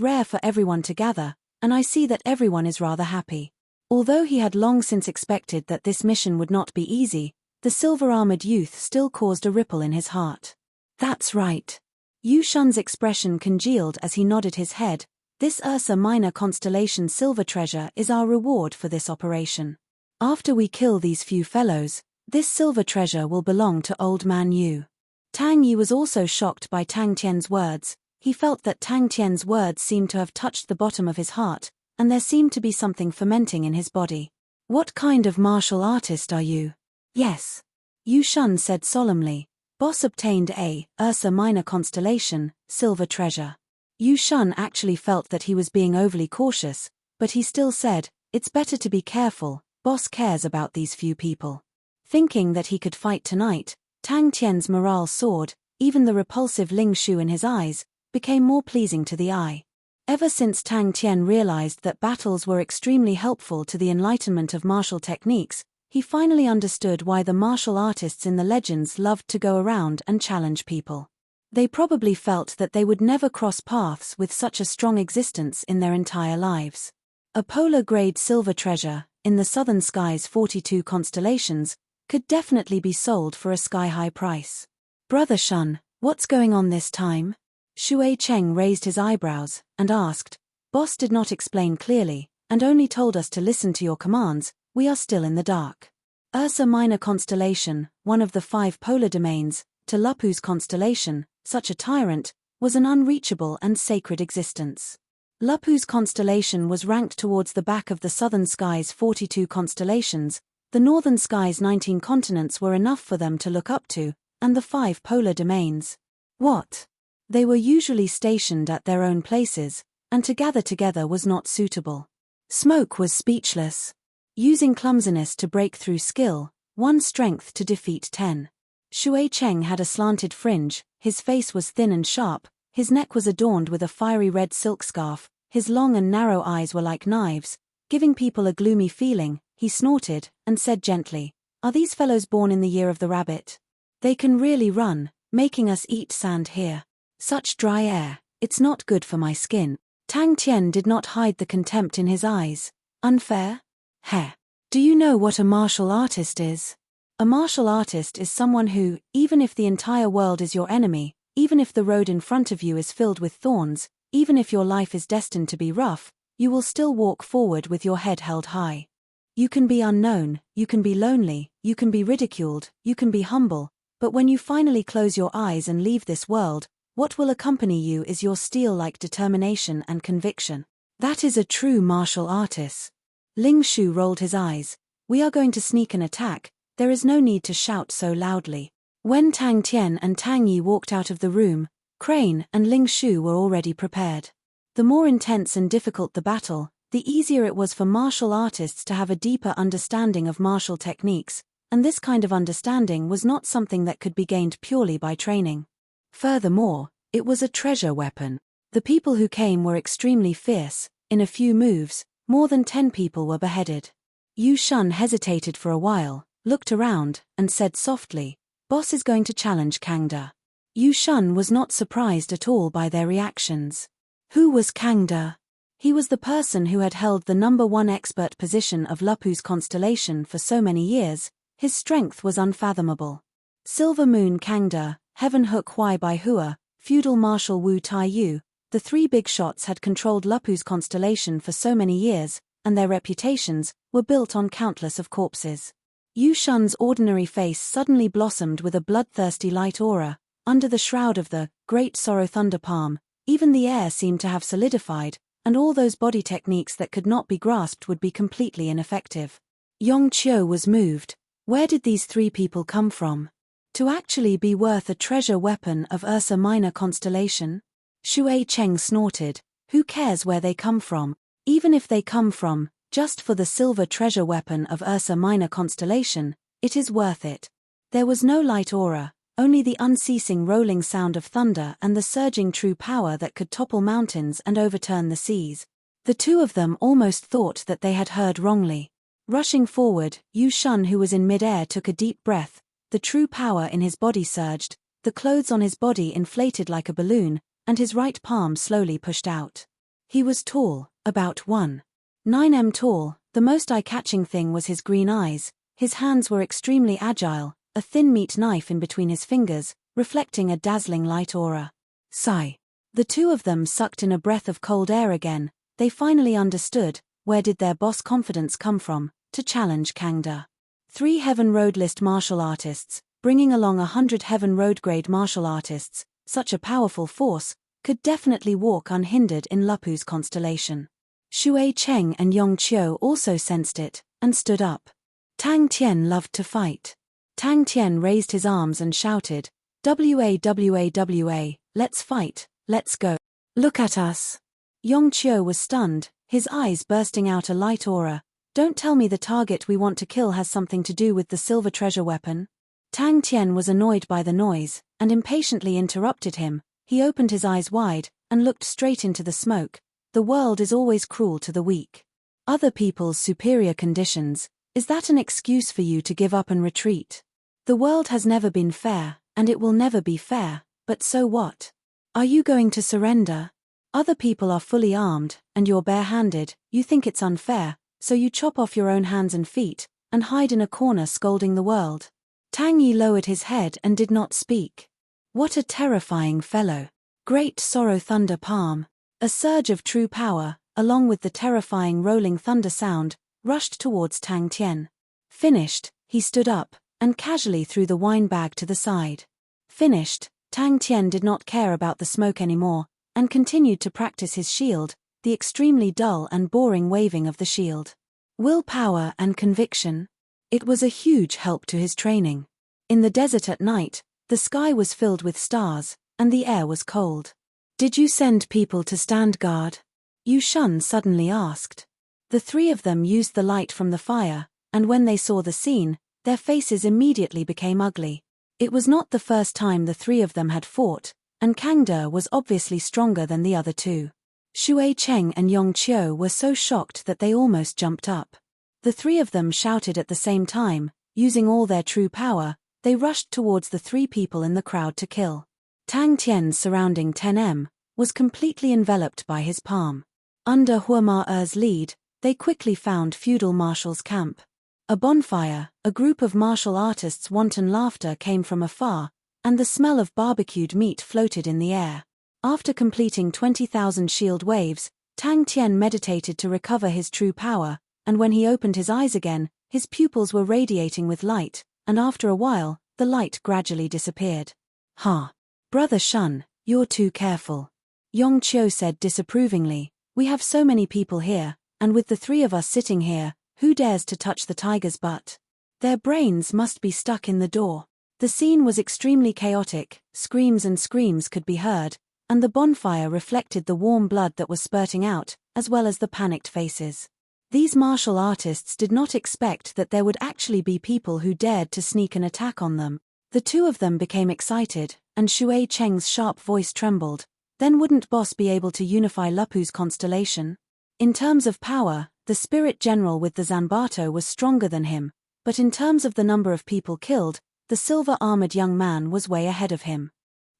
rare for everyone to gather, and I see that everyone is rather happy. Although he had long since expected that this mission would not be easy, the silver-armored youth still caused a ripple in his heart. That's right. Yu Shun's expression congealed as he nodded his head. This Ursa Minor constellation silver treasure is our reward for this operation. After we kill these few fellows, this silver treasure will belong to Old Man Yu. Tang Yi was also shocked by Tang Tian's words. He felt that Tang Tian's words seemed to have touched the bottom of his heart, and there seemed to be something fermenting in his body. What kind of martial artist are you? Yes. Yu Shun said solemnly. Boss obtained a Ursa Minor constellation, silver treasure. Yu Shun actually felt that he was being overly cautious, but he still said, it's better to be careful, boss cares about these few people. Thinking that he could fight tonight, Tang Tian's morale soared, even the repulsive Ling Shu in his eyes became more pleasing to the eye. Ever since Tang Tian realized that battles were extremely helpful to the enlightenment of martial techniques, he finally understood why the martial artists in the legends loved to go around and challenge people. They probably felt that they would never cross paths with such a strong existence in their entire lives. A polar-grade silver treasure, in the southern sky's 42 constellations, could definitely be sold for a sky-high price. Brother Shun, what's going on this time? Shui Cheng raised his eyebrows and asked, Boss did not explain clearly, and only told us to listen to your commands. We are still in the dark. Ursa Minor constellation, one of the 5 polar domains, to Lupu's constellation, such a tyrant, was an unreachable and sacred existence. Lupu's constellation was ranked towards the back of the southern sky's 42 constellations. The northern sky's 19 continents were enough for them to look up to, and the 5 polar domains. What? They were usually stationed at their own places, and to gather together was not suitable. Smoke was speechless. Using clumsiness to break through skill, 1 strength to defeat 10. Shui Cheng had a slanted fringe, his face was thin and sharp, his neck was adorned with a fiery red silk scarf, his long and narrow eyes were like knives, giving people a gloomy feeling. He snorted, and said gently, Are these fellows born in the year of the rabbit? They can really run, making us eat sand here. Such dry air, it's not good for my skin. Tang Tian did not hide the contempt in his eyes. Unfair? Heh. Do you know what a martial artist is? A martial artist is someone who, even if the entire world is your enemy, even if the road in front of you is filled with thorns, even if your life is destined to be rough, you will still walk forward with your head held high. You can be unknown, you can be lonely, you can be ridiculed, you can be humble, but when you finally close your eyes and leave this world, what will accompany you is your steel-like determination and conviction. That is a true martial artist. Ling Shu rolled his eyes. We are going to sneak an attack, there is no need to shout so loudly. When Tang Tian and Tang Yi walked out of the room, Crane and Ling Shu were already prepared. The more intense and difficult the battle, the easier it was for martial artists to have a deeper understanding of martial techniques, and this kind of understanding was not something that could be gained purely by training. Furthermore, it was a treasure weapon. The people who came were extremely fierce. In a few moves, more than 10 people were beheaded. Yu Shun hesitated for a while, looked around, and said softly, Boss is going to challenge Kangda. Yu Shun was not surprised at all by their reactions. Who was Kangda? He was the person who had held the #1 expert position of Lupu's constellation for so many years. His strength was unfathomable. Silver Moon Kangda, Heaven Hook Huai Bai Hua, Feudal Marshal Wu Tai Yu, the 3 big shots had controlled Lupu's constellation for so many years, and their reputations were built on countless of corpses. Yu Shun's ordinary face suddenly blossomed with a bloodthirsty light aura. Under the shroud of the Great Sorrow Thunder Palm, even the air seemed to have solidified, and all those body techniques that could not be grasped would be completely ineffective. Yong Qiu was moved. Where did these 3 people come from? To actually be worth a treasure weapon of Ursa Minor constellation? Shui Cheng snorted. Who cares where they come from? Even if they come from, just for the silver treasure weapon of Ursa Minor constellation, it is worth it. There was no light aura, only the unceasing rolling sound of thunder and the surging true power that could topple mountains and overturn the seas. The two of them almost thought that they had heard wrongly. Rushing forward, Yu Shun, who was in mid-air, took a deep breath. The true power in his body surged, the clothes on his body inflated like a balloon, and his right palm slowly pushed out. He was tall, about 1.9 tall. The most eye-catching thing was his green eyes. His hands were extremely agile, a thin meat knife in between his fingers, reflecting a dazzling light aura. Sigh. The two of them sucked in a breath of cold air again. They finally understood, where did their boss confidence come from, to challenge Kangda. 3 Heaven Road list martial artists, bringing along 100 Heaven Road grade martial artists, such a powerful force, could definitely walk unhindered in Lupu's constellation. Shui Cheng and Yong Qiu also sensed it, and stood up. Tang Tian loved to fight. Tang Tian raised his arms and shouted, "WA, let's fight, let's go. Look at us." Yong Qiu was stunned, his eyes bursting out a light aura. Don't tell me the target we want to kill has something to do with the silver treasure weapon. Tang Tian was annoyed by the noise, and impatiently interrupted him. He opened his eyes wide, and looked straight into the smoke. The world is always cruel to the weak. Other people's superior conditions, is that an excuse for you to give up and retreat? The world has never been fair, and it will never be fair, but so what? Are you going to surrender? Other people are fully armed, and you're bare-handed. You think it's unfair, so you chop off your own hands and feet, and hide in a corner scolding the world. Tang Yi lowered his head and did not speak. What a terrifying fellow. Great Sorrow Thunder Palm. A surge of true power, along with the terrifying rolling thunder sound, rushed towards Tang Tian. Finished, he stood up, and casually threw the wine bag to the side. Finished, Tang Tian did not care about the smoke anymore, and continued to practice his shield, the extremely dull and boring waving of the shield. Willpower and conviction. It was a huge help to his training. In the desert at night, the sky was filled with stars, and the air was cold. Did you send people to stand guard? Yu Shun suddenly asked. The three of them used the light from the fire, and when they saw the scene, their faces immediately became ugly. It was not the first time the three of them had fought, and Kangda was obviously stronger than the other two. Shui Cheng and Yong Qiu were so shocked that they almost jumped up. The three of them shouted at the same time, using all their true power. They rushed towards the three people in the crowd to kill. Tang Tian's surrounding 10m was completely enveloped by his palm. Under Hua Ma-er's lead, they quickly found feudal marshal's camp. A bonfire, a group of martial artists' wanton laughter came from afar, and the smell of barbecued meat floated in the air. After completing 20,000 shield waves, Tang Tian meditated to recover his true power, and when he opened his eyes again, his pupils were radiating with light, and after a while, the light gradually disappeared. "Ha! Brother Shun, you're too careful," Yong Qiu said disapprovingly. "We have so many people here, and with the three of us sitting here, who dares to touch the tiger's butt? Their brains must be stuck in the door." The scene was extremely chaotic, screams and screams could be heard, and the bonfire reflected the warm blood that was spurting out, as well as the panicked faces. These martial artists did not expect that there would actually be people who dared to sneak an attack on them. The two of them became excited, and Shui Cheng's sharp voice trembled. Then wouldn't Boss be able to unify Lupu's constellation? In terms of power, the spirit general with the Zanbato was stronger than him, but in terms of the number of people killed, the silver-armored young man was way ahead of him.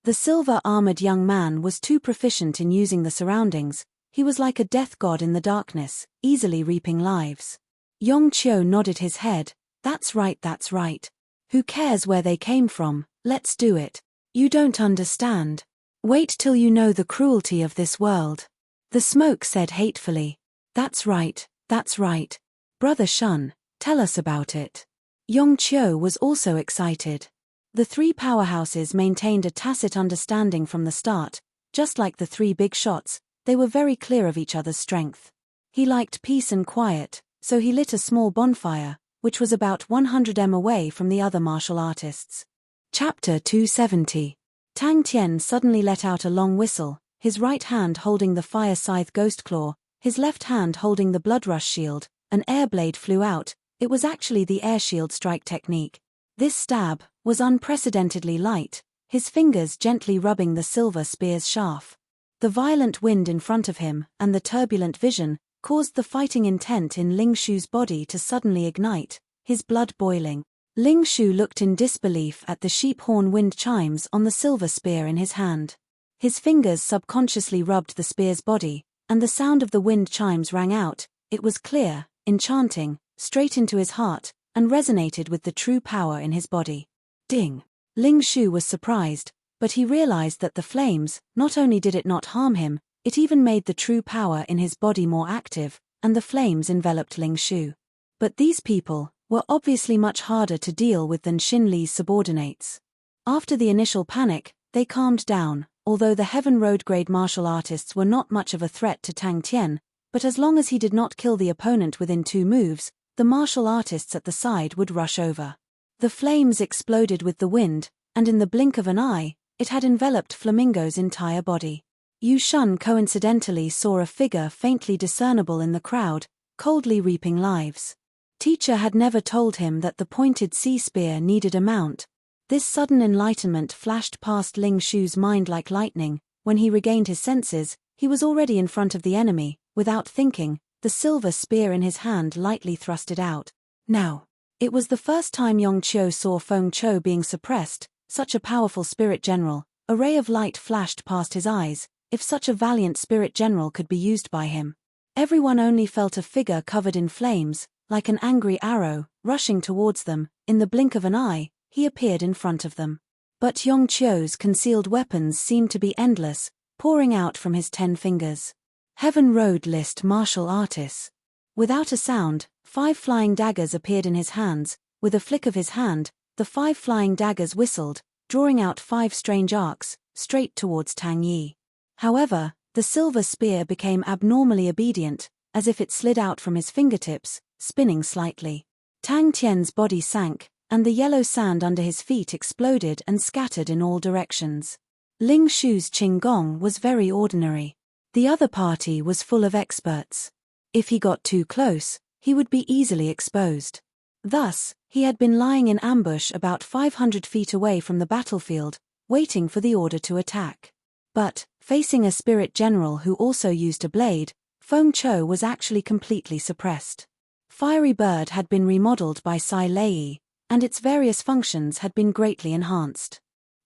The silver-armored young man was too proficient in using the surroundings. He was like a death god in the darkness, easily reaping lives. Yong Qiu nodded his head. That's right. Who cares where they came from, let's do it. You don't understand. Wait till you know the cruelty of this world. The smoke said hatefully. That's right. Brother Shun, tell us about it. Yong Qiu was also excited. The three powerhouses maintained a tacit understanding from the start. Just like the three big shots, they were very clear of each other's strength. He liked peace and quiet, so he lit a small bonfire, which was about 100m away from the other martial artists. Chapter 270. Tang Tian suddenly let out a long whistle, his right hand holding the fire scythe ghost claw, his left hand holding the blood rush shield. An air blade flew out. It was actually the air shield strike technique. This stab was unprecedentedly light, his fingers gently rubbing the silver spear's shaft. The violent wind in front of him and the turbulent vision caused the fighting intent in Ling Shu's body to suddenly ignite, his blood boiling. Ling Shu looked in disbelief at the sheep horn wind chimes on the silver spear in his hand. His fingers subconsciously rubbed the spear's body, and the sound of the wind chimes rang out. It was clear, enchanting, straight into his heart, and resonated with the true power in his body. Ding! Ling Shu was surprised, but he realized that the flames, not only did it not harm him, it even made the true power in his body more active, and the flames enveloped Ling Shu. But these people were obviously much harder to deal with than Xin Li's subordinates. After the initial panic, they calmed down, although the Heaven Road grade martial artists were not much of a threat to Tang Tian, but as long as he did not kill the opponent within 2 moves, the martial artists at the side would rush over. The flames exploded with the wind, and in the blink of an eye, it had enveloped Flamingo's entire body. Yu Shun coincidentally saw a figure faintly discernible in the crowd, coldly reaping lives. Teacher had never told him that the pointed sea spear needed a mount. This sudden enlightenment flashed past Ling Shu's mind like lightning. When he regained his senses, he was already in front of the enemy. Without thinking, the silver spear in his hand lightly thrusted out. Now, it was the first time Yong Qiu saw Feng Chou being suppressed, such a powerful spirit general. A ray of light flashed past his eyes. If such a valiant spirit general could be used by him. Everyone only felt a figure covered in flames, like an angry arrow, rushing towards them. In the blink of an eye, he appeared in front of them. But Yong Qiu's concealed weapons seemed to be endless, pouring out from his 10 fingers. Heaven Road list martial artists. Without a sound, 5 flying daggers appeared in his hands. With a flick of his hand, the 5 flying daggers whistled, drawing out 5 strange arcs, straight towards Tang Yi. However, the silver spear became abnormally obedient, as if it slid out from his fingertips, spinning slightly. Tang Tian's body sank, and the yellow sand under his feet exploded and scattered in all directions. Ling Shu's Qinggong was very ordinary. The other party was full of experts. If he got too close, he would be easily exposed. Thus, he had been lying in ambush about 500 feet away from the battlefield, waiting for the order to attack. But, facing a spirit general who also used a blade, Feng Chou was actually completely suppressed. Fiery Bird had been remodeled by Sai Lei, and its various functions had been greatly enhanced.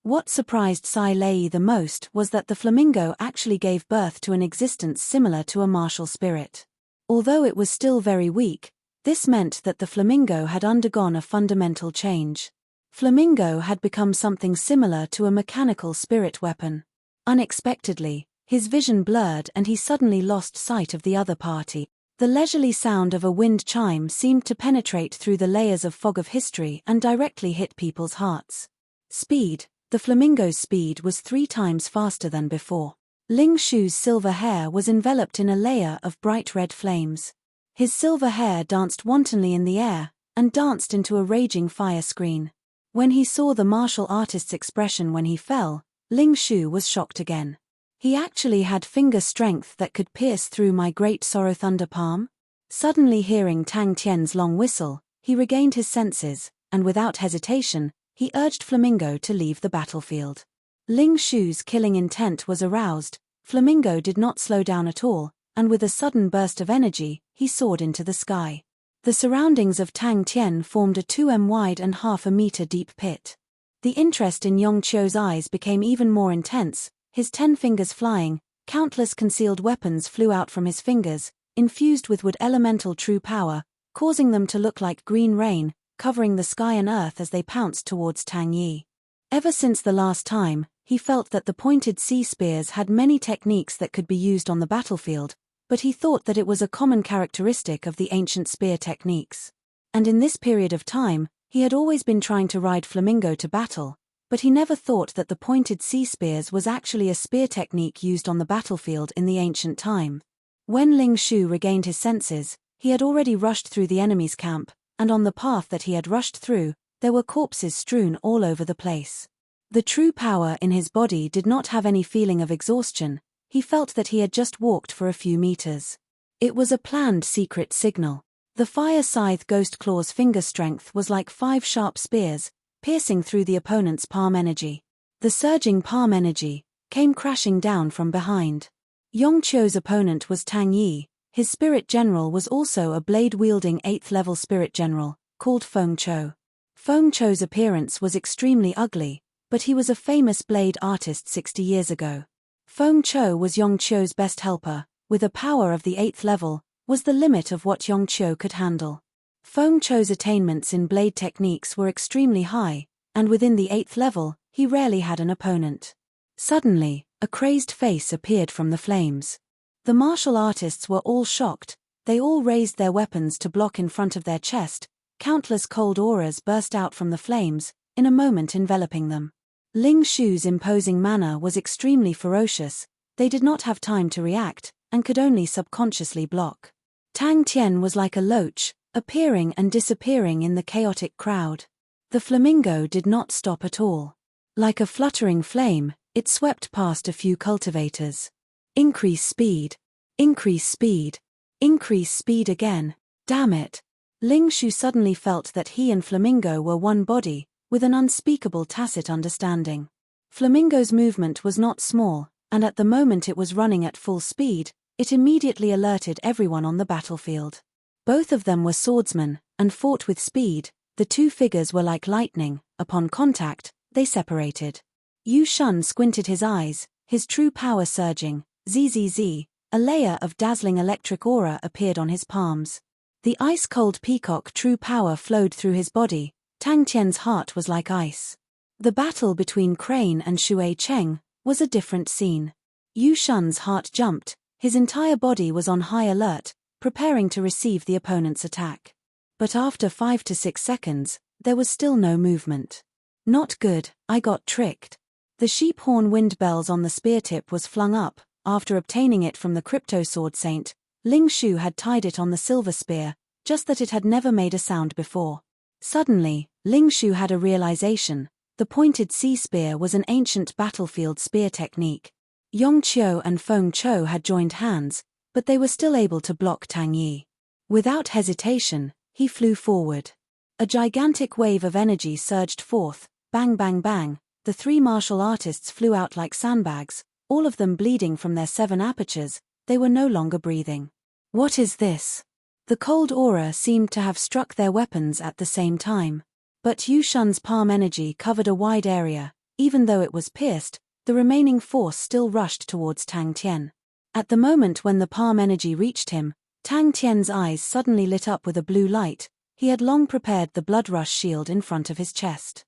What surprised Sai Lei the most was that the flamingo actually gave birth to an existence similar to a martial spirit. Although it was still very weak, this meant that the flamingo had undergone a fundamental change. Flamingo had become something similar to a mechanical spirit weapon. Unexpectedly, his vision blurred and he suddenly lost sight of the other party. The leisurely sound of a wind chime seemed to penetrate through the layers of fog of history and directly hit people's hearts. Speed. The flamingo's speed was 3 times faster than before. Ling Shu's silver hair was enveloped in a layer of bright red flames. His silver hair danced wantonly in the air, and danced into a raging fire screen. When he saw the martial artist's expression when he fell, Ling Shu was shocked again. He actually had finger strength that could pierce through my great sorrow thunder palm? Suddenly hearing Tang Tian's long whistle, he regained his senses, and without hesitation, he urged Flamingo to leave the battlefield. Ling Shu's killing intent was aroused. Flamingo did not slow down at all, and with a sudden burst of energy, he soared into the sky. The surroundings of Tang Tian formed a 2 m wide and half a meter deep pit. The interest in Yong Qiu's eyes became even more intense, his 10 fingers flying, countless concealed weapons flew out from his fingers, infused with wood elemental true power, causing them to look like green rain, covering the sky and earth as they pounced towards Tang Yi. Ever since the last time, he felt that the pointed sea spears had many techniques that could be used on the battlefield, but he thought that it was a common characteristic of the ancient spear techniques. And in this period of time, he had always been trying to ride Flamingo to battle, but he never thought that the pointed sea spears was actually a spear technique used on the battlefield in the ancient time. When Ling Shu regained his senses, he had already rushed through the enemy's camp, and on the path that he had rushed through, there were corpses strewn all over the place. The true power in his body did not have any feeling of exhaustion, he felt that he had just walked for a few meters. It was a planned secret signal. The fire scythe Ghost Claw's finger strength was like 5 sharp spears, piercing through the opponent's palm energy. The surging palm energy came crashing down from behind. Yongqiu's opponent was Tang Yi. His spirit general was also a blade-wielding 8th-level spirit general, called Feng Chou. Feng Chou's appearance was extremely ugly, but he was a famous blade artist 60 years ago. Feng Chou was Yongqiu's best helper, with a power of the 8th level, was the limit of what Yongqiu could handle. Feng Chou's attainments in blade techniques were extremely high, and within the 8th level, he rarely had an opponent. Suddenly, a crazed face appeared from the flames. The martial artists were all shocked, they all raised their weapons to block in front of their chest, countless cold auras burst out from the flames, in a moment enveloping them. Ling Shu's imposing manner was extremely ferocious, they did not have time to react, and could only subconsciously block. Tang Tian was like a loach, appearing and disappearing in the chaotic crowd. The flamingo did not stop at all. Like a fluttering flame, it swept past a few cultivators. Increase speed. Increase speed. Increase speed again. Damn it. Ling Shu suddenly felt that he and Flamingo were one body, with an unspeakable tacit understanding. Flamingo's movement was not small, and at the moment it was running at full speed, it immediately alerted everyone on the battlefield. Both of them were swordsmen, and fought with speed. The two figures were like lightning. Upon contact, they separated. Yu Shun squinted his eyes, his true power surging. Zzz, a layer of dazzling electric aura appeared on his palms. The ice-cold peacock true power flowed through his body. Tang Tian's heart was like ice. The battle between Crane and Shui Cheng was a different scene. Yu Shun's heart jumped, his entire body was on high alert, preparing to receive the opponent's attack. But after 5 to 6 seconds, there was still no movement. Not good, I got tricked. The sheep horn wind bells on the spear tip was flung up. After obtaining it from the crypto sword saint, Ling Shu had tied it on the silver spear, just that it had never made a sound before. Suddenly, Ling Shu had a realization. The pointed sea spear was an ancient battlefield spear technique. Yongqiu and Feng Chou had joined hands, but they were still able to block Tang Yi. Without hesitation, he flew forward. A gigantic wave of energy surged forth, bang bang bang, the 3 martial artists flew out like sandbags, all of them bleeding from their 7 apertures, they were no longer breathing. What is this? The cold aura seemed to have struck their weapons at the same time. But Yu Shun's palm energy covered a wide area, even though it was pierced, the remaining force still rushed towards Tang Tian. At the moment when the palm energy reached him, Tang Tian's eyes suddenly lit up with a blue light. He had long prepared the blood rush shield in front of his chest.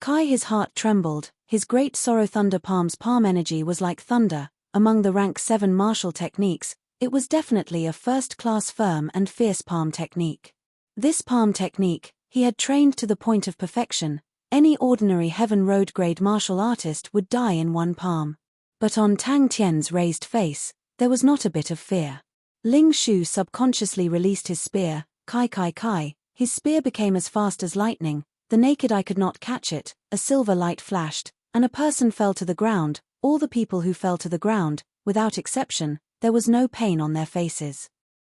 His heart trembled, his great sorrow thunder palm's palm energy was like thunder. Among the rank 7 martial techniques, it was definitely a first-class firm and fierce palm technique. This palm technique, he had trained to the point of perfection. Any ordinary Heaven Road grade martial artist would die in one palm. But on Tang Tian's raised face, there was not a bit of fear. Ling Shu subconsciously released his spear, kai. His spear became as fast as lightning. The naked eye could not catch it, a silver light flashed, and a person fell to the ground. All the people who fell to the ground, without exception, there was no pain on their faces.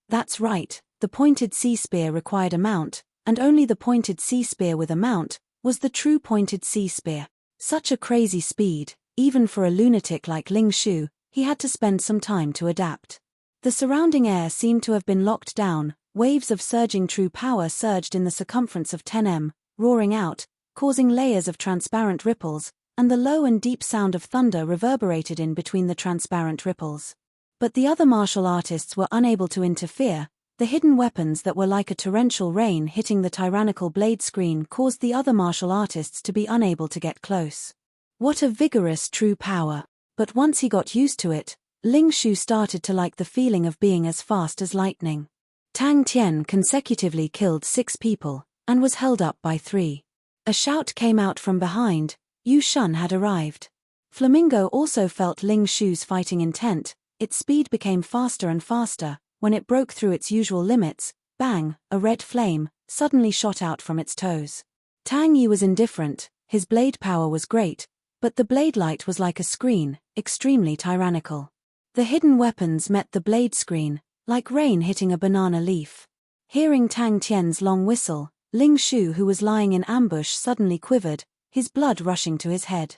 That's right, the pointed sea spear required a mount, and only the pointed sea spear with a mount was the true pointed sea spear. Such a crazy speed, even for a lunatic like Ling Shu, he had to spend some time to adapt. The surrounding air seemed to have been locked down, waves of surging true power surged in the circumference of 10 m, roaring out, causing layers of transparent ripples, and the low and deep sound of thunder reverberated in between the transparent ripples. But the other martial artists were unable to interfere. The hidden weapons that were like a torrential rain hitting the tyrannical blade screen caused the other martial artists to be unable to get close. What a vigorous true power! But once he got used to it, Ling Shu started to like the feeling of being as fast as lightning. Tang Tian consecutively killed 6 people, and was held up by 3. A shout came out from behind. Yu Shun had arrived. Flamingo also felt Ling Shu's fighting intent. Its speed became faster and faster. When it broke through its usual limits, bang, a red flame suddenly shot out from its toes. Tang Yi was indifferent, his blade power was great, but the blade light was like a screen, extremely tyrannical. The hidden weapons met the blade screen, like rain hitting a banana leaf. Hearing Tang Tian's long whistle, Ling Shu, who was lying in ambush, suddenly quivered, his blood rushing to his head.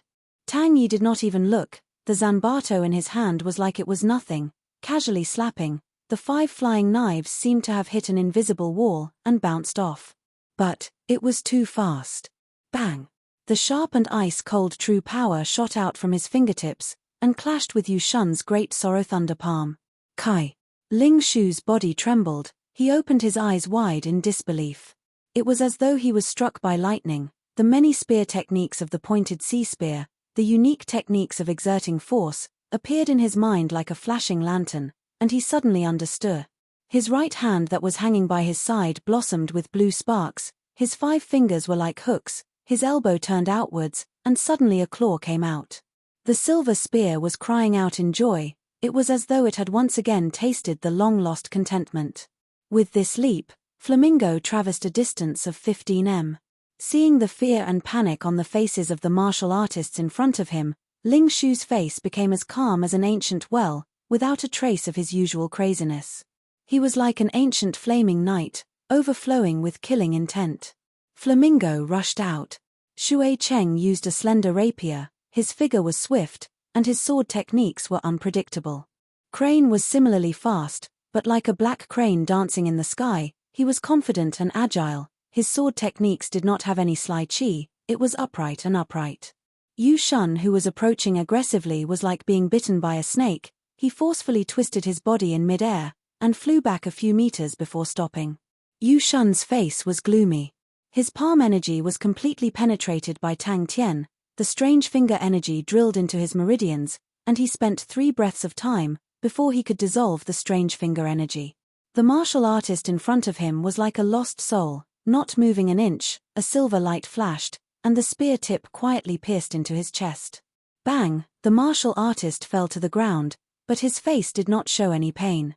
Tang Yi did not even look, the zanbato in his hand was like it was nothing, casually slapping. The 5 flying knives seemed to have hit an invisible wall and bounced off. But it was too fast. Bang! The sharp and ice-cold true power shot out from his fingertips and clashed with Yu Shun's great sorrow thunder palm. Kai! Ling Shu's body trembled, he opened his eyes wide in disbelief. It was as though he was struck by lightning. The many spear techniques of the pointed sea spear, the unique techniques of exerting force, appeared in his mind like a flashing lantern, and he suddenly understood. His right hand that was hanging by his side blossomed with blue sparks, his 5 fingers were like hooks, his elbow turned outwards, and suddenly a claw came out. The silver spear was crying out in joy, it was as though it had once again tasted the long-lost contentment. With this leap, Flamingo traversed a distance of 15 m. Seeing the fear and panic on the faces of the martial artists in front of him, Ling Shu's face became as calm as an ancient well, without a trace of his usual craziness. He was like an ancient flaming knight, overflowing with killing intent. Flamingo rushed out. Shui Cheng used a slender rapier, his figure was swift, and his sword techniques were unpredictable. Crane was similarly fast, but like a black crane dancing in the sky, he was confident and agile. His sword techniques did not have any sly chi, it was upright and upright. Yu Shun, who was approaching aggressively, was like being bitten by a snake. He forcefully twisted his body in mid-air, and flew back a few meters before stopping. Yu Shun's face was gloomy. His palm energy was completely penetrated by Tang Tian, the strange finger energy drilled into his meridians, and he spent 3 breaths of time before he could dissolve the strange finger energy. The martial artist in front of him was like a lost soul, not moving an inch. A silver light flashed, and the spear tip quietly pierced into his chest. Bang! The martial artist fell to the ground, but his face did not show any pain.